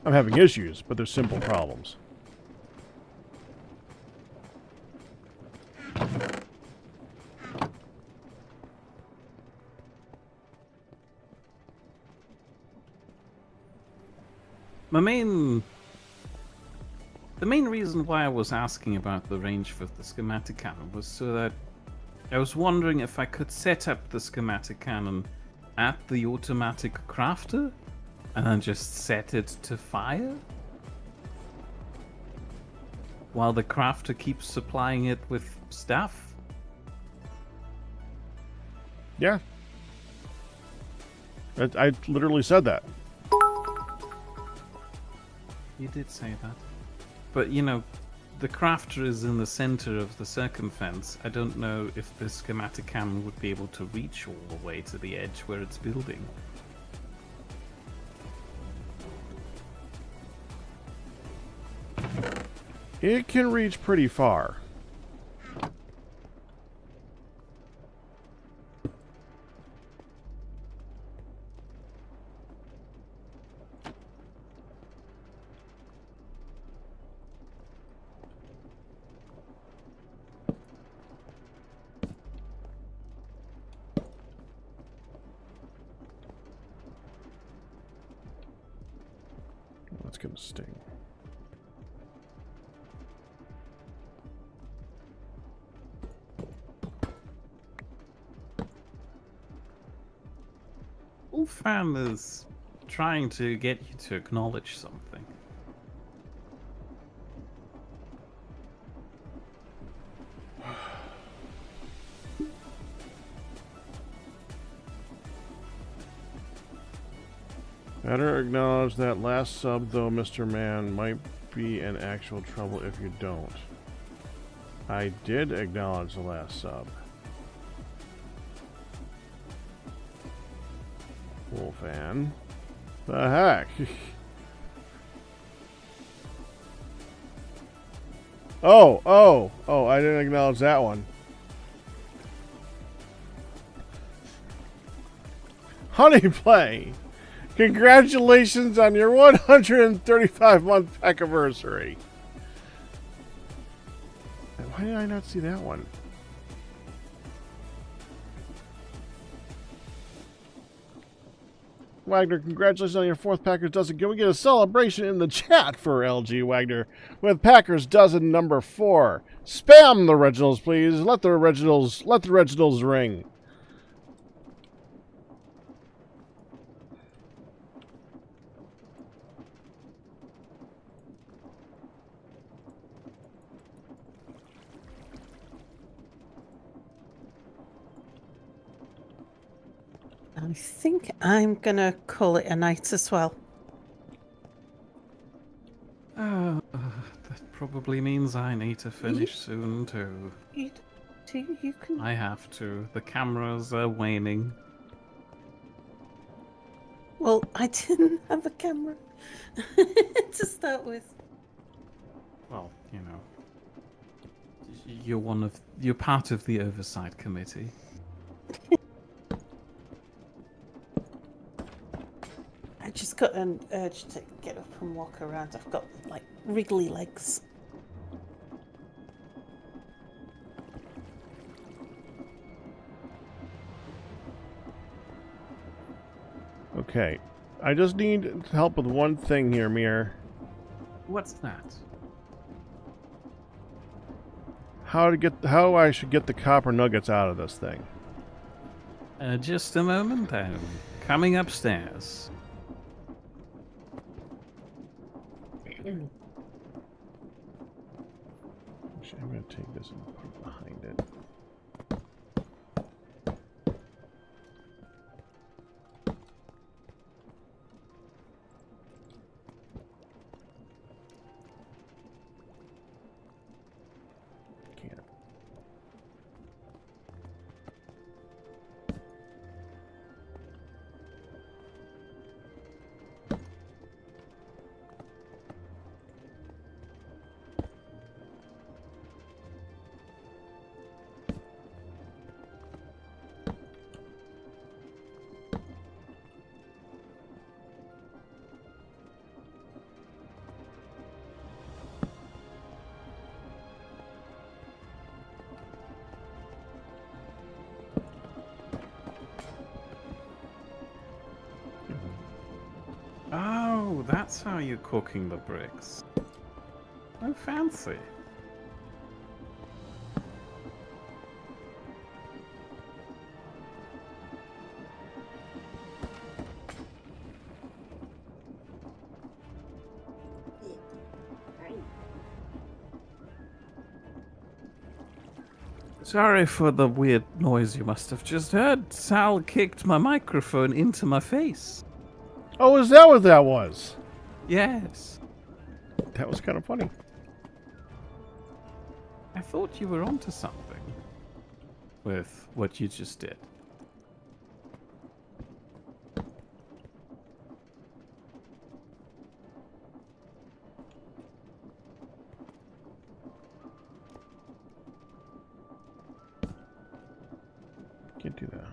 I'm having issues, but they're simple problems. The main reason why I was asking about the range for the schematic cannon was so that I was wondering if I could set up the schematic cannon at the automatic crafter and then just set it to fire while the crafter keeps supplying it with stuff. Yeah. I literally said that. You did say that. But, you know, the crafter is in the center of the circumference. I don't know if the schematic cannon would be able to reach all the way to the edge where it's building. It can reach pretty far. that's gonna sting. Ulfan is trying to get you to acknowledge something. Better acknowledge that last sub, though, Mr. Man. Might be in actual trouble if you don't. I did acknowledge the last sub. Wolfan. The heck? Oh, I didn't acknowledge that one. Honeyplay! Congratulations on your 135-month anniversary. Why did I not see that one? Wagner, congratulations on your 4th Packers Dozen. Can we get a celebration in the chat for LG Wagner with Packers Dozen number 4? Spam the originals, please. Let the originals ring. I think I'm gonna call it a night as well. That probably means I need to finish soon too. You can. I have to. The cameras are waning. Well, I didn't have a camera to start with. Well, you know, you're part of the oversight committee. I just got an urge to get up and walk around. I've got like wriggly legs. Okay. I just need help with one thing here, Mere. What's that? How I should get the copper nuggets out of this thing. Just a moment, I'm coming upstairs. Actually, I'm going to take this and put it behind it. Can't. Oh, that's how you're cooking the bricks. Oh, fancy. Sorry for the weird noise you must have just heard. Sal kicked my microphone into my face. Oh, is that what that was? Yes. That was kind of funny. I thought you were onto something with what you just did. Can't do that.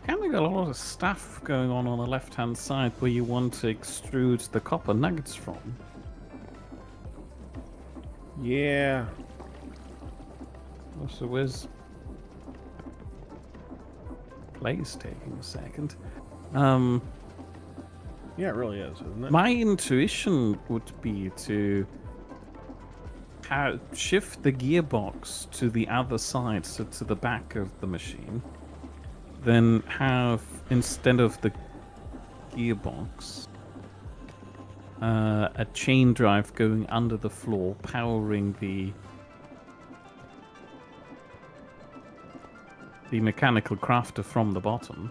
Kind of got a lot of stuff going on the left-hand side where you want to extrude the copper nuggets from. Yeah. Also, where's play's taking a second. Yeah, it really is, isn't it? My intuition would be to shift the gearbox to the other side, so to the back of the machine. Then have, instead of the gearbox, a chain drive going under the floor, powering the mechanical crafter from the bottom.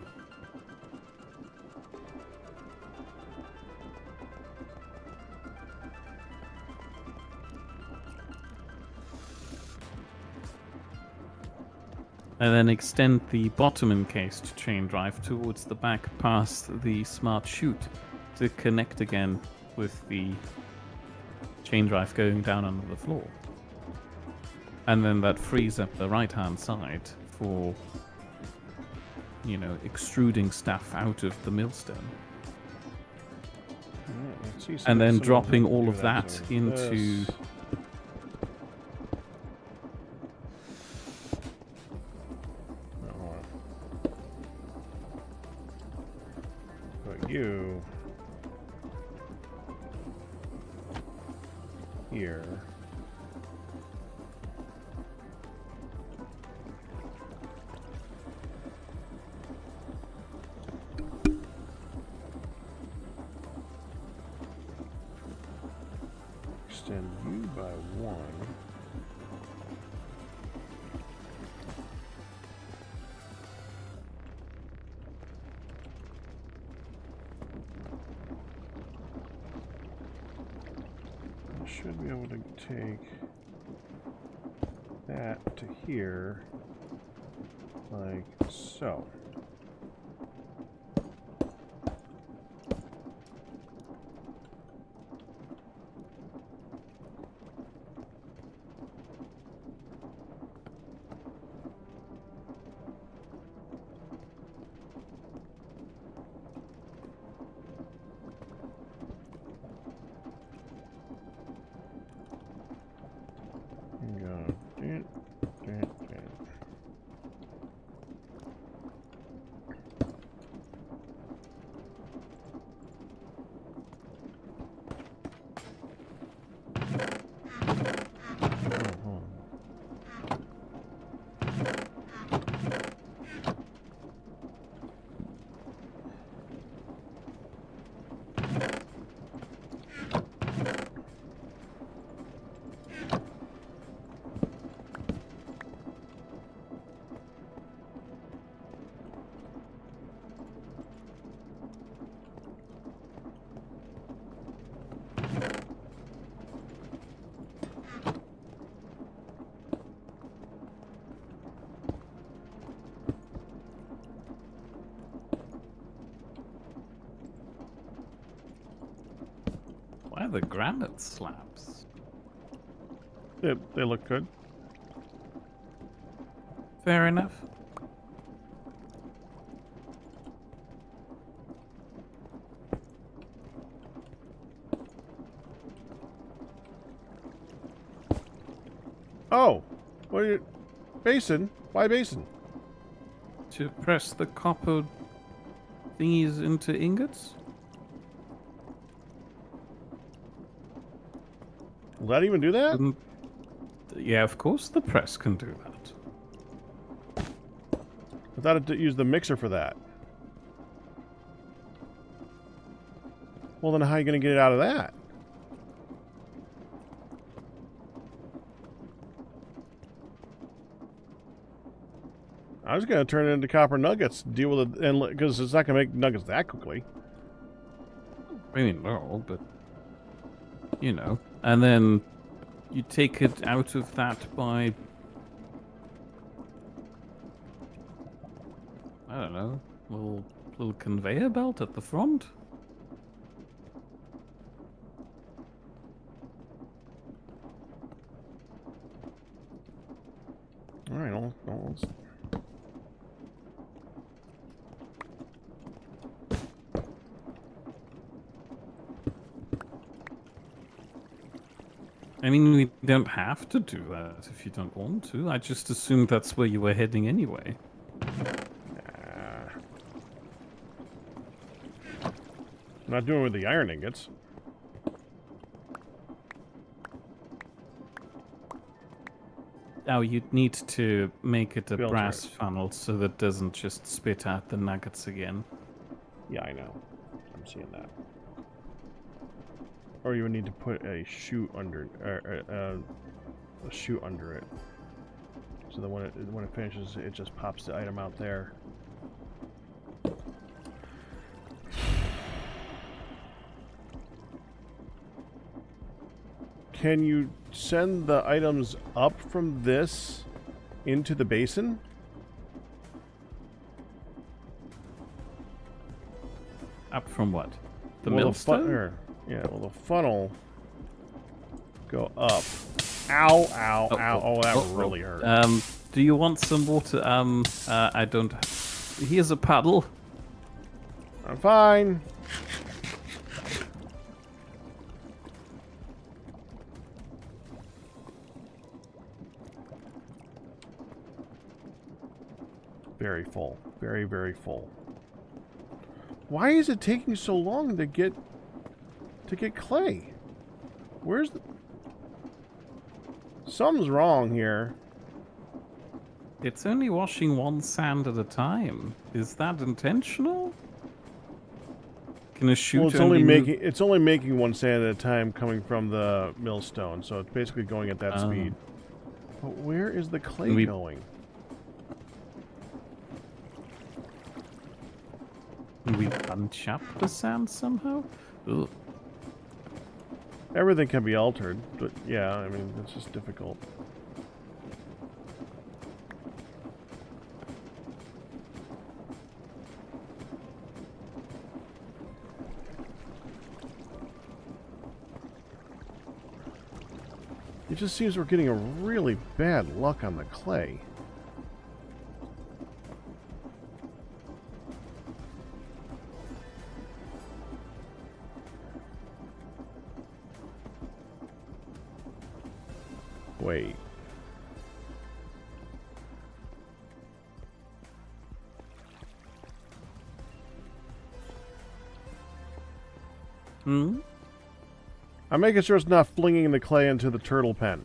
And then extend the bottom encased chain drive towards the back past the smart chute to connect again with the chain drive going down under the floor. And then that frees up the right hand side for, you know, extruding stuff out of the millstone. Let's see And then some dropping them all do of that so into... this. No, hold on. Put you here. Extend you by 1. I should be able to take that to here, like so. Why are the granite slabs? They look good. Fair enough. Oh! What are you... Basin? Why basin? To press the copper thingies into ingots? Will that even do that? Yeah, of course the press can do that. I thought it used the mixer for that. Well, then how are you going to get it out of that? I was going to turn it into copper nuggets, deal with it, and because it's not going to make nuggets that quickly. I mean, no, but you know, and then you take it out of that by, I don't know, little conveyor belt at the front. All right, let's... I mean, we don't have to do that if you don't want to. I just assumed that's where you were heading anyway. I'm not doing it with the iron ingots. Oh, you'd need to make it a Filter brass it. funnel so that it doesn't just spit out the nuggets again. Yeah, I know. I'm seeing that. Or you would need to put a chute under, a chute under it, so that when it finishes, it just pops the item out there. Can you send the items up from this into the basin? Up from what? The Will millstone? yeah, will the funnel go up? Ow, ow, Oh, ow. oh, Oh, that oh, really hurt. Do you want some water? I don't. Here's a paddle. I'm fine. Very full. Very, very full. Why is it taking so long to get clay? Where's the... Something's wrong here. It's only washing one sand at a time. Is that intentional? Can a chute Well, it's only making one sand at a time coming from the millstone, so it's basically going at that speed. But where is the clay going? Can we bunch up the sand somehow? Ugh. Everything can be altered, but yeah, I mean, it's just difficult. It just seems we're getting a really bad luck on the clay. Wait. Hmm? I'm making sure it's not flinging the clay into the turtle pen.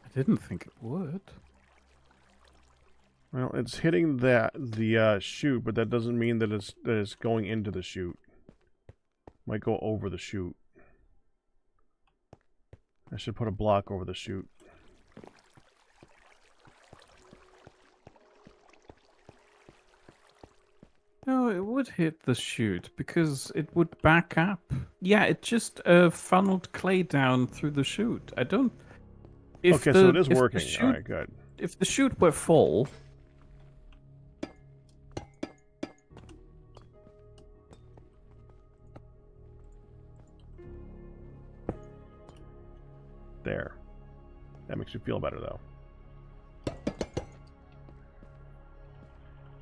I didn't think it would. Well, it's hitting the chute, but that doesn't mean that it's going into the chute. Might go over the chute. I should put a block over the chute. No, it would hit the chute because it would back up. Yeah, it just funneled clay down through the chute. I don't. Okay, so it is working. All right, good. If the chute were full, There. That makes me feel better, though.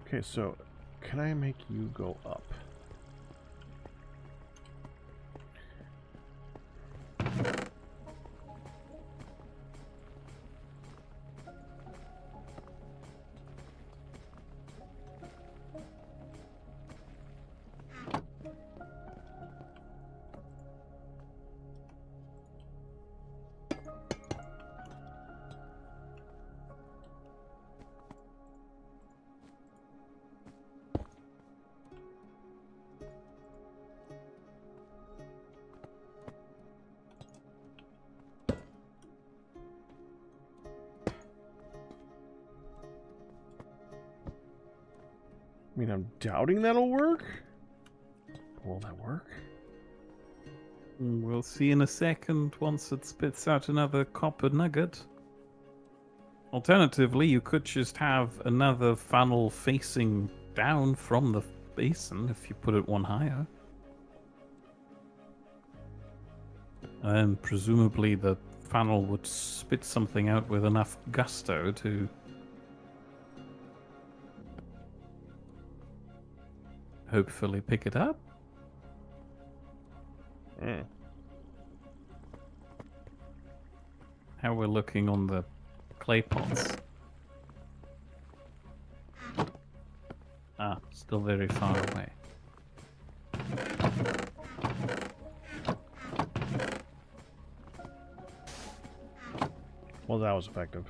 Okay, so can I make you go up? I mean, I'm doubting that'll work. Will that work? we'll see in a second once it spits out another copper nugget. Alternatively, you could just have another funnel facing down from the basin if you put it one higher. And presumably the funnel would spit something out with enough gusto to hopefully pick it up. Mm. How we're looking on the clay pots. Ah, still very far away. Well, that was effective.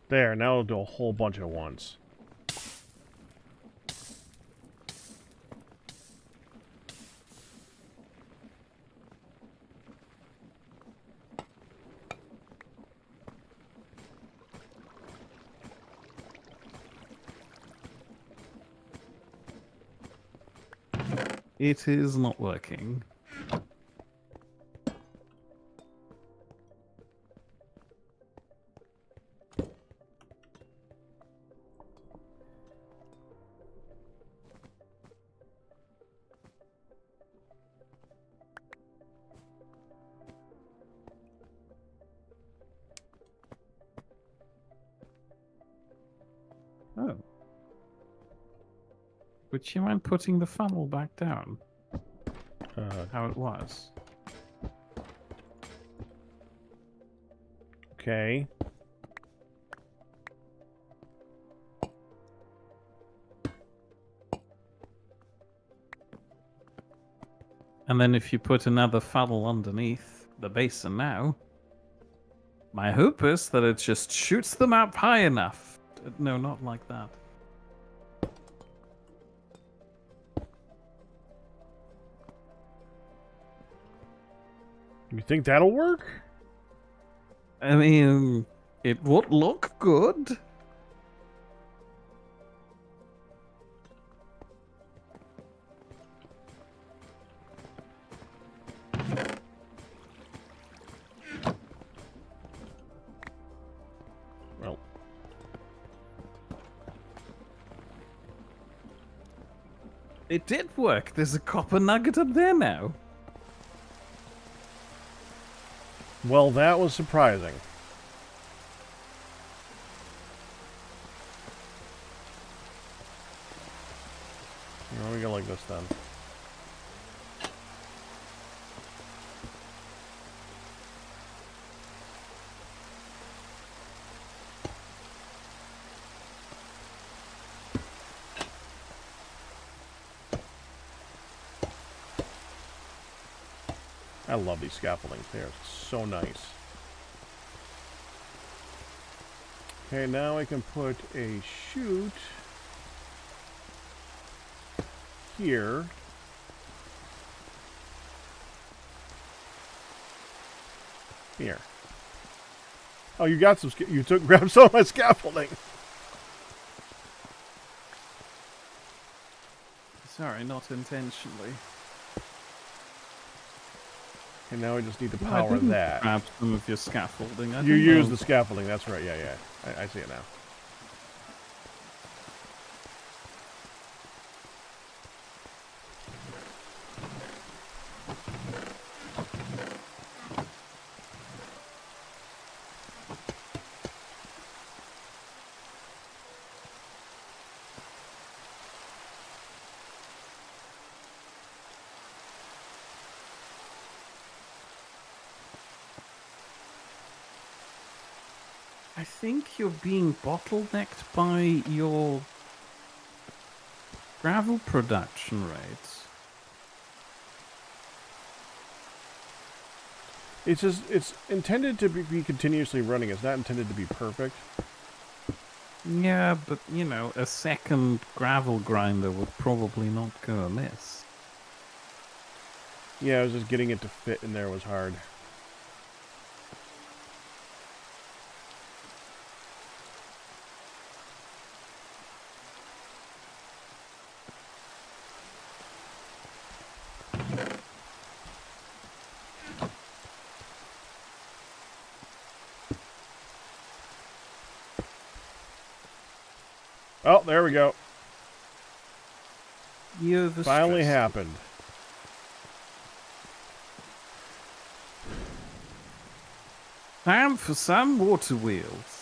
There, now we'll do a whole bunch at once. It is not working. Oh. Would you mind putting the funnel back down? How it was? Okay. And then if you put another funnel underneath the basin now, my hope is that it just shoots them up high enough. No, not like that. You think that'll work? I mean, it would look good. Well. It did work. There's a copper nugget up there now. Well, that was surprising. Well, we go like this then. I love these scaffoldings. They are so nice. Okay, now I can put a chute here. Here. Oh, you got some. You grabbed some of my scaffolding. Sorry, not intentionally. And now we just need to I power didn't that. grab some of your scaffolding. You use the scaffolding. That's right. Yeah, yeah. I see it now. I think you're being bottlenecked by your gravel production rates. It's just, it's intended to be continuously running. It's not intended to be perfect. Yeah, but, you know, a second gravel grinder would probably not go amiss. Yeah, I was just getting it to fit in there was hard. Oh, there we go. You're the Finally stress. happened. Time for some water wheels.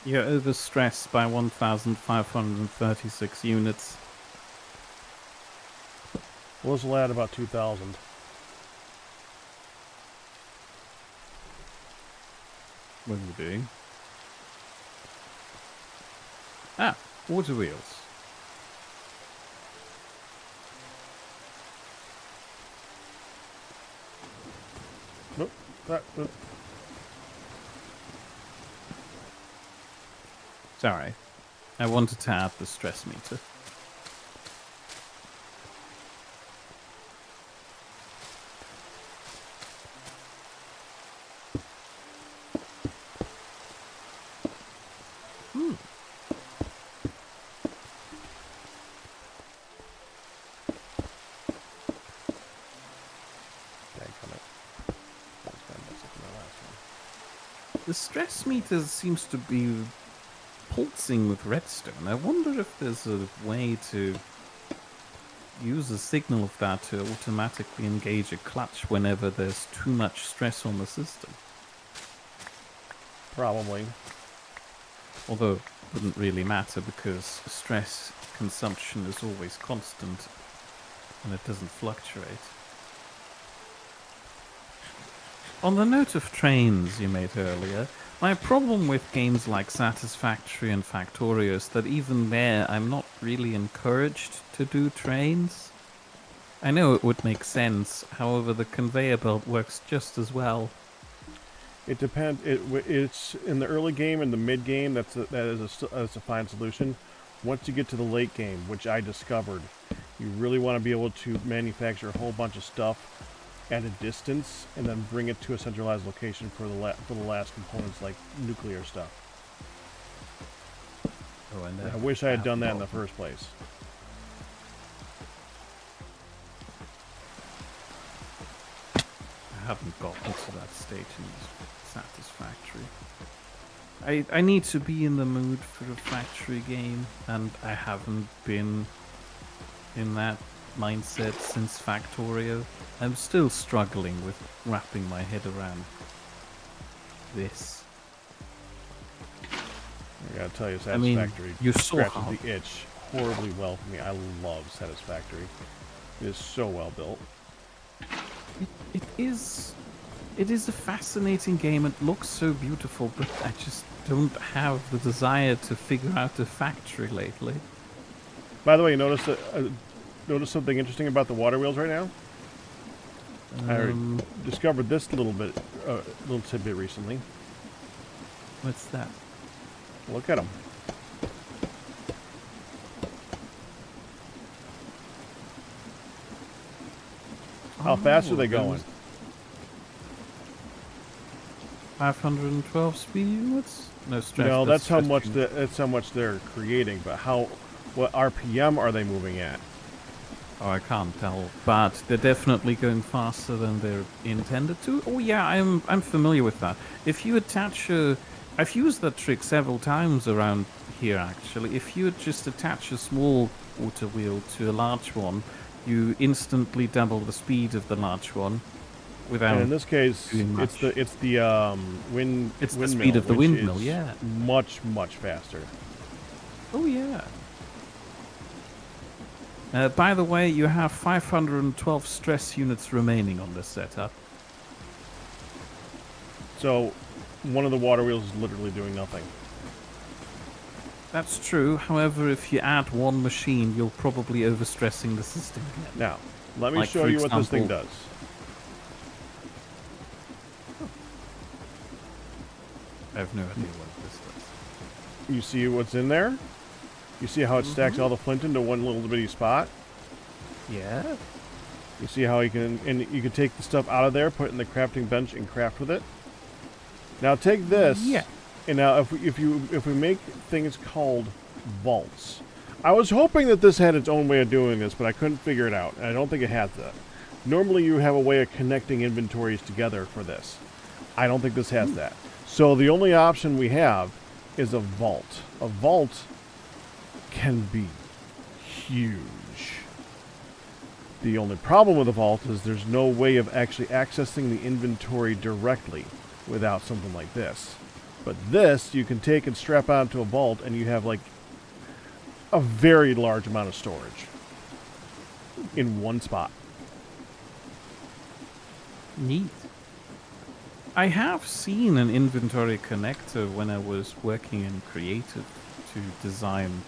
You're overstressed by 1,536 units. Well, this will add about 2,000. What are you doing? Ah, water wheels. Nope. Nope. Sorry. I wanted to add the stress meter. The stress meter seems to be pulsing with redstone. I wonder if there's a way to use a signal of that to automatically engage a clutch whenever there's too much stress on the system. Probably. Although it wouldn't really matter because stress consumption is always constant and it doesn't fluctuate. On the note of trains you made earlier, my problem with games like Satisfactory and Factorio is that even there I'm not really encouraged to do trains. I know it would make sense, however the conveyor belt works just as well. It depends. It's in the early game and the mid game. That's a fine solution. Once you get to the late game, which I discovered, you really want to be able to manufacture a whole bunch of stuff at a distance and then bring it to a centralized location for the last components like nuclear stuff. Oh, and I wish I had done that in the first place. I haven't gotten to that state in Satisfactory. I need to be in the mood for a factory game, and I haven't been in that mindset since Factorio. I'm still struggling with wrapping my head around this. I gotta tell you, I mean, Satisfactory you're so scratches hard. the itch horribly well for me. I love Satisfactory. It is so well built. It is a fascinating game. It looks so beautiful, but I just don't have the desire to figure out a factory lately. By the way, you notice something interesting about the water wheels right now? I discovered this little tidbit recently. What's that? Look at them. How fast are they going? 512 speed units? No stress. No, that's how much stress that's how much they're creating. But what RPM are they moving at? Oh, I can't tell, but they're definitely going faster than they're intended to. Oh yeah, I'm familiar with that. If you attach I've used that trick several times around here actually. If you just attach a small water wheel to a large one, you instantly double the speed of the large one, without. And in this case, doing it's much. the wind. It's the windmill, speed of the which windmill, is yeah. much faster. Oh yeah. By the way, you have 512 stress units remaining on this setup. So, one of the water wheels is literally doing nothing. That's true. However, if you add one machine, you're probably overstressing the system again. Now, let me Like, show for you what this thing example- does. I have no idea what this does. You see what's in there? You see how it stacks all the flint into one little bitty spot? Yeah. You see how you can take the stuff out of there, put it in the crafting bench, and craft with it. Now take this. Yeah. And now if we make things called vaults, I was hoping that this had its own way of doing this, but I couldn't figure it out, and I don't think it has that. Normally you have a way of connecting inventories together for this. I don't think this has that. So the only option we have is a vault. A vault can be huge. The only problem with a vault is there's no way of actually accessing the inventory directly without something like this. But this you can take and strap onto a vault, and you have like a very large amount of storage in one spot. Neat. I have seen an inventory connector when I was working in creative to design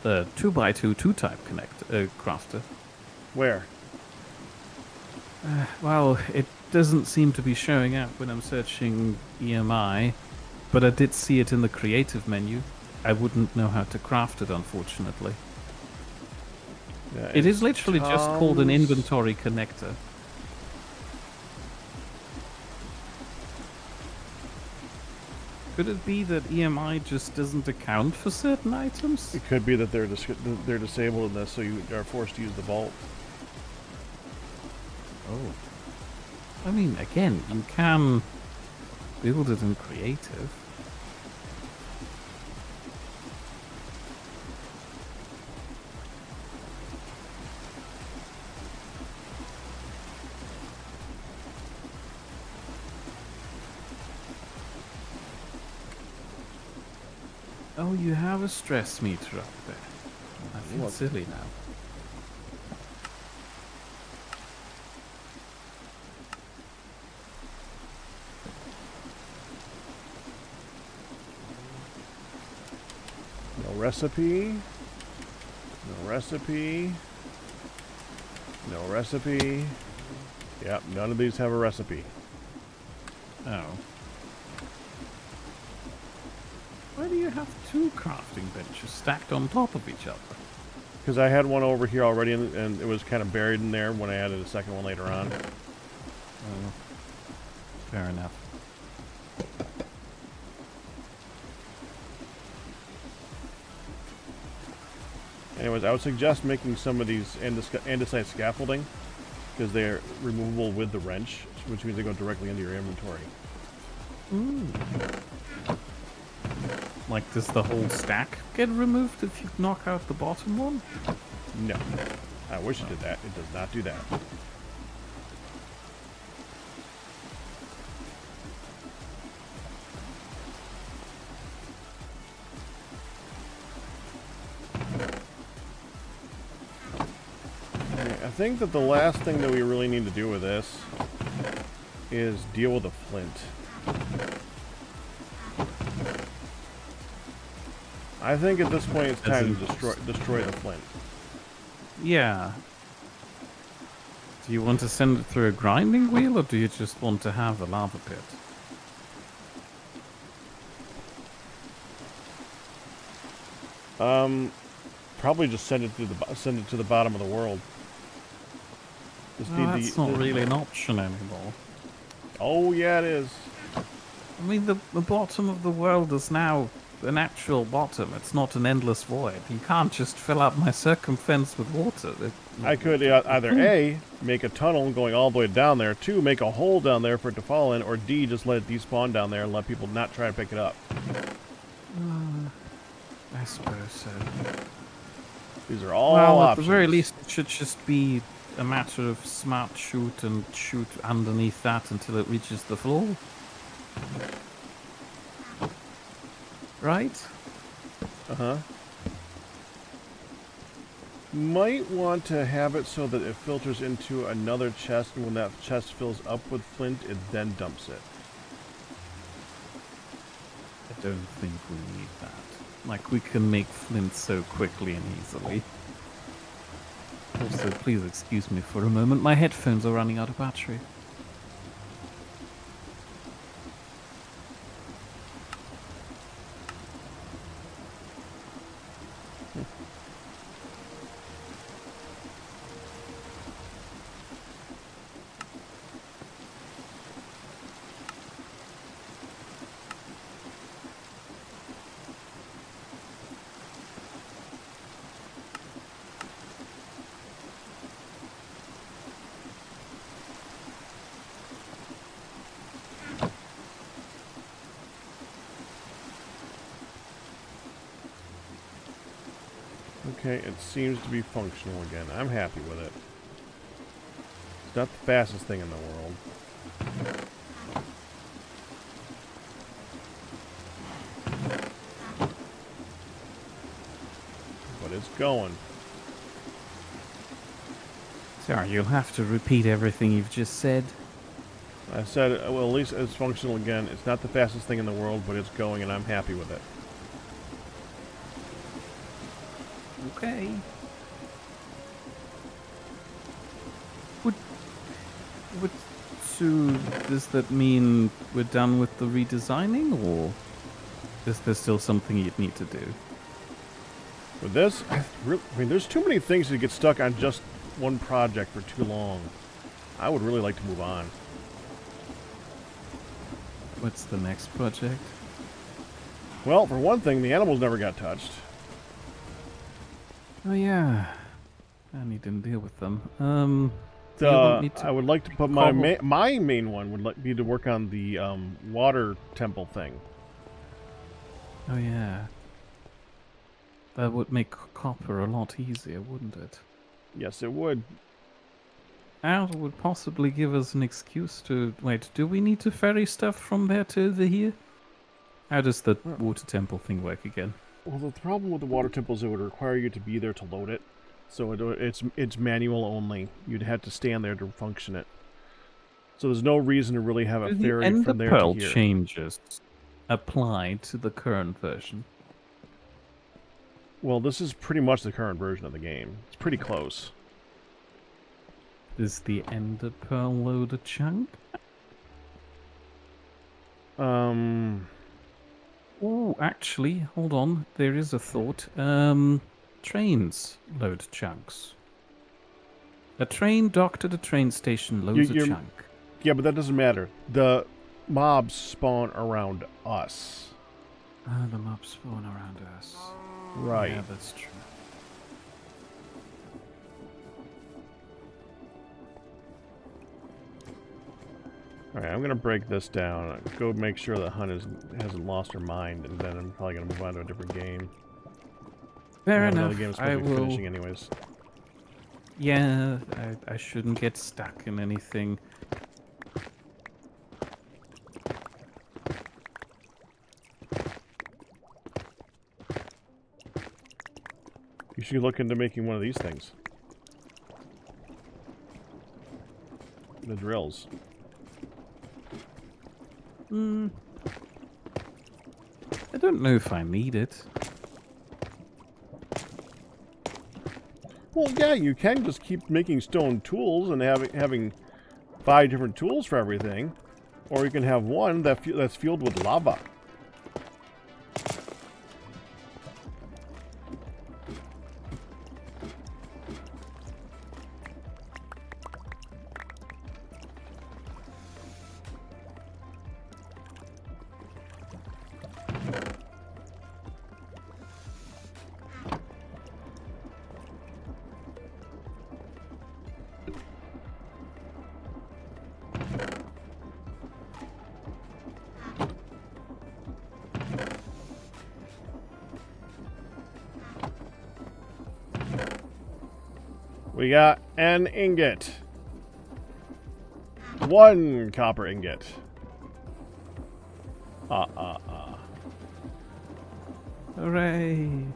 the 2x2 2-type connector crafter. Where? Well, it doesn't seem to be showing up when I'm searching EMI, but I did see it in the creative menu. I wouldn't know how to craft it, unfortunately. Yeah, It is literally just called an Tom's- inventory connector. Could it be that EMI just doesn't account for certain items? It could be that they're disabled in this, so you are forced to use the vault. Oh. I mean, again, you can build it in creative. Oh, you have a stress meter up there. I feel Look. silly now. No recipe. No recipe. No recipe. Yep, none of these have a recipe. Oh. Why do you have two crafting benches stacked on top of each other? Because I had one over here already, and it was kind of buried in there when I added a second one later on. Oh. Fair enough. Anyways, I would suggest making some of these andesite scaffolding, because they're removable with the wrench, which means they go directly into your inventory. Like, does the whole stack get removed if you knock out the bottom one? No. I wish it did that. It does not do that. Okay, I think that the last thing that we really need to do with this is deal with the flint. I think at this point it's time to destroy the flint. Yeah. Do you want to send it through a grinding wheel, or do you just want to have a lava pit? Probably just send it to the bottom of the world. Just Oh, that's not really an option anymore. Oh yeah, it is. I mean, the bottom of the world is now an actual bottom. It's not an endless void. You can't just fill up my circumference with water. I could either A, make a tunnel going all the way down there, 2, make a hole down there for it to fall in, or D, just let it despawn down there and let people not try to pick it up. I suppose so. These are all Well, options. at the very least, it should just be a matter of smart shoot and shoot underneath that until it reaches the floor. Right? Uh-huh. Might want to have it so that it filters into another chest, and when that chest fills up with flint, it then dumps it. I don't think we need that. Like, we can make flint so quickly and easily. Also, please excuse me for a moment. My headphones are running out of battery. Okay, it seems to be functional again. I'm happy with it. It's not the fastest thing in the world. But it's going. Sorry, you'll have to repeat everything you've just said. I said, well, at least it's functional again. It's not the fastest thing in the world, but it's going, and I'm happy with it. Okay. So does that mean we're done with the redesigning, or is there still something you'd need to do? With this, I mean, there's too many things to get stuck on just one project for too long. I would really like to move on. What's the next project? Well, for one thing, the animals never got touched. Oh yeah, and you didn't deal with them. Do you want me to I would like to put my main one would be to work on the water temple thing. Oh yeah. That would make copper a lot easier, wouldn't it? Yes, it would. And it would possibly give us an excuse to... Wait, do we need to ferry stuff from there to over here? How does the water temple thing work again? Well, the problem with the water temple is it would require you to be there to load it. So it's manual only. You'd have to stand there to function it. So there's no reason to really have a ferry from there to Pearl here. changes applied to the current version. Well, this is pretty much the current version of the game. It's pretty close. Does the Ender Pearl load a chunk? Oh, actually, hold on. There is a thought. Trains load chunks. A train docked at a train station loads a chunk. Yeah, but that doesn't matter. The mobs spawn around us. Ah, the mobs spawn around us. Right. Yeah, that's true. Alright, I'm gonna break this down. Go make sure that Hun hasn't lost her mind, and then I'm probably gonna move on to a different game. Fair Another enough. game is supposed to be finishing anyways. Yeah, I shouldn't get stuck in anything. You should look into making one of these things. The drills. I don't know if I need it. Well, yeah, you can just keep making stone tools and having 5 different tools for everything, or you can have one that's fueled with lava. We got an ingot. 1 copper ingot. Hooray!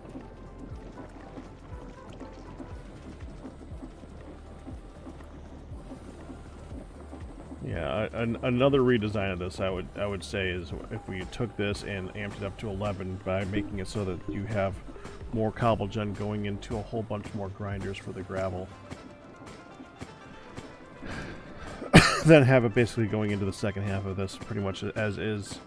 Yeah, another redesign of this I would say is if we took this and amped it up to 11 by making it so that you have more cobble gen going into a whole bunch more grinders for the gravel. Then have it basically going into the second half of this pretty much as is.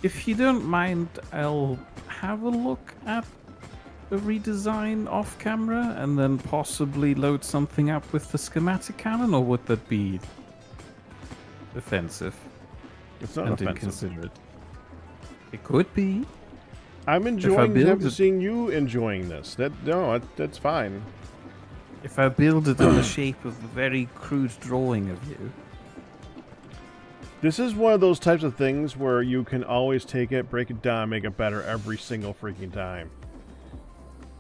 If you don't mind, I'll have a look at a redesign off camera and then possibly load something up with the schematic cannon, or would that be offensive It's not and offensive. inconsiderate? It could be. I'm enjoying build it- seeing you enjoying this. That's fine. If I build it in the shape of a very crude drawing of you. This is one of those types of things where you can always take it, break it down, make it better every single freaking time.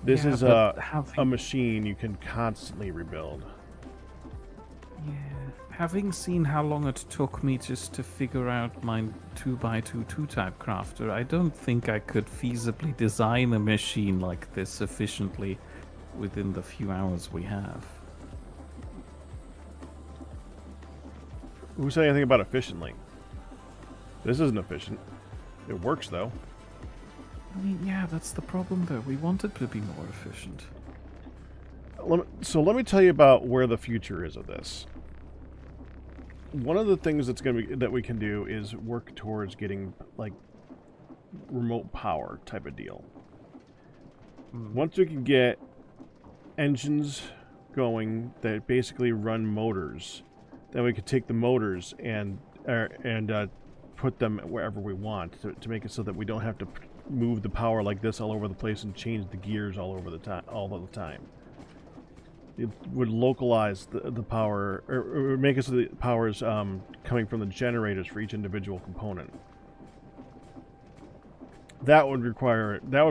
This Yeah, is but a having- machine you can constantly rebuild. Yeah, having seen how long it took me just to figure out my 2x2 2-type crafter, I don't think I could feasibly design a machine like this efficiently within the few hours we have. Who said anything about efficiently? This isn't efficient. It works though. I mean, yeah, that's the problem though. We want it to be more efficient. So let me tell you about where the future is of this. One of the things that we can do is work towards getting like remote power type of deal. Once we can get engines going that basically run motors, then we could take the motors and put them wherever we want to make it so that we don't have to move the power like this all over the place and change the gears all of the time. It would localize the power, or make it so the power is coming from the generators for each individual component. That would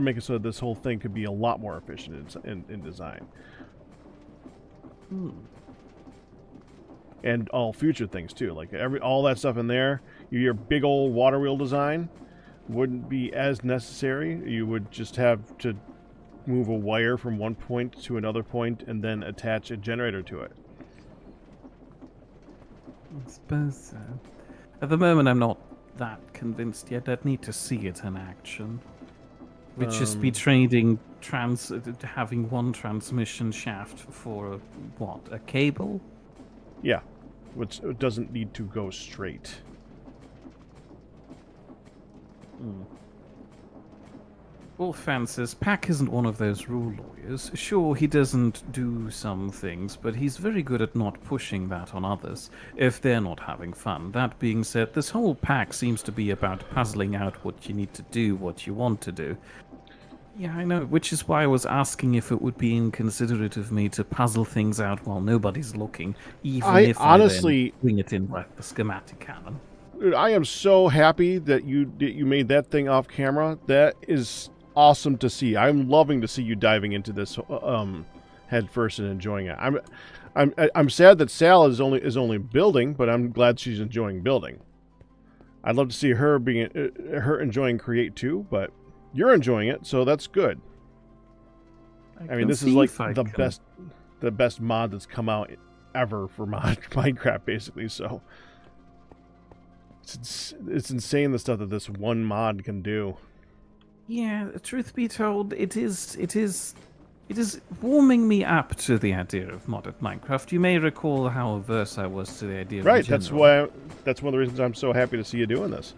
make it so that this whole thing could be a lot more efficient in design. And all future things too, like all that stuff in there. Your big old water wheel design wouldn't be as necessary. You would just have to move a wire from one point to another point and then attach a generator to it. I suppose so. At the moment, I'm not that convinced yet. I'd need to see it in action. We'd just be trading having one transmission shaft for a cable? Yeah, which doesn't need to go straight. All fences, Pack isn't one of those rule lawyers. Sure, he doesn't do some things, but he's very good at not pushing that on others if they're not having fun. That being said, this whole pack seems to be about puzzling out what you need to do, what you want to do. Yeah, I know, which is why I was asking if it would be inconsiderate of me to puzzle things out while nobody's looking, even if honestly I then bring it in like the schematic cannon. Dude, I am so happy that you made that thing off camera. That is awesome to see. I'm loving to see you diving into this head first and enjoying it. I'm sad that Sal is only building, but I'm glad she's enjoying building. I'd love to see her enjoying create too, but you're enjoying it, so that's good. I mean, this is like the best mod that's come out ever for Minecraft, basically. So it's insane the stuff that this one mod can do. Yeah, truth be told, it is warming me up to the idea of modded Minecraft. You may recall how averse I was to the idea. Right, in general. that's one of the reasons I'm so happy to see you doing this,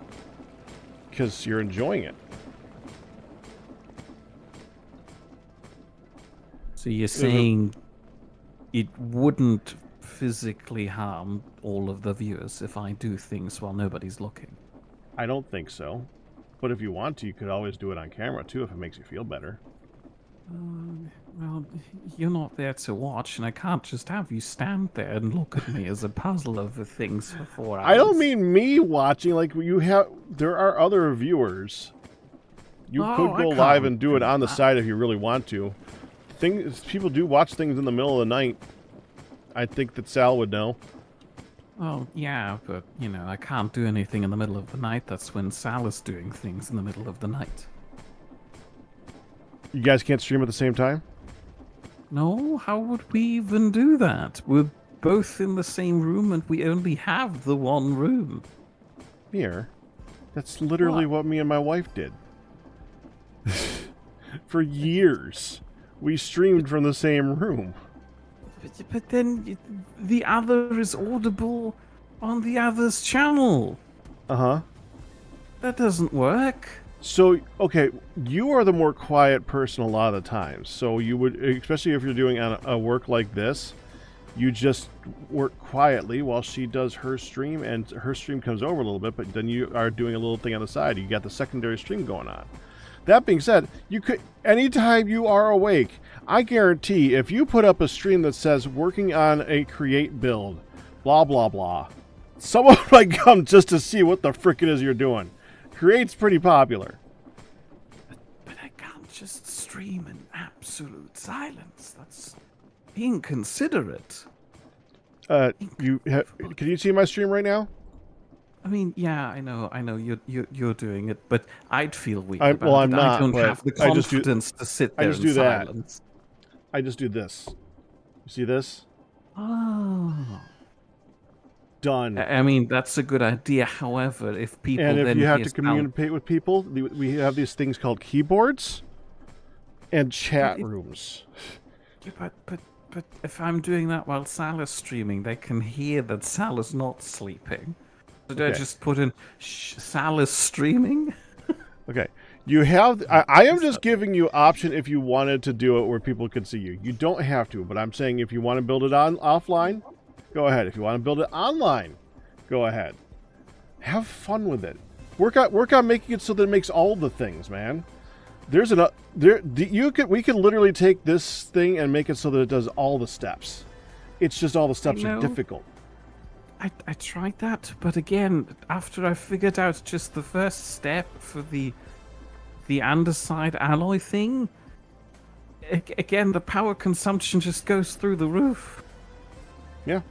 because you're enjoying it. So you're saying it wouldn't physically harm all of the viewers if I do things while nobody's looking? I don't think so. But if you want to, you could always do it on camera too if it makes you feel better. Well, you're not there to watch, and I can't just have you stand there and look at me as a puzzle over things for 4 hours. I don't mean me watching. Like you have, there are other viewers. You Oh, could I go live can't and do it do on the that. side if you really want to. People do watch things in the middle of the night. I think that Sal would know. Well, yeah, but, you know, I can't do anything in the middle of the night. That's when Sal is doing things in the middle of the night. You guys can't stream at the same time? No, how would we even do that? We're both in the same room, and we only have the one room. Here. That's literally what me and my wife did. For years. We streamed from the same room. But then the other is audible on the other's channel. Uh-huh. That doesn't work. So, okay, you are the more quiet person a lot of the times. So you would, especially if you're doing a work like this, you just work quietly while she does her stream, and her stream comes over a little bit, but then you are doing a little thing on the side. You got the secondary stream going on. That being said, you could, anytime you are awake, I guarantee if you put up a stream that says working on a create build, blah, blah, blah, someone might come just to see what the frick it is you're doing. Create's pretty popular. But I can't just stream in absolute silence. That's inconsiderate. Can you see my stream right now? I mean, yeah, I know, you're doing it, but I'd feel weird about well, it. I'm not, I don't but have the I just do- confidence to sit I there just in do that. silence. I just do this. You see this? Oh. Done. I mean, that's a good idea. However, if people And if then you have hear to sound- communicate with people, we have these things called keyboards and chat rooms. Yeah, but if I'm doing that while Sal is streaming, they can hear that Sal is not sleeping. Did I Okay. just put in Sal is streaming? Okay. You have... I am just giving you option if you wanted to do it where people could see you. You don't have to, but I'm saying if you want to build it on offline, go ahead. If you want to build it online, go ahead. Have fun with it. Work on making it so that it makes all the things, man. We can literally take this thing and make it so that it does all the steps. It's just all the steps are difficult. I tried that, but again, after I figured out just the first step for the andesite alloy thing, again, the power consumption just goes through the roof. Yeah.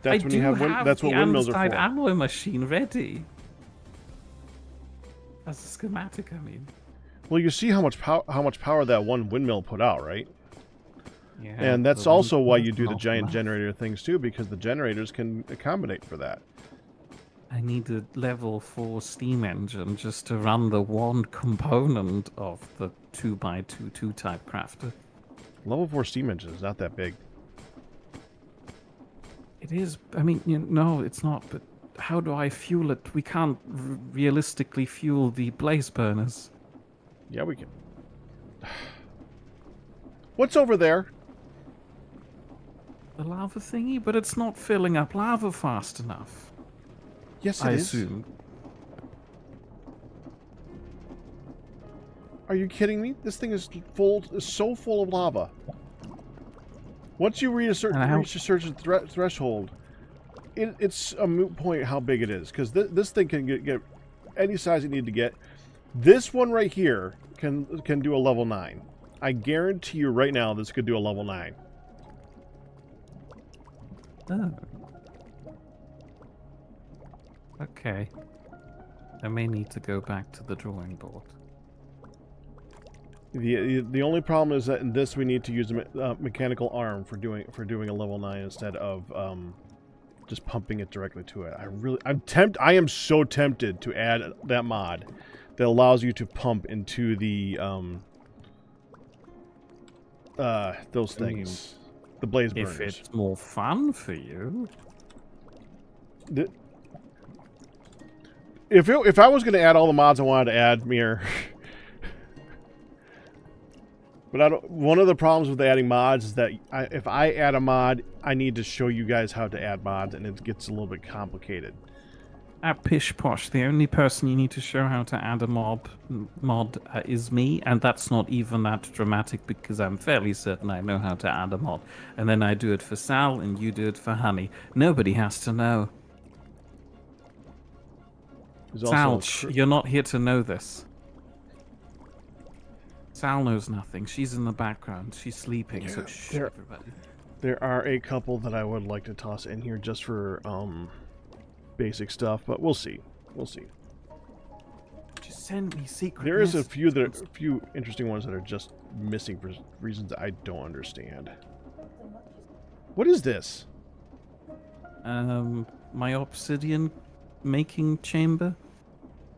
That's when you have that's what windmills are the andesite for. alloy machine ready. As a schematic, I mean. Well, you see how much power that one windmill put out, right? Yeah, And that's the also why windmill's you do the not giant enough. generator things too, because the generators can accommodate for that. I need a level 4 steam engine just to run the one component of the 2x2 type crafter. Level 4 steam engine is not that big. It is. I mean, no, it's not. But how do I fuel it? We can't realistically fuel the blaze burners. Yeah, we can. What's over there? The lava thingy, but it's not filling up lava fast enough. Yes, I it is. assume. Are you kidding me? This thing is so full of lava. Once you reach a certain threshold, it's a moot point how big it is, because this thing can get any size it need to get. This one right here can do a level 9. I guarantee you right now this could do a level 9. Oh. Okay. I may need to go back to the drawing board. The only problem is that in this we need to use a mechanical arm for doing a level 9 instead of just pumping it directly to it. I am so tempted to add that mod that allows you to pump into the those things, the blaze burners. If it's more fun for you. If I was going to add all the mods I wanted to add, Mere. But one of the problems with adding mods is that if I add a mod, I need to show you guys how to add mods, and it gets a little bit complicated. At Pish Posh, the only person you need to show how to add a mod is me, and that's not even that dramatic because I'm fairly certain I know how to add a mod. And then I do it for Sal, and you do it for Honey. Nobody has to know. There's Sal, also you're not here to know this. Sal knows nothing. She's in the background. She's sleeping, so shh, everybody. there are a couple that I would like to toss in here just for basic stuff, but we'll see. We'll see. Just send me secret There is a messages. few interesting ones that are just missing for reasons I don't understand. What is this? My obsidian making chamber.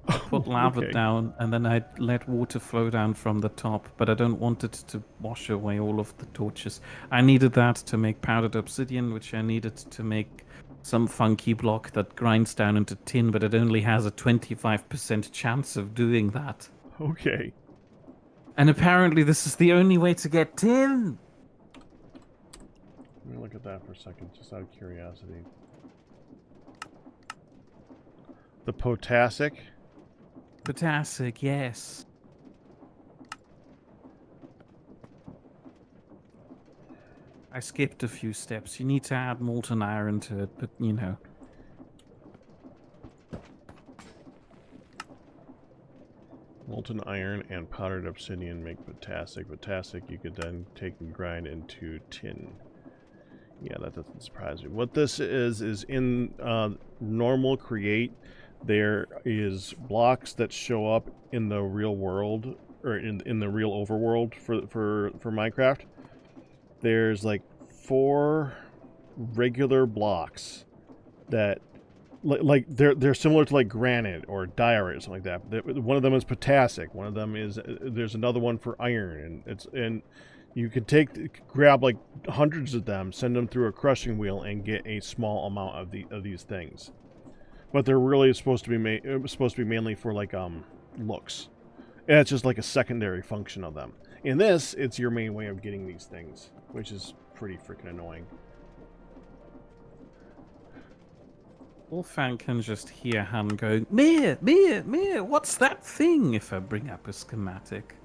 I put lava Okay. down, and then I let water flow down from the top, but I don't want it to wash away all of the torches. I needed that to make powdered obsidian, which I needed to make some funky block that grinds down into tin, but it only has a 25% chance of doing that. Okay. And apparently this is the only way to get tin! Let me look at that for a second, just out of curiosity. The potassic. Potassic, yes. I skipped a few steps. You need to add molten iron to it, but you know. Molten iron and powdered obsidian make potassic. Potassic you could then take and grind into tin. Yeah, that doesn't surprise me. What this is in normal create, there is blocks that show up in the real world, or in the real overworld for Minecraft. There's like 4 regular blocks that like they're similar to like granite or diorite or something like that. One of them is potassic. One of them is there's another one for iron, and you could grab like hundreds of them, send them through a crushing wheel, and get a small amount of these things. But they're really supposed to be mainly for like looks. And it's just like a secondary function of them. In this, it's your main way of getting these things, which is pretty freaking annoying. Wolfang can just hear Han going, Mere, what's that thing, if I bring up a schematic?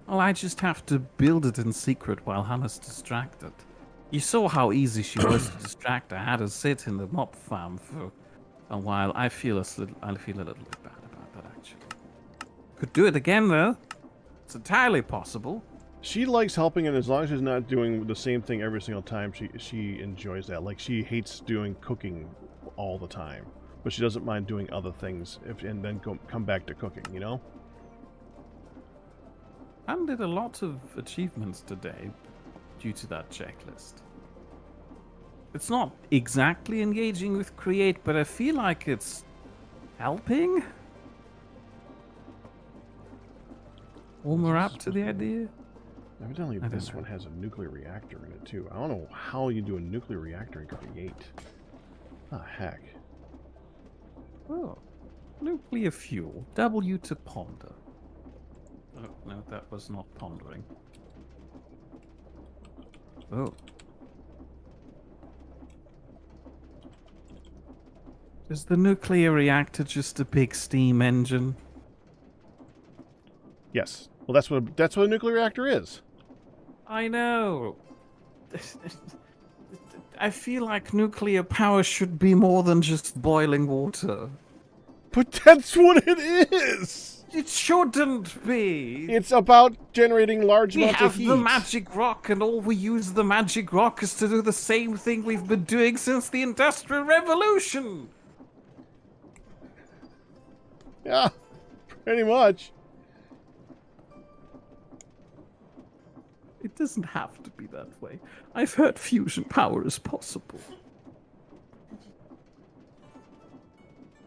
Well, I just have to build it in secret while Han is distracted. You saw how easy she was to distract. I had her sit in the mob farm for a while. I feel a little bit bad about that, actually. Could do it again, though. It's entirely possible. She likes helping, and as long as she's not doing the same thing every single time, she enjoys that. Like, she hates doing cooking all the time, but she doesn't mind doing other things and then come back to cooking, you know? Han did a lot of achievements today due to that checklist. It's not exactly engaging with Create, but I feel like it's helping. Warm her up to the idea. Evidently, I don't this know. one has a nuclear reactor in it, too. I don't know how you do a nuclear reactor in Create. Ah, heck. Oh, nuclear fuel. W to ponder. Oh, no, that was not pondering. Oh. Is the nuclear reactor just a big steam engine? Yes. Well, that's what a nuclear reactor is. I know. I feel like nuclear power should be more than just boiling water. But that's what it is! It shouldn't be. It's about generating large We amounts of have heat. the magic rock, and all we use the magic rock is to do the same thing we've been doing since the Industrial Revolution. Yeah, pretty much. It doesn't have to be that way. I've heard fusion power is possible.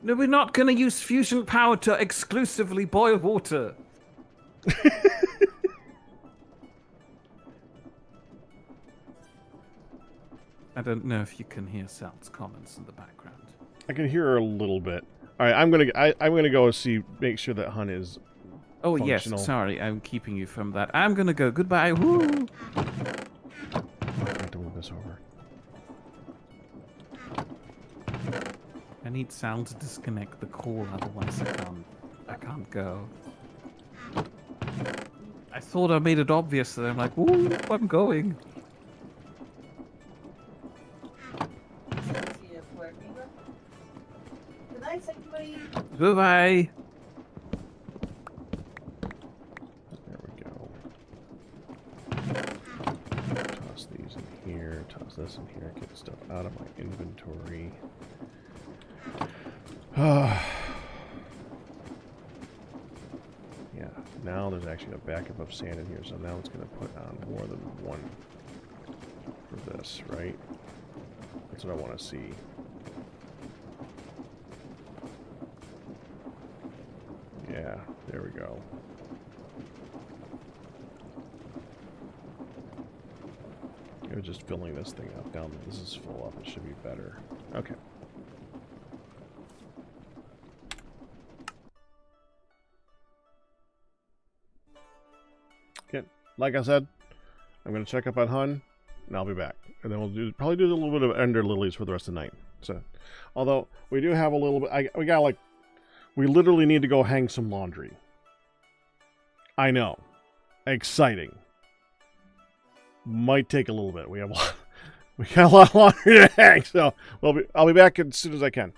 No, we're not going to use fusion power to exclusively boil water. I don't know if you can hear Sal's comments in the background. I can hear her a little bit. All right, I'm gonna go make sure that Hun is. Oh, functional. yes, sorry, I'm keeping you from that. I'm gonna go. Goodbye. Woo! I have to move this over. I need Sal to disconnect the call, otherwise I can't go. I thought I made it obvious that I'm like, ooh, I'm going. Good night, everybody. Goodbye. There we go. Toss these in here, toss this in here, get stuff out of my inventory. Yeah, now there's actually a backup of sand in here, so now it's going to put on more than one for this, right? That's what I want to see. Yeah, there we go. I was just filling this thing up. Down, this is full up. It should be better. Okay. Okay. Like I said, I'm going to check up on Hun, and I'll be back. And then we'll probably do a little bit of Ender Lilies for the rest of the night. So, although we do have a little bit, we got like, we literally need to go hang some laundry. I know, exciting. Might take a little bit. We got a lot of laundry to hang, so I'll be back as soon as I can.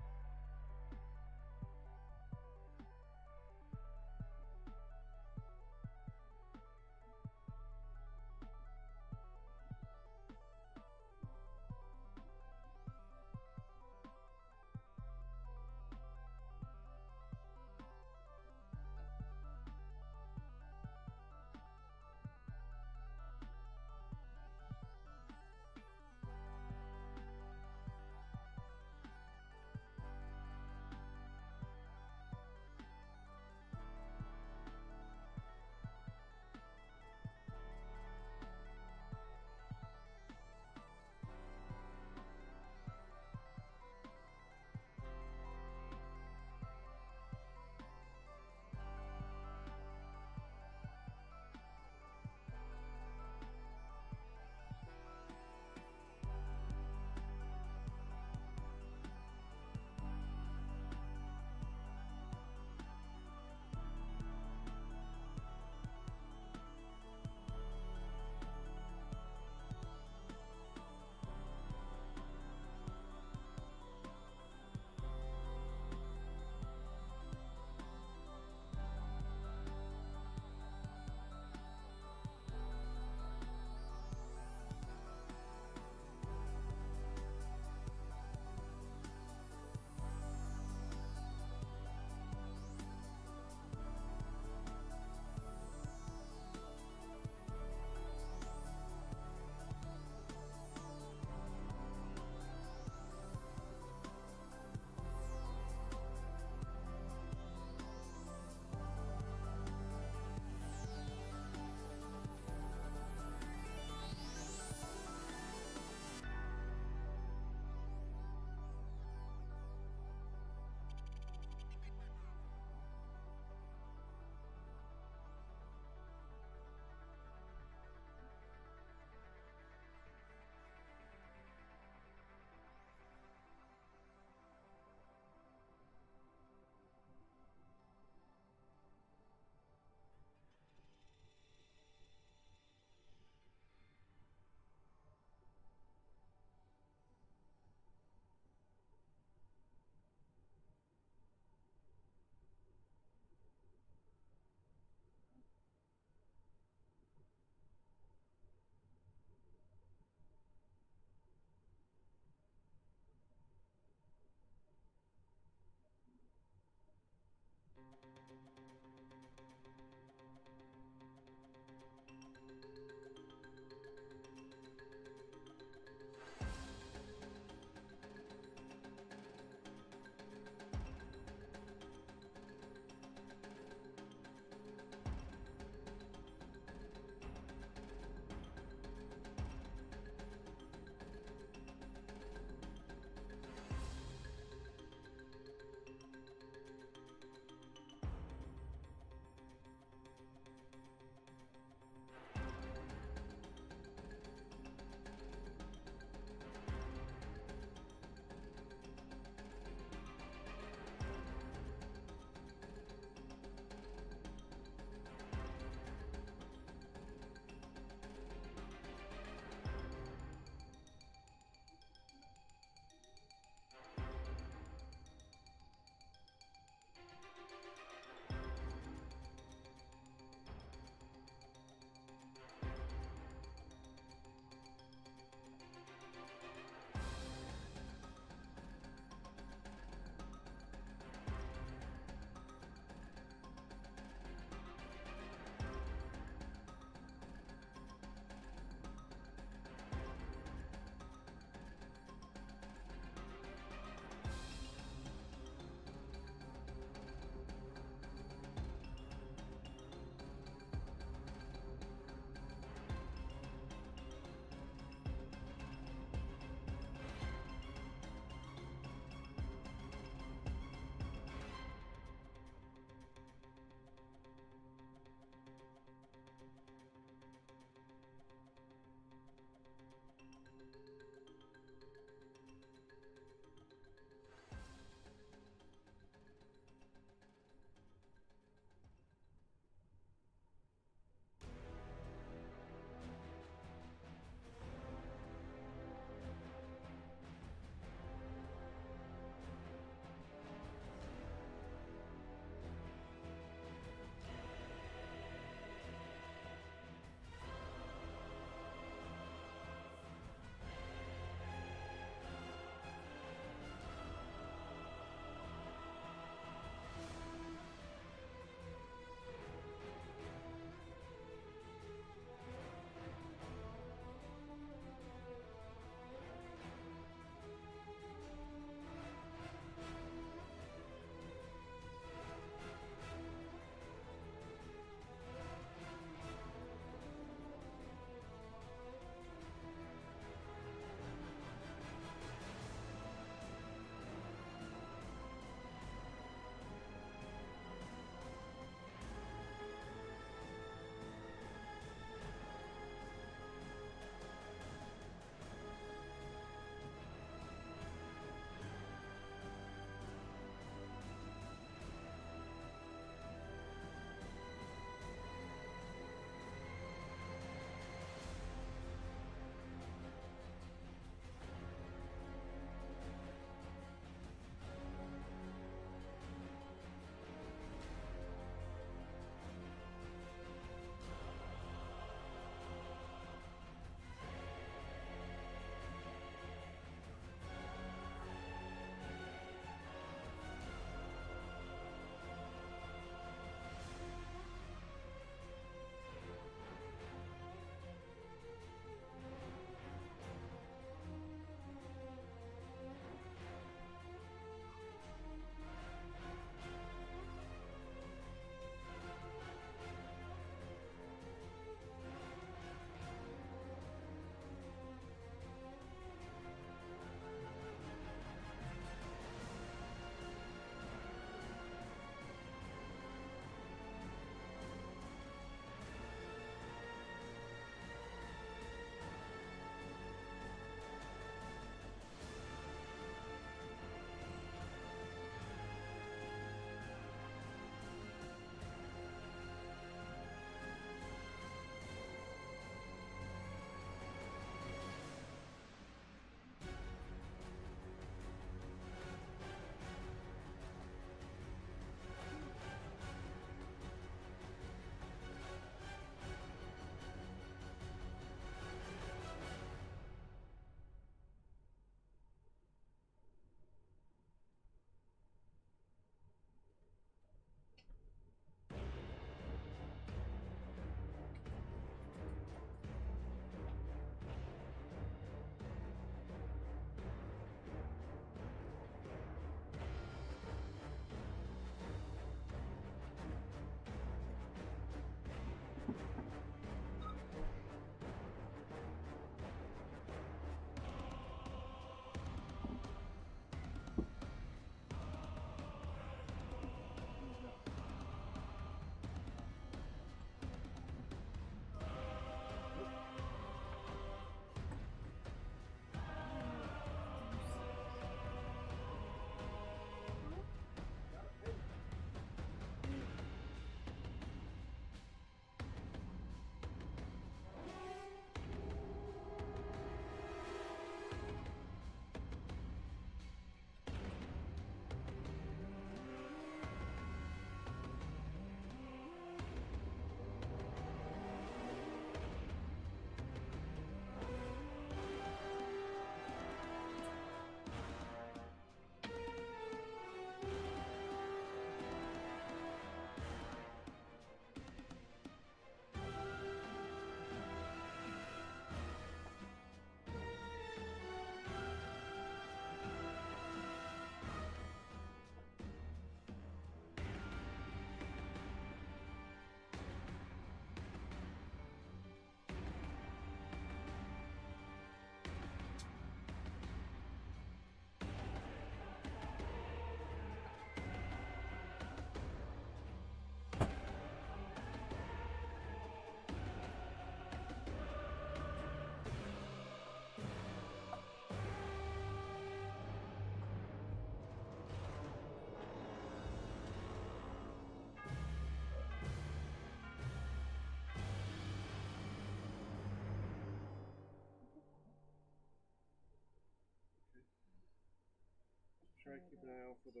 keep an eye out for the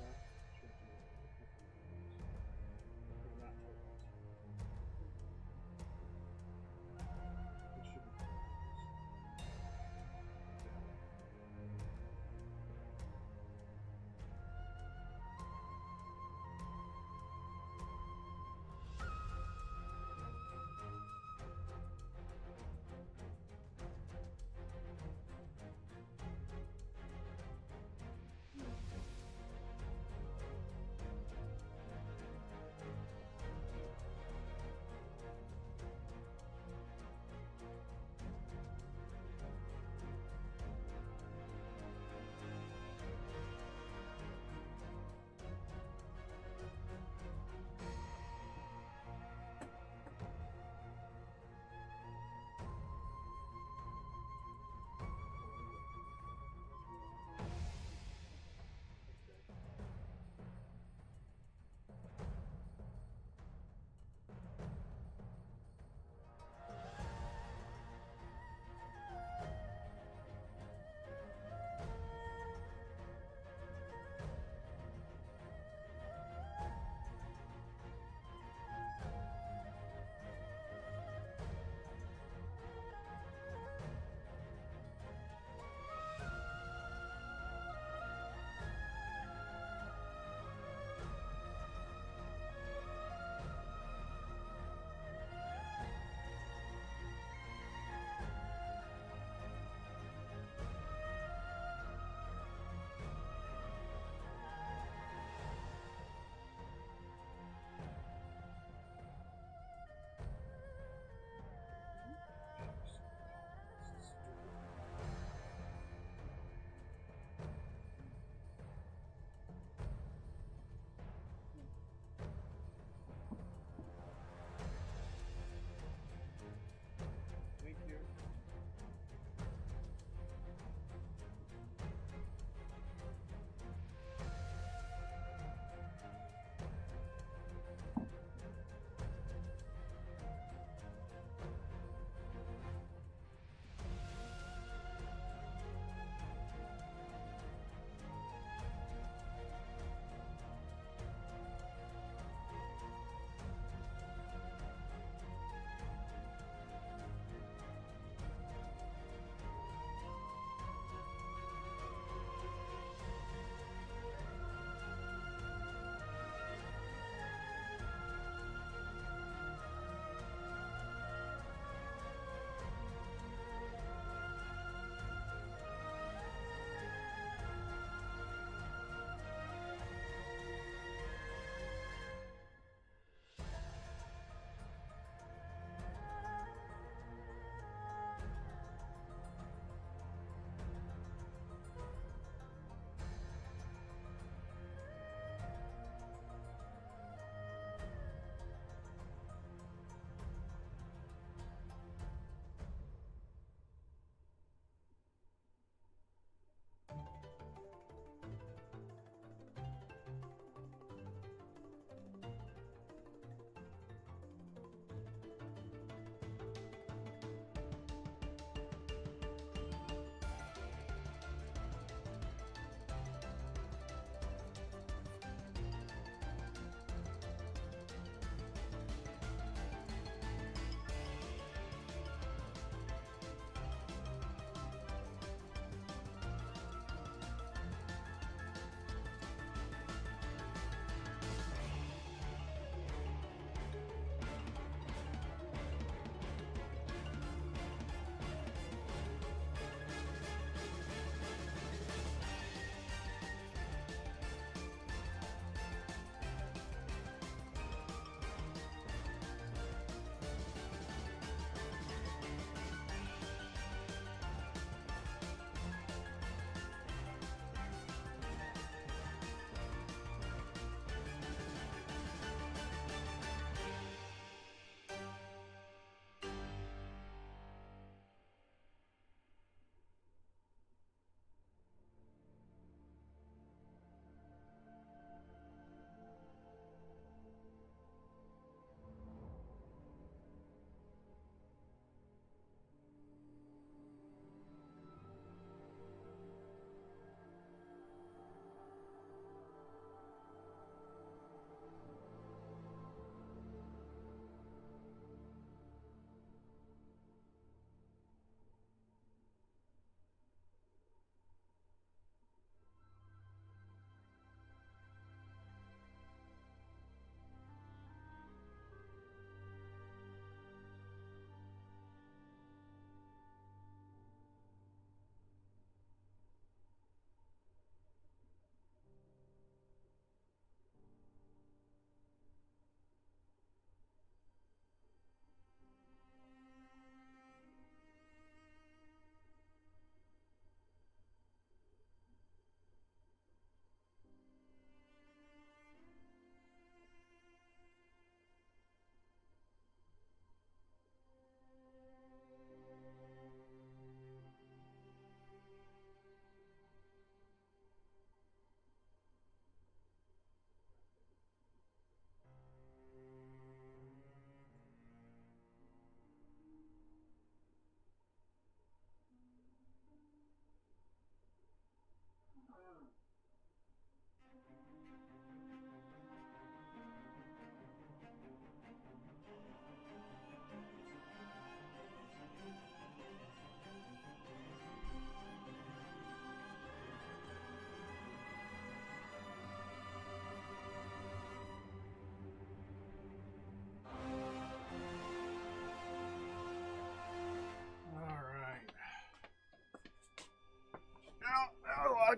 last children. Not open. It should be closed.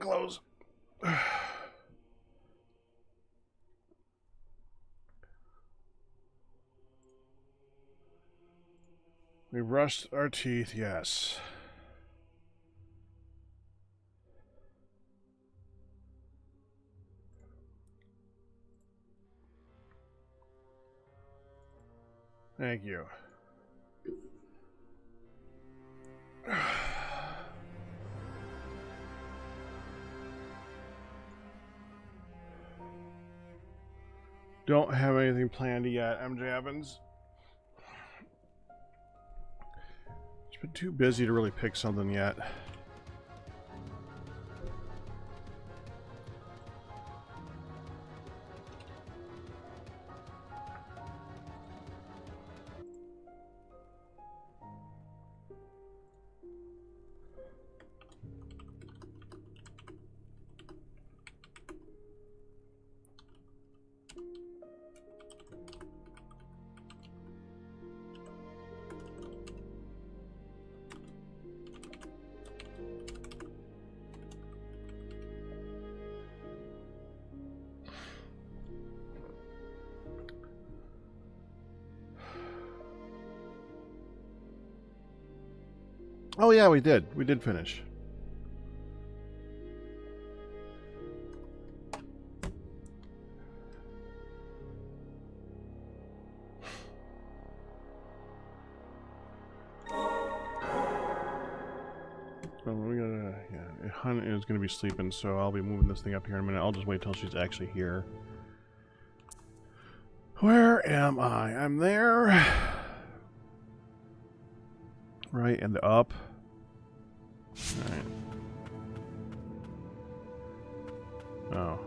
close. We brushed our teeth, yes. Thank you. Don't have anything planned yet, MJ Evans. It's been too busy to really pick something yet. Oh yeah, we did. We did finish. So we're gonna, yeah, Hun is gonna be sleeping, so I'll be moving this thing up here in a minute. I'll just wait till she's actually here. Where am I? I'm there. Right, and up. Alright. Oh.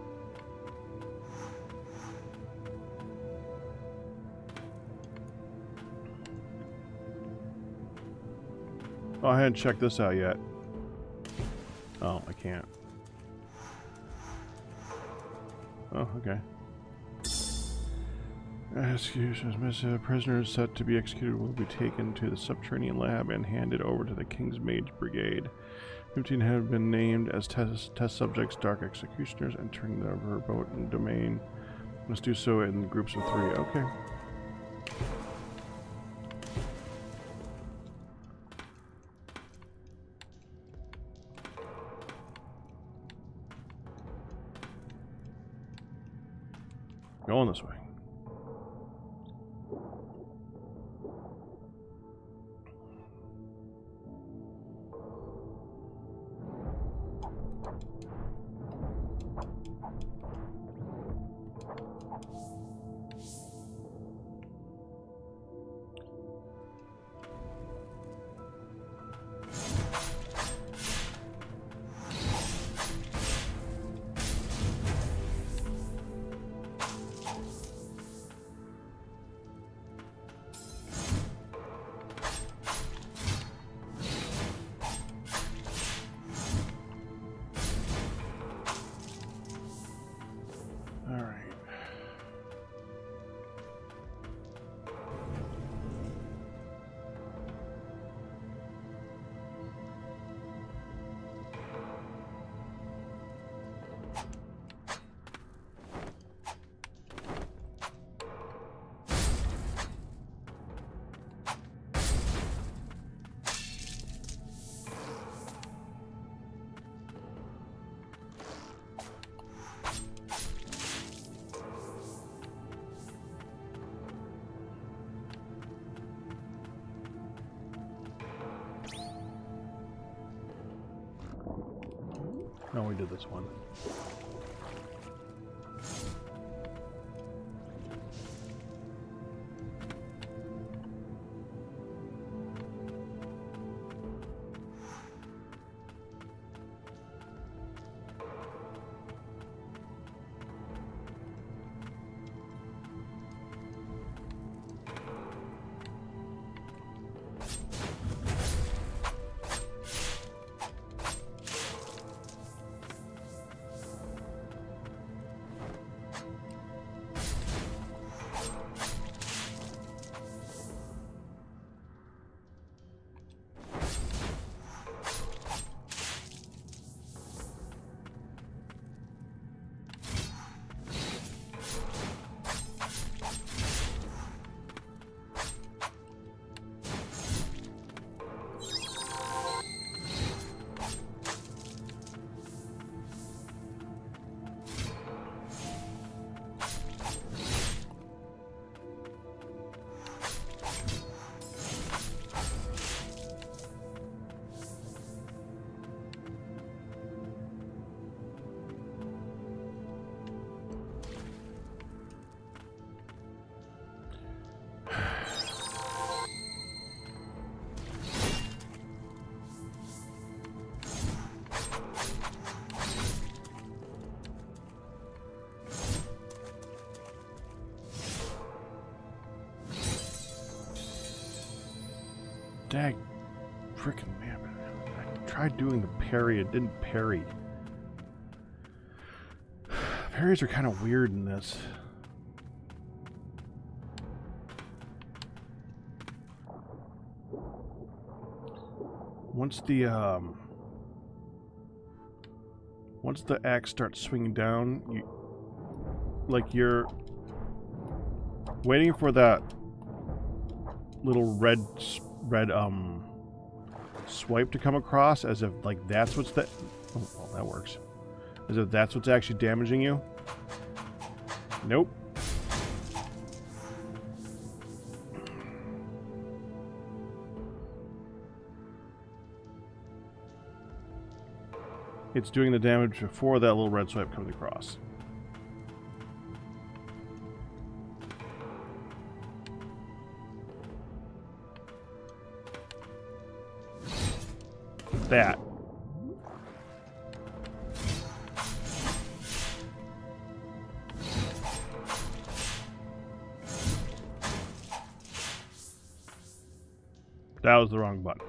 Oh, I hadn't checked this out yet. Oh, I can't. Oh, okay. Execution is missing. A prisoner set to be executed will be taken to the subterranean lab and handed over to the King's Mage Brigade. 15 have been named as test subjects, dark executioners, entering the verboten domain. Must do so in groups of 3. Okay. Going this way. No, we did this one. Dag frickin' man. I tried doing the parry, it didn't parry. Parries are kind of weird in this. Once the axe starts swinging down, you're waiting for that little red swipe to come across, as if like that's what's that. Oh, well, that works. As if that's what's actually damaging you. Nope. It's doing the damage before that little red swipe comes across. That. That was the wrong button.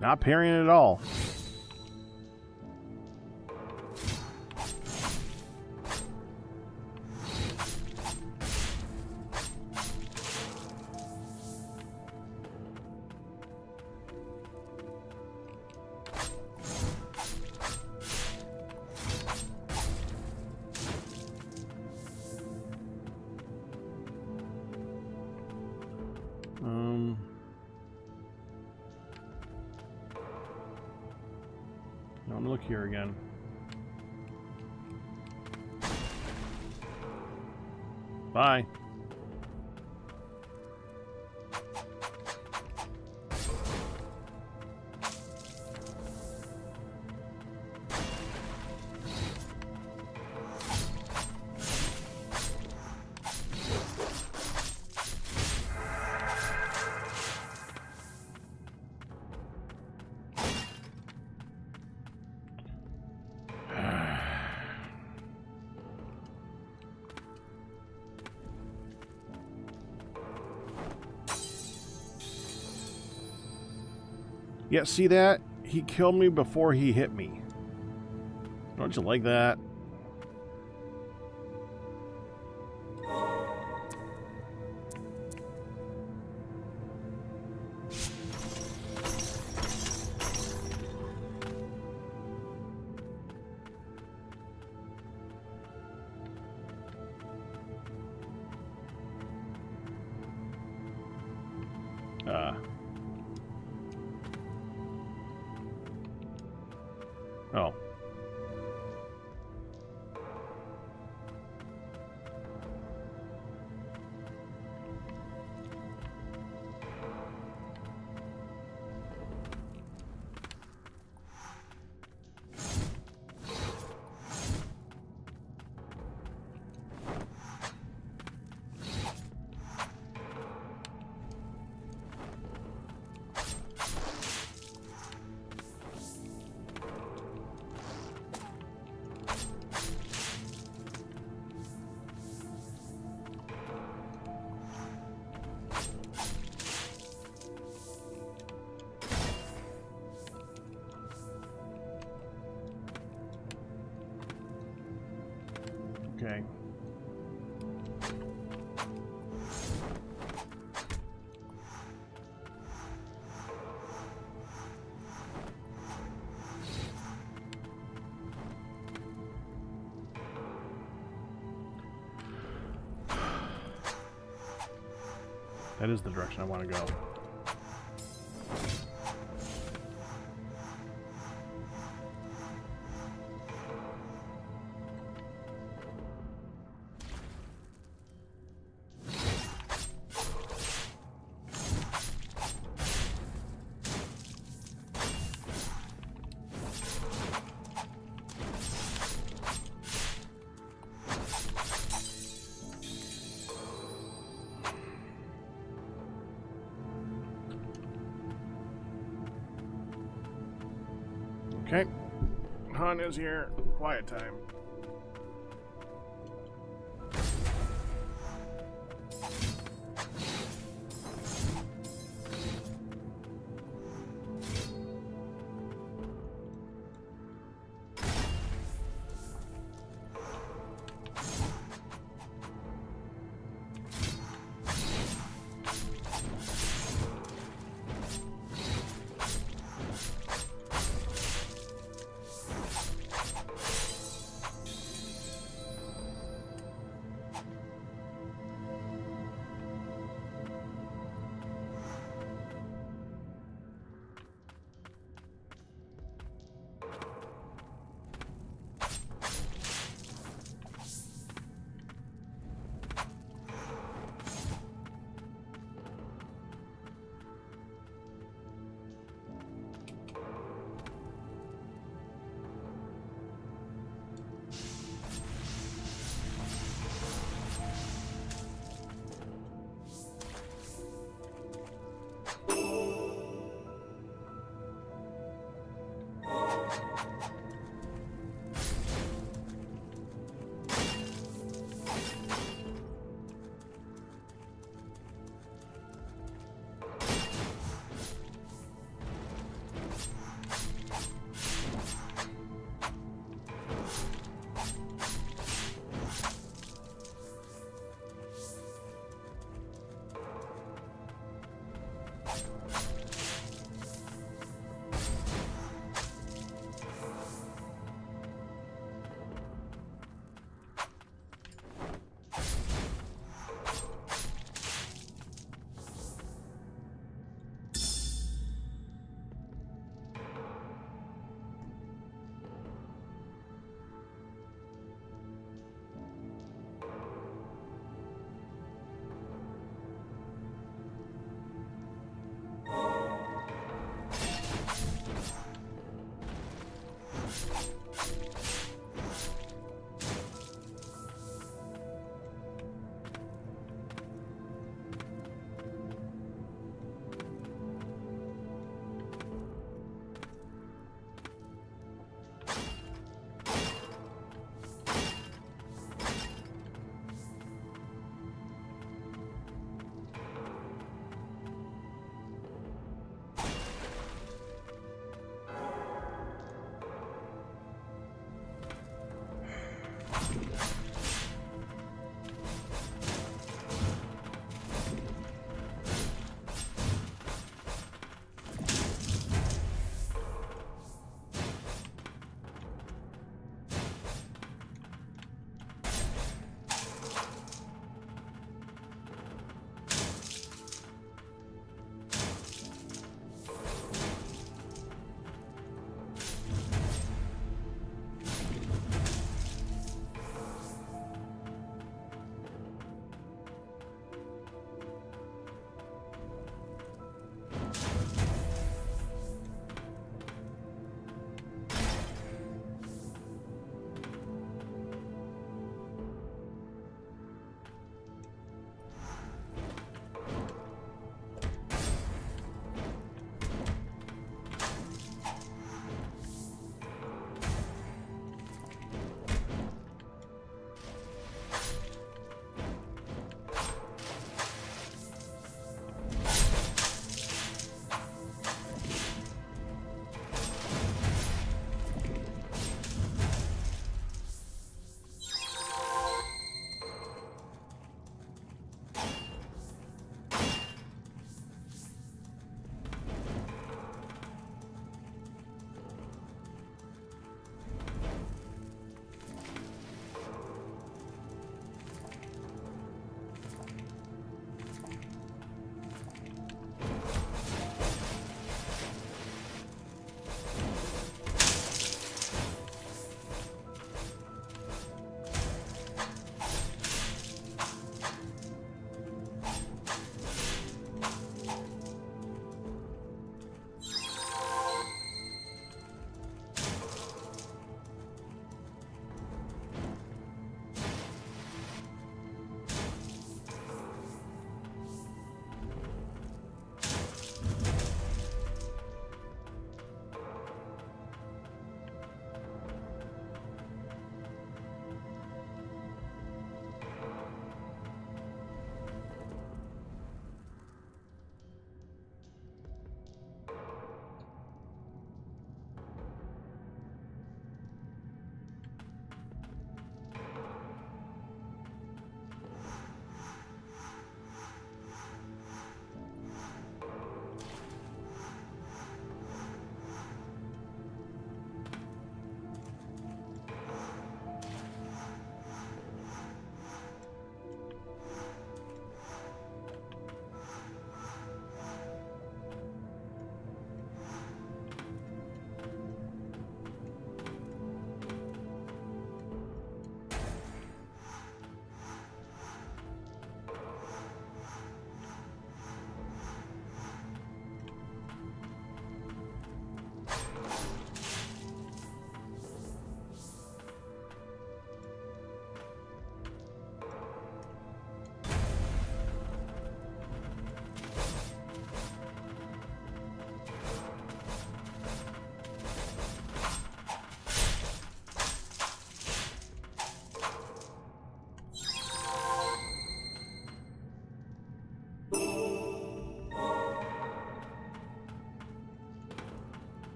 Not parrying at all. Let me look here again. Bye. Yeah, see that? He killed me before he hit me. Don't you like that? Oh. Okay. That is the direction I want to go. Okay. Han is here. Quiet time.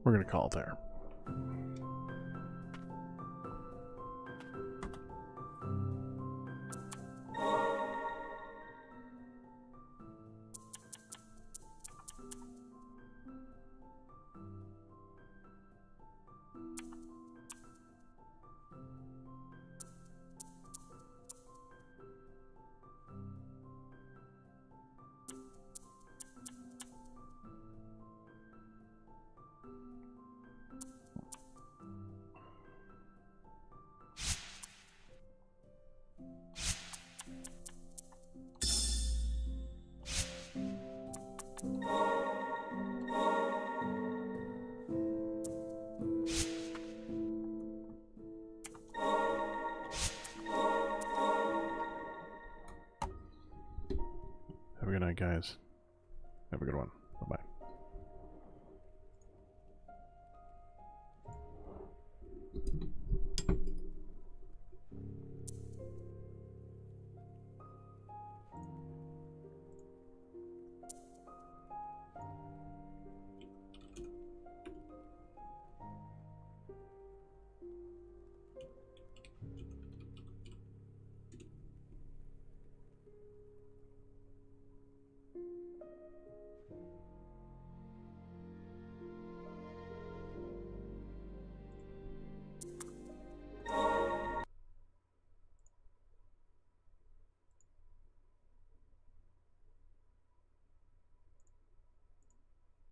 we're gonna call it there. Have a good night, guys. Have a good one. Bye-bye.